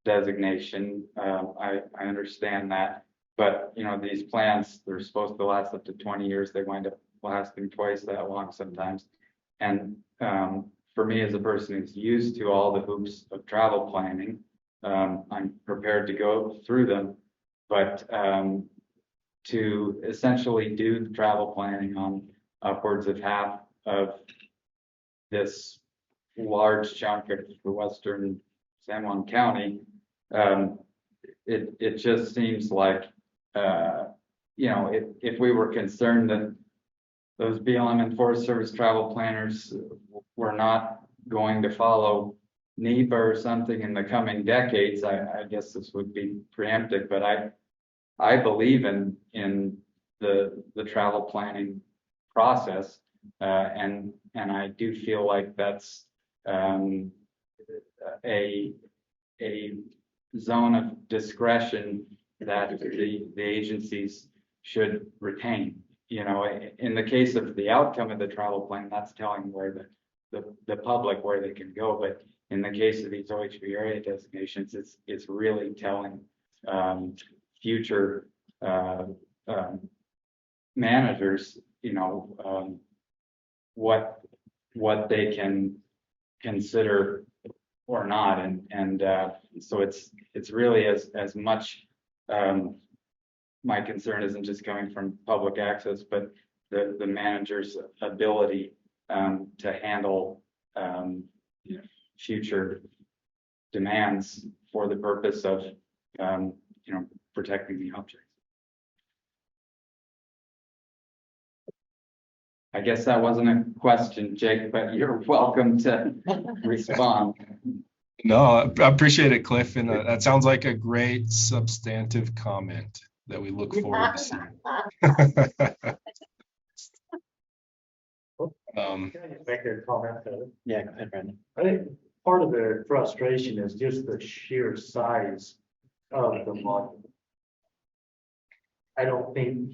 designation. I understand that, but these plans, they're supposed to last up to 20 years. They wind up lasting twice that long sometimes. And for me, as a person who's used to all the hoops of travel planning, I'm prepared to go through them, but to essentially do the travel planning on upwards of half of this large chunk of the western San Juan County, it just seems like, if we were concerned that those BLM and Forest Service travel planners were not going to follow NEPA or something in the coming decades, I guess this would be preempted, but I believe in the travel planning process, and I do feel like that's a zone of discretion that the agencies should retain. In the case of the outcome of the travel plan, that's telling where the public where they can go, but in the case of these OHV area designations, it's really telling future managers, what they can consider or not, and so it's really as much my concern isn't just coming from public access, but the manager's ability to handle future demands for the purpose of protecting the objects. I guess that wasn't a question, Jake, but you're welcome to respond. No, I appreciate it, Cliff, and that sounds like a great substantive comment that we look forward to seeing. Can I just make a comment? Yeah, go ahead, Brandon. I think part of the frustration is just the sheer size of the monument. I don't think,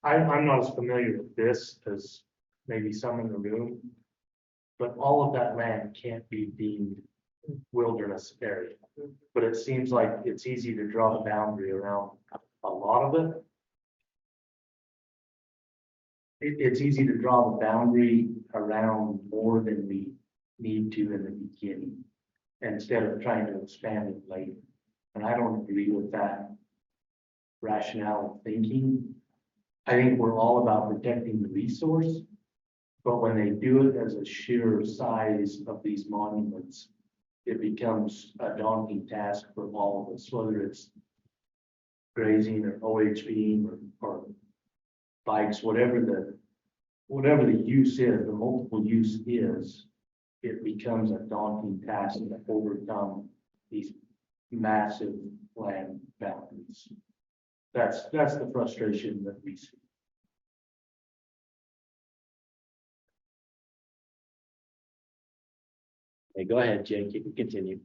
I'm not as familiar with this as maybe some in the room, but all of that land can't be deemed wilderness area. But it seems like it's easy to draw the boundary around a lot of it. It's easy to draw the boundary around more than we need to in the beginning, instead of trying to expand it later. And I don't agree with that rationale of thinking. I think we're all about protecting the resource, but when they do it as a sheer size of these monuments, it becomes a daunting task for all of us, whether it's grazing or OHV or bikes, whatever the use is, the multiple use is, it becomes a daunting task to overcome these massive land boundaries. That's the frustration that we see. Hey, go ahead, Jake. You can continue.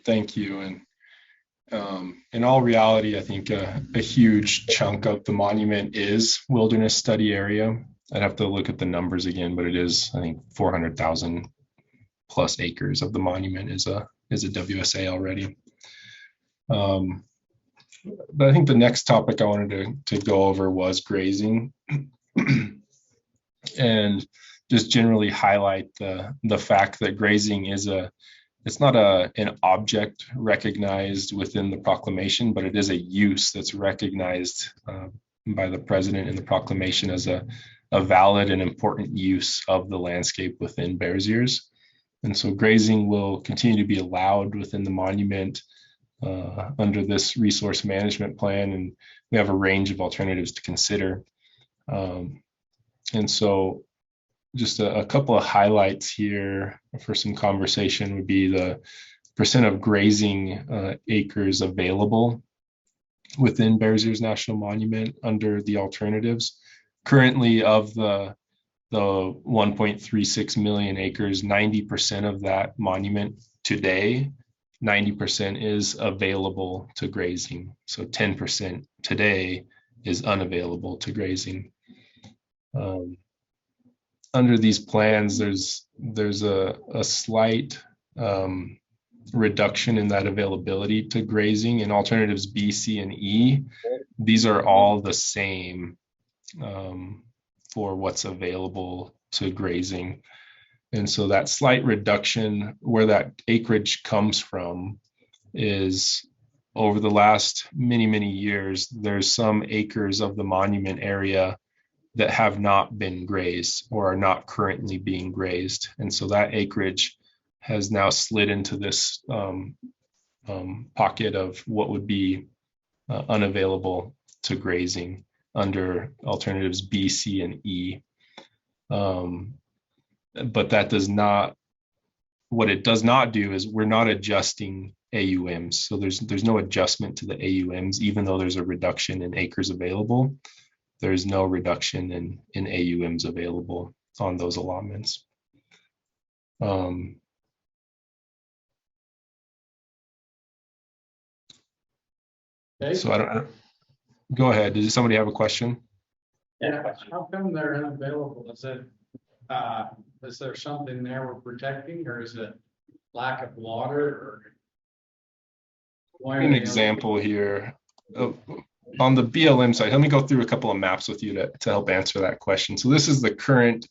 Thank you. And in all reality, I think a huge chunk of the monument is wilderness study area. I'd have to look at the numbers again, but it is, I think, 400,000 plus acres of the monument is a WSA already. But I think the next topic I wanted to go over was grazing and just generally highlight the fact that grazing is it's not an object recognized within the proclamation, but it is a use that's recognized by the president in the proclamation as a valid and important use of the landscape within Bears Ears. And so grazing will continue to be allowed within the monument under this resource management plan, and we have a range of alternatives to consider. And so just a couple of highlights here for some conversation would be the percent of grazing acres available within Bears Ears National Monument under the alternatives. Currently, of the 1.36 million acres, 90% of that monument today, 90% is available to grazing. So 10% today is unavailable to grazing. Under these plans, there's a slight reduction in that availability to grazing. In alternatives B, C, and E, these are all the same for what's available to grazing. And so that slight reduction, where that acreage comes from, is over the last many years, there's some acres of the monument area that have not been grazed or are not currently being grazed. And so that acreage has now slid into this pocket of what would be unavailable to grazing under alternatives B, C, and E. But that does not, what it does not do is we're not adjusting AUMs. So there's no adjustment to the AUMs, even though there's a reduction in acres available. There's no reduction in AUMs available on those allotments. So I don't, go ahead. Does somebody have a question? Yeah, how come they're unavailable? Is there something there we're protecting, or is it lack of water, or? An example here on the BLM side. Let me go through a couple of maps with you to help answer that question. So this is the current,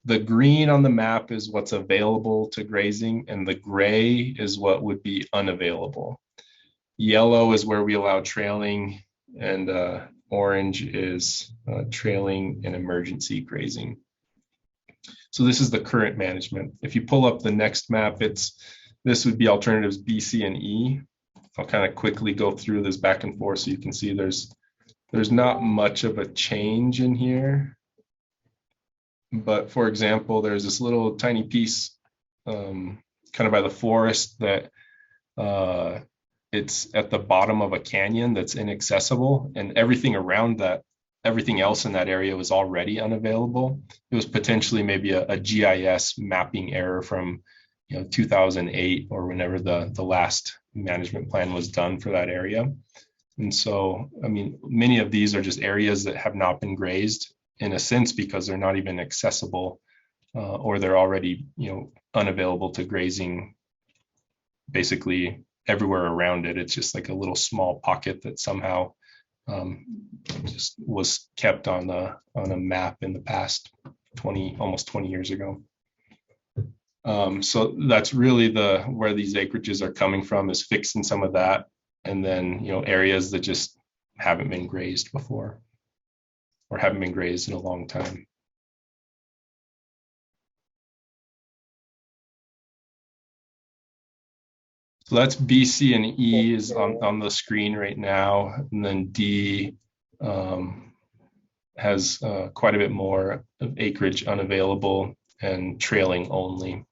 the green on the map is what's available to grazing, and the gray is what would be unavailable. Yellow is where we allow trailing, and orange is trailing and emergency grazing. So this is the current management. If you pull up the next map, this would be alternatives B, C, and E. I'll kind of quickly go through this back and forth so you can see there's not much of a change in here. But for example, there's this little tiny piece kind of by the forest that it's at the bottom of a canyon that's inaccessible, and everything around that, everything else in that area was already unavailable. It was potentially maybe a GIS mapping error from 2008 or whenever the last management plan was done for that area. And so, I mean, many of these are just areas that have not been grazed in a sense because they're not even accessible or they're already, unavailable to grazing basically everywhere around it. It's just like a little small pocket that somehow just was kept on a map in the past almost 20 years ago. So that's really where these acreages are coming from, is fixing some of that, and then areas that just haven't been grazed before or haven't been grazed in a long time. So that's B, C, and E is on the screen right now, and then D has quite a bit more of acreage unavailable and trailing only.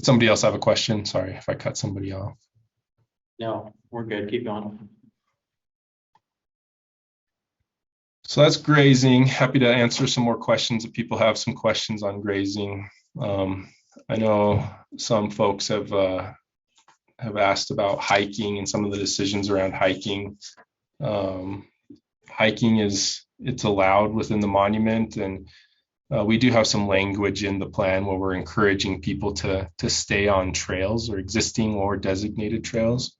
Somebody else have a question? Sorry if I cut somebody off. No, we're good. Keep going. So that's grazing. Happy to answer some more questions if people have some questions on grazing. I know some folks have asked about hiking and some of the decisions around hiking. hiking it's allowed within the monument, and we do have some language in the plan where we're encouraging people to stay on trails or existing or designated trails.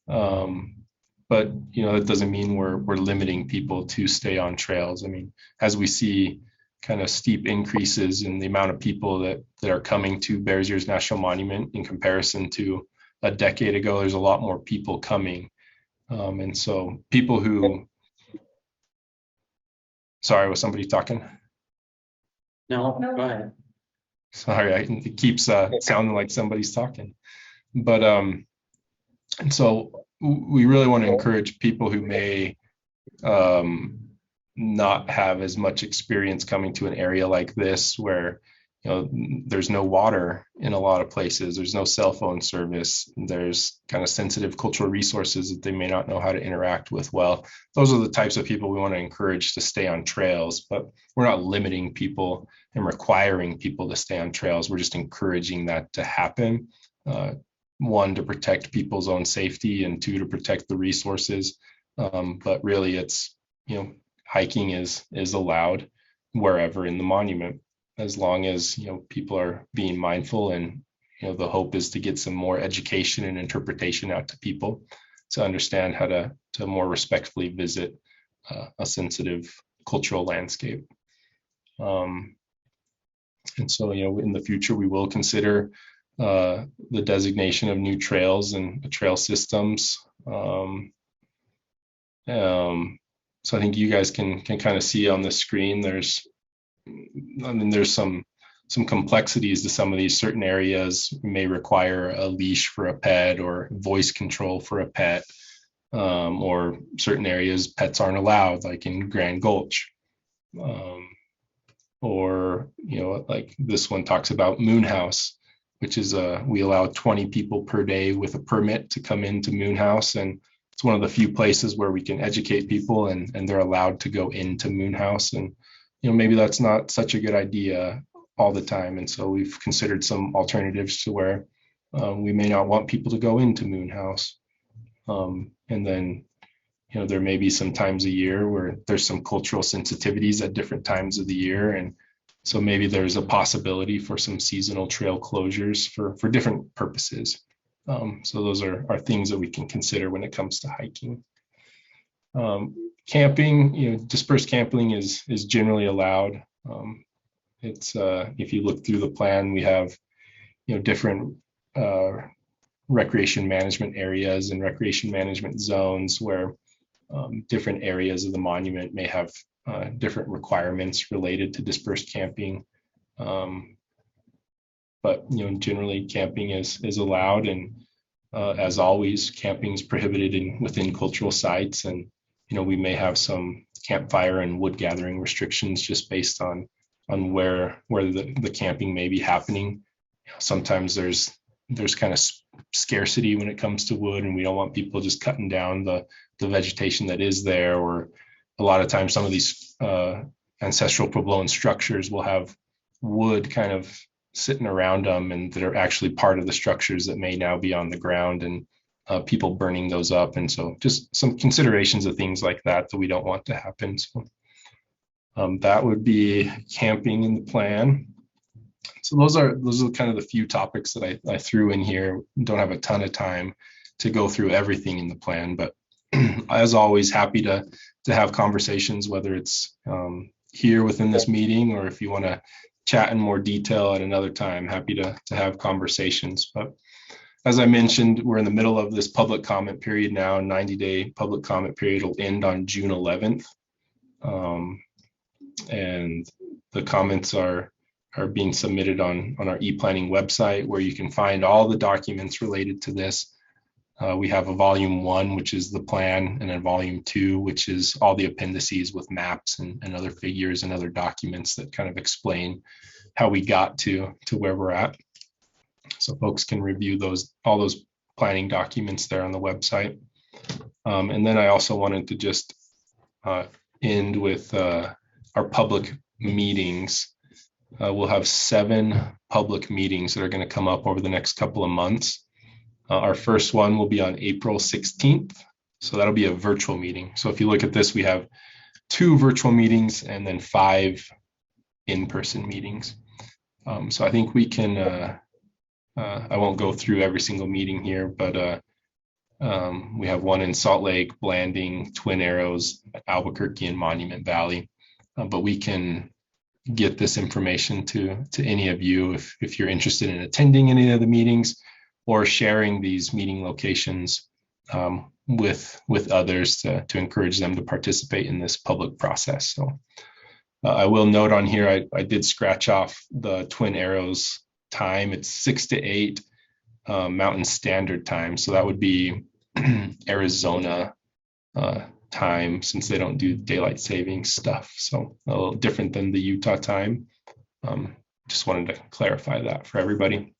But that doesn't mean we're limiting people to stay on trails. I mean, as we see kind of steep increases in the amount of people that are coming to Bears Ears National Monument in comparison to a decade ago, there's a lot more people coming. And so people who, sorry, was somebody talking? No, go ahead. Sorry, it keeps sounding like somebody's talking. But and so we really want to encourage people who may not have as much experience coming to an area like this, where there's no water in a lot of places, there's no cell phone service, there's kind of sensitive cultural resources that they may not know how to interact with well. Those are the types of people we want to encourage to stay on trails, but we're not limiting people and requiring people to stay on trails. We're just encouraging that to happen. One, to protect people's own safety, and two, to protect the resources. But really it's, hiking is allowed wherever in the monument, as long as people are being mindful, and the hope is to get some more education and interpretation out to people to understand how to more respectfully visit a sensitive cultural landscape. And so in the future we will consider the designation of new trails and trail systems. So I think you guys can kind of see on the screen, there's some complexities to some of these. Certain areas may require a leash for a pet or voice control for a pet, or certain areas pets aren't allowed, like in Grand Gulch. Or, like this one talks about Moon House, which is we allow 20 people per day with a permit to come into Moon House, and it's one of the few places where we can educate people and they're allowed to go into Moon House. And maybe that's not such a good idea all the time, and so we've considered some alternatives to where we may not want people to go into Moon House. And then there may be some times a year where there's some cultural sensitivities at different times of the year, and so maybe there's a possibility for some seasonal trail closures for different purposes. So those are things that we can consider when it comes to hiking. Camping, dispersed camping is generally allowed. It's if you look through the plan, we have different recreation management areas and recreation management zones where different areas of the monument may have different requirements related to dispersed camping. But generally camping is allowed, and as always, camping is prohibited within cultural sites, and we may have some campfire and wood gathering restrictions just based on where the camping may be happening. Sometimes there's kind of scarcity when it comes to wood, and we don't want people just cutting down the vegetation that is there. Or a lot of times some of these ancestral Puebloan structures will have wood kind of sitting around them, and that are actually part of the structures that may now be on the ground, and people burning those up. And so just some considerations of things like that we don't want to happen. So that would be camping in the plan. So those are kind of the few topics that I threw in here. Don't have a ton of time to go through everything in the plan, but as always, happy to have conversations, whether it's here within this meeting, or if you want to chat in more detail at another time, happy to have conversations. But as I mentioned, we're in the middle of this public comment period now. 90-day public comment period will end on June 11th. And the comments are being submitted on our e-planning website, where you can find all the documents related to this. We have a volume 1, which is the plan, and a volume 2, which is all the appendices with maps and other figures and other documents that kind of explain how we got to where we're at. So folks can review all those planning documents there on the website. And then I also wanted to just end with our public meetings. We'll have 7 public meetings that are going to come up over the next couple of months. Our first one will be on April 16th So that'll be a virtual meeting. So if you look at this, we have 2 virtual meetings and then 5 in-person meetings. So I think we can, I won't go through every single meeting here, but we have one in Salt Lake, Blanding, Twin Arrows, Albuquerque, and Monument Valley. But we can get this information to any of you if you're interested in attending any of the meetings or sharing these meeting locations with others to encourage them to participate in this public process. So I will note on here, I did scratch off the Twin Arrows time. It's 6 to 8 Mountain Standard Time. So that would be Arizona time, since they don't do daylight saving stuff. So a little different than the Utah time. Just wanted to clarify that for everybody.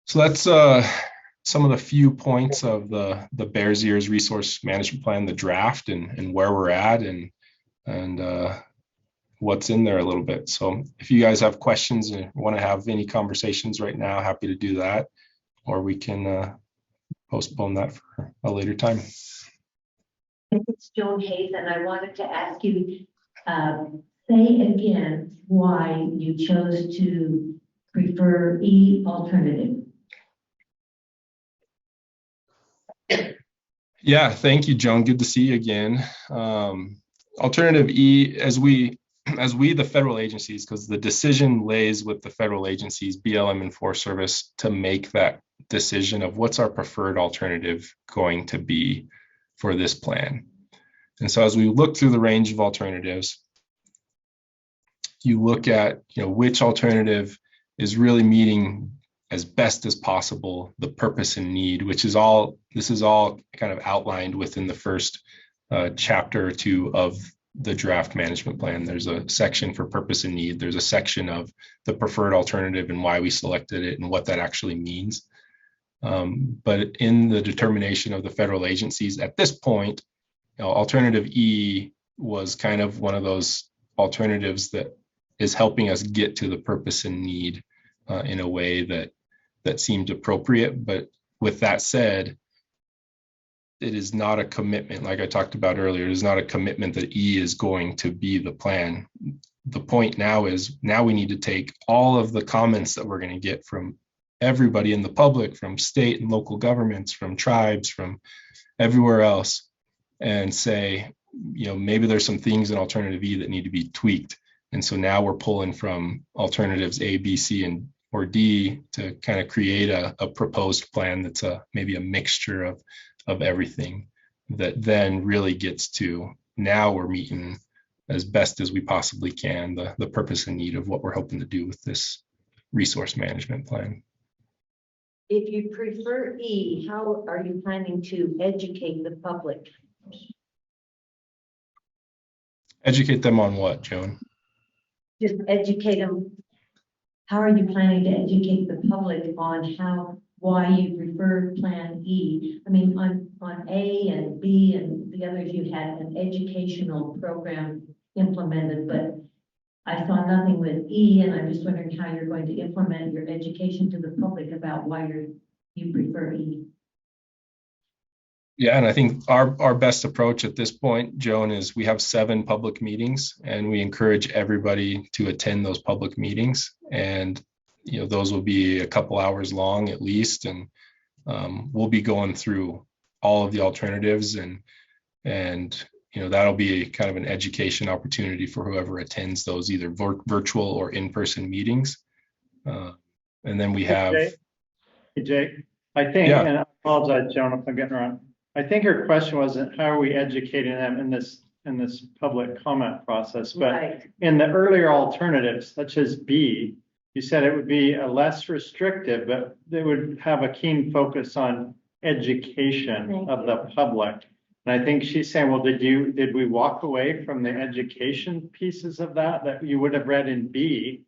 So that's some of the few points of the Bears Ears Resource Management Plan, the draft, and where we're at and what's in there a little bit. So if you guys have questions and want to have any conversations right now, happy to do that, or we can postpone that for a later time. It's Joan Hayes, and I wanted to ask you, say again why you chose to prefer E alternative. Yeah, thank you, Joan. Good to see you again. Alternative E, as we the federal agencies, because the decision lays with the federal agencies, BLM and Forest Service, to make that decision of what's our preferred alternative going to be for this plan. And so as we look through the range of alternatives, you look at, which alternative is really meeting as best as possible the purpose and need, which is all, this is all kind of outlined within the first chapter or 2 of the draft management plan. There's a section for purpose and need. There's a section of the preferred alternative and why we selected it and what that actually means. But in the determination of the federal agencies at this point, alternative E was kind of one of those alternatives that is helping us get to the purpose and need in a way that seemed appropriate. But with that said, it is not a commitment, like I talked about earlier, it is not a commitment that E is going to be the plan. The point now is, now we need to take all of the comments that we're going to get from everybody in the public, from state and local governments, from tribes, from everywhere else, and say, maybe there's some things in alternative E that need to be tweaked. And so now we're pulling from alternatives A, B, C, or D to kind of create a proposed plan that's maybe a mixture of everything that then really gets to, now we're meeting as best as we possibly can the purpose and need of what we're hoping to do with this resource management plan. If you prefer E, how are you planning to educate the public? Educate them on what, Joan? Just educate them. How are you planning to educate the public on why you prefer Plan E? I mean, on A and B and the others, you had an educational program implemented, but I saw nothing with E, and I'm just wondering how you're going to implement your education to the public about why you prefer E. Yeah, and I think our best approach at this point, Joan, is we have 7 public meetings, and we encourage everybody to attend those public meetings. And those will be a couple hours long at least, and we'll be going through all of the alternatives, and that'll be kind of an education opportunity for whoever attends those either virtual or in-person meetings. And then we have. Hey, Jake, I think, yeah. And I apologize, Joan, if I'm getting it wrong. I think her question wasn't how are we educating them in this public comment process, but Right. In the earlier alternatives, such as B, you said it would be a less restrictive, but they would have a keen focus on education of the public. And I think she's saying, well, did we walk away from the education pieces of that you would have read in B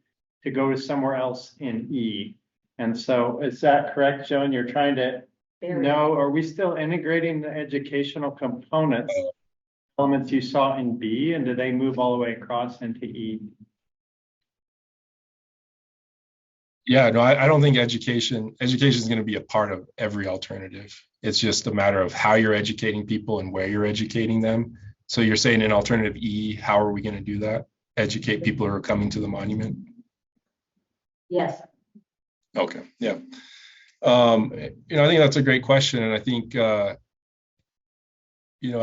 to go to somewhere else in E? And so is that correct, Joan? You're trying to know, are we still integrating the educational components, elements you saw in B, and do they move all the way across into E? Yeah, no, I don't think education is going to be a part of every alternative. It's just a matter of how you're educating people and where you're educating them. So you're saying in alternative E, how are we going to do that? Educate people who are coming to the monument? Yes. Okay, yeah. I think that's a great question. And I think, I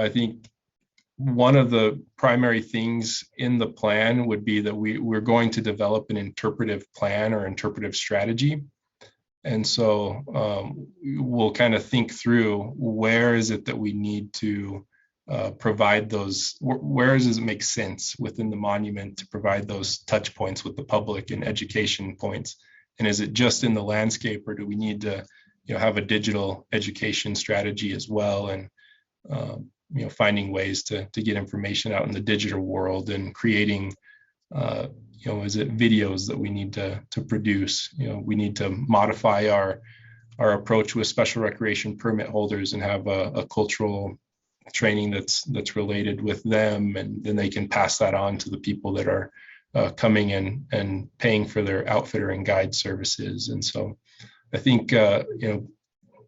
think one of the primary things in the plan would be that we're going to develop an interpretive plan or interpretive strategy. And so we'll kind of think through where is it that we need to provide those, where does it make sense within the monument to provide those touch points with the public and education points? And is it just in the landscape, or do we need to have a digital education strategy as well? And finding ways to get information out in the digital world and creating, is it videos that we need to produce? We need to modify our approach with special recreation permit holders and have a cultural training that's related with them, and then they can pass that on to the people that are coming in and paying for their outfitter and guide services. And so I think,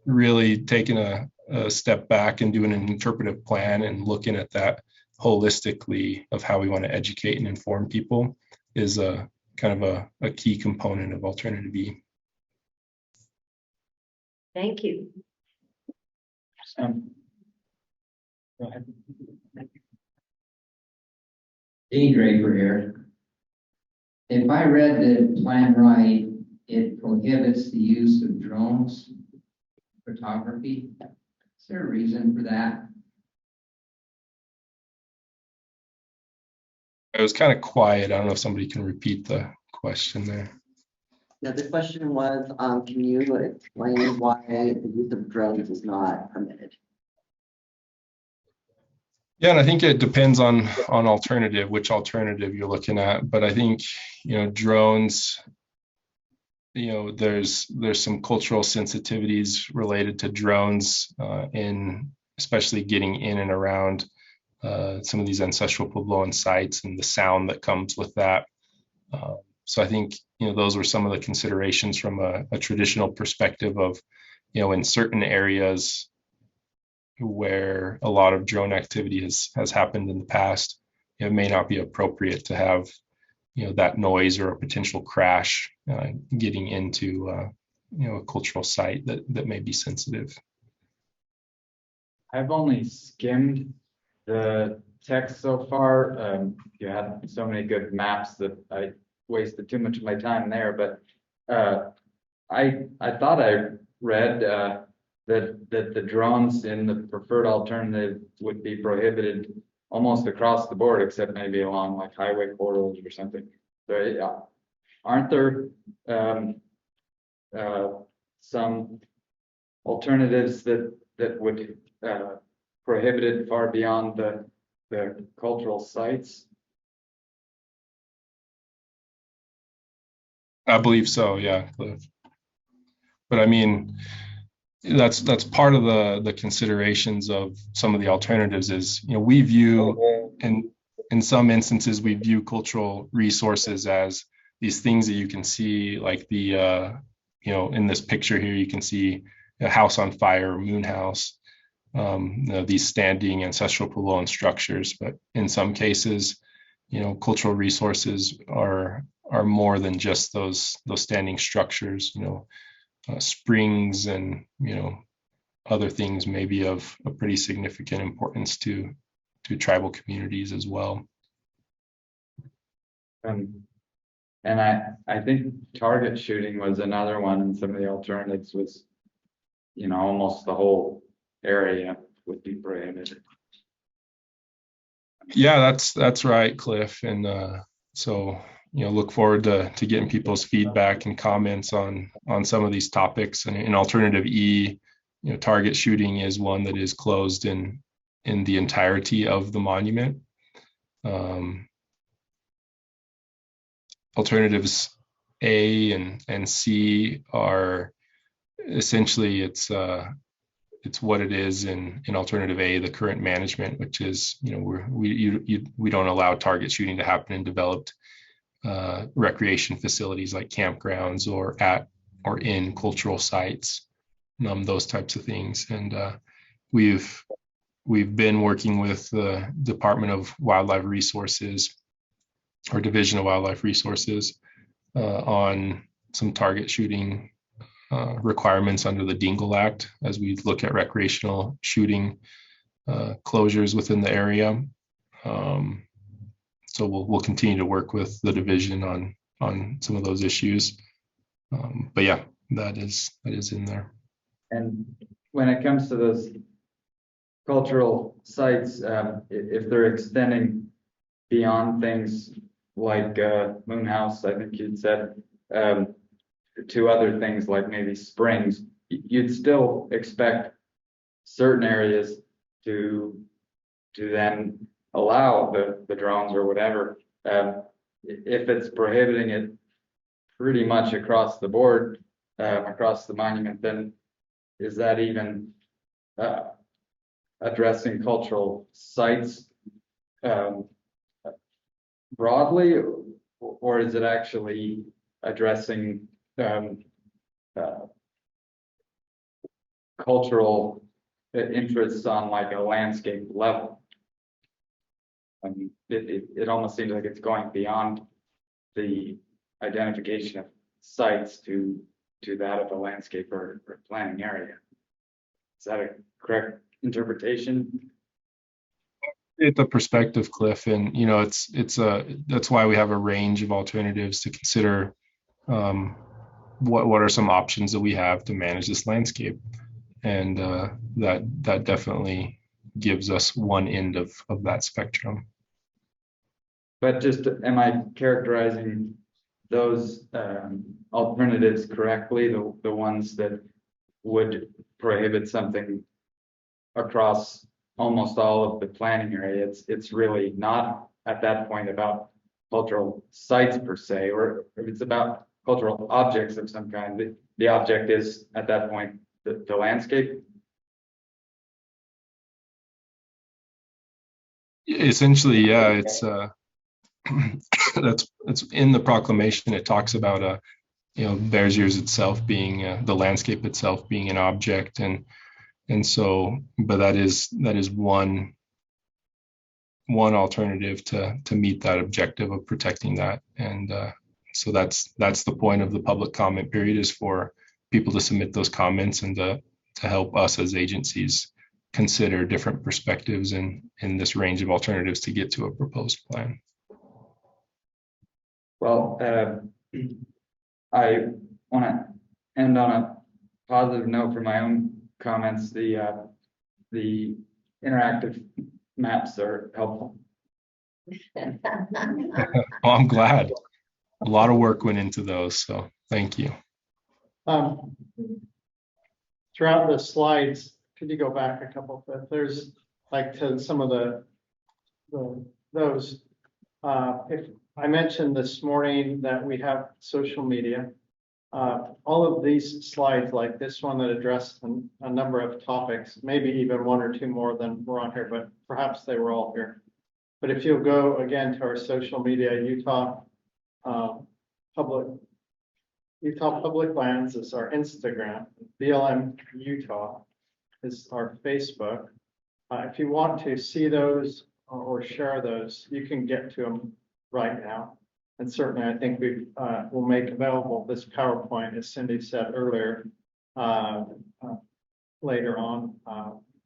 really taking a step back and doing an interpretive plan and looking at that holistically of how we want to educate and inform people is a kind of a key component of alternative E. Thank you. Go ahead. Dean Draper here. If I read the plan right, it prohibits the use of drones photography. Is there a reason for that? It was kind of quiet. I don't know if somebody can repeat the question there. Yeah, the question was, can you explain why the use of drones is not permitted? Yeah, and I think it depends on which alternative you're looking at. But I think, drones, there's some cultural sensitivities related to drones in especially getting in and around some of these ancestral Puebloan sites and the sound that comes with that. So I think, those were some of the considerations from a traditional perspective of, in certain areas where a lot of drone activity has happened in the past, it may not be appropriate to have, that noise or a potential crash getting into, a cultural site that may be sensitive. I've only skimmed the text so far. You had so many good maps that I wasted too much of my time there, but I thought I read that the drones in the preferred alternative would be prohibited almost across the board, except maybe along like highway corridors or something. So aren't there some alternatives that would prohibit it far beyond the cultural sites? I believe so, yeah, Cliff. But I mean, that's part of the considerations of some of the alternatives is, we view, in some instances, we view cultural resources as these things that you can see, like the, in this picture here, you can see a house on fire, moon house, these standing ancestral Puebloan structures. But in some cases, cultural resources are more than just those standing structures. Springs and other things may be of a pretty significant importance to tribal communities as well. And I think target shooting was another one, and some of the alternatives was, almost the whole area would be prohibited. Yeah, that's right, Cliff. And so look forward to getting people's feedback and comments on some of these topics. And in alternative E, target shooting is one that is closed in the entirety of the monument. Alternatives A and C are essentially it's what it is in alternative A, the current management, which is we don't allow target shooting to happen in developed recreation facilities like campgrounds or at or in cultural sites, those types of things. And we've been working with the Department of Wildlife Resources or Division of Wildlife Resources on some target shooting requirements under the Dingle Act as we look at recreational shooting closures within the area. So we'll continue to work with the division on some of those issues. But yeah, that is in there. And when it comes to those cultural sites, if they're extending beyond things like Moon House, I think you'd said, to other things like maybe springs, you'd still expect certain areas to then allow the drones or whatever. If it's prohibiting it pretty much across the board, across the monument, then is that even addressing cultural sites broadly, or is it actually addressing cultural interests on like a landscape level? I mean, it almost seems like it's going beyond the identification of sites to that of a landscape or planning area. Is that a correct interpretation? The perspective, Cliff, and that's why we have a range of alternatives to consider. What are some options that we have to manage this landscape, and that definitely gives us one end of that spectrum. But just, am I characterizing those alternatives correctly? The ones that would prohibit something across almost all of the planning area. It's really not at that point about cultural sites per se, or if it's about cultural objects of some kind. The object is at that point the landscape. Essentially, yeah, it's that's in the proclamation. It talks about Bears Ears itself being the landscape itself being an object, and so, but that is one alternative to meet that objective of protecting that. And so that's the point of the public comment period, is for people to submit those comments and to help us as agencies consider different perspectives in this range of alternatives to get to a proposed plan. Well, I want to end on a positive note for my own comments. The interactive maps are helpful. Well, I'm glad. A lot of work went into those, so thank you. Throughout the slides, could you go back a couple? But there's like to some of those. If I mentioned this morning that we have social media, all of these slides, like this one that addressed a number of topics, maybe even one or two more than were on here, but perhaps they were all here. But if you'll go again to our social media, Utah Public Lands is our Instagram. BLM Utah is our Facebook. If you want to see those or share those, you can get to them right now. And certainly, I think we will make available this PowerPoint, as Cindy said earlier, later on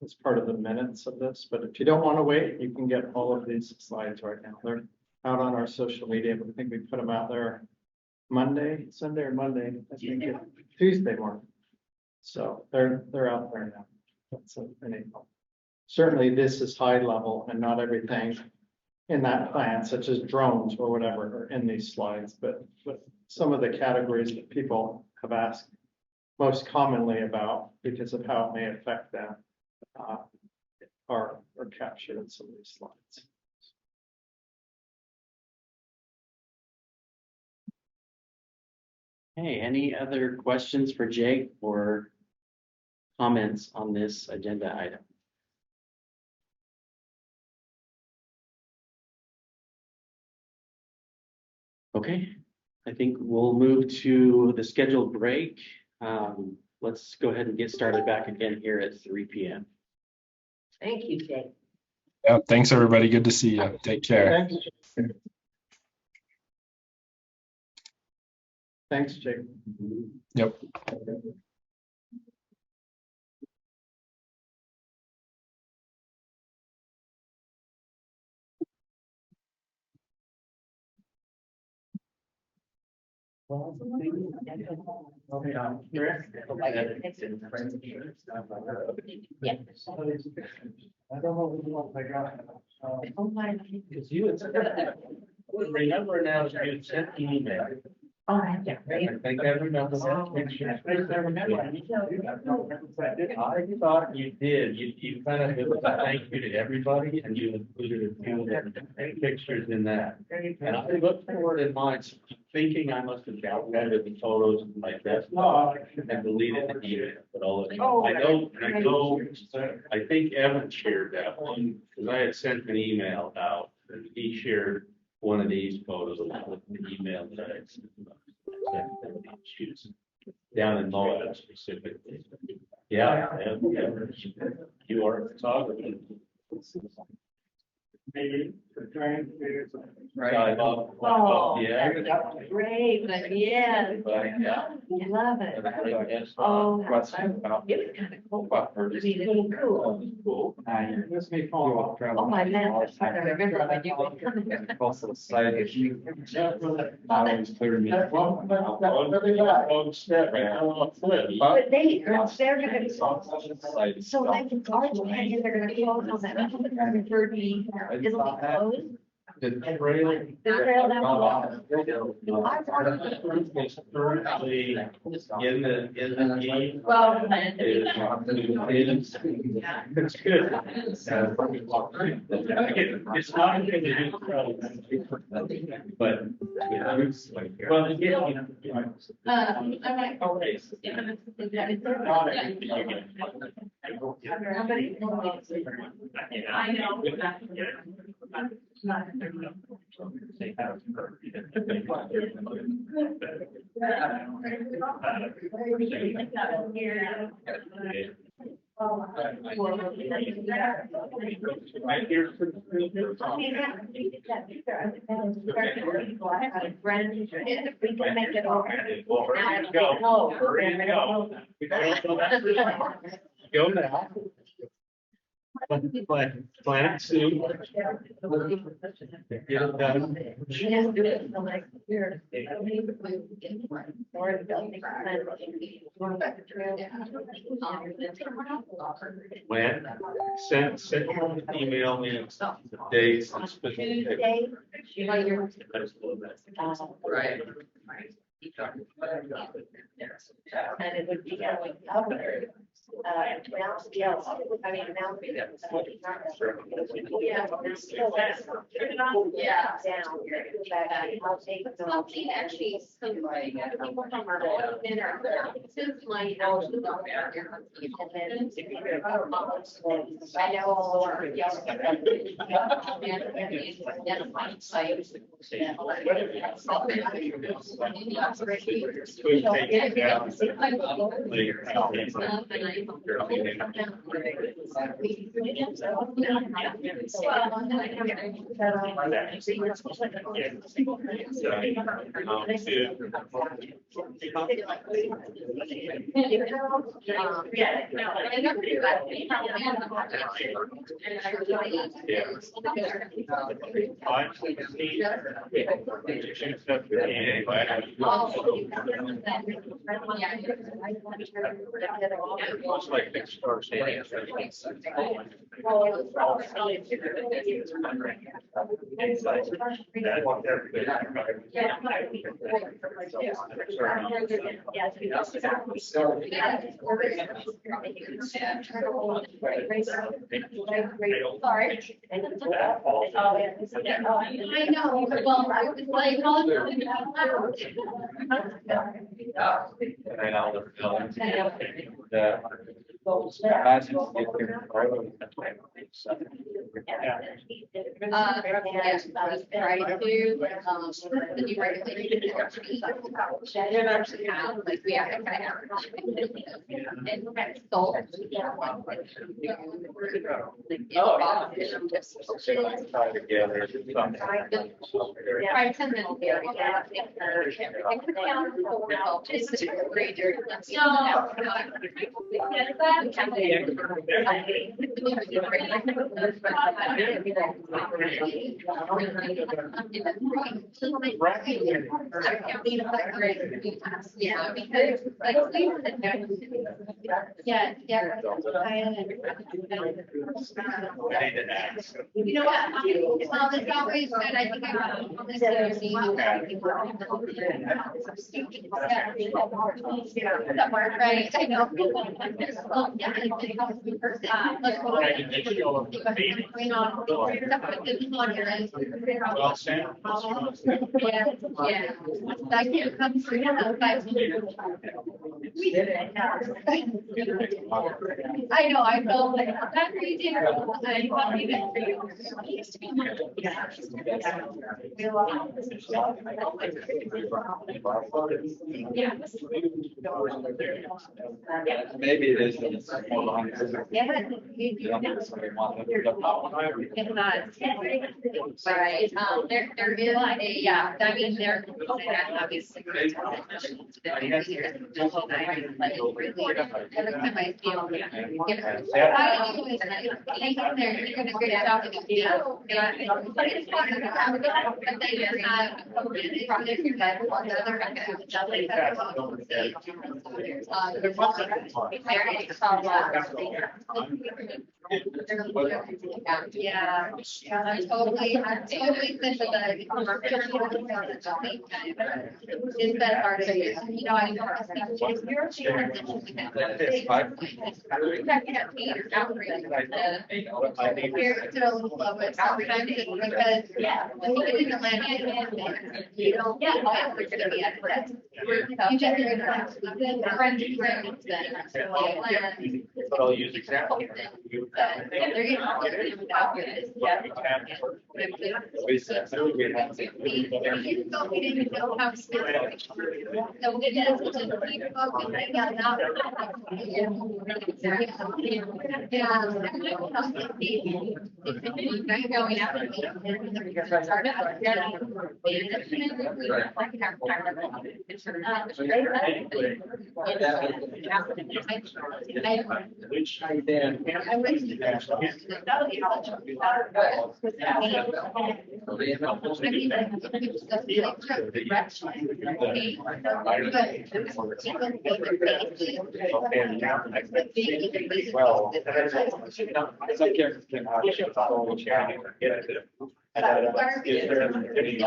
as part of the minutes of this. But if you don't want to wait, you can get all of these slides right now. They're out on our social media, but I think we put them out there Sunday or Monday, I think Tuesday morning. So they're out there now. That's certainly this is high level, and not everything in that plan, such as drones or whatever, are in these slides, but some of the categories that people have asked most commonly about because of how it may affect them are captured in some of these slides. Hey, any other questions for Jake or comments on this agenda item? Okay, I think we'll move to the scheduled break. Let's go ahead and get started back again here at 3 p.m. Thank you, Jake. Yeah, thanks everybody. Good to see you. Take care. Thanks, Jake. Yep. I don't know what I got. Because you had said, remember now, you sent an email. Oh, I have to. I think I remember that. I thought you did. You kind of did a thank you to everybody and you included a few pictures in that. And I looked for it in mine, thinking I must have downloaded the photos of my desktop and deleted the email. But I think Evan shared that one because I had sent an email out and he shared one of these photos with the email that I had sent. Down in Moab specifically. Yeah, you are a photographer. Maybe trying to. Right. Oh, Yeah. great, but yeah. Yeah. Love it. Oh, it was kind of cool. It was really cool. Cool. This may follow. Oh, my man, I remember when you were coming. Also, side issue. But they're gonna, so they can charge you, and they're gonna close on that 130, it'll be closed. The trail. The trail down It's currently in the game. Well, It's good. It's not good to do but. Well, again, I'm like, always. I know. We can make it over. Go now. Planet soon. Get it done. When, send an email me the dates and specific. Right. And it would be covered. Now, yes, I mean, now. Yeah. Something actually, people from our own dinner, since my house is up there. I know. Like next Thursday. I know, well, I was like, Yes, try to, the new regulations. They actually have, like, we have to kind of. And sold. Try to send them here. Yeah, because like. Yeah, yeah. You know what? Well, it's always good. I think I'm this somewhere, right? I know. Yeah. Yeah. I can't come through. I know, I felt like that crazy. I thought even for you. Maybe it is. Right, there is a, yeah, I mean, there, obviously. Every time I feel. They're gonna great job. Yeah, I'm totally sympathetic. It's that hard to use, you know, I know. Sometimes it's because, yeah, when you get into land, you don't get all they're gonna be at risk. You just hear the friendly friends that. But I'll use examples. They're getting all of it without this. Yeah. We didn't know how to. So we did just keep focusing on that. Going out. Which I then. Well, it's like you're. Is there any?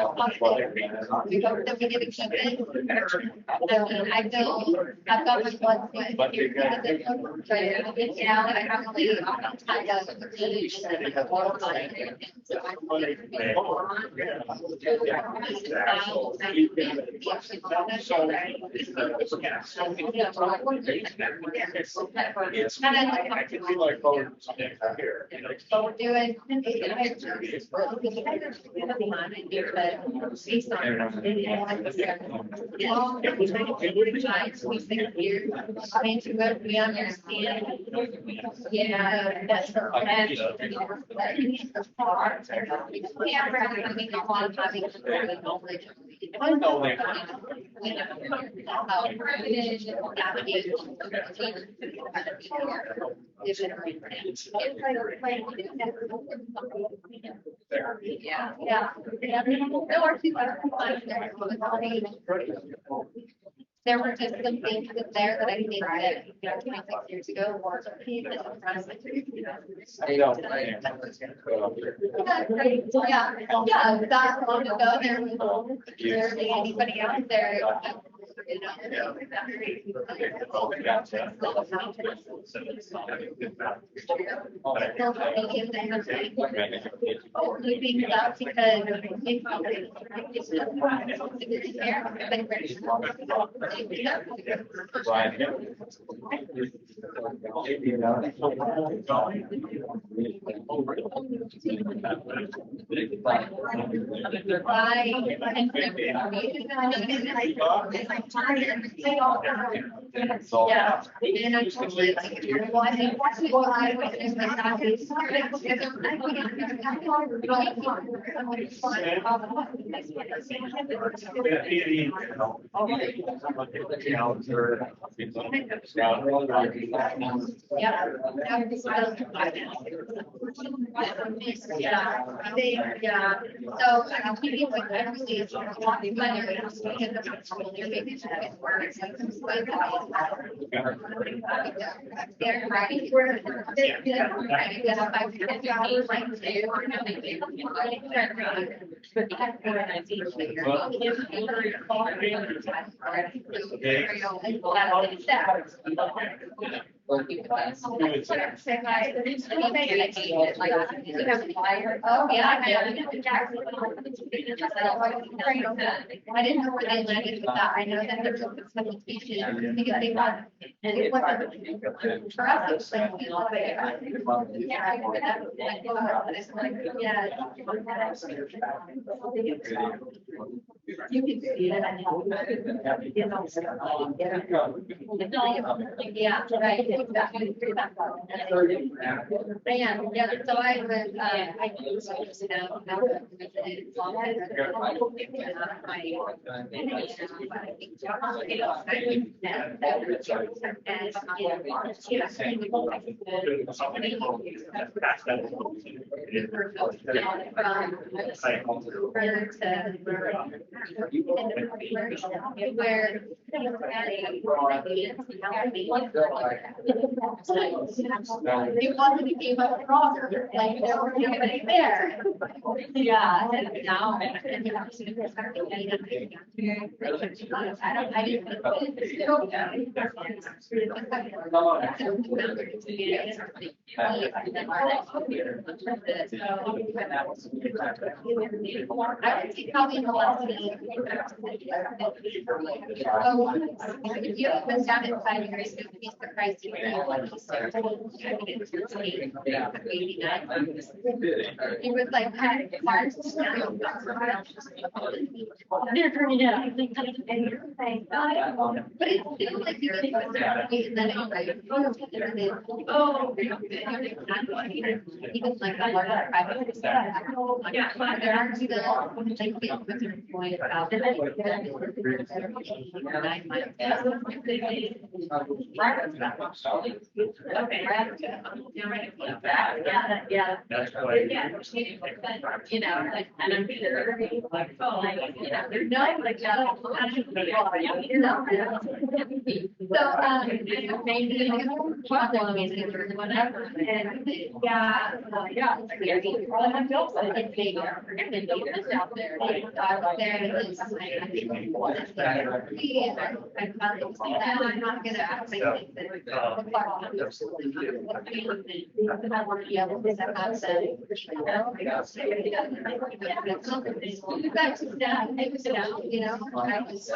We hope that we get to keep it. I don't, I've got my blood. But you know, I have we understand. Yeah, that's her. I know they. Yeah, yeah. There were just some things in there that I think that, 26 years ago were. Yeah, that long ago, there was anybody out there. Yeah. And I told you, like, well, I think that's what I was in my practice. Yeah. Yeah. So I'm keeping like everything is a lot of money. You're making sure it works. They're right. Oh, yeah. I didn't know where they landed with that. I know that there's a communication because they want, and it wasn't for us, it's like, you know, you can see it. Yeah, right. Exactly. And yeah, so I was, I was just it wasn't a game of cross, like, there were nobody there. Yeah, and now. I didn't. I would say probably in the last if you have been down in 5 years, you'd be surprised to hear what he said. He was like, March. They're turning it out. But it's still like you're in and then it's like, oh, even like a larger private. Yeah, there are still like the point about yeah. You know, like, and I'm sure, like, oh, like, you know, there's no, like, you know. So, maybe, whatever, and, yeah, yeah. It's bigger, it's out there, I was there, and it's I'm not gonna actually think that. I want to be able to have that. Back to that, I was out, you know, I was so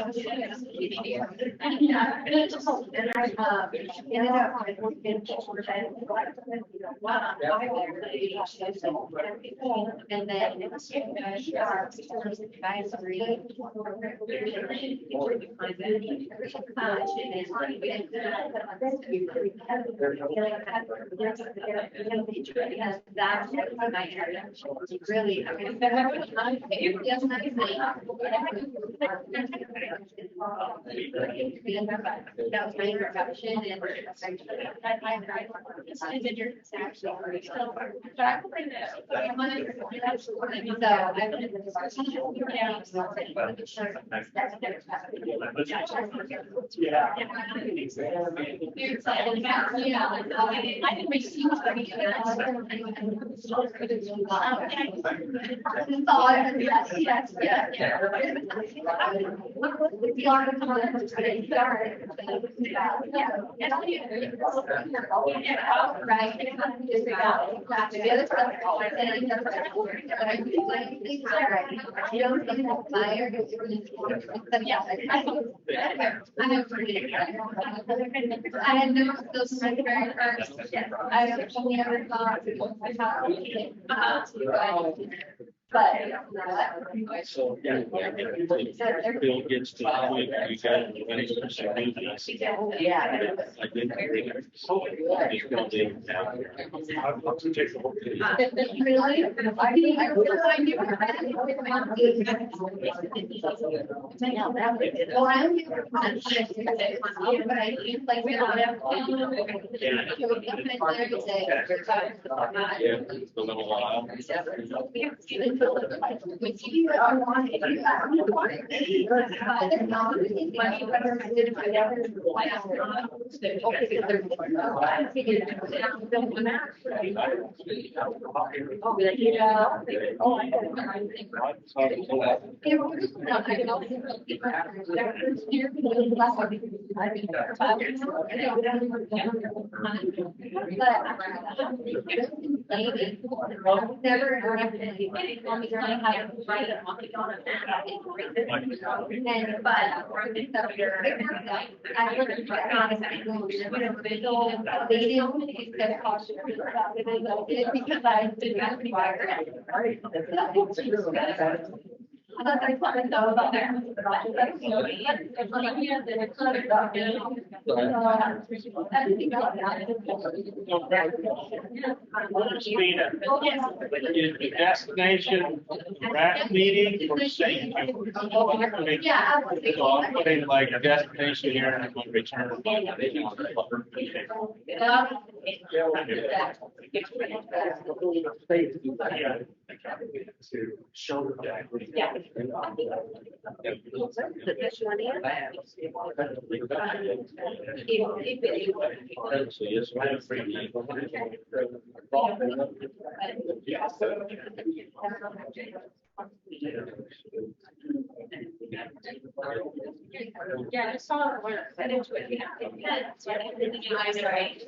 and then that's my area. Really, I mean, that was my introduction and I did your actually. So I Yeah. I had never those my very first. I only ever thought. But. So, yeah. Bill gets to, you guys, Yeah. I did. Really? I knew. Well, I'm here. But I feel like we don't have. Yeah, it's a little while. The destination RAC meeting or same? Yeah. So I'm putting like a destination here and I'm going to return. Yeah, I saw it where I into it. Yeah. So I didn't know I was right.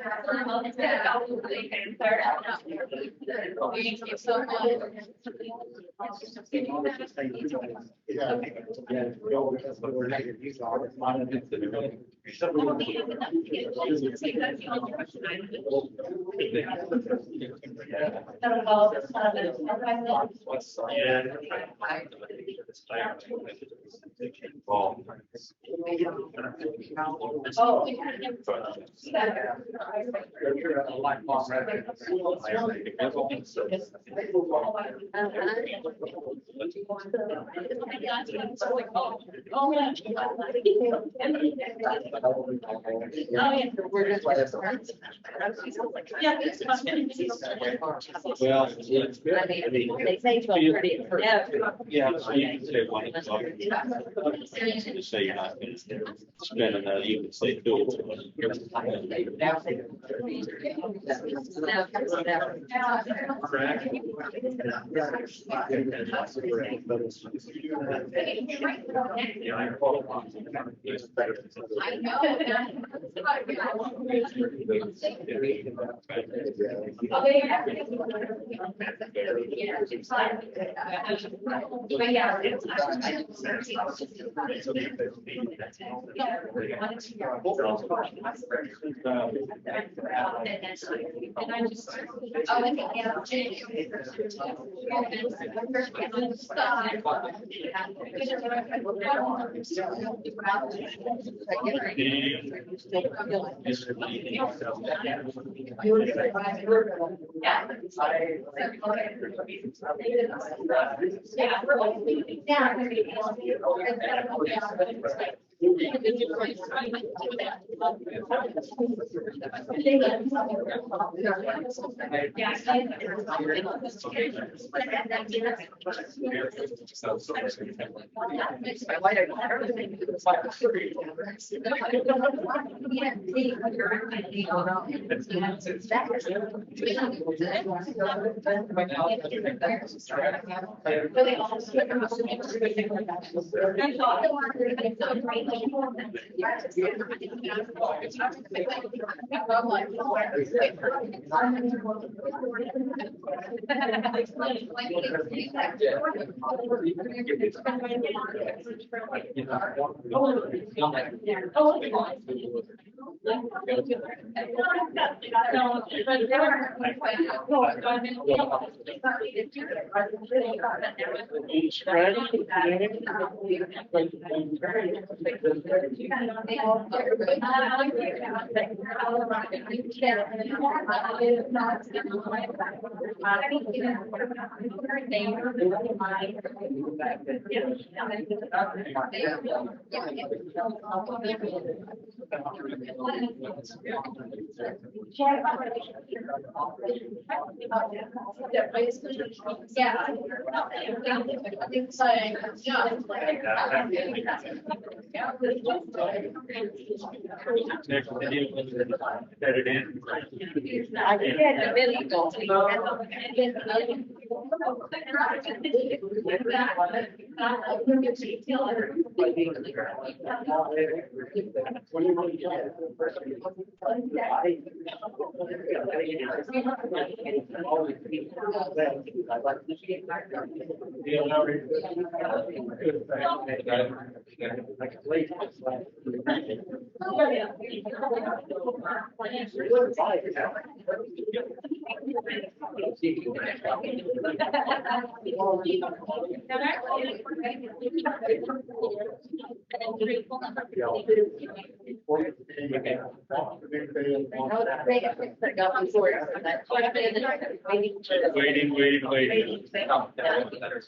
Well, it's good. I mean, They say 12:30 for yeah, so you can say 1 o'clock. Just say you're not going to spend another, you can say 2 o'clock. Waiting.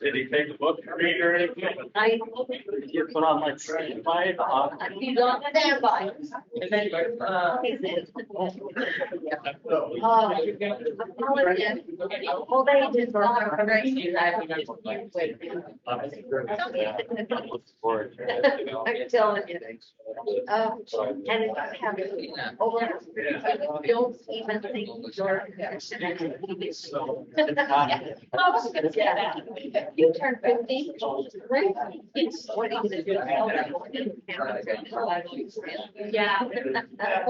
Did he take a book to read or anything? You put on like standby. He's on standby. Well, they just I'm telling you. And if I have over, don't even think you're. Yeah. You turn 50. It's what he's doing. Yeah.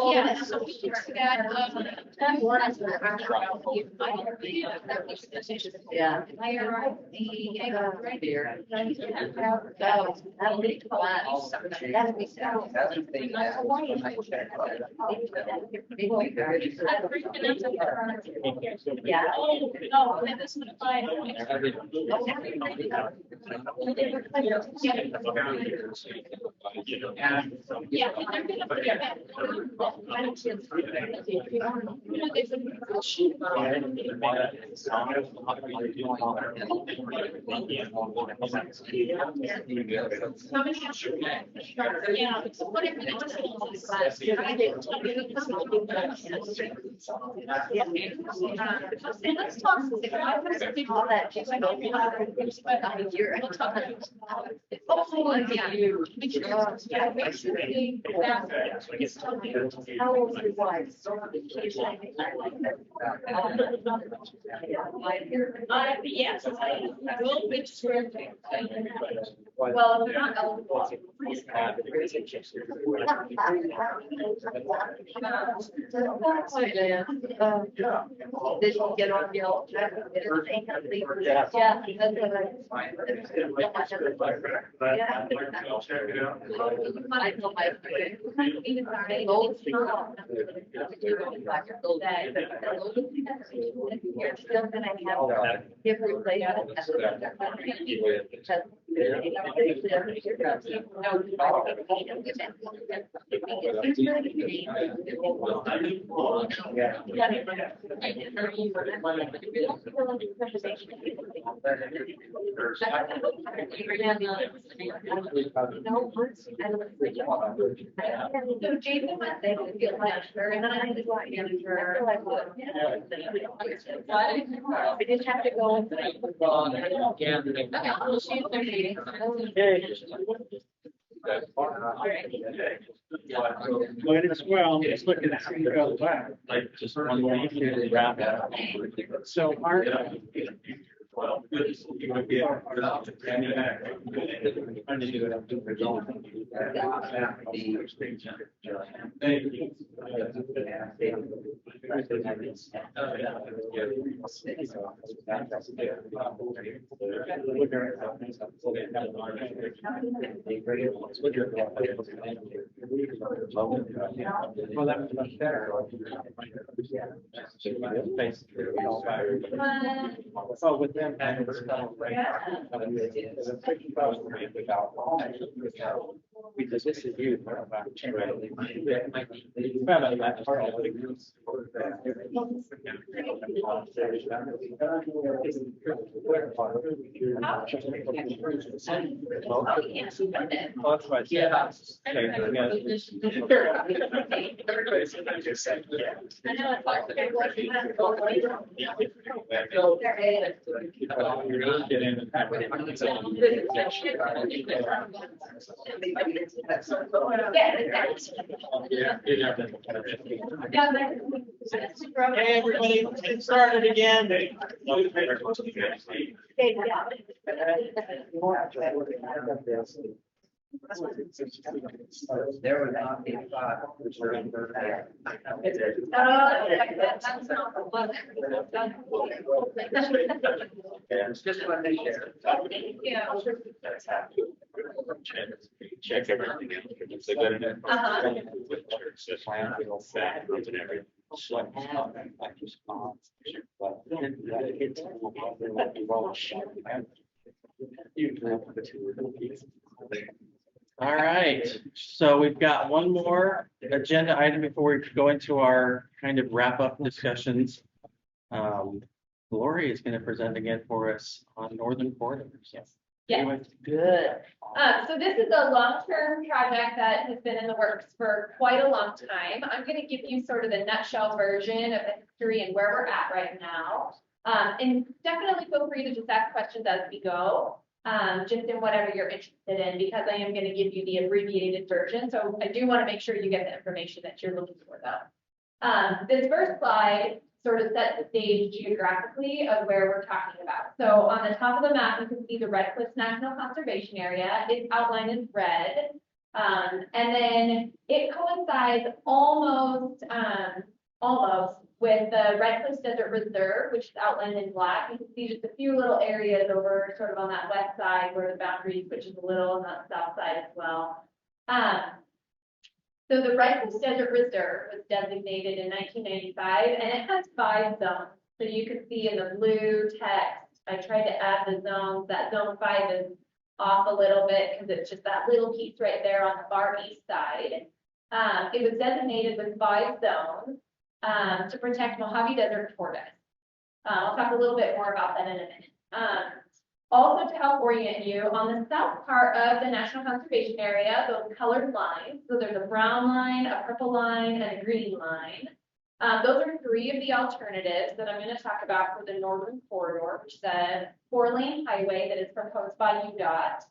Yeah, so we can see that, Yeah. Right there. That'll be fun. That'll be so. Yeah. Oh, and this one, yeah, they're gonna put it back. Yeah, so whatever. And let's talk. All that. How old is your wife? Yes. Well, they're not eligible. Did you get on your? Yeah. I told my friend. You're still gonna have different places. So Jason was saying to feel manager and then I was like manager. I just have to go and. Might as well, just looking at the other back. Like just one thing to wrap it up. So our. Well, you might be able to. Trying to do Well, that was much better. So with them. Because this is you. That's what I said. Hey, everybody, let's get started again. There would not be a thought. It's just what they share. Check everything out. It's a good. All right, so we've got one more agenda item before we go into our kind of wrap up discussions. Lori is going to present again for us on Northern Corridors. Yes. Yes. Good. So this is a long-term project that has been in the works for quite a long time. I'm going to give you sort of the nutshell version of the history and where we're at right now. And definitely feel free to just ask questions as we go, just in whatever you're interested in, because I am going to give you the abbreviated version. So I do want to make sure you get the information that you're looking for though. This first slide sort of sets the stage geographically of where we're talking about. So on the top of the map, you can see the Red Cliffs National Conservation Area. It's outlined in red. And then it coincides almost with the Red Cliffs Desert Reserve, which is outlined in black. You can see just a few little areas over sort of on that west side where the boundary switches a little, and on the south side as well. So the Red Cliffs Desert Reserve was designated in 1995, and it has 5 zones. So you can see in the blue text, I tried to add the zones. That zone 5 is off a little bit because it's just that little piece right there on the far east side. It was designated with 5 zones to protect Mojave Desert tortoise. I'll talk a little bit more about that in a minute. Also, to help orient you, on the south part of the National Conservation Area, those colored lines, so there's a brown line, a purple line, and a green line. Those are 3 of the alternatives that I'm going to talk about for the Northern Corridor, which is a 4-lane highway that is proposed by UDOT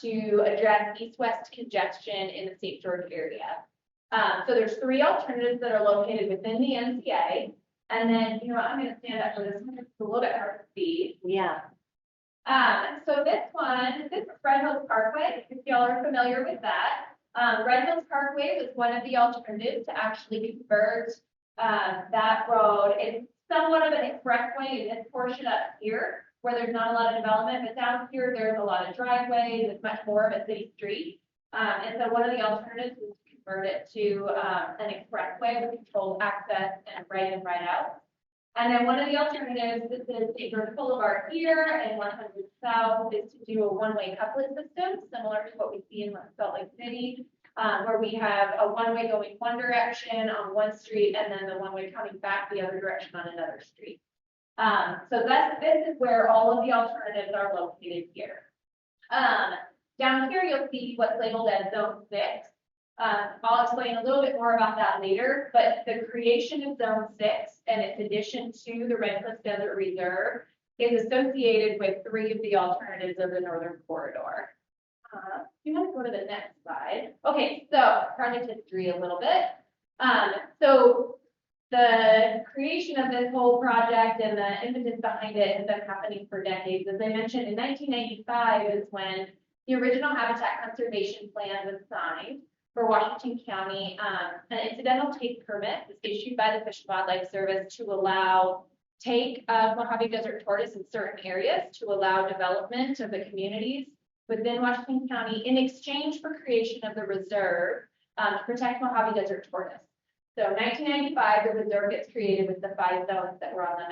to address east-west congestion in the St. George area. So there's 3 alternatives that are located within the NCA. And then, I'm going to stand up for this one. It's a little bit hard to see. Yeah. So this is Red Hills Parkway, if y'all are familiar with that. Red Hills Parkway was one of the alternatives to actually convert that road. It's somewhat of an expressway in this portion up here, where there's not a lot of development, but down here, there's a lot of driveways. It's much more of a city street. And so one of the alternatives was to convert it to an expressway with controlled access and right in, right out. And then one of the alternatives, this is St. George Boulevard here and 100 South, is to do a one-way couplet system, similar to what we see in Salt Lake City. where we have a one-way going one direction on one street and then the one-way coming back the other direction on another street. So this is where all of the alternatives are located here. Down here, you'll see what's labeled as Zone 6. I'll explain a little bit more about that later, but the creation of Zone 6 and its addition to the Red Cliff Desert Reserve is associated with 3 of the alternatives of the Northern Corridor. You want to go to the next slide. Okay, so project history a little bit. So the creation of this whole project and the impetus behind it has been happening for decades. As I mentioned, in 1995 is when the original Habitat Conservation Plan was signed for Washington County. An incidental take permit was issued by the Fish and Wildlife Service to allow take of Mojave Desert tortoise in certain areas to allow development of the communities within Washington County in exchange for creation of the reserve to protect Mojave Desert tortoise. So 1995, the reserve gets created with the 5 zones that were on the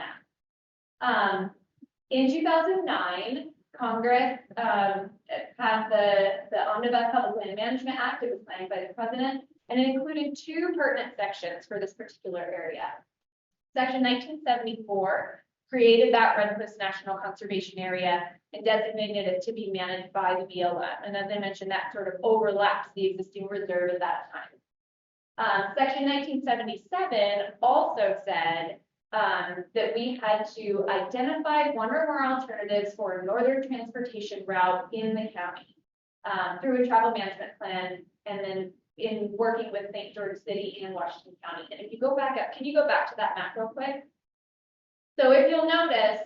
map. In 2009, Congress passed the Omnibus Public Land Management Act. It was signed by the president, and it included 2 pertinent sections for this particular area. Section 1974 created that Red Cliffs National Conservation Area and designated it to be managed by the BLM. And as I mentioned, that sort of overlaps the existing reserve at that time. Section 1977 also said that we had to identify one or more alternatives for a northern transportation route in the county through a travel management plan, and then in working with St. George City and Washington County. And if you go back up, can you go back to that map real quick? So if you'll notice,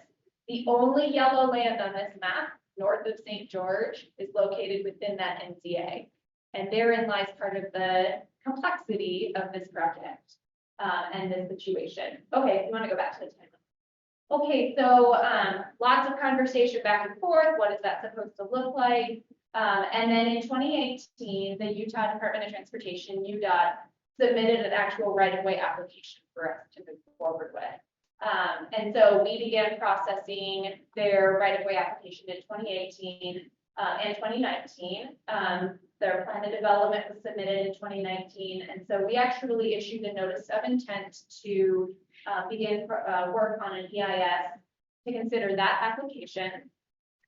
the only yellow land on this map, north of St. George, is located within that NCA. And therein lies part of the complexity of this project and this situation. Okay, you want to go back to the timeline. Okay, so lots of conversation back and forth. What is that supposed to look like? And then in 2018, the Utah Department of Transportation, UDOT, submitted an actual right-of-way application for us to move forward with. And so we began processing their right-of-way application in 2018 and 2019. Their plan of development was submitted in 2019. And so we actually issued a notice of intent to begin work on an EIS to consider that application.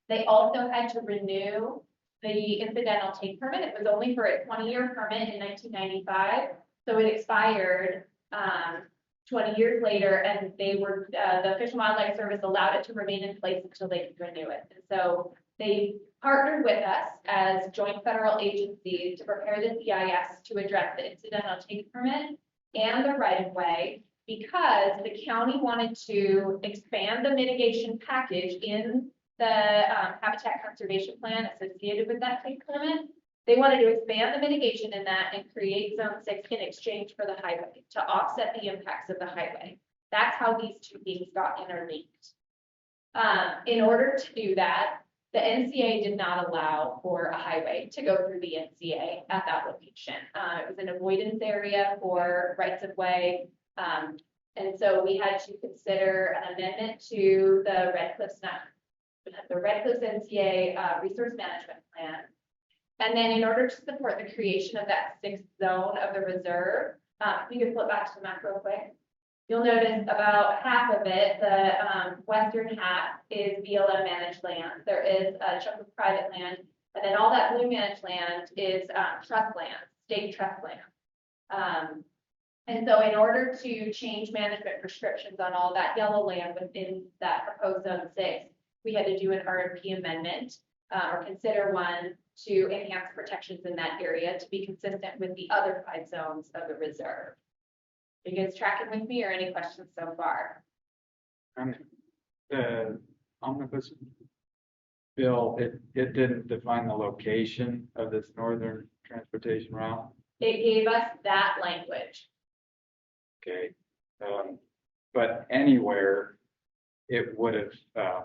They also had to renew the incidental take permit. It was only for a 20-year permit in 1995. So it expired 20 years later, and they were the Fish and Wildlife Service allowed it to remain in place until they could renew it. And so they partnered with us as joint federal agencies to prepare this EIS to address the incidental take permit and the right-of-way, because the county wanted to expand the mitigation package in the Habitat Conservation Plan associated with that take permit. They wanted to expand the mitigation in that and create Zone 6 in exchange for the highway to offset the impacts of the highway. That's how these 2 things got interlinked. In order to do that, the NCA did not allow for a highway to go through the NCA at that location. It was an avoidance area for rights of way. And so we had to consider an amendment to the Red Cliffs NCA Resource Management Plan. And then in order to support the creation of that 6th zone of the reserve, you can flip back to the map real quick. You'll notice about half of it, the western half, is BLM managed land. There is a chunk of private land, and then all that blue managed land is trust land, state trust land. And so in order to change management prescriptions on all that yellow land within that proposed Zone 6, we had to do an RMP amendment or consider one to enhance protections in that area to be consistent with the other 5 zones of the reserve. Are you guys tracking with me, or any questions so far? The omnibus bill, it didn't define the location of this northern transportation route. It gave us that language. Okay, but anywhere it would have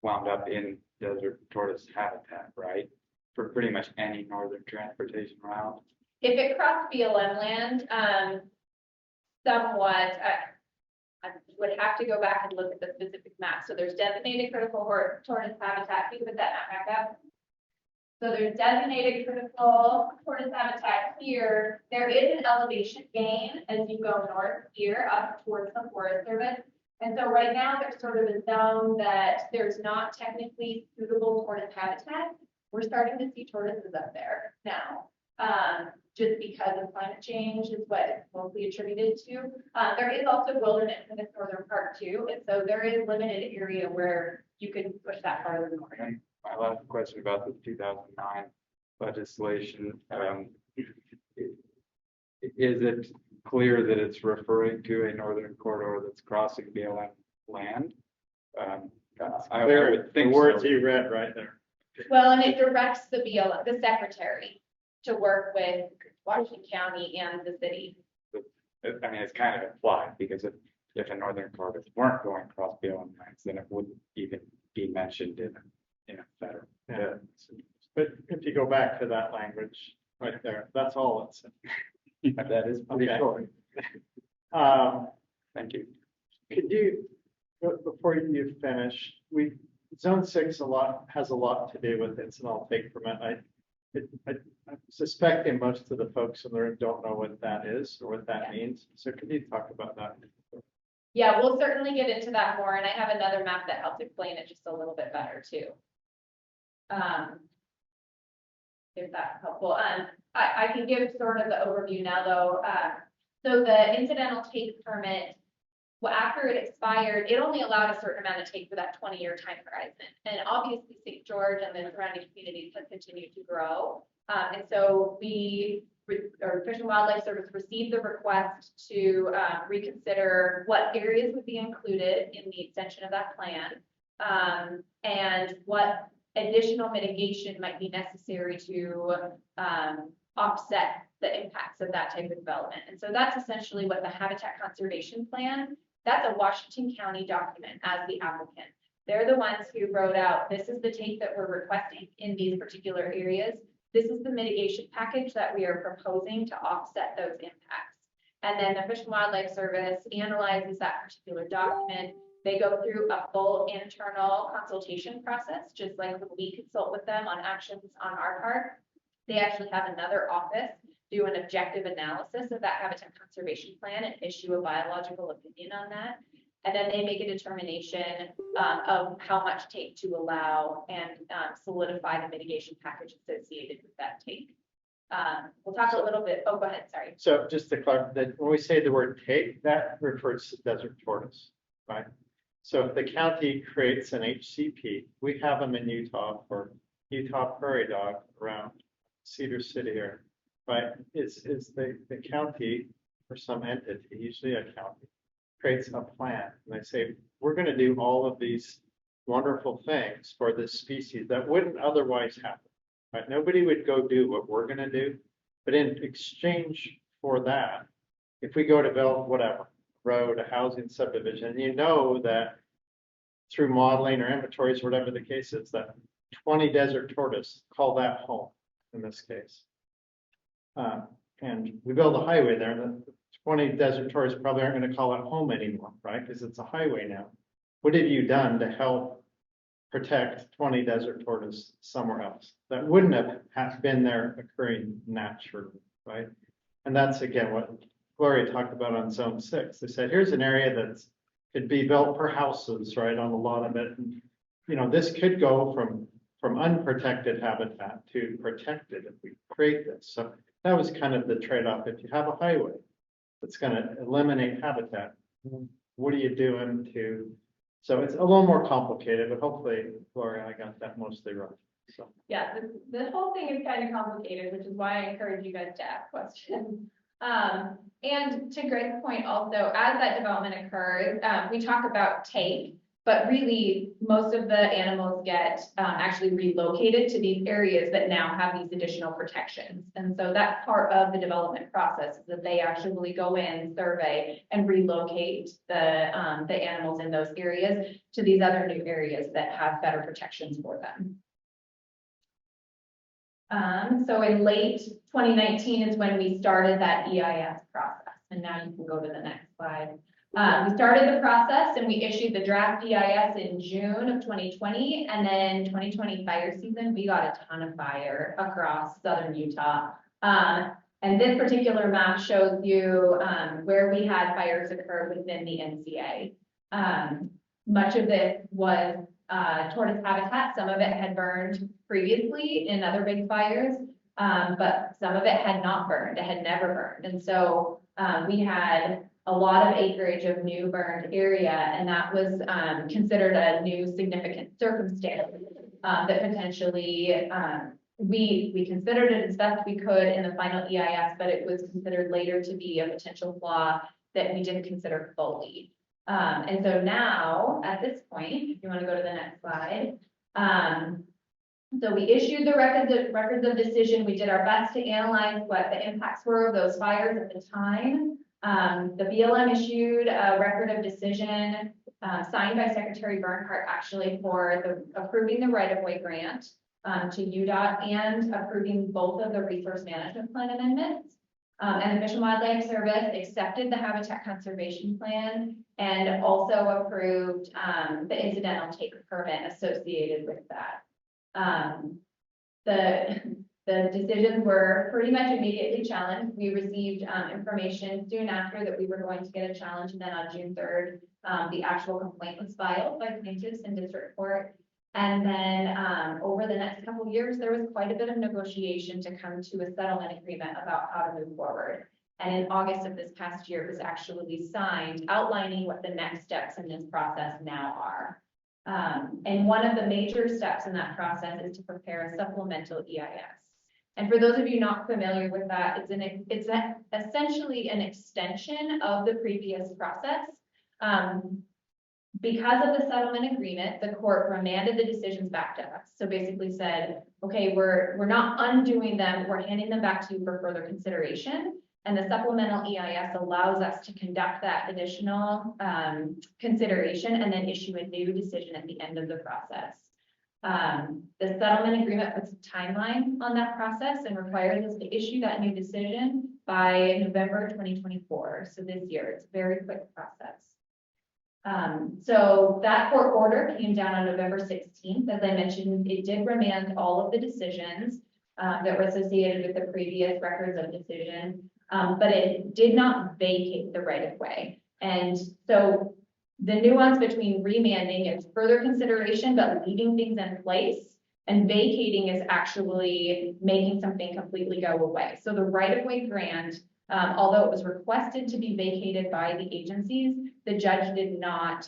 wound up in desert tortoise habitat, right? For pretty much any northern transportation route. If it crossed BLM land, somewhat, I would have to go back and look at the specific map. So there's designated critical tortoise habitat. Can you put that map back up? So there's designated critical tortoise habitat here. There is an elevation gain as you go north here up towards the Forest Service. And so right now there's sort of a zone that there's not technically suitable tortoise habitat. We're starting to see tortoises up there now. Just because of climate change is what it's mostly attributed to. There is also wilderness in this northern part too. And so there is limited area where you could push that farther north. And my last question about the 2009 legislation, is it clear that it's referring to a northern corridor that's crossing BLM land? I would think the words so. you read right there. Well, and it directs the BLM, the secretary, to work with Washington County and the city. I mean, it's kind of implied because if a northern corridors weren't going across BLM lines, then it wouldn't even be mentioned in a federal. Yeah. But if you go back to that language right there, that's all it's. That is pretty Okay. short. Thank you. Could you, before you finish, zone 6 has a lot to do with incidental take permit. I'm suspecting most of the folks in the room don't know what that is or what that means. So could you talk about that? Yeah, we'll certainly get into that more, and I have another map that helps explain it just a little bit better too. If that's helpful. I can give sort of the overview now though. So the incidental take permit, well, after it expired, it only allowed a certain amount of take for that 20-year time horizon. And obviously St. George and the surrounding communities have continued to grow. And so Fish and Wildlife Service received the request to reconsider what areas would be included in the extension of that plan, and what additional mitigation might be necessary to offset the impacts of that type of development. And so that's essentially what the Habitat Conservation Plan, that's a Washington County document as the applicant. They're the ones who wrote out, this is the take that we're requesting in these particular areas. This is the mitigation package that we are proposing to offset those impacts. And then the Fish and Wildlife Service analyzes that particular document. They go through a full internal consultation process, just like when we consult with them on actions on our part. They actually have another office do an objective analysis of that habitat conservation plan and issue a biological opinion on that. And then they make a determination of how much take to allow and solidify the mitigation package associated with that take. We'll talk a little bit. Oh, go ahead. Sorry. So just to clarify, that when we say the word take, that refers to desert tortoise, right? So if the county creates an HCP, we have them in Utah for Utah prairie dog around Cedar City here, right? Is the county or some entity, usually a county, creates a plan and they say, we're going to do all of these wonderful things for this species that wouldn't otherwise happen, right? Nobody would go do what we're going to do, but in exchange for that, if we go to build whatever, road, a housing subdivision, you know that through modeling or inventories, whatever the case is, that 20 desert tortoise call that home in this case. And we build a highway there, and the 20 desert tortoise probably aren't going to call it home anymore, right? Because it's a highway now. What have you done to help protect 20 desert tortoise somewhere else that wouldn't have been there occurring naturally, right? And that's again what Gloria talked about on zone 6. They said, here's an area that's could be built for houses, right, on a lot of it. And, you know, this could go from unprotected habitat to protected if we create this. So that was kind of the trade-off. If you have a highway that's going to eliminate habitat, what are you doing to? So it's a little more complicated, but hopefully, Gloria, I got that mostly right. So yeah, the whole thing is kind of complicated, which is why I encourage you guys to ask questions. And to Greg's point also, as that development occurs, we talk about take, but really most of the animals get actually relocated to these areas that now have these additional protections. And so that's part of the development process, is that they actually go in, survey, and relocate the animals in those areas to these other new areas that have better protections for them. So in late 2019 is when we started that EIS process. And now you can go to the next slide. We started the process and we issued the draft EIS in June of 2020, and then 2020 fire season, we got a ton of fire across southern Utah. And this particular map shows you where we had fires occur within the NCA. Much of it was tortoise habitat. Some of it had burned previously in other big fires, but some of it had not burned. It had never burned. And so we had a lot of acreage of new burned area, and that was considered a new significant circumstance that potentially we considered it as best we could in the final EIS, but it was considered later to be a potential flaw that we didn't consider fully. And so now, at this point, if you want to go to the next slide, so we issued the records of decision. We did our best to analyze what the impacts were of those fires at the time. The BLM issued a record of decision signed by Secretary Bernhardt, actually, for approving the right-of-way grant to UDOT and approving both of the resource management plan amendments. And the Fish and Wildlife Service accepted the habitat conservation plan and also approved the incidental take permit associated with that. The decisions were pretty much immediately challenged. We received information soon after that we were going to get a challenge, and then on June 3rd, the actual complaint was filed by plaintiffs in district court. And then over the next couple of years, there was quite a bit of negotiation to come to a settlement agreement about how to move forward. And in August of this past year, it was actually signed outlining what the next steps in this process now are. And one of the major steps in that process is to prepare a supplemental EIS. And for those of you not familiar with that, it's essentially an extension of the previous process. Because of the settlement agreement, the court remanded the decisions back to us. So basically said, okay, we're not undoing them, we're handing them back to you for further consideration. And the supplemental EIS allows us to conduct that additional consideration and then issue a new decision at the end of the process. The settlement agreement puts a timeline on that process and requires us to issue that new decision by November 2024. So this year, it's a very quick process. So that court order came down on November 16th. As I mentioned, it did remand all of the decisions that were associated with the previous records of decision, but it did not vacate the right of way. And so the nuance between remanding is further consideration, but leaving things in place, and vacating is actually making something completely go away. So the right of way grant, although it was requested to be vacated by the agencies, the judge did not,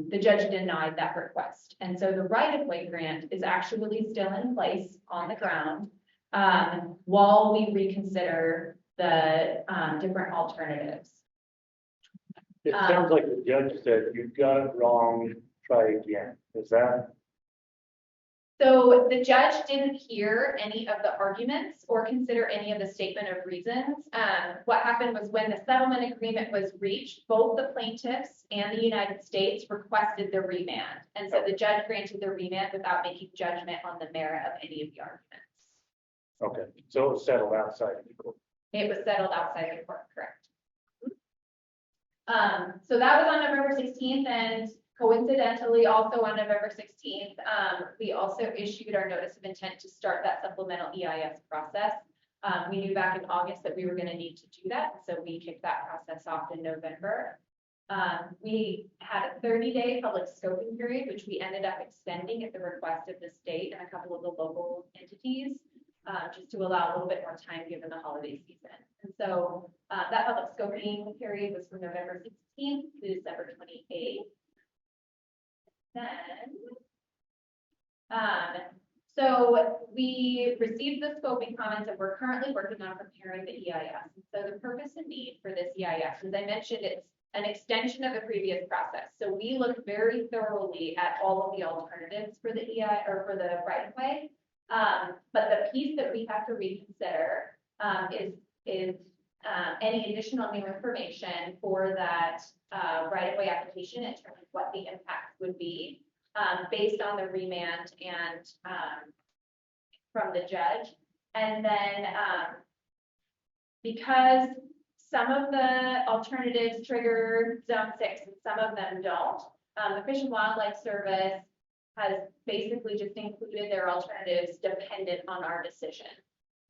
the judge denied that request. And so the right of way grant is actually still in place on the ground while we reconsider the different alternatives. It sounds like the judge said, you got it wrong, try again. Is that? So the judge didn't hear any of the arguments or consider any of the statement of reasons. What happened was when the settlement agreement was reached, both the plaintiffs and the United States requested the remand. And so the judge granted the remand without making judgment on the merit of any of the arguments. Okay, so it was settled outside the court. It was settled outside the court, correct. So that was on November 16th, and coincidentally, also on November 16th, we also issued our notice of intent to start that supplemental EIS process. We knew back in August that we were going to need to do that, so we kicked that process off in November. We had a 30-day public scoping period, which we ended up extending at the request of the state and a couple of the local entities, just to allow a little bit more time given the holiday season. And so that public scoping period was from November 16th to December 28th. Then, so we received the scoping comments and we're currently working on preparing the EIS. And so the purpose and need for this EIS, as I mentioned, it's an extension of the previous process. So we looked very thoroughly at all of the alternatives for the EI or for the right of way. But the piece that we have to reconsider is any additional new information for that right-of-way application in terms of what the impacts would be based on the remand and from the judge. And then because Some of the alternatives trigger zone 6 and some of them don't. The Fish and Wildlife Service has basically just included their alternatives dependent on our decision.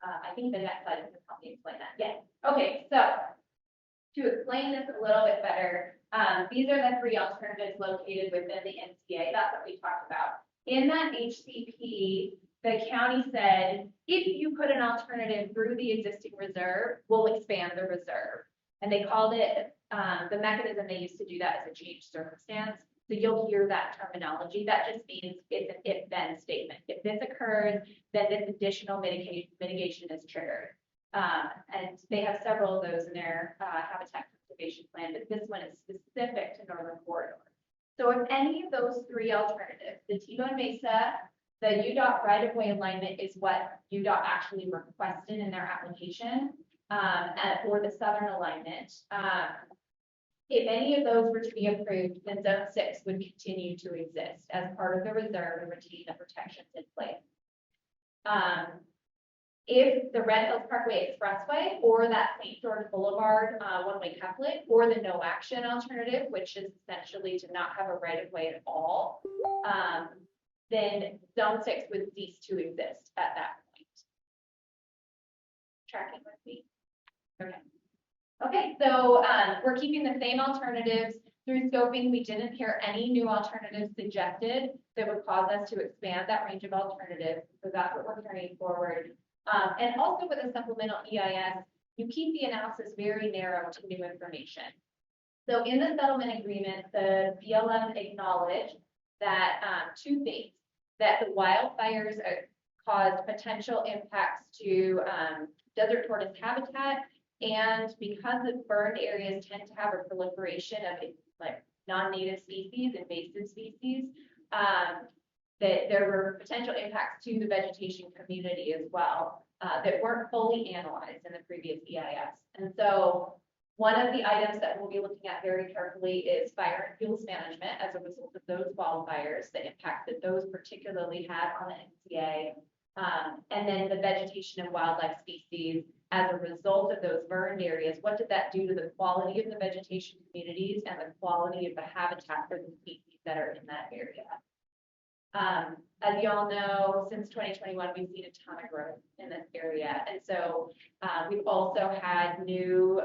I think the next slide can help me explain that. Yeah. Okay, so to explain this a little bit better, these are the 3 alternatives located within the NCA. That's what we talked about. In that HCP, the county said, if you put an alternative through the existing reserve, we'll expand the reserve. And they called it, the mechanism they used to do that as a change circumstance. So you'll hear that terminology. That just means it's an if-then statement. If this occurs, then this additional mitigation is triggered. And they have several of those in their habitat conservation plan, but this one is specific to Northern Corridor. So if any of those 3 alternatives, the T-Bone Mesa, the UDOT right-of-way alignment is what UDOT actually requested in their application for the southern alignment. If any of those were to be approved, then zone 6 would continue to exist as part of the reserve and retain the protections in place. If the Red Hills Parkway Expressway or that St. George Boulevard one-way couplet or the no action alternative, which is essentially to not have a right-of-way at all, then zone 6 would cease to exist at that point. Tracking with me? Okay. Okay, so we're keeping the same alternatives through scoping. We didn't hear any new alternatives suggested that would cause us to expand that range of alternatives. So that's what we're carrying forward. And also with a supplemental EIS, you keep the analysis very narrow to new information. So in the settlement agreement, the BLM acknowledged that 2 things, that the wildfires caused potential impacts to desert tortoise habitat, and because the burned areas tend to have a proliferation of like non-native species, invasive species, that there were potential impacts to the vegetation community as well that weren't fully analyzed in the previous EIS. And so one of the items that we'll be looking at very carefully is fire and fuels management as a result of those wildfires, the impact that those particularly had on the NCA, and then the vegetation and wildlife species as a result of those burned areas. What did that do to the quality of the vegetation communities and the quality of the habitat for the species that are in that area? As you all know, since 2021, we've seen a ton of growth in this area. And so we've also had new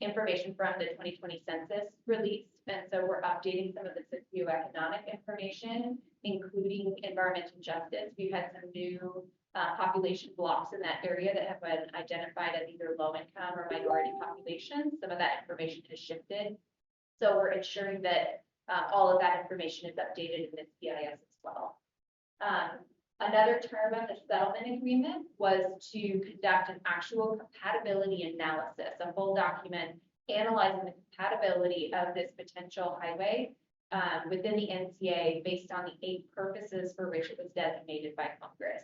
information from the 2020 census released. And so we're updating some of the socioeconomic information, including environmental justice. We've had some new population blocks in that area that have been identified as either low income or minority populations. Some of that information has shifted. So we're ensuring that all of that information is updated in this EIS as well. Another term of the settlement agreement was to conduct an actual compatibility analysis, a full document analyzing the compatibility of this potential highway within the NCA based on the 8 purposes for which it was designated by Congress.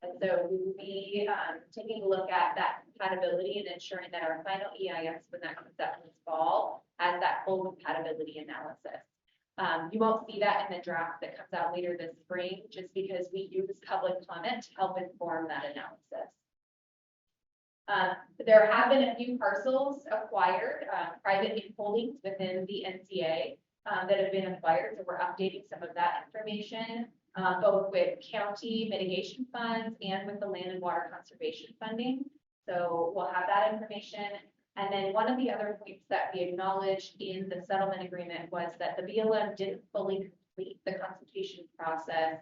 And so we will be taking a look at that compatibility and ensuring that our final EIS, when that comes out this fall, has that full compatibility analysis. You won't see that in the draft that comes out later this spring, just because we use public comment to help inform that analysis. There have been a few parcels acquired, private holdings within the NCA that have been acquired, so we're updating some of that information, both with county mitigation funds and with the land and water conservation funding. So we'll have that information. And then one of the other points that we acknowledged in the settlement agreement was that the BLM didn't fully complete the consultation process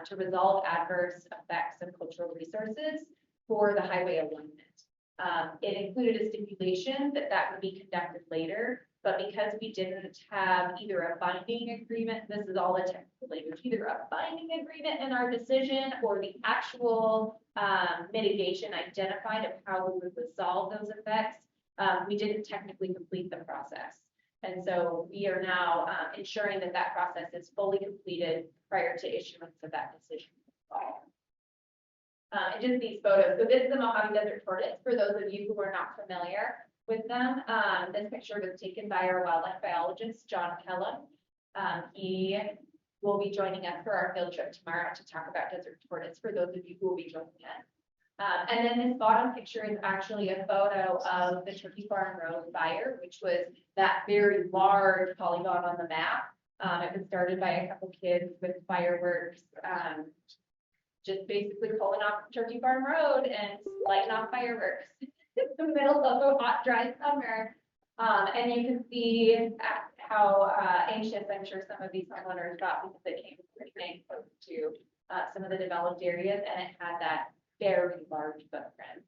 to resolve adverse effects of cultural resources for the highway alignment. It included a stipulation that that would be conducted later, but because we didn't have either a binding agreement, this is all the technical language, either a binding agreement in our decision or the actual mitigation identified of how we would resolve those effects, we didn't technically complete the process. And so we are now ensuring that that process is fully completed prior to issuance of that decision. And just these photos. So this is the Mojave Desert Tortoise, for those of you who are not familiar with them. This picture was taken by our wildlife biologist, John Kellum. He will be joining us for our field trip tomorrow to talk about desert tortoise, for those of you who will be joining us. And then this bottom picture is actually a photo of the Turkey Farm Road fire, which was that very large polygon on the map. It was started by a couple kids with fireworks, just basically pulling off Turkey Farm Road and lighting off fireworks in the middle of a hot, dry summer. And you can see how anxious I'm sure some of these homeowners got because it came pretty dang close to some of the developed areas, and it had that very large footprint.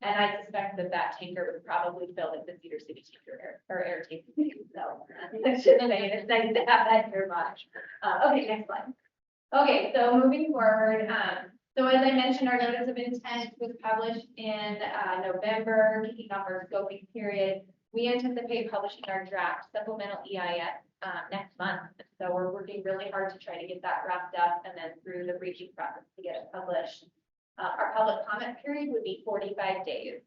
And I suspect that that tanker would probably fill like the Cedar City tanker or air tank. So I shouldn't say it. It's nice to have that nearby. Okay, next slide. Okay, so moving forward, so as I mentioned, our notice of intent was published in November, kicking off our scoping period. We anticipate publishing our draft supplemental EIS next month. So we're working really hard to try to get that wrapped up and then through the briefing process to get it published. Our public comment period would be 45 days.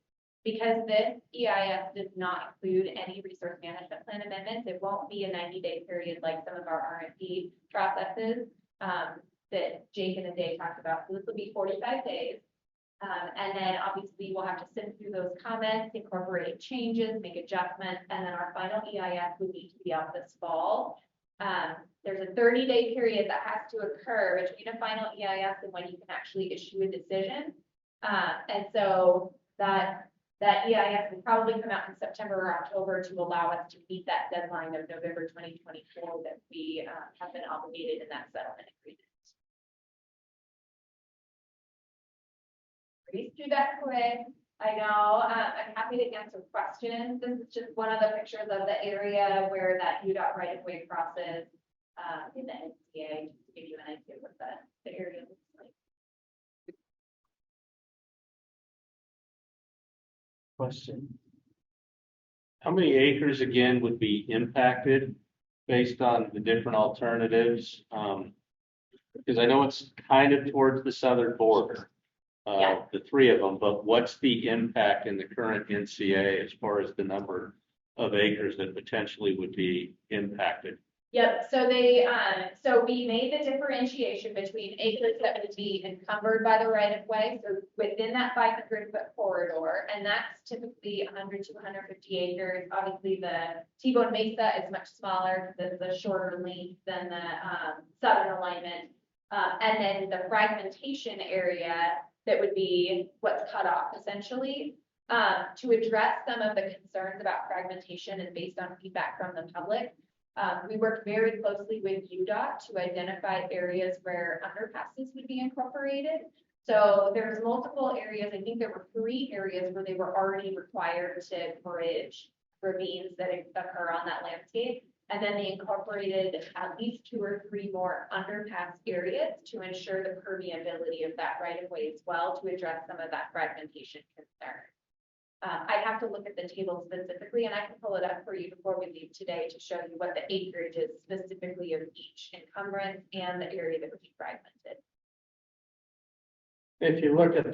Because this EIS does not include any resource management plan amendments, it won't be a 90-day period like some of our R&D processes that Jake and Dave talked about. So this will be 45 days. And then obviously we'll have to sift through those comments, incorporate changes, make adjustments, and then our final EIS would need to be out this fall. There's a 30-day period that has to occur between a final EIS and when you can actually issue a decision. And so that EIS will probably come out in September or October to allow us to meet that deadline of November 2024 that we have been obligated in that settlement agreement. Please do that quick. I know, I'm happy to answer questions. This is just one of the pictures of the area where that UDOT right of way crosses in the NCA, just to give you an idea what the area looks like. Question. How many acres again would be impacted based on the different alternatives? Because I know it's kind of towards the southern border. The three of them, but what's the impact in the current NCA as far as the number of acres that potentially would be impacted? Yep, so so we made the differentiation between acres that would be encumbered by the right of way, so within that 500-foot corridor, and that's typically 100 to 150 acres. Obviously, the T-Bone Mesa is much smaller, it's a shorter length than the southern alignment, and then the fragmentation area that would be what's cut off essentially. To address some of the concerns about fragmentation and based on feedback from the public, we worked very closely with UDOT to identify areas where underpasses would be incorporated. So there's multiple areas, I think there were 3 areas where they were already required to bridge ravines that occur on that landscape. And then they incorporated at least 2 or 3 more underpass areas to ensure the permeability of that right of way as well to address some of that fragmentation concern. I'd have to look at the table specifically, and I can pull it up for you before we leave today to show you what the acreage is specifically of each encumbrance and the area that would be fragmented. If you look at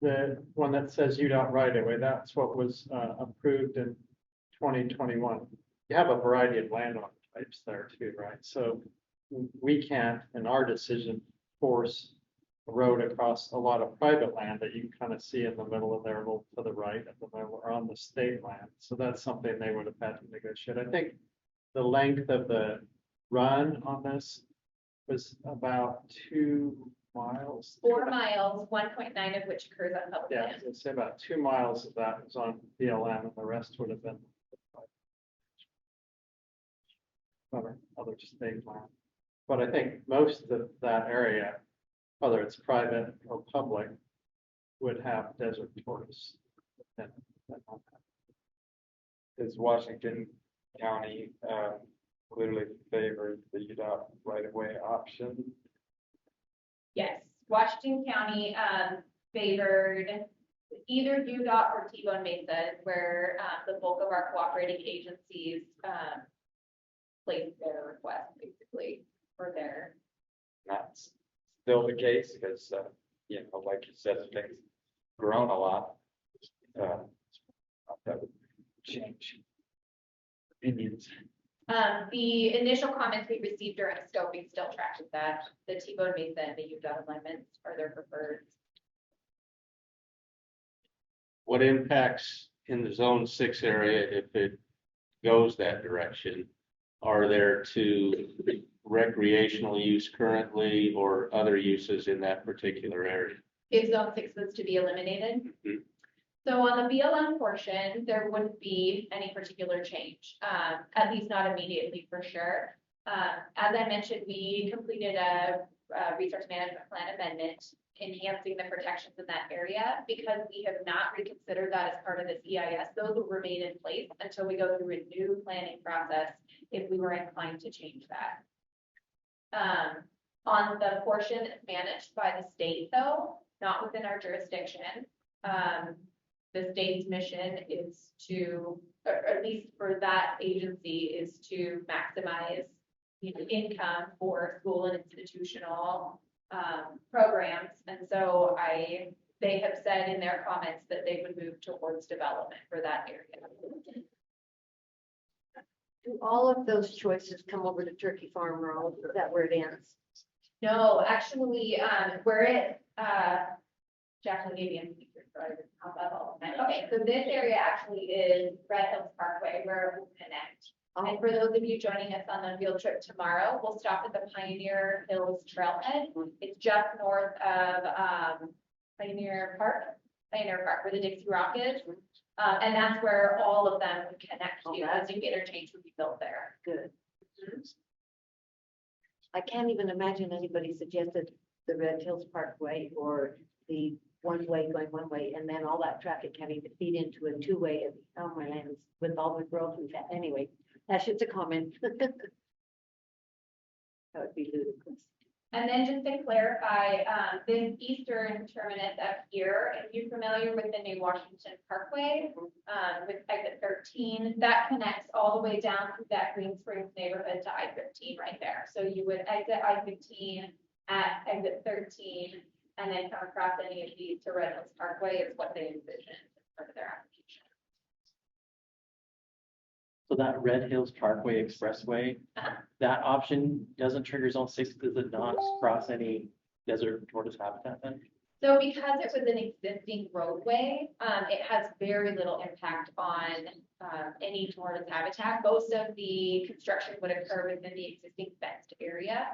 the one that says UDOT right away, that's what was approved in 2021. You have a variety of landowner types there too, right? So we can't, in our decision, force a road across a lot of private land that you can kind of see in the middle of there, a little to the right at the middle or on the state land. So that's something they would have had to negotiate. I think the length of the run on this was about 2 miles. 4 miles, 1.9 of which occurs on public land. Yeah, I'd say about 2 miles of that was on BLM and the rest would have been other state land. But I think most of that area, whether it's private or public, would have desert tortoise. Is Washington County clearly favored the UDOT right-of-way option? Yes, Washington County favored either UDOT or T-Bone Mesa, where the bulk of our cooperating agencies placed their request basically for their. That's still the case because, you know, like you said, things grown a lot. That would change opinions. The initial comments we received during scoping still track with that. The T-Bone Mesa and the UDOT alignments are their preferred. What impacts in the zone 6 area if it goes that direction? Are there to recreational use currently or other uses in that particular area? If zone 6 was to be eliminated. Mhm. So on the BLM portion, there wouldn't be any particular change, at least not immediately for sure. As I mentioned, we completed a resource management plan amendment enhancing the protections in that area because we have not reconsidered that as part of this EIS. Those will remain in place until we go through a new planning process if we were inclined to change that. On the portion that's managed by the state though, not within our jurisdiction, the state's mission is to, or at least for that agency, is to maximize income for school and institutional programs. And so they have said in their comments that they would move towards development for that area. Do all of those choices come over to Turkey Farm Road? Is that where it ends? No, actually, where it, Jacqueline gave me a picture, so I didn't have that all the time. Okay, so this area actually is Red Hills Parkway where it will connect. And for those of you joining us on the field trip tomorrow, we'll stop at the Pioneer Hills Trailhead. It's just north of Pioneer Park, where the Dixie Rock is. And that's where all of them would connect to. As new interchange would be built there. Good. I can't even imagine anybody suggested the Red Hills Parkway or the one-way going one way and then all that traffic having to feed into a two-way at the Elmer Lands with all the growth we've had. Anyway, that's just a comment. That would be ludicrous. And then just to clarify, this eastern terminus up here, if you're familiar with the new Washington Parkway, with exit 13, that connects all the way down through that Green Springs neighborhood to I-15 right there. So you would exit I-15 at exit 13 and then come across any of these to Red Hills Parkway is what they envision as part of their application. So that Red Hills Parkway Expressway, that option doesn't trigger zone 6, does it not cross any desert tortoise habitat then? So because it was an existing roadway, it has very little impact on any tortoise habitat. Most of the construction would occur within the existing fenced area.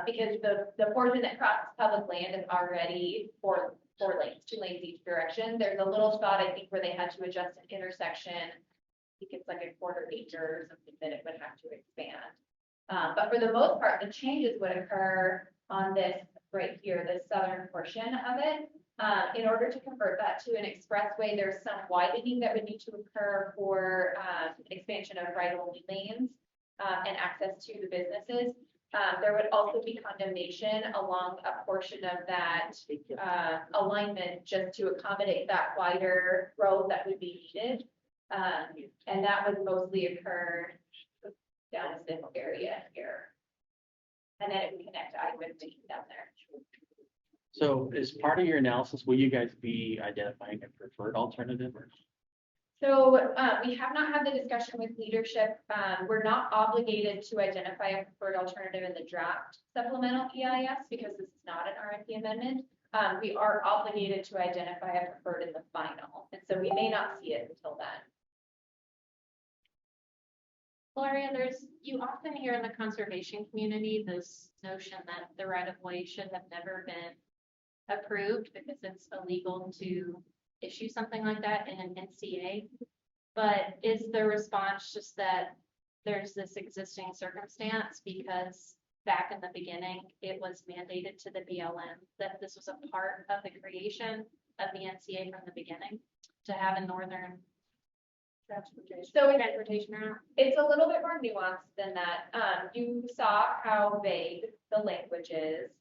Because the portion that crosses public land is already four lanes, 2 lanes each direction. There's a little spot, I think, where they had to adjust an intersection. I think it's like a 1/4 acre or something that it would have to expand. But for the most part, the changes would occur on this right here, the southern portion of it. In order to convert that to an expressway, there's some widening that would need to occur for expansion of right-of-way lanes and access to the businesses. There would also be condemnation along a portion of that alignment just to accommodate that wider road that would be needed. And that would mostly occur down this area here. And then it would connect to I-15 down there. So as part of your analysis, will you guys be identifying a preferred alternative? Or? So we have not had the discussion with leadership. We're not obligated to identify a preferred alternative in the draft supplemental EIS because this is not an RFP amendment. We are obligated to identify a preferred in the final. And so we may not see it until then. Gloria, you often hear in the conservation community this notion that the right-of-way should have never been approved because it's illegal to issue something like that in an NCA. But is the response just that there's this existing circumstance because back in the beginning, it was mandated to the BLM that this was a part of the creation of the NCA from the beginning to have a northern transportation route? It's a little bit more nuanced than that. You saw how vague the language is.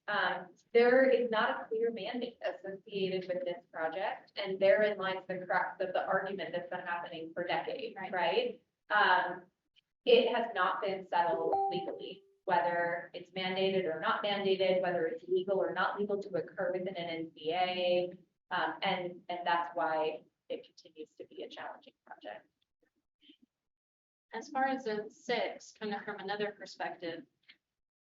There is not a clear mandate associated with this project, and therein lies the crux of the argument that's been happening for decades, right? It has not been settled legally, whether it's mandated or not mandated, whether it's legal or not legal to occur within an NCA, and that's why it continues to be a challenging project. As far as zone 6, kind of from another perspective,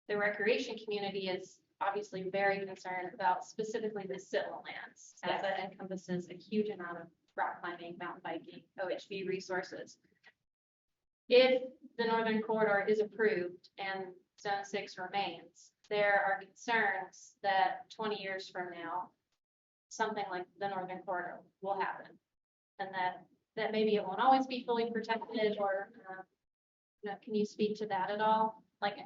the recreation community is obviously very concerned about specifically the Sitla lands, as that encompasses a huge amount of rock climbing, mountain biking, OHV resources. If the northern corridor is approved and zone 6 remains, there are concerns that 20 years from now, something like the northern corridor will happen. And that maybe it won't always be fully protected, or can you speak to that at all? Like,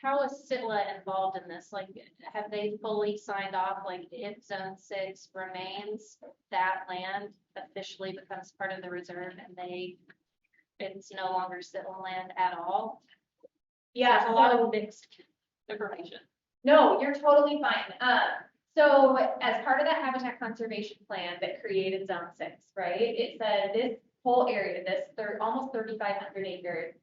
how is Sitla involved in this? Like, have they fully signed off? Like, if zone 6 remains, that land officially becomes part of the reserve, and it's no longer Sitla land at all? Yeah, There's a lot of mixed information. No, you're totally fine. So as part of that habitat conservation plan that created zone 6, right? It said this whole area, this almost 3,500 acres,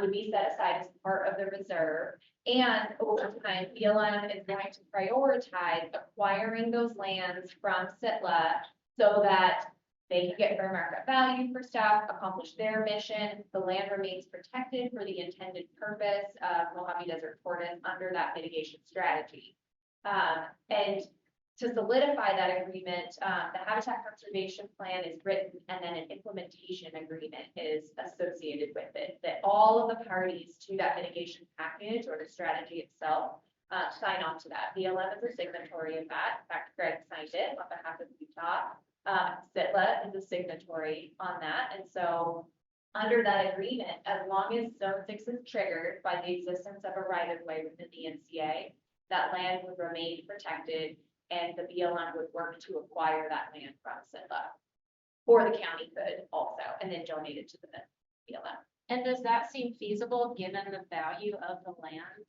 would be set aside as part of the reserve. And over time, BLM is going to prioritize acquiring those lands from Sitla so that they can get fair market value for stuff, accomplish their mission. The land remains protected for the intended purpose of Mojave Desert tortoise under that mitigation strategy. And to solidify that agreement, the habitat conservation plan is written, and then an implementation agreement is associated with it, that all of the parties to that mitigation package or the strategy itself sign on to that. BLM is a signatory of that. In fact, Greg signed it on behalf of Utah. Sitla is a signatory on that. And so under that agreement, as long as zone 6 is triggered by the existence of a right of way within the NCA, that land would remain protected, and the BLM would work to acquire that land from Sitla. Or the county could also, and then donate it to the BLM. And does that seem feasible given the value of the land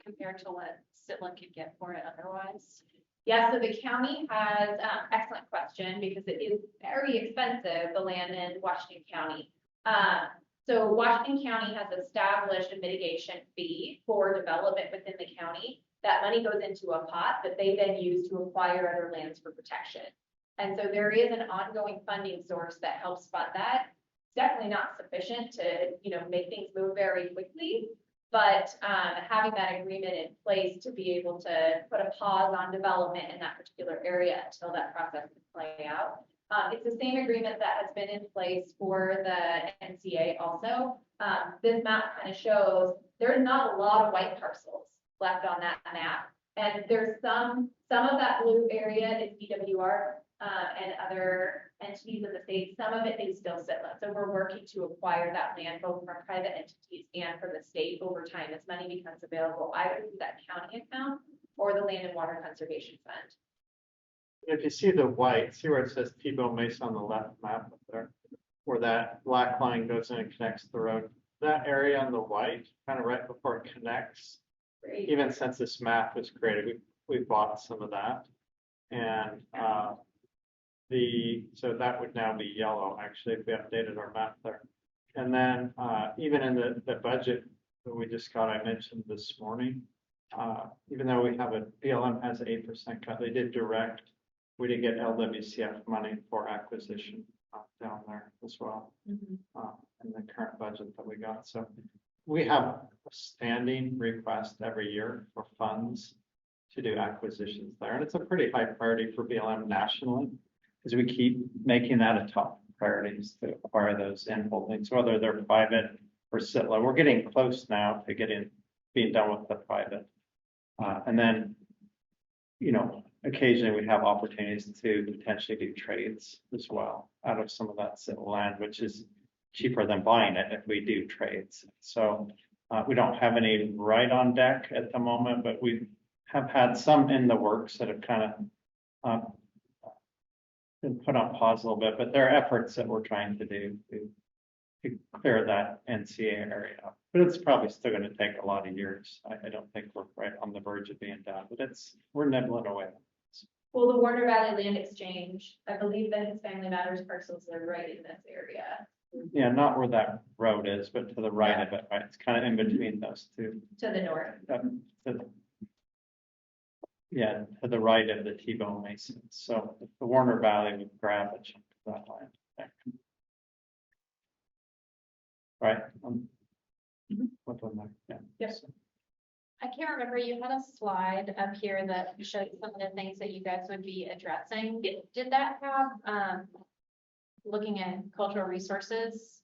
compared to what Sitla could get for it otherwise? Yeah, so the county has, excellent question, because it is very expensive, the land in Washington County. So Washington County has established a mitigation fee for development within the county. That money goes into a pot that they then use to acquire other lands for protection. And so there is an ongoing funding source that helps fund that. It's definitely not sufficient to, make things move very quickly. But having that agreement in place to be able to put a pause on development in that particular area until that process can play out. It's the same agreement that has been in place for the NCA also. This map kind of shows there's not a lot of white parcels left on that map. And there's some of that blue area is BWR and other entities in the state. Some of it is still Sitla. So we're working to acquire that land both from private entities and from the state over time as money becomes available, either through that county account or the Land and Water Conservation Fund. If you see the white, see where it says T-Bone Mesa on the left map up there, where that black line goes in and connects the road. That area on the white, kind of right before it connects, Great. even since this map was created, we bought some of that. And so that would now be yellow, actually, if we updated our map there. And then even in the budget that we just got, I mentioned this morning, even though we have BLM has 8% cut, they did direct, we did get LWCF money for acquisition down there as well, in the current budget that we got. So we have a standing request every year for funds to do acquisitions there. And it's a pretty high priority for BLM nationally, because we keep making that a top priority to acquire those in holdings, whether they're private or Sitla. We're getting close now to being done with the private. And then, occasionally we have opportunities to potentially do trades as well out of some of that Sitla land, which is cheaper than buying it if we do trades. So we don't have any right on deck at the moment, but we have had some in the works that have kind of been put on pause a little bit, but there are efforts that we're trying to do to clear that NCA area up. But it's probably still going to take a lot of years. I don't think we're right on the verge of being done, but we're nibbling away. Well, the Warner Valley Land Exchange, I believe that his Family Matters parcels are right in this area. Yeah, not where that road is, but to the right of it, right? It's kind of in between those two. To the north. To the right of the T-Bone Mesa. So the Warner Valley would grab a chunk of that land. Right? What's on there? Yeah. Yes. I can't remember, you had a slide up here that showed some of the things that you guys would be addressing. Did that have, looking at cultural resources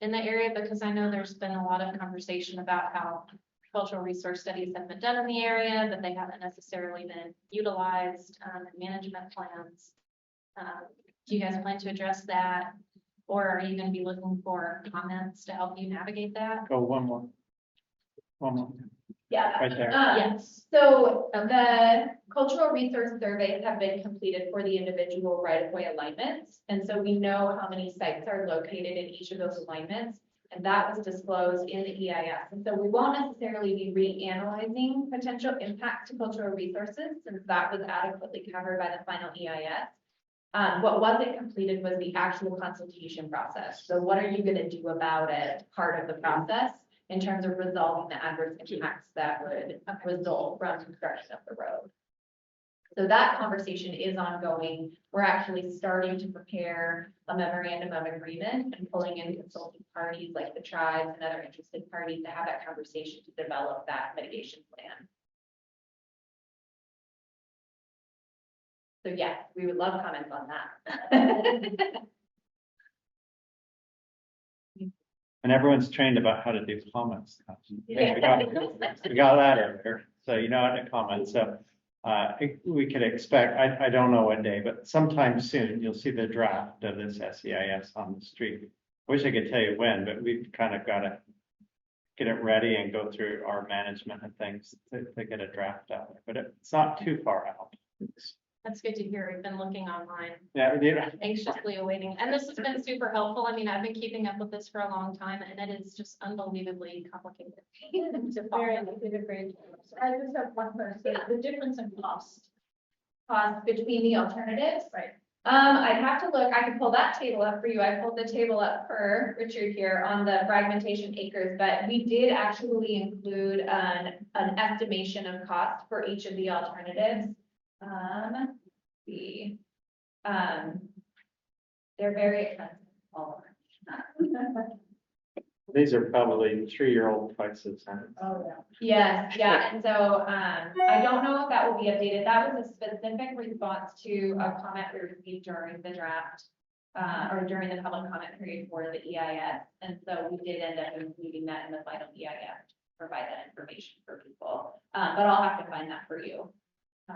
in the area? Because I know there's been a lot of conversation about how cultural resource studies have been done in the area, but they haven't necessarily been utilized in management plans. Do you guys plan to address that? Or are you going to be looking for comments to help you navigate that? Go one more. One more. Yeah. Right there. Yes. So the cultural resource surveys have been completed for the individual right-of-way alignments. And so we know how many sites are located in each of those alignments. And that was disclosed in the EIS. And so we won't necessarily be reanalyzing potential impacts to cultural resources since that was adequately covered by the final EIS. What wasn't completed was the actual consultation process. So what are you going to do about it, part of the process, in terms of resolving the adverse impacts that would result from construction of the road? So that conversation is ongoing. We're actually starting to prepare a memorandum of agreement and pulling in consulting parties like the tribes and other interested parties to have that conversation to develop that mitigation plan. So yes, we would love comments on that. And everyone's trained about how to do comments. Yeah. We got that earlier, so you know how to comment. So we could expect, I don't know what day, but sometime soon, you'll see the draft of this SEIS on the street. I wish I could tell you when, but we've kind of got to get it ready and go through our management and things to get a draft out there, but it's not too far out. That's good to hear. We've been looking online, Yeah, anxiously awaiting, and this has been super helpful. I mean, I've been keeping up with this for a long time, and it is just unbelievably complicated to follow. Very great. I just have one question, the difference in cost. Cost between the alternatives. Right. I'd have to look, I can pull that table up for you. I pulled the table up for Richard here on the fragmentation acres, but we did actually include an estimation of cost for each of the alternatives. They're very expensive. All of them. These are probably 3-year-old prices. Oh, Yes, yeah, and so, I don't know if that will be updated. That was a specific response to a comment we received during the draft, or during the public comment period for the EIS. And so we did end up including that in the final EIS, to provide that information for people. But I'll have to find that for you.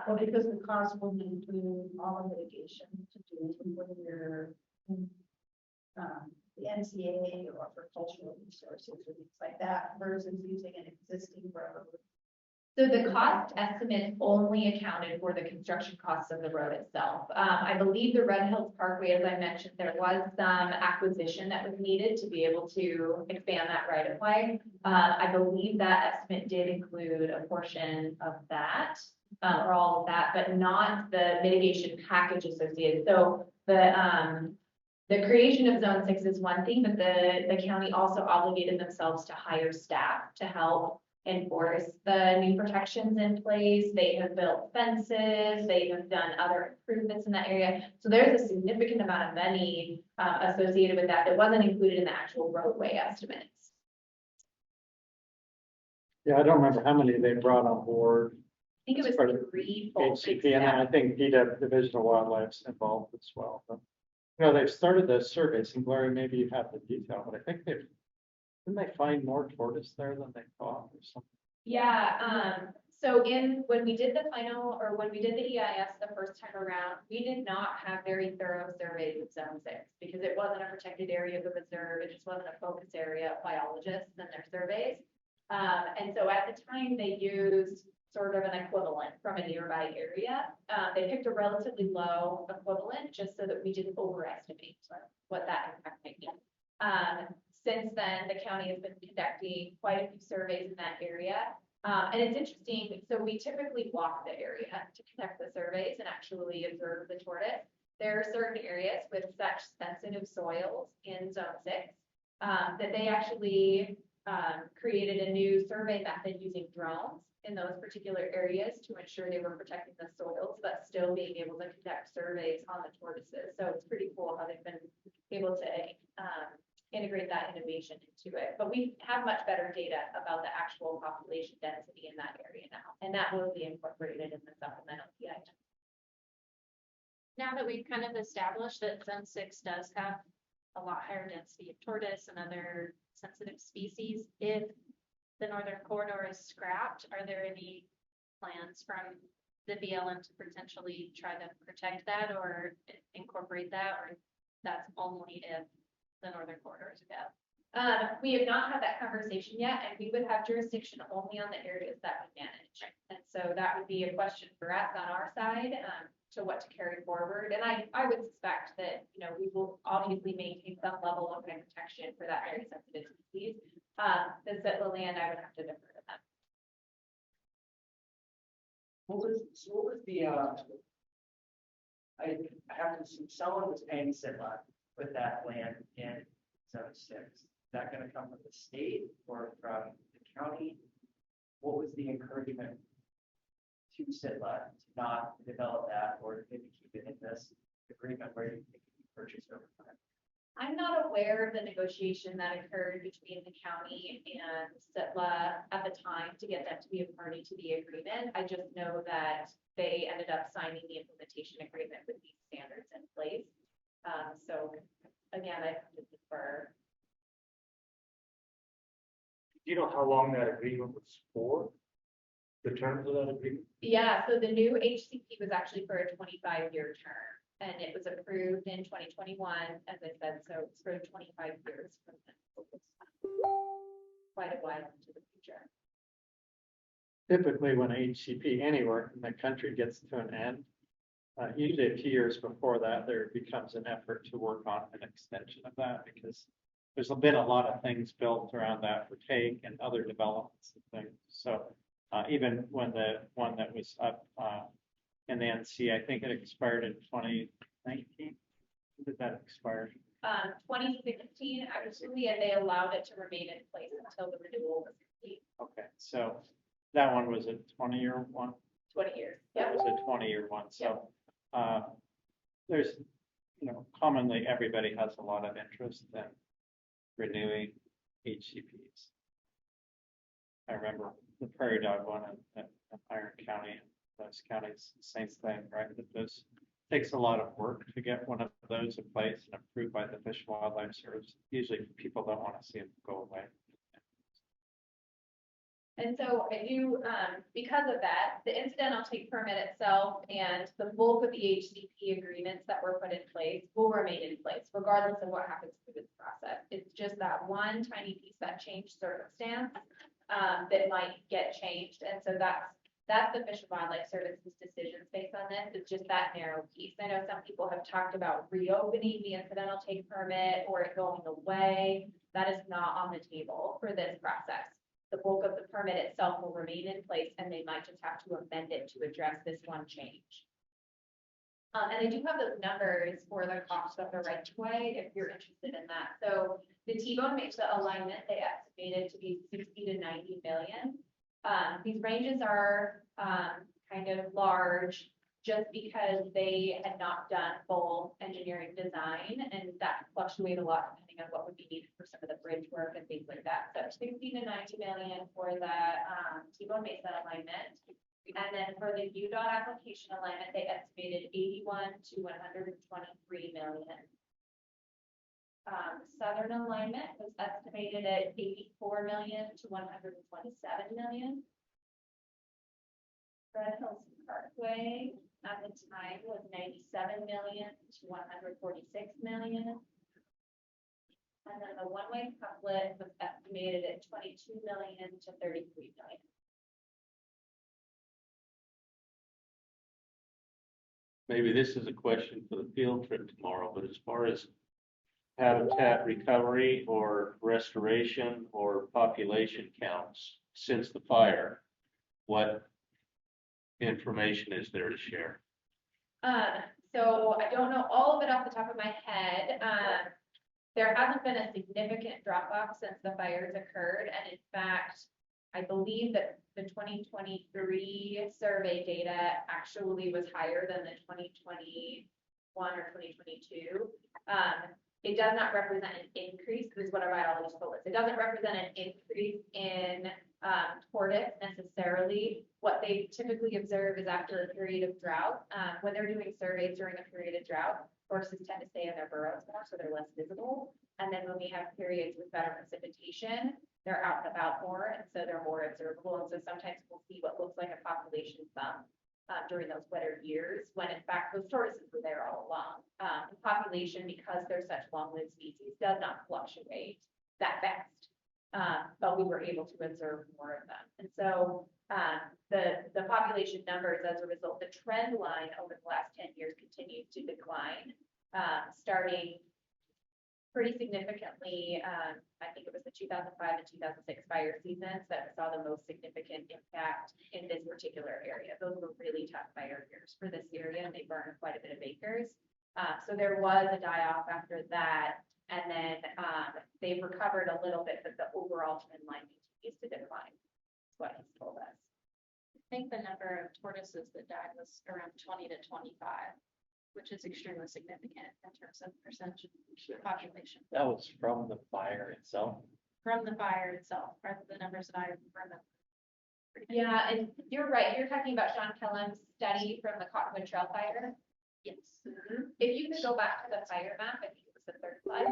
Well, because the cost will include all the mitigation to do when you're in, the NCAA or for cultural resources or things like that versus using an existing road. So the cost estimate only accounted for the construction costs of the road itself. I believe the Red Hills Parkway, as I mentioned, there was some acquisition that was needed to be able to expand that right of way. I believe that estimate did include a portion of that, or all of that, but not the mitigation package associated. So the creation of Zone 6 is one thing, but the county also obligated themselves to hire staff to help enforce the new protections in place. They have built fences, they have done other improvements in that area. So there's a significant amount of money associated with that that wasn't included in the actual roadway estimates. Yeah, I don't remember how many they brought on board. I think it was 3 folks. HCP, and I think PW Division of Wildlife's involved as well. But, you know, they've started the surveys, and Larry, maybe you have the detail, but I think didn't they find more tortoise there than they thought or something? Yeah, so when we did the final, or when we did the EIS the first time around, we did not have very thorough surveys of Zone 6 because it wasn't a protected area of the reserve. It just wasn't a focus area of biologists and their surveys. And so at the time they used sort of an equivalent from a nearby area. They picked a relatively low equivalent just so that we didn't overestimate what that impact might be. Since then, the county has been conducting quite a few surveys in that area. And it's interesting, so we typically walk the area to conduct the surveys and actually observe the tortoise. There are certain areas with such sensitive soils in Zone 6 that they actually created a new survey method using drones in those particular areas to ensure they were protecting the soils, but still being able to conduct surveys on the tortoises. So it's pretty cool how they've been able to integrate that innovation into it. But we have much better data about the actual population density in that area now, and that will be incorporated in the supplemental PI. Now that we've kind of established that Zone 6 does have a lot higher density of tortoise and other sensitive species, if the northern corridor is scrapped, are there any plans from the BLM to potentially try to protect that or incorporate that, or that's only if the northern corridor is kept? We have not had that conversation yet, and we would have jurisdiction only on the areas that we manage. And so that would be a question for us on our side, to what to carry forward. And I would suspect that, you know, we will obviously maintain some level of protection for that very sensitive species. The Sitla land, I would have to defer to them. What was the, I have to assume someone was paying Sitla with that land in Zone 6. Is that gonna come from the state or from the county? What was the encouragement to Sitla to not develop that or maybe keep it in this agreement where it can be purchased over time? I'm not aware of the negotiation that occurred between the county and Sitla at the time to get them to be a party to the agreement. I just know that they ended up signing the implementation agreement with these standards in place. So again, I have to defer. Do you know how long that agreement was for? The terms of that agreement? Yeah, so the new HCP was actually for a 25-year term, and it was approved in 2021, as I said, so it's for 25 years from then. Quite a while into the future. Typically, when HCP anywhere in the country gets to an end, usually a few years before that, there becomes an effort to work on an extension of that because there's been a lot of things built around that for take and other developments and things. So even when the one that was up in the NC, I think it expired in 2019. When did that expire? 2016, actually, and they allowed it to remain in place until the renewal was complete. Okay, so that one was a 20-year one. 20 years. That was a 20-year one. So there's, you know, commonly everybody has a lot of interest in renewing HCPs. I remember the Prairie Dog one in Iron County, and those counties, same thing, right? That those takes a lot of work to get one of those in place and approved by the Fish and Wildlife Service. Usually people don't want to see them go away. And so I do, because of that, the incidental take permit itself and the bulk of the HCP agreements that were put in place will remain in place regardless of what happens through this process. It's just that one tiny piece, that changed circumstance, that might get changed. And so that's the Fish and Wildlife Service's decisions based on this. It's just that narrow piece. I know some people have talked about reopening the incidental take permit or it going away. That is not on the table for this process. The bulk of the permit itself will remain in place and they might just have to amend it to address this one change. And I do have those numbers for the cost of the right of way if you're interested in that. So the T-bone Mesa alignment, they estimated to be 60 to 90 million. These ranges are kind of large just because they had not done full engineering design, and that fluctuated a lot depending on what would be needed for some of the bridge work and things like that. So 60 to 90 million for the T-bone Mesa alignment. And then for the UDOT application alignment, they estimated 81 to 123 million. Southern alignment was estimated at 84 million to 127 million. Red Hills Parkway at the time was 97 million to 146 million. And then the one-way couplet was estimated at 22 million to 33 million. Maybe this is a question for the field trip tomorrow, but as far as habitat recovery or restoration or population counts since the fire, what information is there to share? So I don't know all of it off the top of my head. There hasn't been a significant drop off since the fires occurred. And in fact, I believe that the 2023 survey data actually was higher than the 2021 or 2022. it does not represent an increase, this is what our biologist told us. It doesn't represent an increase in tortoise necessarily. What they typically observe is after a period of drought, when they're doing surveys during a period of drought, horses tend to stay in their burrows more, so they're less visible. And then when we have periods with better precipitation, they're out and about more, and so they're more observable. And so sometimes we'll see what looks like a population bump during those wetter years, when in fact those tortoises were there all along. The population, because they're such long-lived species, does not fluctuate that fast. But we were able to observe more of them. And so the population numbers, as a result, the trend line over the last 10 years continued to decline, starting pretty significantly. I think it was the 2005 and 2006 fire seasons that saw the most significant impact in this particular area. Those were really tough fire years for this area, and they burned quite a bit of acres. So there was a die-off after that, and then they've recovered a little bit, but the overall trend line continues to decline. That's what he's told us. I think the number of tortoises that died was around 20 to 25, which is extremely significant in terms of percentage of population. That was from the fire itself. From the fire itself, are the numbers that I remember. Yeah, and you're right. You're talking about Sean Kellam's study from the Cottonwood Trail fire. Yes. If you could go back to the fire map, I think it was the third slide.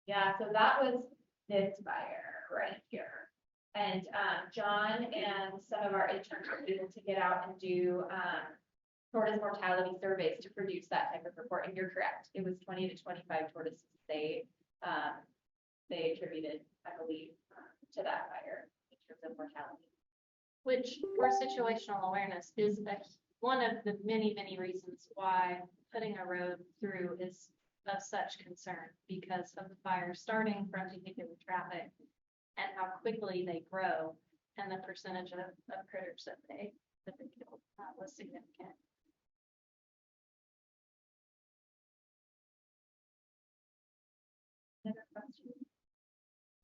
Yeah, so that was this fire right here. And John and some of our interns were able to get out and do tortoise mortality surveys to produce that type of report. And you're correct. It was 20 to 25 tortoises they attributed, I believe, to that fire in terms of mortality. Which, for situational awareness, is one of the many, many reasons why putting a road through is of such concern, because of the fire starting from vehicular traffic and how quickly they grow, and the percentage of critters that they killed was significant.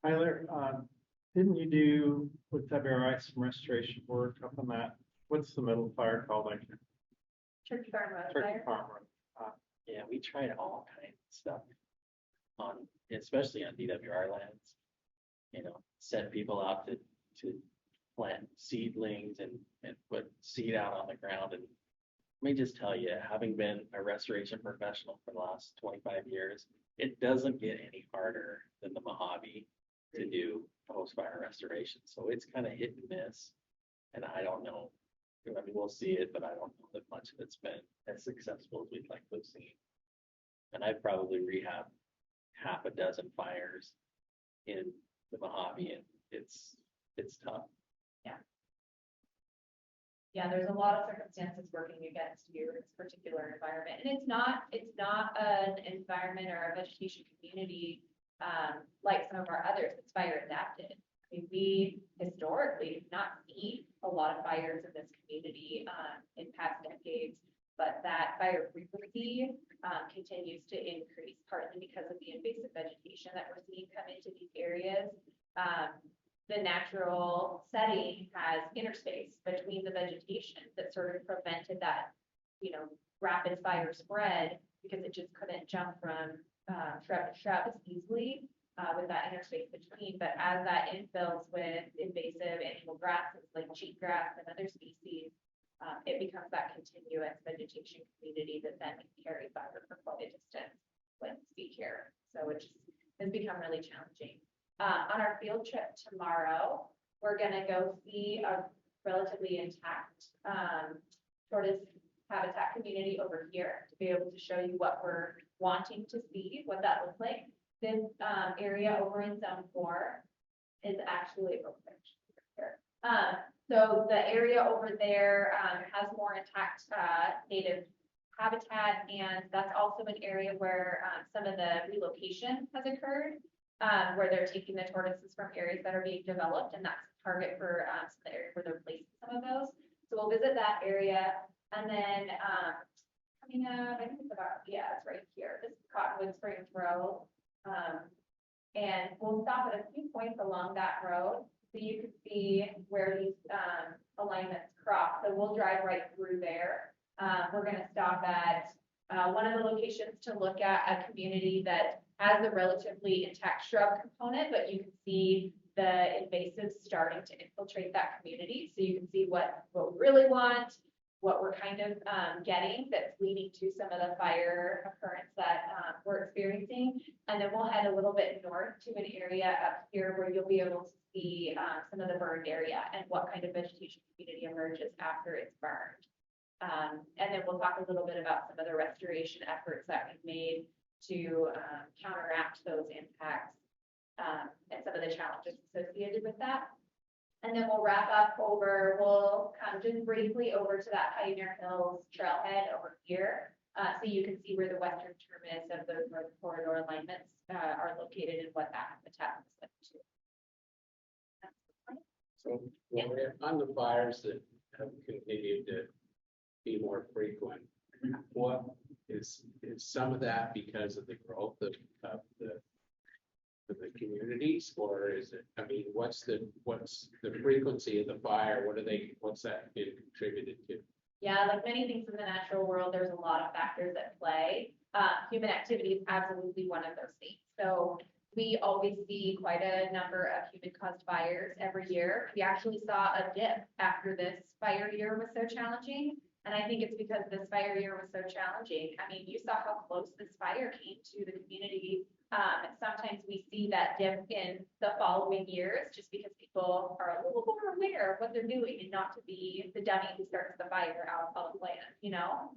Tyler, didn't you do with WRI some restoration work up on that? What's the middle fire called? I can't. Turkey Farm Road Turkey fire. Farm Road. Yeah, we tried all kinds of stuff on, especially on DWR lands. You know, send people out to plant seedlings and put seed out on the ground. And let me just tell you, having been a restoration professional for the last 25 years, it doesn't get any harder than the Mojave to do post-fire restoration. So it's kind of hit and miss. And I don't know. I mean, we'll see it, but I don't know that much of it's been as successful as we'd like to have seen. And I've probably rehabbed half a dozen fires in the Mojave, and it's tough. Yeah, there's a lot of circumstances working against you in this particular environment. And it's not an environment or a vegetation community like some of our others. It's fire adapted. I mean, we historically have not seen a lot of fires in this community in past decades, but that fire frequency continues to increase, partly because of the invasive vegetation that we're seeing come into these areas. The natural setting has interspace between the vegetation that sort of prevented that, rapid fire spread, because it just couldn't jump from shrub to shrub as easily with that interspace between. But as that infills with invasive annual grasses like cheatgrass and other species, it becomes that continuous vegetation community that then can carry fire for quite a distance when we here. So it just has become really challenging. On our field trip tomorrow, we're going to go see a relatively intact tortoise habitat community over here to be able to show you what we're wanting to see, what that looks like. This area over in Zone 4 is actually here. So the area over there has more intact native habitat, and that's also an area where some of the relocation has occurred. Where they're taking the tortoises from areas that are being developed, and that's the target for the area where they're placing some of those. So we'll visit that area, and then coming up, I think it's it's right here. This is Cottonwood Springs Road, and we'll stop at a few points along that road so you can see where these alignments cross. So we'll drive right through there. We're going to stop at One of the locations to look at a community that has a relatively intact shrub component, but you can see the invasives starting to infiltrate that community. So you can see what we really want, what we're kind of getting that's leading to some of the fire occurrence that we're experiencing. And then we'll head a little bit north to an area up here where you'll be able to see some of the burned area and what kind of vegetation community emerges after it's burned. And then we'll talk a little bit about some of the restoration efforts that we've made to counteract those impacts and some of the challenges associated with that. And then we'll wrap up we'll come just briefly over to that Pioneer Hills trailhead over here. So you can see where the western terminus of those north corridor alignments are located and what that habitat is like too. So on the fires that have continued to be more frequent, what is some of that because of the growth of the communities, or is it, I mean, what's the frequency of the fire? What's that been contributed to? Yeah, like many things in the natural world, there's a lot of factors at play. Human activity is absolutely one of those things. So we always see quite a number of human-caused fires every year. We actually saw a dip after this fire year was so challenging. And I think it's because this fire year was so challenging. I mean, you saw how close this fire came to the community. Sometimes we see that dip in the following years just because people are a little more aware of what they're doing and not to be the dummy who starts the fire out of public land, you know?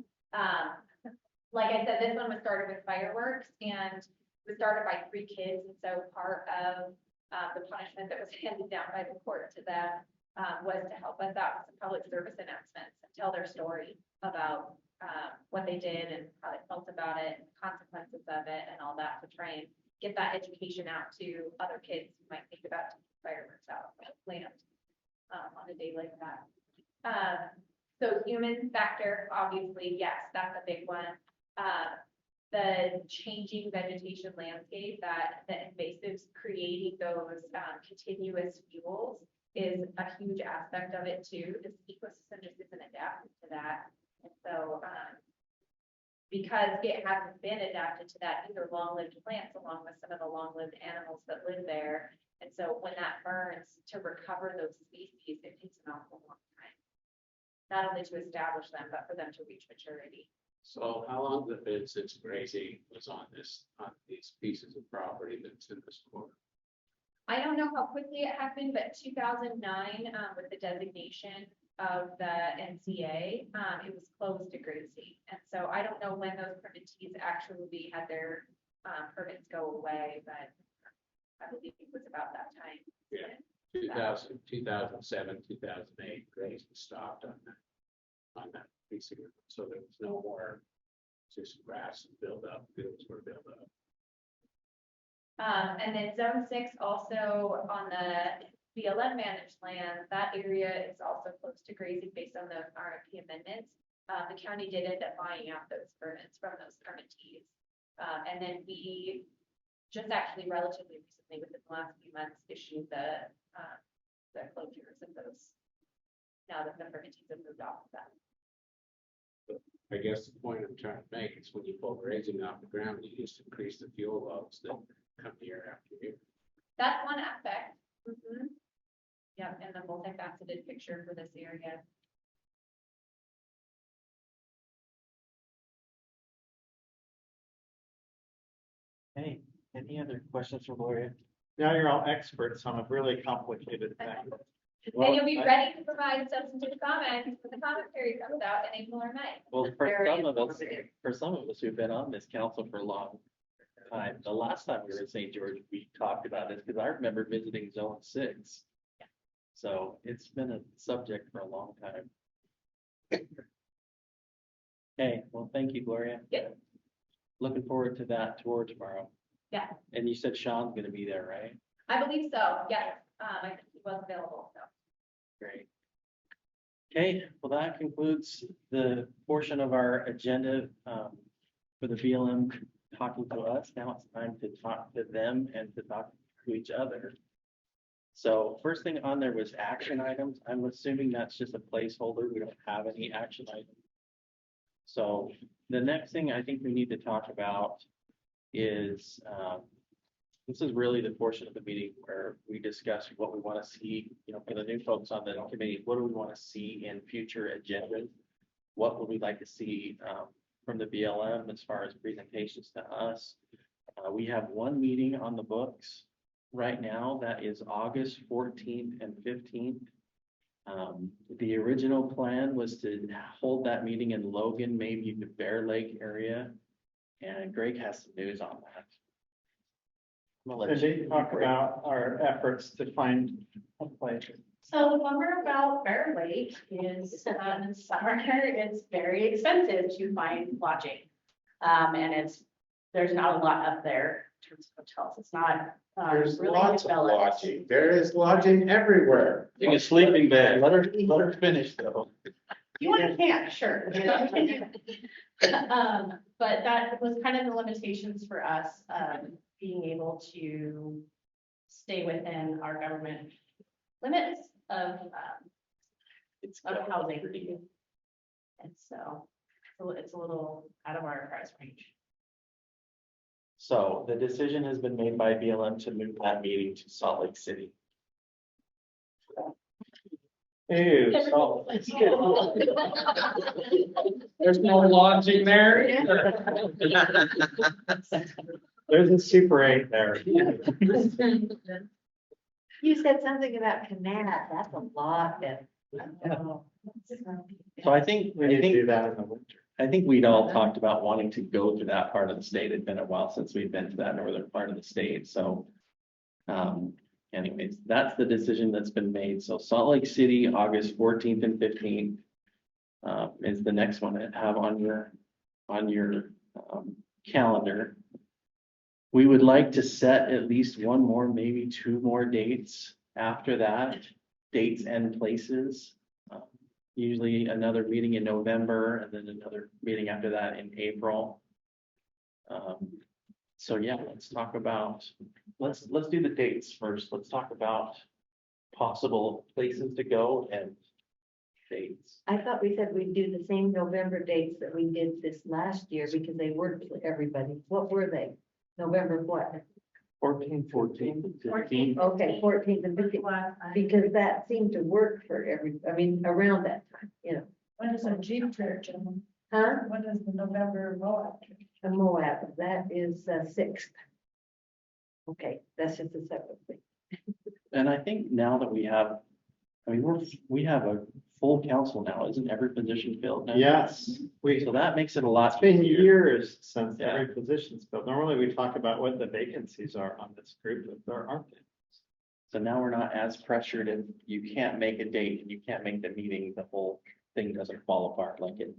Like I said, this one was started with fireworks and it was started by 3 kids. And so part of the punishment that was handed down by the court to them was to help us out with some public service announcements and tell their story about what they did and how they felt about it, and consequences of it, and all that to try and get that education out to other kids who might think about taking fireworks out of land on a day like that. So human factor, obviously, yes, that's a big one. The changing vegetation landscape that the invasives creating those continuous fuels is a huge aspect of it too. This ecosystem just isn't adapted to that. And so because it hasn't been adapted to that, these are long-lived plants along with some of the long-lived animals that live there. And so when that burns, to recover those species, it takes an awful long time. Not only to establish them, but for them to reach maturity. So how long has it been since grazing was on these pieces of property that's in this corner? I don't know how quickly it happened, but 2009, with the designation of the NCA, it was closed to grazing. And so I don't know when those permittees actually had their permits go away, but I believe it was about that time. Yeah, 2000, 2007, 2008, grazing stopped on that piece of it. So there was no more just grass and build up, fields were built up. And then zone 6 also on the BLM managed land, that area is also close to grazing based on the RFP amendments. The county did end up buying out those permits from those permittees. And then we just actually relatively recently, within the last few months, issued the closures of those now that the permittees have moved off of that. I guess the point I'm trying to make is when you pull grazing off the ground, you just increase the fuel loads that come year after year. That's one aspect. Mm-hmm. Yeah, and the multifaceted picture for this area. Hey, any other questions for Gloria? Now you're all experts on a really complicated thing. And you'll be ready to provide substantive comments when the comment period comes out in April or May. Well, for some of us who've been on this council for a long time, the last time we were in St. George, we talked about this because I remember visiting Zone 6. Yeah. So it's been a subject for a long time. Okay, well, thank you, Gloria. Yeah. Looking forward to that tour tomorrow. Yeah, And you said Sean's going to be there, right? I believe so. Yes, I think he was available. So. Great. Okay, well, that concludes the portion of our agenda for the BLM talking to us. Now it's time to talk to them and to talk to each other. So first thing on there was action items. I'm assuming that's just a placeholder. We don't have any action items. So the next thing I think we need to talk about is, this is really the portion of the meeting where we discuss what we want to see, for the new folks on the committee, what do we want to see in future agendas? What would we like to see from the BLM as far as presentations to us? We have one meeting on the books right now, that is August 14th and 15th. The original plan was to hold that meeting in Logan, maybe the Bear Lake area. And Greg has some news on that. Did they talk about our efforts to find a place? So the bummer about Bear Lake is in summer, it's very expensive to find lodging. And there's not a lot up there in terms of hotels. It's not There's really lots of developed. lodging. There is lodging everywhere. You can sleeping bag. Let her finish though. You want to camp, sure. But that was kind of the limitations for us, being able to stay within our government limits of housing. And so it's a little out of our price range. So the decision has been made by BLM to move that meeting to Salt Lake City. Ew, Salt Lake. There's no lodging there either. There's a Super 8 there. You said something about Canada, that's a lot then. So I think We need to do that in the winter. I think we'd all talked about wanting to go to that part of the state. It'd been a while since we've been to that northern part of the state. So anyways, that's the decision that's been made. So Salt Lake City, August 14th and 15th is the next one to have on your calendar. We would like to set at least one more, maybe two more dates after that, dates and places. Usually another meeting in November and then another meeting after that in April. So yeah, let's talk about, let's do the dates first. Let's talk about possible places to go and dates. I thought we said we'd do the same November dates that we did this last year because they worked for everybody. What were they? November what? 14th, 15th. Okay, 14th and 15th, because that seemed to work for around that time, When is a Jeep fair, Jim? Huh? When is the November Moab trip? The Moab, that is 6th. Okay, that's just a separate thing. And I think now that we have, we have a full council now, isn't every position filled now? Yes, So that makes it a lot. it's been easier. years since Yeah. every position's filled. Normally we talk about what the vacancies are on this group, but there aren't any. So now we're not as pressured if you can't make a date and you can't make the meeting, the whole thing doesn't fall apart like it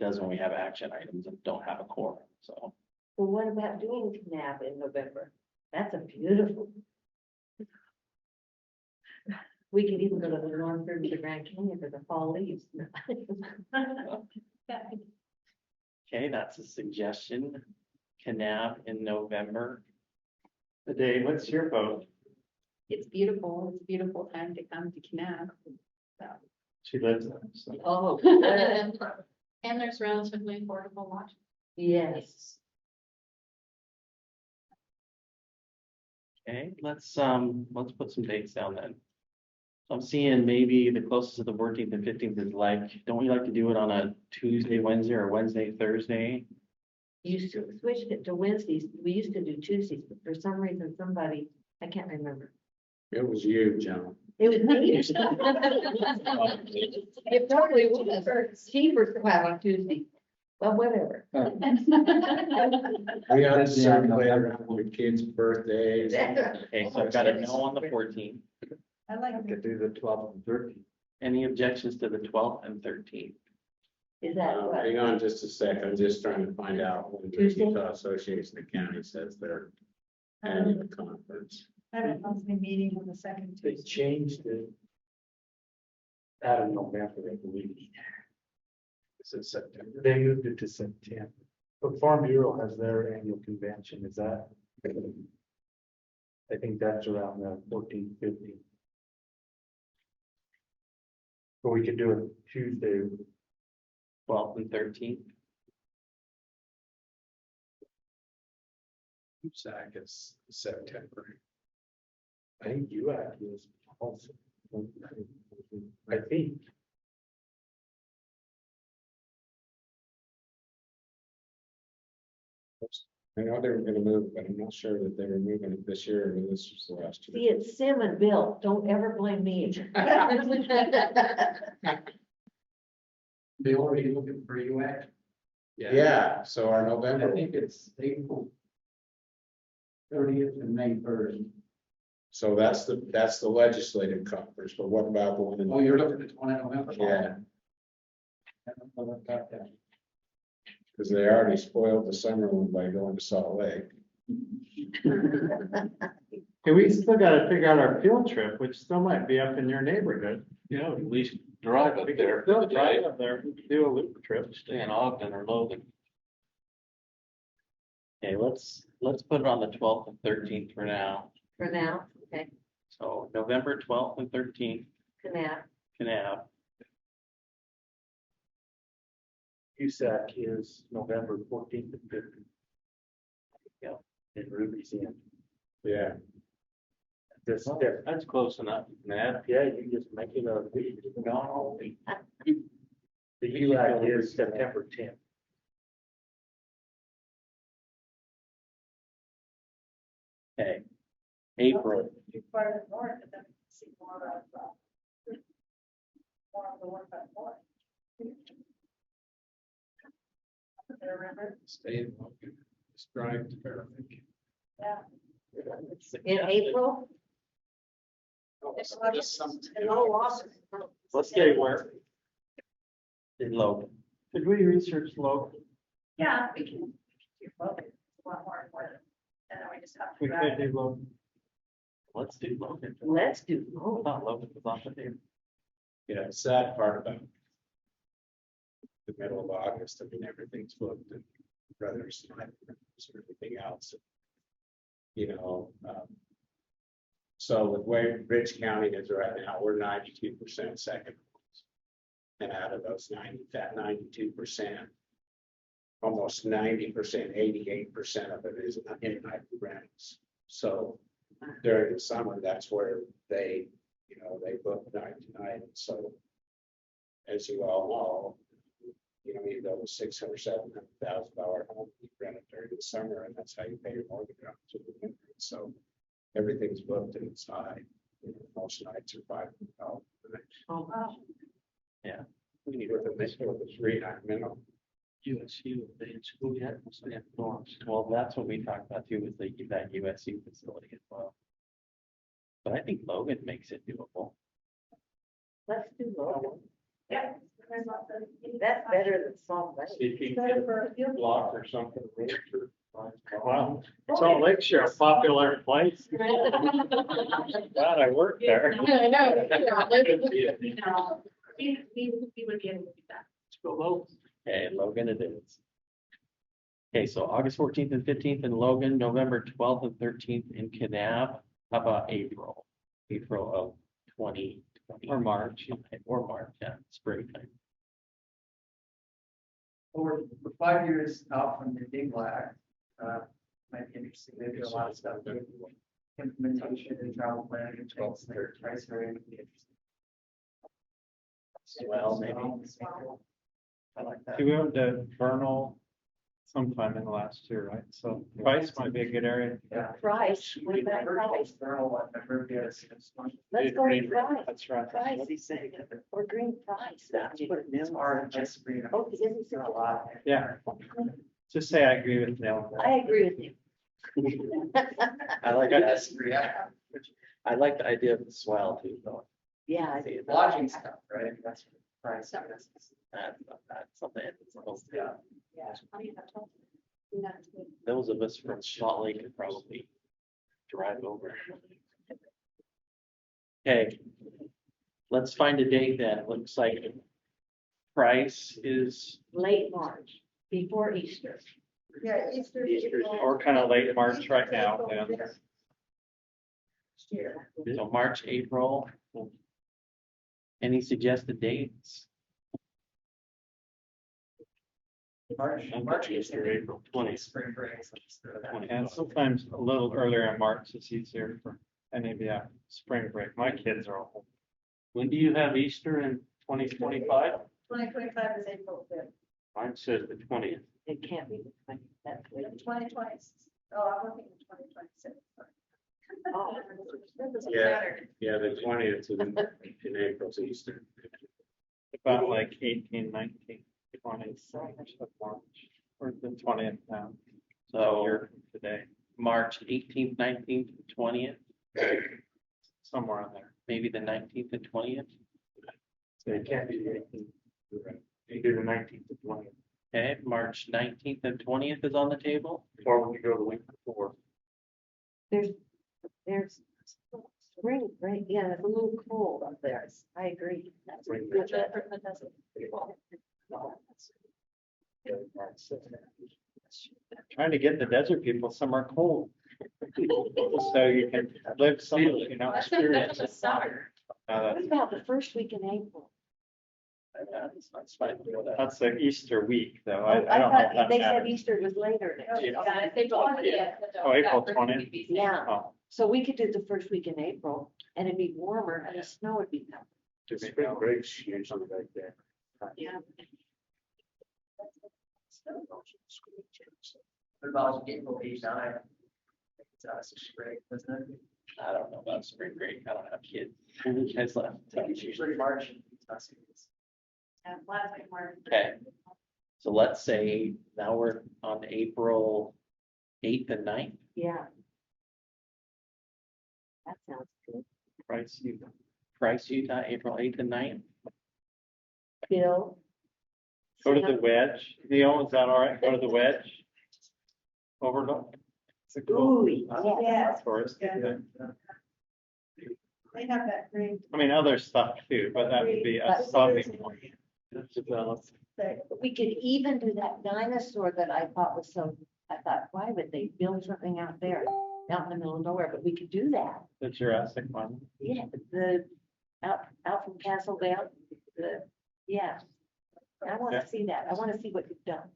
does when we have action items and don't have a quorum, so. Well, what about doing Canab in November? That's a beautiful. We could even go to the North River, the Grand Canyon for the fall leaves. Okay, that's a suggestion. Canab in November. The day, what's your vote? It's beautiful. It's a beautiful time to come to Kanab. She lives there. So. Oh, And there's relatively affordable lodging. yes. Okay, let's put some dates down then. I'm seeing maybe the closest to the 14th and 15th is don't we like to do it on a Tuesday, Wednesday, or Wednesday, Thursday? Used to switch it to Wednesdays. We used to do Tuesdays, but for some reason, I can't remember. It was you, John. It was me. It probably was. Cheaper to have on Tuesday, but whatever. We got to circulate around with kids' birthdays. Okay, so I've got a no on the 14th. I like Could do the 12th and 13th. Any objections to the 12th and 13th? Is that what? Hang on just a sec. I'm just trying to find out when the Tuesday? Utah Association of Counties has their annual conference. I have a monthly meeting on the second They Tuesday. changed it. Out of November, I believe. Is it September? They moved it to September. But Farm Bureau has their annual convention, is that? I think that's around the 14th, 15th. But we could do it Tuesday. 12th and 13th? USAC is September. I think UAC is also. I think. I know they were gonna move, but I'm not sure that they were moving it this year or this was the last See, year. it's Sim and Bill. Don't ever blame me. They already looking for you at. Yeah, so our I November, think it's April 30th and May 1st. so that's the legislative conference, but what about the one in? Oh, you're looking at 20 November? Yeah, I don't know about that. because they already spoiled the summer one by going to Salt Lake. Hey, we still gotta figure out our field trip, which still might be up in your neighborhood. Yeah, at least drive up We can there. still drive up there, do a loop trip. Stay in Ogden or Logan. Okay, let's put it on the 12th and 13th for now. For now, okay, So November 12th and 13th, Canap. Canab. USAC is November 14th and 15th. Yeah. In Ruby's End. Yeah, This, That's close enough. yeah, you just make it a week, no. The UAC is September 10th. Okay. April, Too far north, and then see more of, more of the work that more. stay in Logan, just drive to Fairfield. Yeah. In April? Let's get where, in Logan. did we research Logan? Yeah, we can do both. It's a lot more important. And then we just have to. We could do Logan. Let's do Logan. Let's do. I thought Logan was off the table. Yeah, the sad part about the middle of August, I mean, everything's booked and brothers and everything else. You know, so with where Rich County is right now, we're 92% second. And out of those 92%, almost 90%, 88% of it is in night rentals. So during the summer, that's where they, you know, they book night to night. So as you all know, you know, you build a $600,000 or $700,000 home, you rent it during the summer, and that's how you pay your mortgage up to the winter. So everything's booked and it's high. You know, most nights are $500 the night. Oh, wow. Yeah. We need with a 3-night minimum. USU, they in school yet? So they have dorms. Well, that's what we talked about too, is that USU facility as well. But I think Logan makes it doable. Let's do Logan. Yeah. That's better than Salt Lake. See if you Better can for a field. block or something. Wow, Salt Lake sure a popular place. Glad I worked there. I know. No, we would be able to do that. Let's go Logan. Okay, Logan it is. Okay, so August 14th and 15th in Logan, November 12th and 13th in Kanab. How about April? April of 2020. Or March, yeah, springtime. We're 5 years out from the big lag. Might be interesting. They do a lot of stuff. With implementation and travel planning and things. Their price area would be interesting. Swell, maybe. I like that. We went to Vernal sometime in the last year, right? So Price might be a good area. Yeah. Price, what about Price? Let's go to Price. That's right. Price, he said, or Green Price. That's what it is. Or just Oh, he isn't a such lot. Yeah. Just say I agree with Neil. I agree with you. I like that. I like the idea of the swell too, though. Yeah. Lodging stuff, right? That's price. That's something. Yeah. Those of us from Salt Lake could probably drive over. Okay, let's find a date then. Looks like Price is Late March, before Easter. Yeah, Easter. Or kind of late March right now. Yeah. so March, April. Any suggested dates? March Easter, April 20th. Spring break. Easter, that. And sometimes a little earlier in March is easier for any of the spring break. My kids are all home. When do you have Easter in 2025? 2025 is April 5th. Mine says the 20th. It can't be the 20, that's way. 2020. Oh, I'm looking at 2026. Oh. Yeah, the 20th in April's Easter. About like 18, 19, 20 of March, or the 20th now. So Year today, March 18th, 19th, 20th, somewhere on there. maybe the 19th and 20th. So it can't be the 18th. Either the 19th or 20th. Okay, March 19th and 20th is on the table. Or we could go the week before. There's spring, right? Yeah, it's a little cold up there. I agree. That's Spring good. Trying to get the desert people somewhere cold. So you can live some, you know, experience. What about the first week in April? That's fine. That's the Easter week, though. Oh, I I don't know if thought that they said matters. Easter was later next year. Oh, April 20th. Yeah, Oh, so we could do the first week in April and it'd be warmer and the snow would be coming. the spring break's usually right there. Yeah. What about April 8th? It's spring, isn't it? I don't know about spring break. I don't have kids. You guys left. It's usually March. Last week, March. Okay. So let's say now we're on April 8th and 9th. Yeah. That sounds good. Price Utah, April 8th and 9th. Bill? Go to the Wedge. Neil, is that all right? Go to the Wedge. Overlook. It's a cool. Ooh, yes. Tourist. Yeah. They have that great. I mean, other stuff too, but that would be a But- starting point. Develop. We could even do that dinosaur that I thought was so, I thought, why would they build something out there, out in the middle of nowhere, but we could do that. The Jurassic one. Yeah, out from Castle Vale, yeah. I want to see that. I want to see what you've done.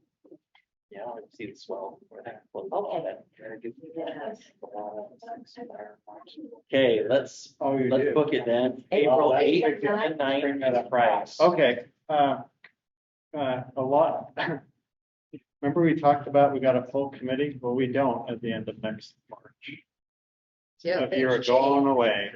Yeah, I want to see the swell. Okay, let's book it then. April 8th and 9th price. Okay, a lot. Remember we talked about, we got a full committee? Well, we don't at the end of next March. Yeah, If you're things going away.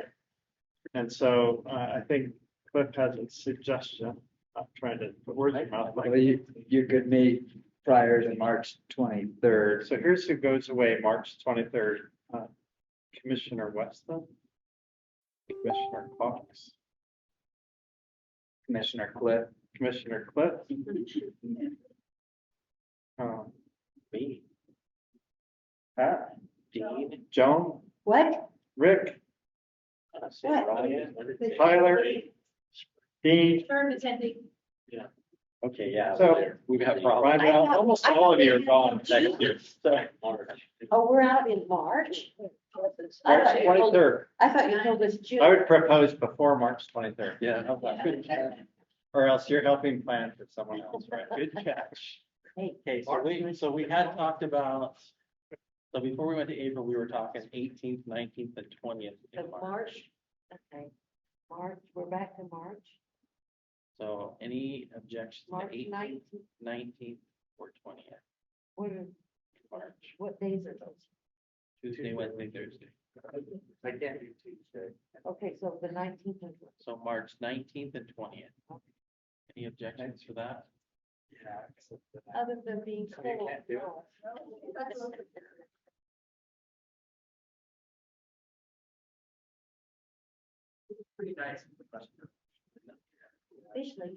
And so, I think Cliff has a suggestion. I'm trying to put words in your mouth. Well, you could meet prior to March 23rd. So here's who goes away, March 23rd. Commissioner Weston. Commissioner Cox. Commissioner Cliff. Commissioner Cliff. Me, Pat, Dean, Joan, What? Rick, Ryan. Tyler, Dean. Firm attending. Okay, yeah. So- We've had problems. Right now, almost all of you are gone next year. So, Oh, we're out in March? March 23rd. I thought you told us June. I would propose before March 23rd. Yeah. Or else you're helping plan for someone else, right? Good catch. Hey, Okay, so we had talked about, so before we went to April, we were talking 18th, 19th, and 20th in so March. March, okay, March, we're back to March, So any objections to March 18th, 19th. 19th, or 20th? What are, March, what days are those? Tuesday, Wednesday, Thursday. I can't do Tuesday. Okay, so the 19th and So March 19th and 20th. Any objections for that? Yeah. except for that. other than being So you cold. can't do it? no. Pretty nice. Officially.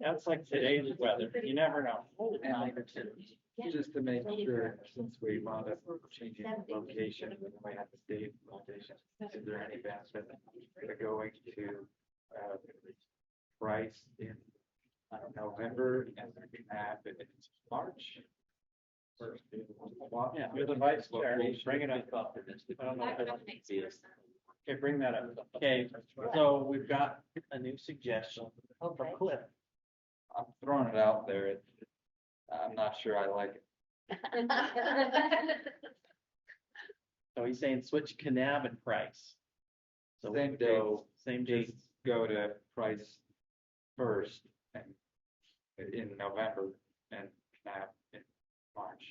That's like today's weather. You never know. And just to make sure, since we wound up changing location, we might have to state location, is there any benefit to going to price in November and have it in March? Yeah, you're the vice chair. Bring it up. I don't know if it- Okay, bring that up. Okay, so we've got a new suggestion from Okay. Cliff. I'm throwing it out there. I'm not sure I like it. So he's saying switch Kanab and Price. So we Same would go, same Just dates. go to Price first and in November and Knapp in March.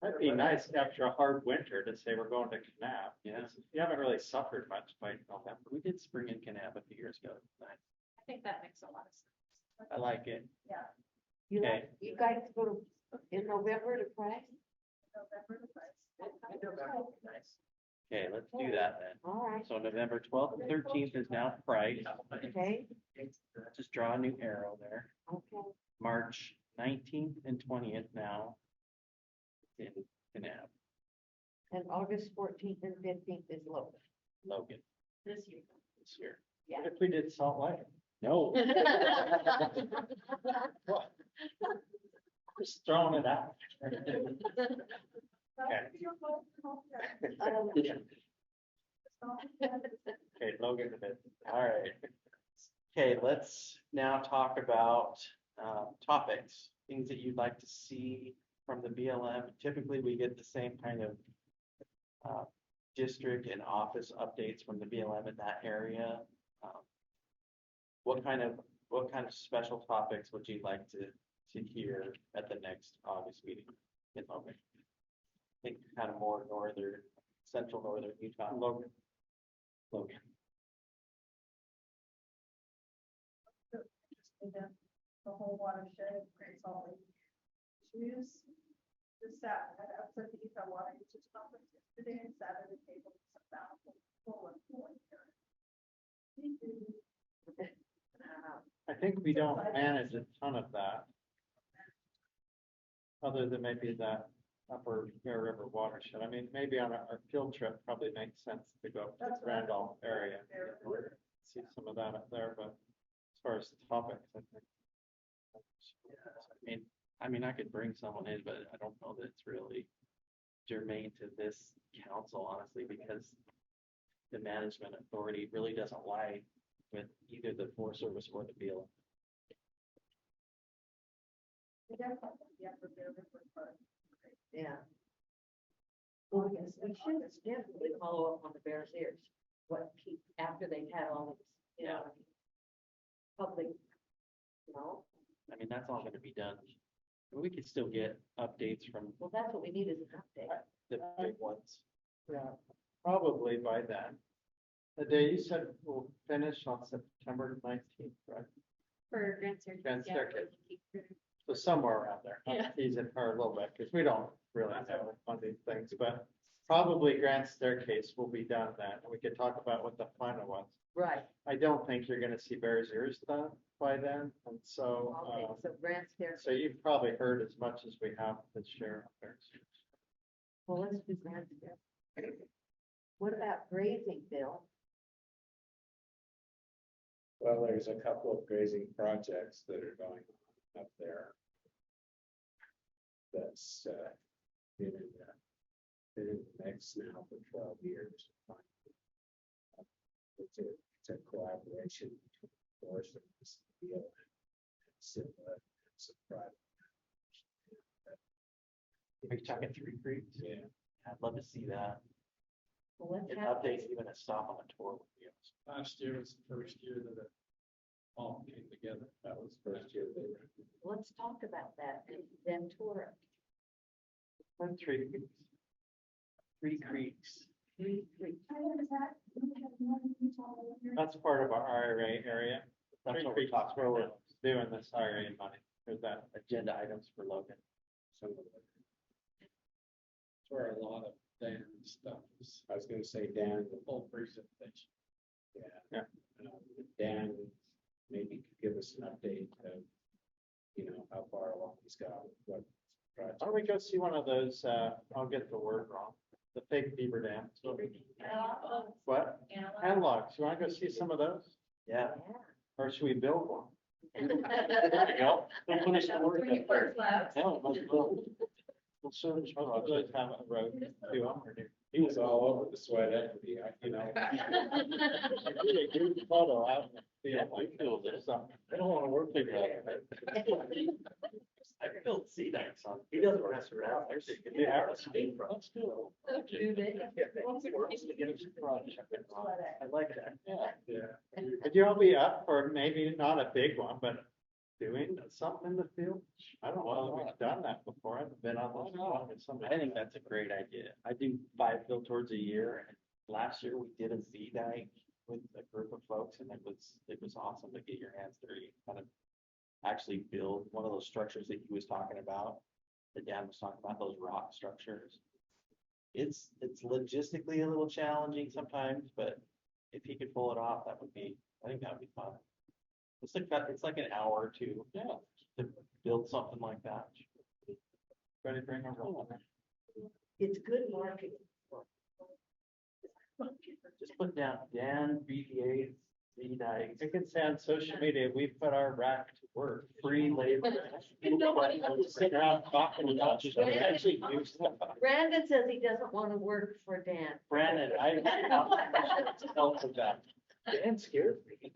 That'd be nice after a hard winter to say we're going to Kanab. Yeah. You haven't really suffered much by November. We did spring in Kanab a few years ago. Nice. I think that makes a lot of sense. I like it. Yeah. You Okay. like, you guys go to, in November to Price? Nice. Okay, let's do that then. All right, So November 12th and 13th is now Price. okay, Just draw a new arrow there. okay. March 19th and 20th now in Kanab, And August 14th and 15th is Logan. Logan This year. this year. Yeah. What if we did Salt Lake? No. What? Just throwing it out. Okay, Logan a bit. All right. Okay, let's now talk about topics, things that you'd like to see from the BLM. Typically, we get the same kind of district and office updates from the BLM in that area. What kind of special topics would you like to hear at the next August meeting in Logan? I think kind of more northern, central northern Utah. Logan. The whole watershed, Great Salt Lake. Issues. Just sat at the Utah Water Users Conference yesterday and sat at a table with some bountiful full and pulling here. I think we don't manage a ton of that. Other than maybe that upper Bear River watershed. I mean, maybe on our field trip, probably makes sense to go up to the Randolph area. See some of that up there, but as far as the topics, I think. I mean, I could bring someone in, but I don't know that it's really germane to this council, honestly, because the management authority really doesn't lie with either the Forest Service or the BLM. Yeah. Well, yes, we should definitely follow up on the Bears Ears, after they've had all this, you know, public, you know, I mean, that's all gonna be done. We could still get updates from well, that's what we need is an update. the big ones. Yeah, probably by then. The day you said we'll finish on September 19th, right? For Grand Staircase. Grand yeah, Staircase. for- So somewhere around there. Yeah. Tease it her a little bit, because we don't really know on these things, but probably Grand Staircase will be done then, and we could talk about what the final was. Right, I don't think you're gonna see Bears Ears done by then, and so, okay, so Grand Staircase. so you've probably heard as much as we have to share on Bears Ears. Well, let's do Grand Staircase. What about grazing, Bill? Well, there's a couple of grazing projects that are going on up there. That's been in the mix now for 12 years. It's a collaboration between the Forest Service and the BLM. It's a private. Are you talking Three Creeks? Yeah. I'd love to see that. Well, let's If have, updates, even a stop on the tour would be awesome. Last year was the first year that it all came together. That was the first year they were. let's talk about that in Ventura. Three Creeks. Three Creeks. That's part of our IRA area. That's Three what we're Creeks is talking where we're about. doing this IRA money. There's that. Agenda items for Logan. Some of it. That's where a lot of Dan stuff is. I was gonna say Dan, the whole presentation. Yeah. Dan maybe could give us an update of, you know, how far along he's got, what project. Why don't we go see one of those, I'll get the word wrong, the fake beaver dams. What? Analogs. You wanna go see some of those? Yeah. Or should we build one? There you go. Don't put us to work. Pretty first labs. Yeah, we'll soon, those have a road to them, or do He was all over the sweat equity, you know. Photo out in the field, like, I don't want to work with you. I built sea dikes on. He doesn't mess around. They are a speed from. I like that. Yeah. Would you all be up for maybe not a big one, but doing something in the field? I don't know if we've done that before. I haven't been on this one with somebody. I think that's a great idea. I do 5 field tours a year, and last year we did a Z dike with a group of folks, and it was awesome to get your hands dirty, kind of actually build one of those structures that he was talking about, that Dan was talking about, those rock structures. It's logistically a little challenging sometimes, but if he could pull it off, I think that would be fun. It's like an hour or two, to build something like that. Ready to bring a roll. It's good marketing. Just put down Dan BDA Z dikes. I can say on social media, we put our RAC to work, free labor. Sit around talking about just actually do stuff. Brandon says he doesn't want to work for Dan. Brandon, I help with that. Dan scares me.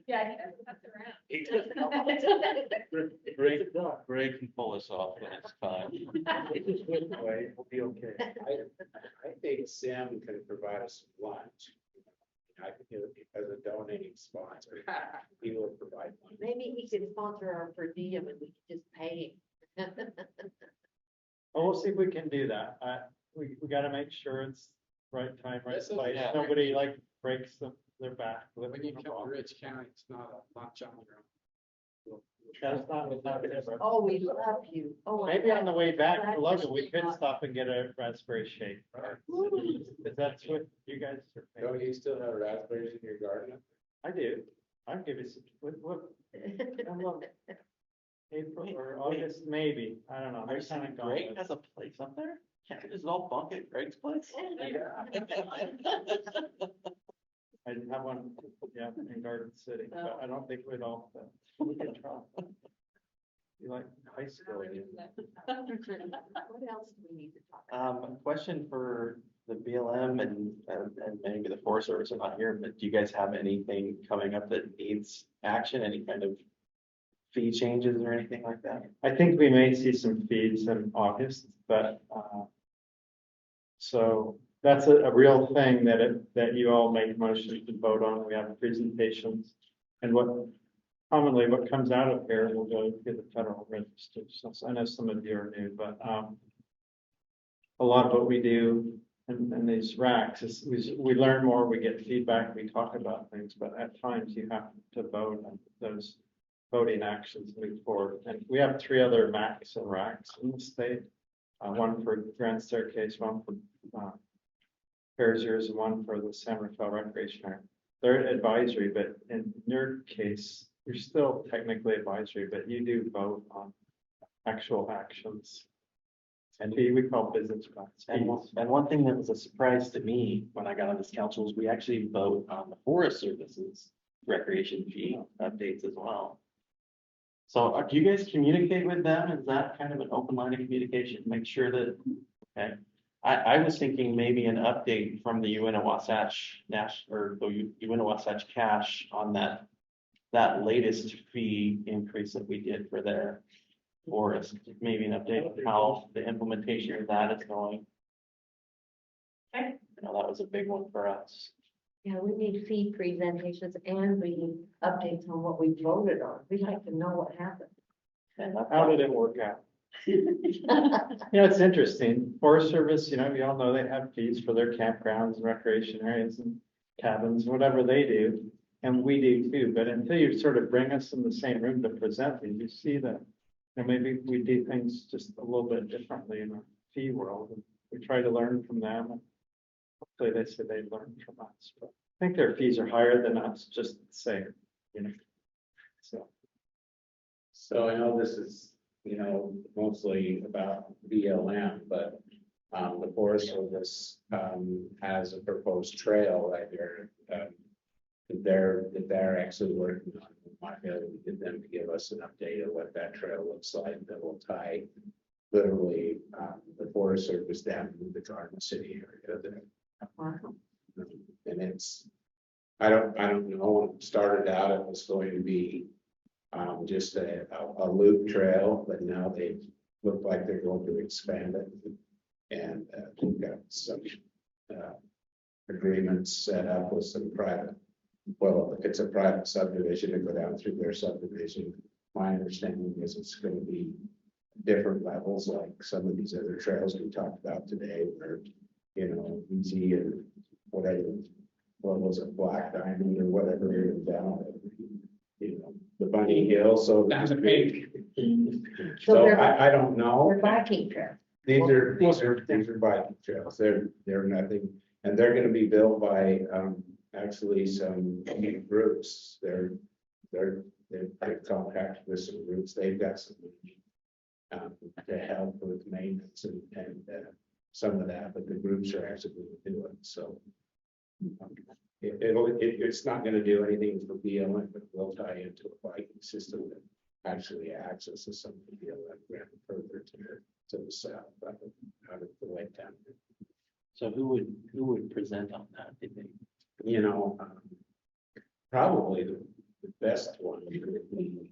Yeah, he doesn't mess around. Greg can pull us off when it's time. Just wait away, we'll be okay. I think Sam can provide us lunch. I think as a donating sponsor, he will provide lunch. Maybe he could sponsor our per diem and we could just pay him. Well, we'll see if we can do that. We gotta make sure it's right time, right place. Yeah. Nobody like breaks their back. When you come to Rich County, it's not a lunch on your own. That's not. Oh, we love you. Oh, Maybe on the way back glad to you Logan, we did could not- stop and get a raspberry shake. Because that's what you guys are. Don't you still have raspberries in your garden? I do. I'll give you some, what, I love it. April or August, maybe. I don't know. Are you They're kind saying of Greg gone. has a place up there? Can't we just all bunk at Greg's place? I have one, yeah, in Garden City, but I don't think we'd all, but we could try. You like high school again? What else do we need to talk about? A question for the BLM and maybe the Forest Service are not here, but do you guys have anything coming up that needs action? Any kind of fee changes or anything like that? I think we may see some feeds in August, but, so that's a real thing that you all make motions to vote on. We have presentations. And what comes out of here will go to the federal register. So I know some of you are new, but, a lot of what we do in these RACs is we learn more, we get feedback, we talk about things, but at times you have to vote on those voting actions move forward. And we have 3 other MACs and RACs in the state. One for Grand Staircase, one for Bears Ears, and one for the San Rafael Recreation Area. They're advisory, but in your case, you're still technically advisory, but you do vote on actual actions. And we call business plans. And one thing that was a surprise to me when I got on this council is we actually vote on the Forest Service's recreation fee updates as well. So do you guys communicate with them? Is that kind of an open line of communication? Make sure that, okay. I was thinking maybe an update from the Uinta Wasatch or the Uinta Wasatch cash on that latest fee increase that we did for their forest. Maybe an update on how the implementation of that is going. Okay. I know that was a big one for us. Yeah, we need fee presentations and we need updates on what we voted on. We'd like to know what happened. How did it work out? It's interesting. Forest Service, we all know they have fees for their campgrounds and recreation areas and cabins, whatever they do. And we do too, but until you sort of bring us in the same room to present these, you see that maybe we do things just a little bit differently in our fee world. And we try to learn from them. And hopefully they say they learned from us, but I think their fees are higher than us, just say, So I know this is, mostly about BLM, but the Forest Service has a proposed trail right there. They're actually working on. We might be able to get them to give us an update of what that trail looks like that will tie literally, the Forest Service down in the Garden City area there. And it's, I don't know, when it started out, it was going to be just a loop trail, but now they look like they're going to expand it. And we've got some agreements set up with some private, well, if it's a private subdivision to go down through their subdivision. My understanding is it's going to be different levels, like some of these other trails we talked about today, where, you know, easy and whatever, what was it, Black Diamond or whatever, and down, you know, the Bunny Hill, so. Down the peak. So I don't know. They're biking trails. These are biking trails. They're nothing, and they're gonna be built by, actually some groups. They've contracted with some groups. They've got some to help with maintenance and some of that, but the groups are actually going to do it. So it's not going to do anything for BLM, but we'll tie into a biking system that actually accesses some of the BLM ground further to the south, out of the lake down there. So who would present on that, do you think? You know, probably the best one would be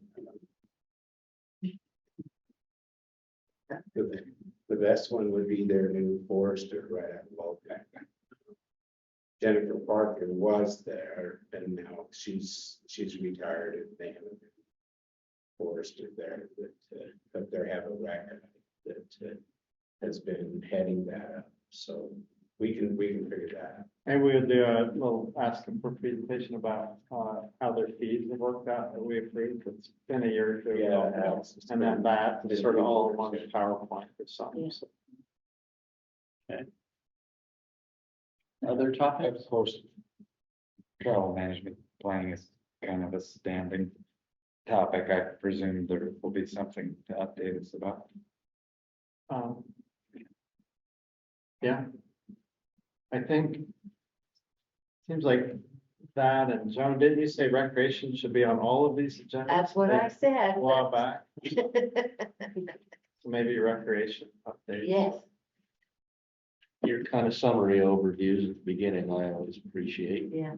the best one would be their new forester right at Wolfpack. Jennifer Parker was there, and now she's retired, and they have a forester there that they have a record that has been heading that up. So we can figure that out. And we would do a little, ask them for presentation about how their fees have worked out that we approved. It's been a year or two ago. Yeah, And then that sort of all on the PowerPoint or something. So. Okay. Other topics? Of course, travel management planning is kind of a standing topic. I presume there will be something to update us about. Yeah. I think, seems like that, and Joan, didn't you say recreation should be on all of these agendas? That's what I said. A while back. So maybe recreation update. Yes. Your kind of summary overviews at the beginning, I always appreciate. Yeah.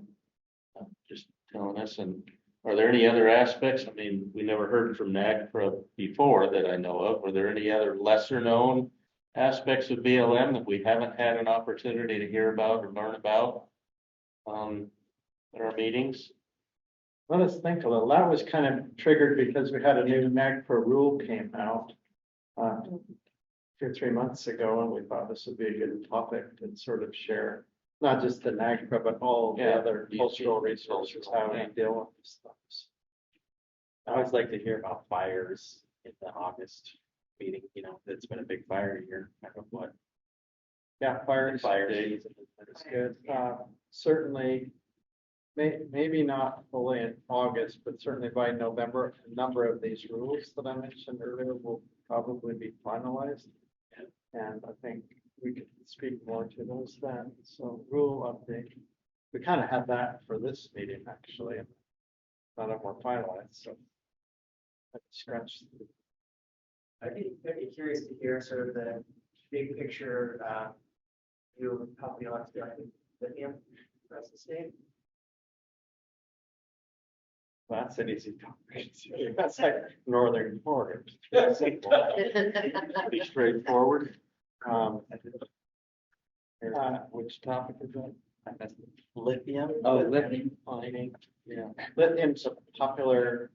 Just telling us, and are there any other aspects? I mean, we never heard from NAGPRA before that I know of. Were there any other lesser known aspects of BLM that we haven't had an opportunity to hear about or learn about in our meetings? Let us think a little. That was kind of triggered because we had a new NAGPRA rule came out 2 or 3 months ago, and we thought this would be a good topic to sort of share, not just the NAGPRA, but all the other cultural resources, how we deal with this stuff. I always like to hear about fires in the August meeting, you know, it's been a big fire year, kind of what. Yeah, fire season. That's good. Certainly, maybe not fully in August, but certainly by November, a number of these rules that I mentioned earlier will probably be finalized. And I think we could speak more to those then. So rule update. We kind of had that for this meeting, actually. None of them were finalized, so I scratched. I'd be curious to hear sort of the big picture view of how the elected lithium across the state. That's an easy topic. That's like Northern Florida. Be straightforward. Which topic is that? Lithium. Oh, lithium mining. Yeah, lithium's a popular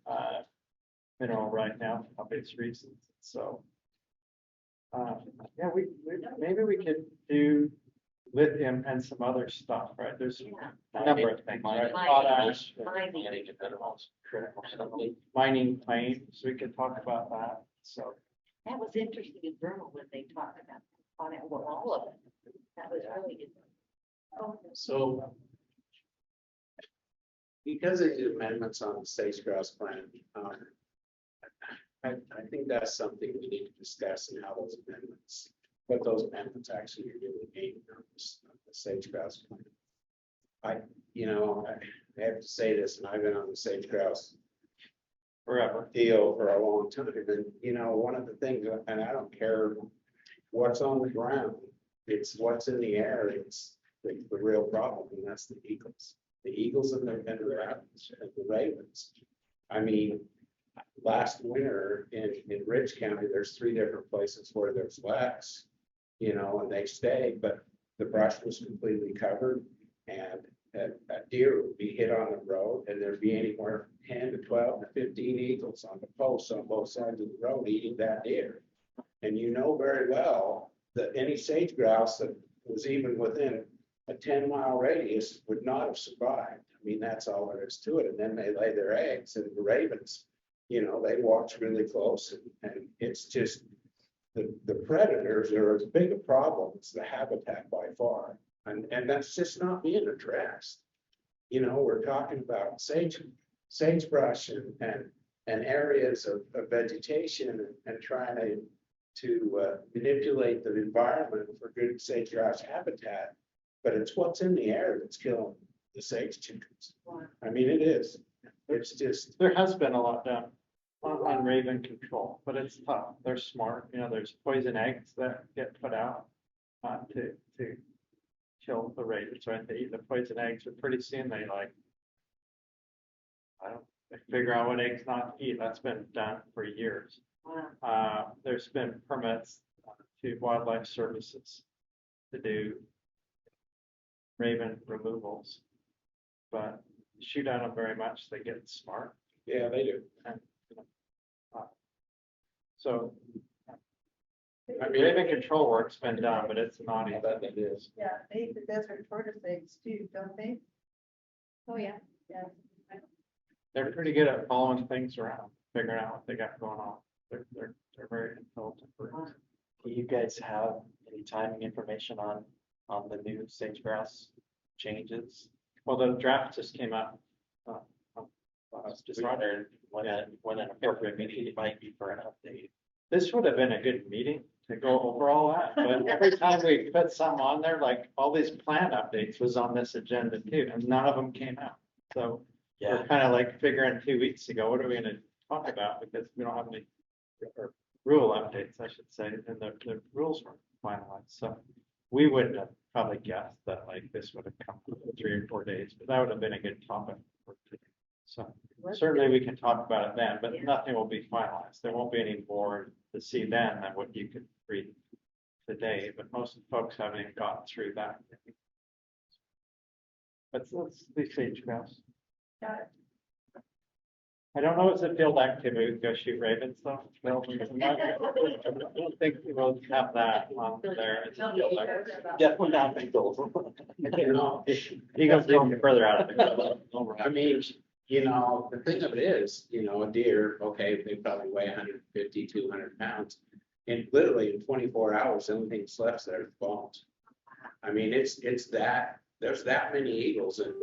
mineral right now for obvious reasons. So, yeah, maybe we could do lithium and some other stuff, right? There's a number of things, right? Potash, mining claims. We could talk about that. So That was interesting in Burma when they talked about on it, well, all of it. That was really good. Oh. So because of the amendments on the sage-grouse plan, I think that's something we need to discuss and how those amendments, what those amendments actually really mean on the sage-grouse plan. I have to say this, and I've been on the sage-grouse forever. deal for a long time. And, you know, one of the things, and I don't care what's on the ground, it's what's in the air, it's the real problem, and that's the eagles. The eagles and the ravens and the ravens. I mean, last winter in Rich County, there's 3 different places where there's wax, you know, and they stay, but the brush was completely covered, and a deer would be hit on the road, and there'd be anywhere from 10 to 12 to 15 eagles on the posts on both sides of the road eating that deer. And you know very well that any sage grouse that was even within a 10-mile radius would not have survived. I mean, that's all there is to it. And then they lay their eggs, and the ravens, you know, they watch really close, and it's just the predators are as big a problem as the habitat by far. And that's just not being addressed. You know, we're talking about sagebrush and areas of vegetation and trying to manipulate the environment for good sage-grouse habitat. But it's what's in the air that's killing the sage chickens. I mean, it is. It's just. There has been a lot done on raven control, but it's tough. They're smart. You know, there's poison eggs that get put out to kill the ravens, right? They eat the poison eggs, but pretty soon they figure out what eggs not to eat. That's been done for years. There's been permits to wildlife services to do raven removals, but shoot at them very much, they get smart. Yeah, they do. And, so I mean, raven control work's been done, but it's not easy. It is. Yeah, they eat the desert tortoise eggs too, don't they? Oh, yeah. Yeah. They're pretty good at following things around, figuring out what they got going on. They're very intelligent birds. Do you guys have any timing information on the new sage-grouse changes? Well, the draft just came out. I was just wondering when an appropriate meeting it might be for an update. This would have been a good meeting to go over all that, but every time we put some on there, like all these plan updates was on this agenda too, and none of them came out. So we're kind of like figuring 2 weeks ago, what are we gonna talk about? Because we don't have any or rule updates, I should say, and the rules weren't finalized. So we wouldn't have probably guessed that like this would have come in 3 or 4 days, but that would have been a good topic for today. So certainly we can talk about it then, but nothing will be finalized. There won't be any more to see then than what you could read today, but most folks haven't even gotten through that. Let's leave sage-grouse. Got it. I don't know, it's a field activity, we go shoot ravens though. I don't think we'll have that on there. It's a field activity. Definitely not eagles. Eagles go further out of the. I mean, you know, the thing of it is, you know, a deer, okay, they probably weigh 150, 200 pounds. And literally in 24 hours, the only thing that's left there is bones. I mean, it's that, there's that many eagles and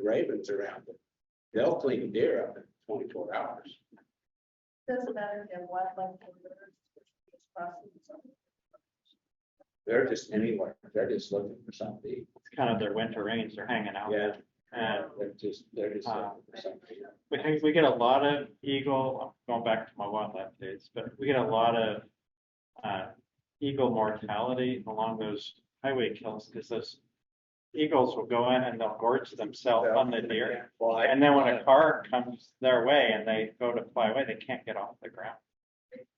ravens around it. They'll clean a deer up in 24 hours. Doesn't matter if wildlife. They're just anywhere. They're just looking for something to eat. It's kind of their winter range, they're hanging out. Yeah. And they're just looking for something to eat. we get a lot of eagle, I'm going back to my wildlife days, but we get a lot of eagle mortality along those highway kills because those eagles will go in and they'll gorge themselves on the deer. And then when a car comes their way and they go to fly away, they can't get off the ground.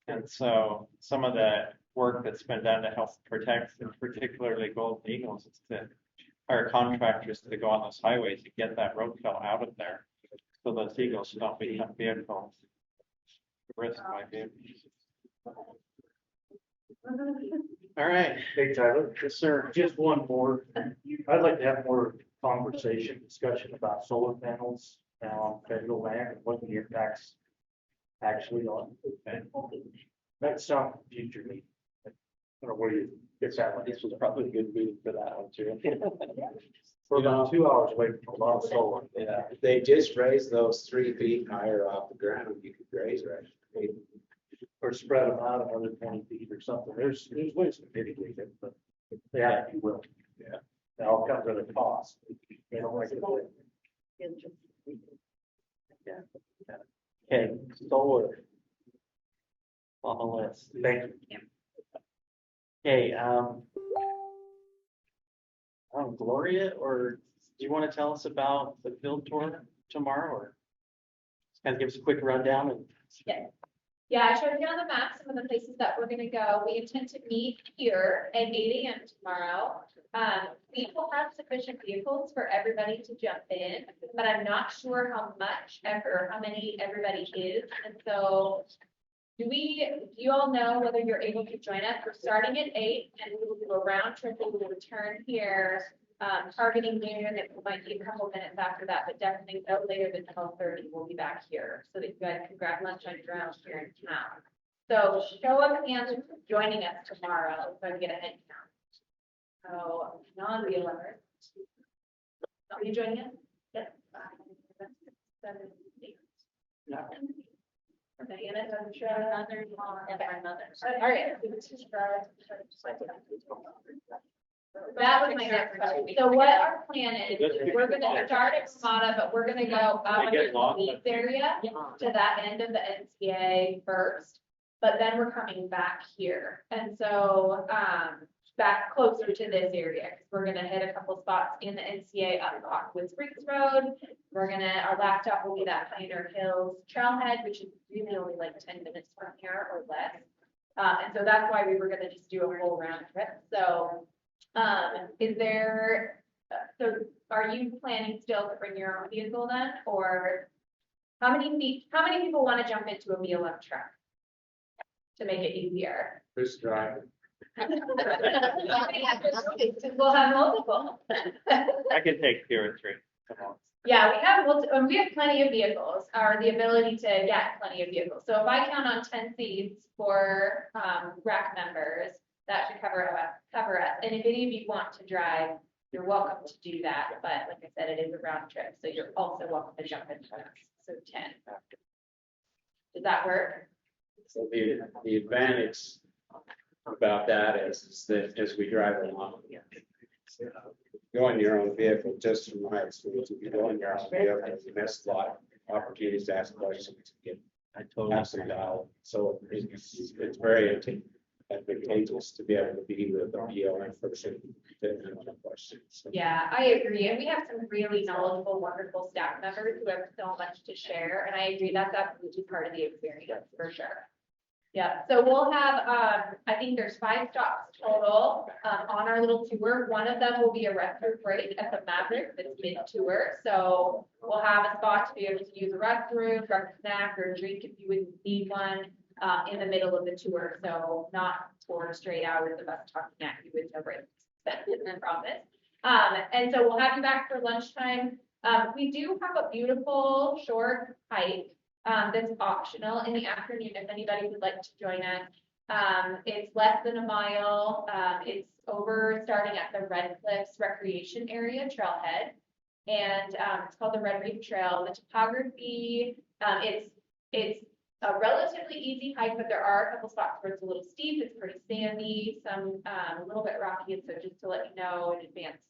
And so some of the work that's been done to help protect, and particularly golden eagles, is to hire contractors to go on those highways to get that roadkill out of there. So those eagles don't become vehicles. Risk my vehicles. All right. Hey, Tyler. Yes, sir. Just one more. I'd like to have more conversation, discussion about solar panels on federal land and what the impacts actually are. That's not future me. I don't know where you get that one. This was probably a good meeting for that one too. We're about 2 hours away from a lot of solar. Yeah, if they just raise those 3 feet higher off the ground, you could graze right. Or spread them out another 20 feet or something. There's ways to mitigate it, but they have to be willing. Yeah. It all comes at a cost. They don't like it. Okay, solar. On the list. Thank you. Okay, Gloria, or do you want to tell us about the field tour tomorrow, or just kind of give us a quick rundown and Yeah, I showed you on the map some of the places that we're gonna go. We intend to meet here at 8 a.m. tomorrow. We will have sufficient vehicles for everybody to jump in, but I'm not sure how much or how many everybody is. And so do you all know whether you're able to join us? We're starting at 8 and we will do a round trip. We will return here, targeting noon. It might be a couple minutes after that, but definitely no later than 12:30. We'll be back here so that you guys can grab lunch on your own here in town. So show up hands for joining us tomorrow so I can get a head count. So non-wheelers. Are you joining us? Yes. 5, 6, 7, 8. No. Diana, mother, and my mother. All right. That was my next question. So what our plan is, we're gonna start at Ramada, but we're gonna go up in the Leeds area to that end of the NCA first. But then we're coming back here. And so, back closer to this area, because we're gonna hit a couple spots in the NCA up with Springs Road. Our last stop will be that Pioneer Hills Trailhead, which is really only like 10 minutes from here or less. And so that's why we were gonna just do a whole round trip. So, are you planning still to bring your own vehicle then, or how many people want to jump into a BLM truck to make it easier? Who's driving? We'll have multiple. I can take 2 or 3. Come on. Yeah, we have plenty of vehicles, or the ability to get plenty of vehicles. So if I count on 10 seats for RAC members, that should cover us. And if any of you want to drive, you're welcome to do that. But like I said, it is a round trip, so you're also welcome to jump in with us. So 10. Does that work? So the advantage about that is that as we drive along, go in your own vehicle, just from my experience, if you go in your own vehicle, you miss a lot of opportunities to ask questions, get some dialogue. So it's very advantageous to be able to be with the BLM person that have questions. Yeah, I agree. And we have some really knowledgeable, wonderful staff members who have so much to share. And I agree, that's absolutely part of the experience for sure. Yeah, so we'll have, I think there's 5 stops total on our little tour. One of them will be a restroom break at the Maverick that's mid-tour. So we'll have a spot to be able to use a restroom, grab a snack or a drink if you would need one in the middle of the tour. So not 4 straight hours of us talking at you with no breaks, I promise. And so we'll have you back for lunchtime. We do have a beautiful short hike that's optional in the afternoon if anybody would like to join us. It's less than a mile. It's over starting at the Red Cliffs Recreation Area Trailhead. And it's called the Red Reef Trail. The topography, it's a relatively easy hike, but there are a couple spots where it's a little steep. It's pretty sandy, some a little bit rocky. And so just to let you know in advance,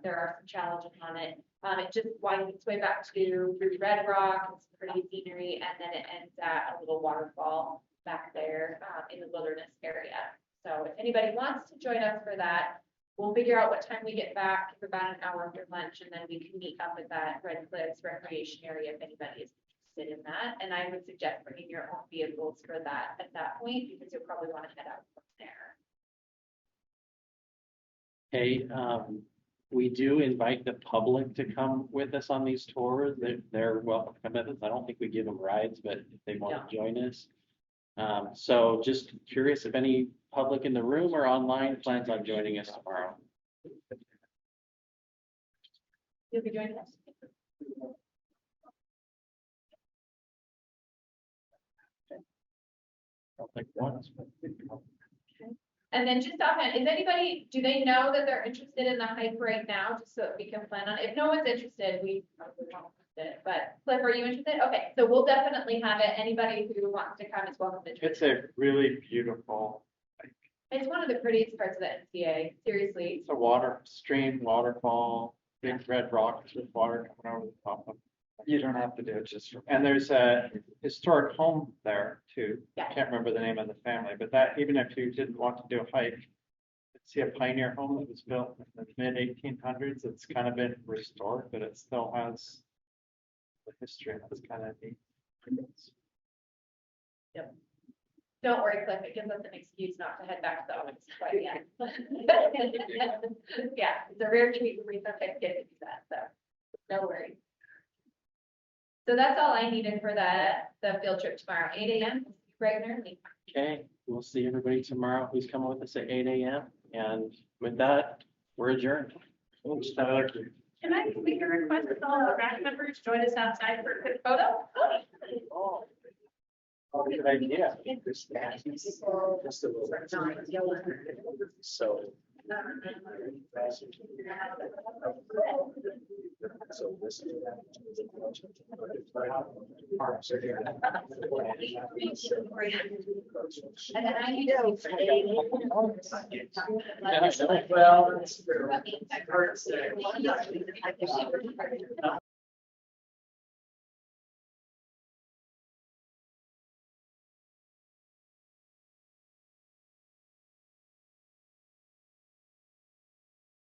there are some challenges on it. It just winds its way back to Red Rock. It's pretty scenery, and then it ends at a little waterfall back there in the wilderness area. So if anybody wants to join us for that, we'll figure out what time we get back, about an hour after lunch, and then we can meet up at that Red Cliffs Recreation Area if anybody is interested in that. And I would suggest bringing your own vehicles for that at that point, because you'll probably want to head out from there. Hey, we do invite the public to come with us on these tours. They're welcome to come with us. I don't think we give them rides, but if they want to join us. So just curious if any public in the room or online plans on joining us tomorrow. You'll be joining us. I don't think once. And then just offhand, do they know that they're interested in the hike right now, just so that we can plan on it? If no one's interested, we probably won't post it, but Cliff, are you interested? Okay, so we'll definitely have it. Anybody who wants to come is welcome to join. It's a really beautiful. It's one of the prettiest parts of the NCA, seriously. It's a waterfall, big red rocks with water coming over the top of You don't have to do it just, and there's a historic home there too. Yeah. I can't remember the name of the family, but that, even if you didn't want to do a hike, see a pioneer home that was built in the mid-1800s. It's kind of been restored, but it still has the history, and it's kind of neat. Yep. Don't worry, Cliff, it gives us an excuse not to head back to the office quite yet. Yeah, it's a rare treat for recent get to do that, so no worries. So that's all I needed for the field trip tomorrow, 8 a.m. bright and early. Okay, we'll see everybody tomorrow who's coming with us at 8 a.m. And with that, we're adjourned. Thanks, Tyler. Can I make a request that all the RAC members join us outside for a quick photo? Oh, good idea. So. So this is. And then I need Well, to.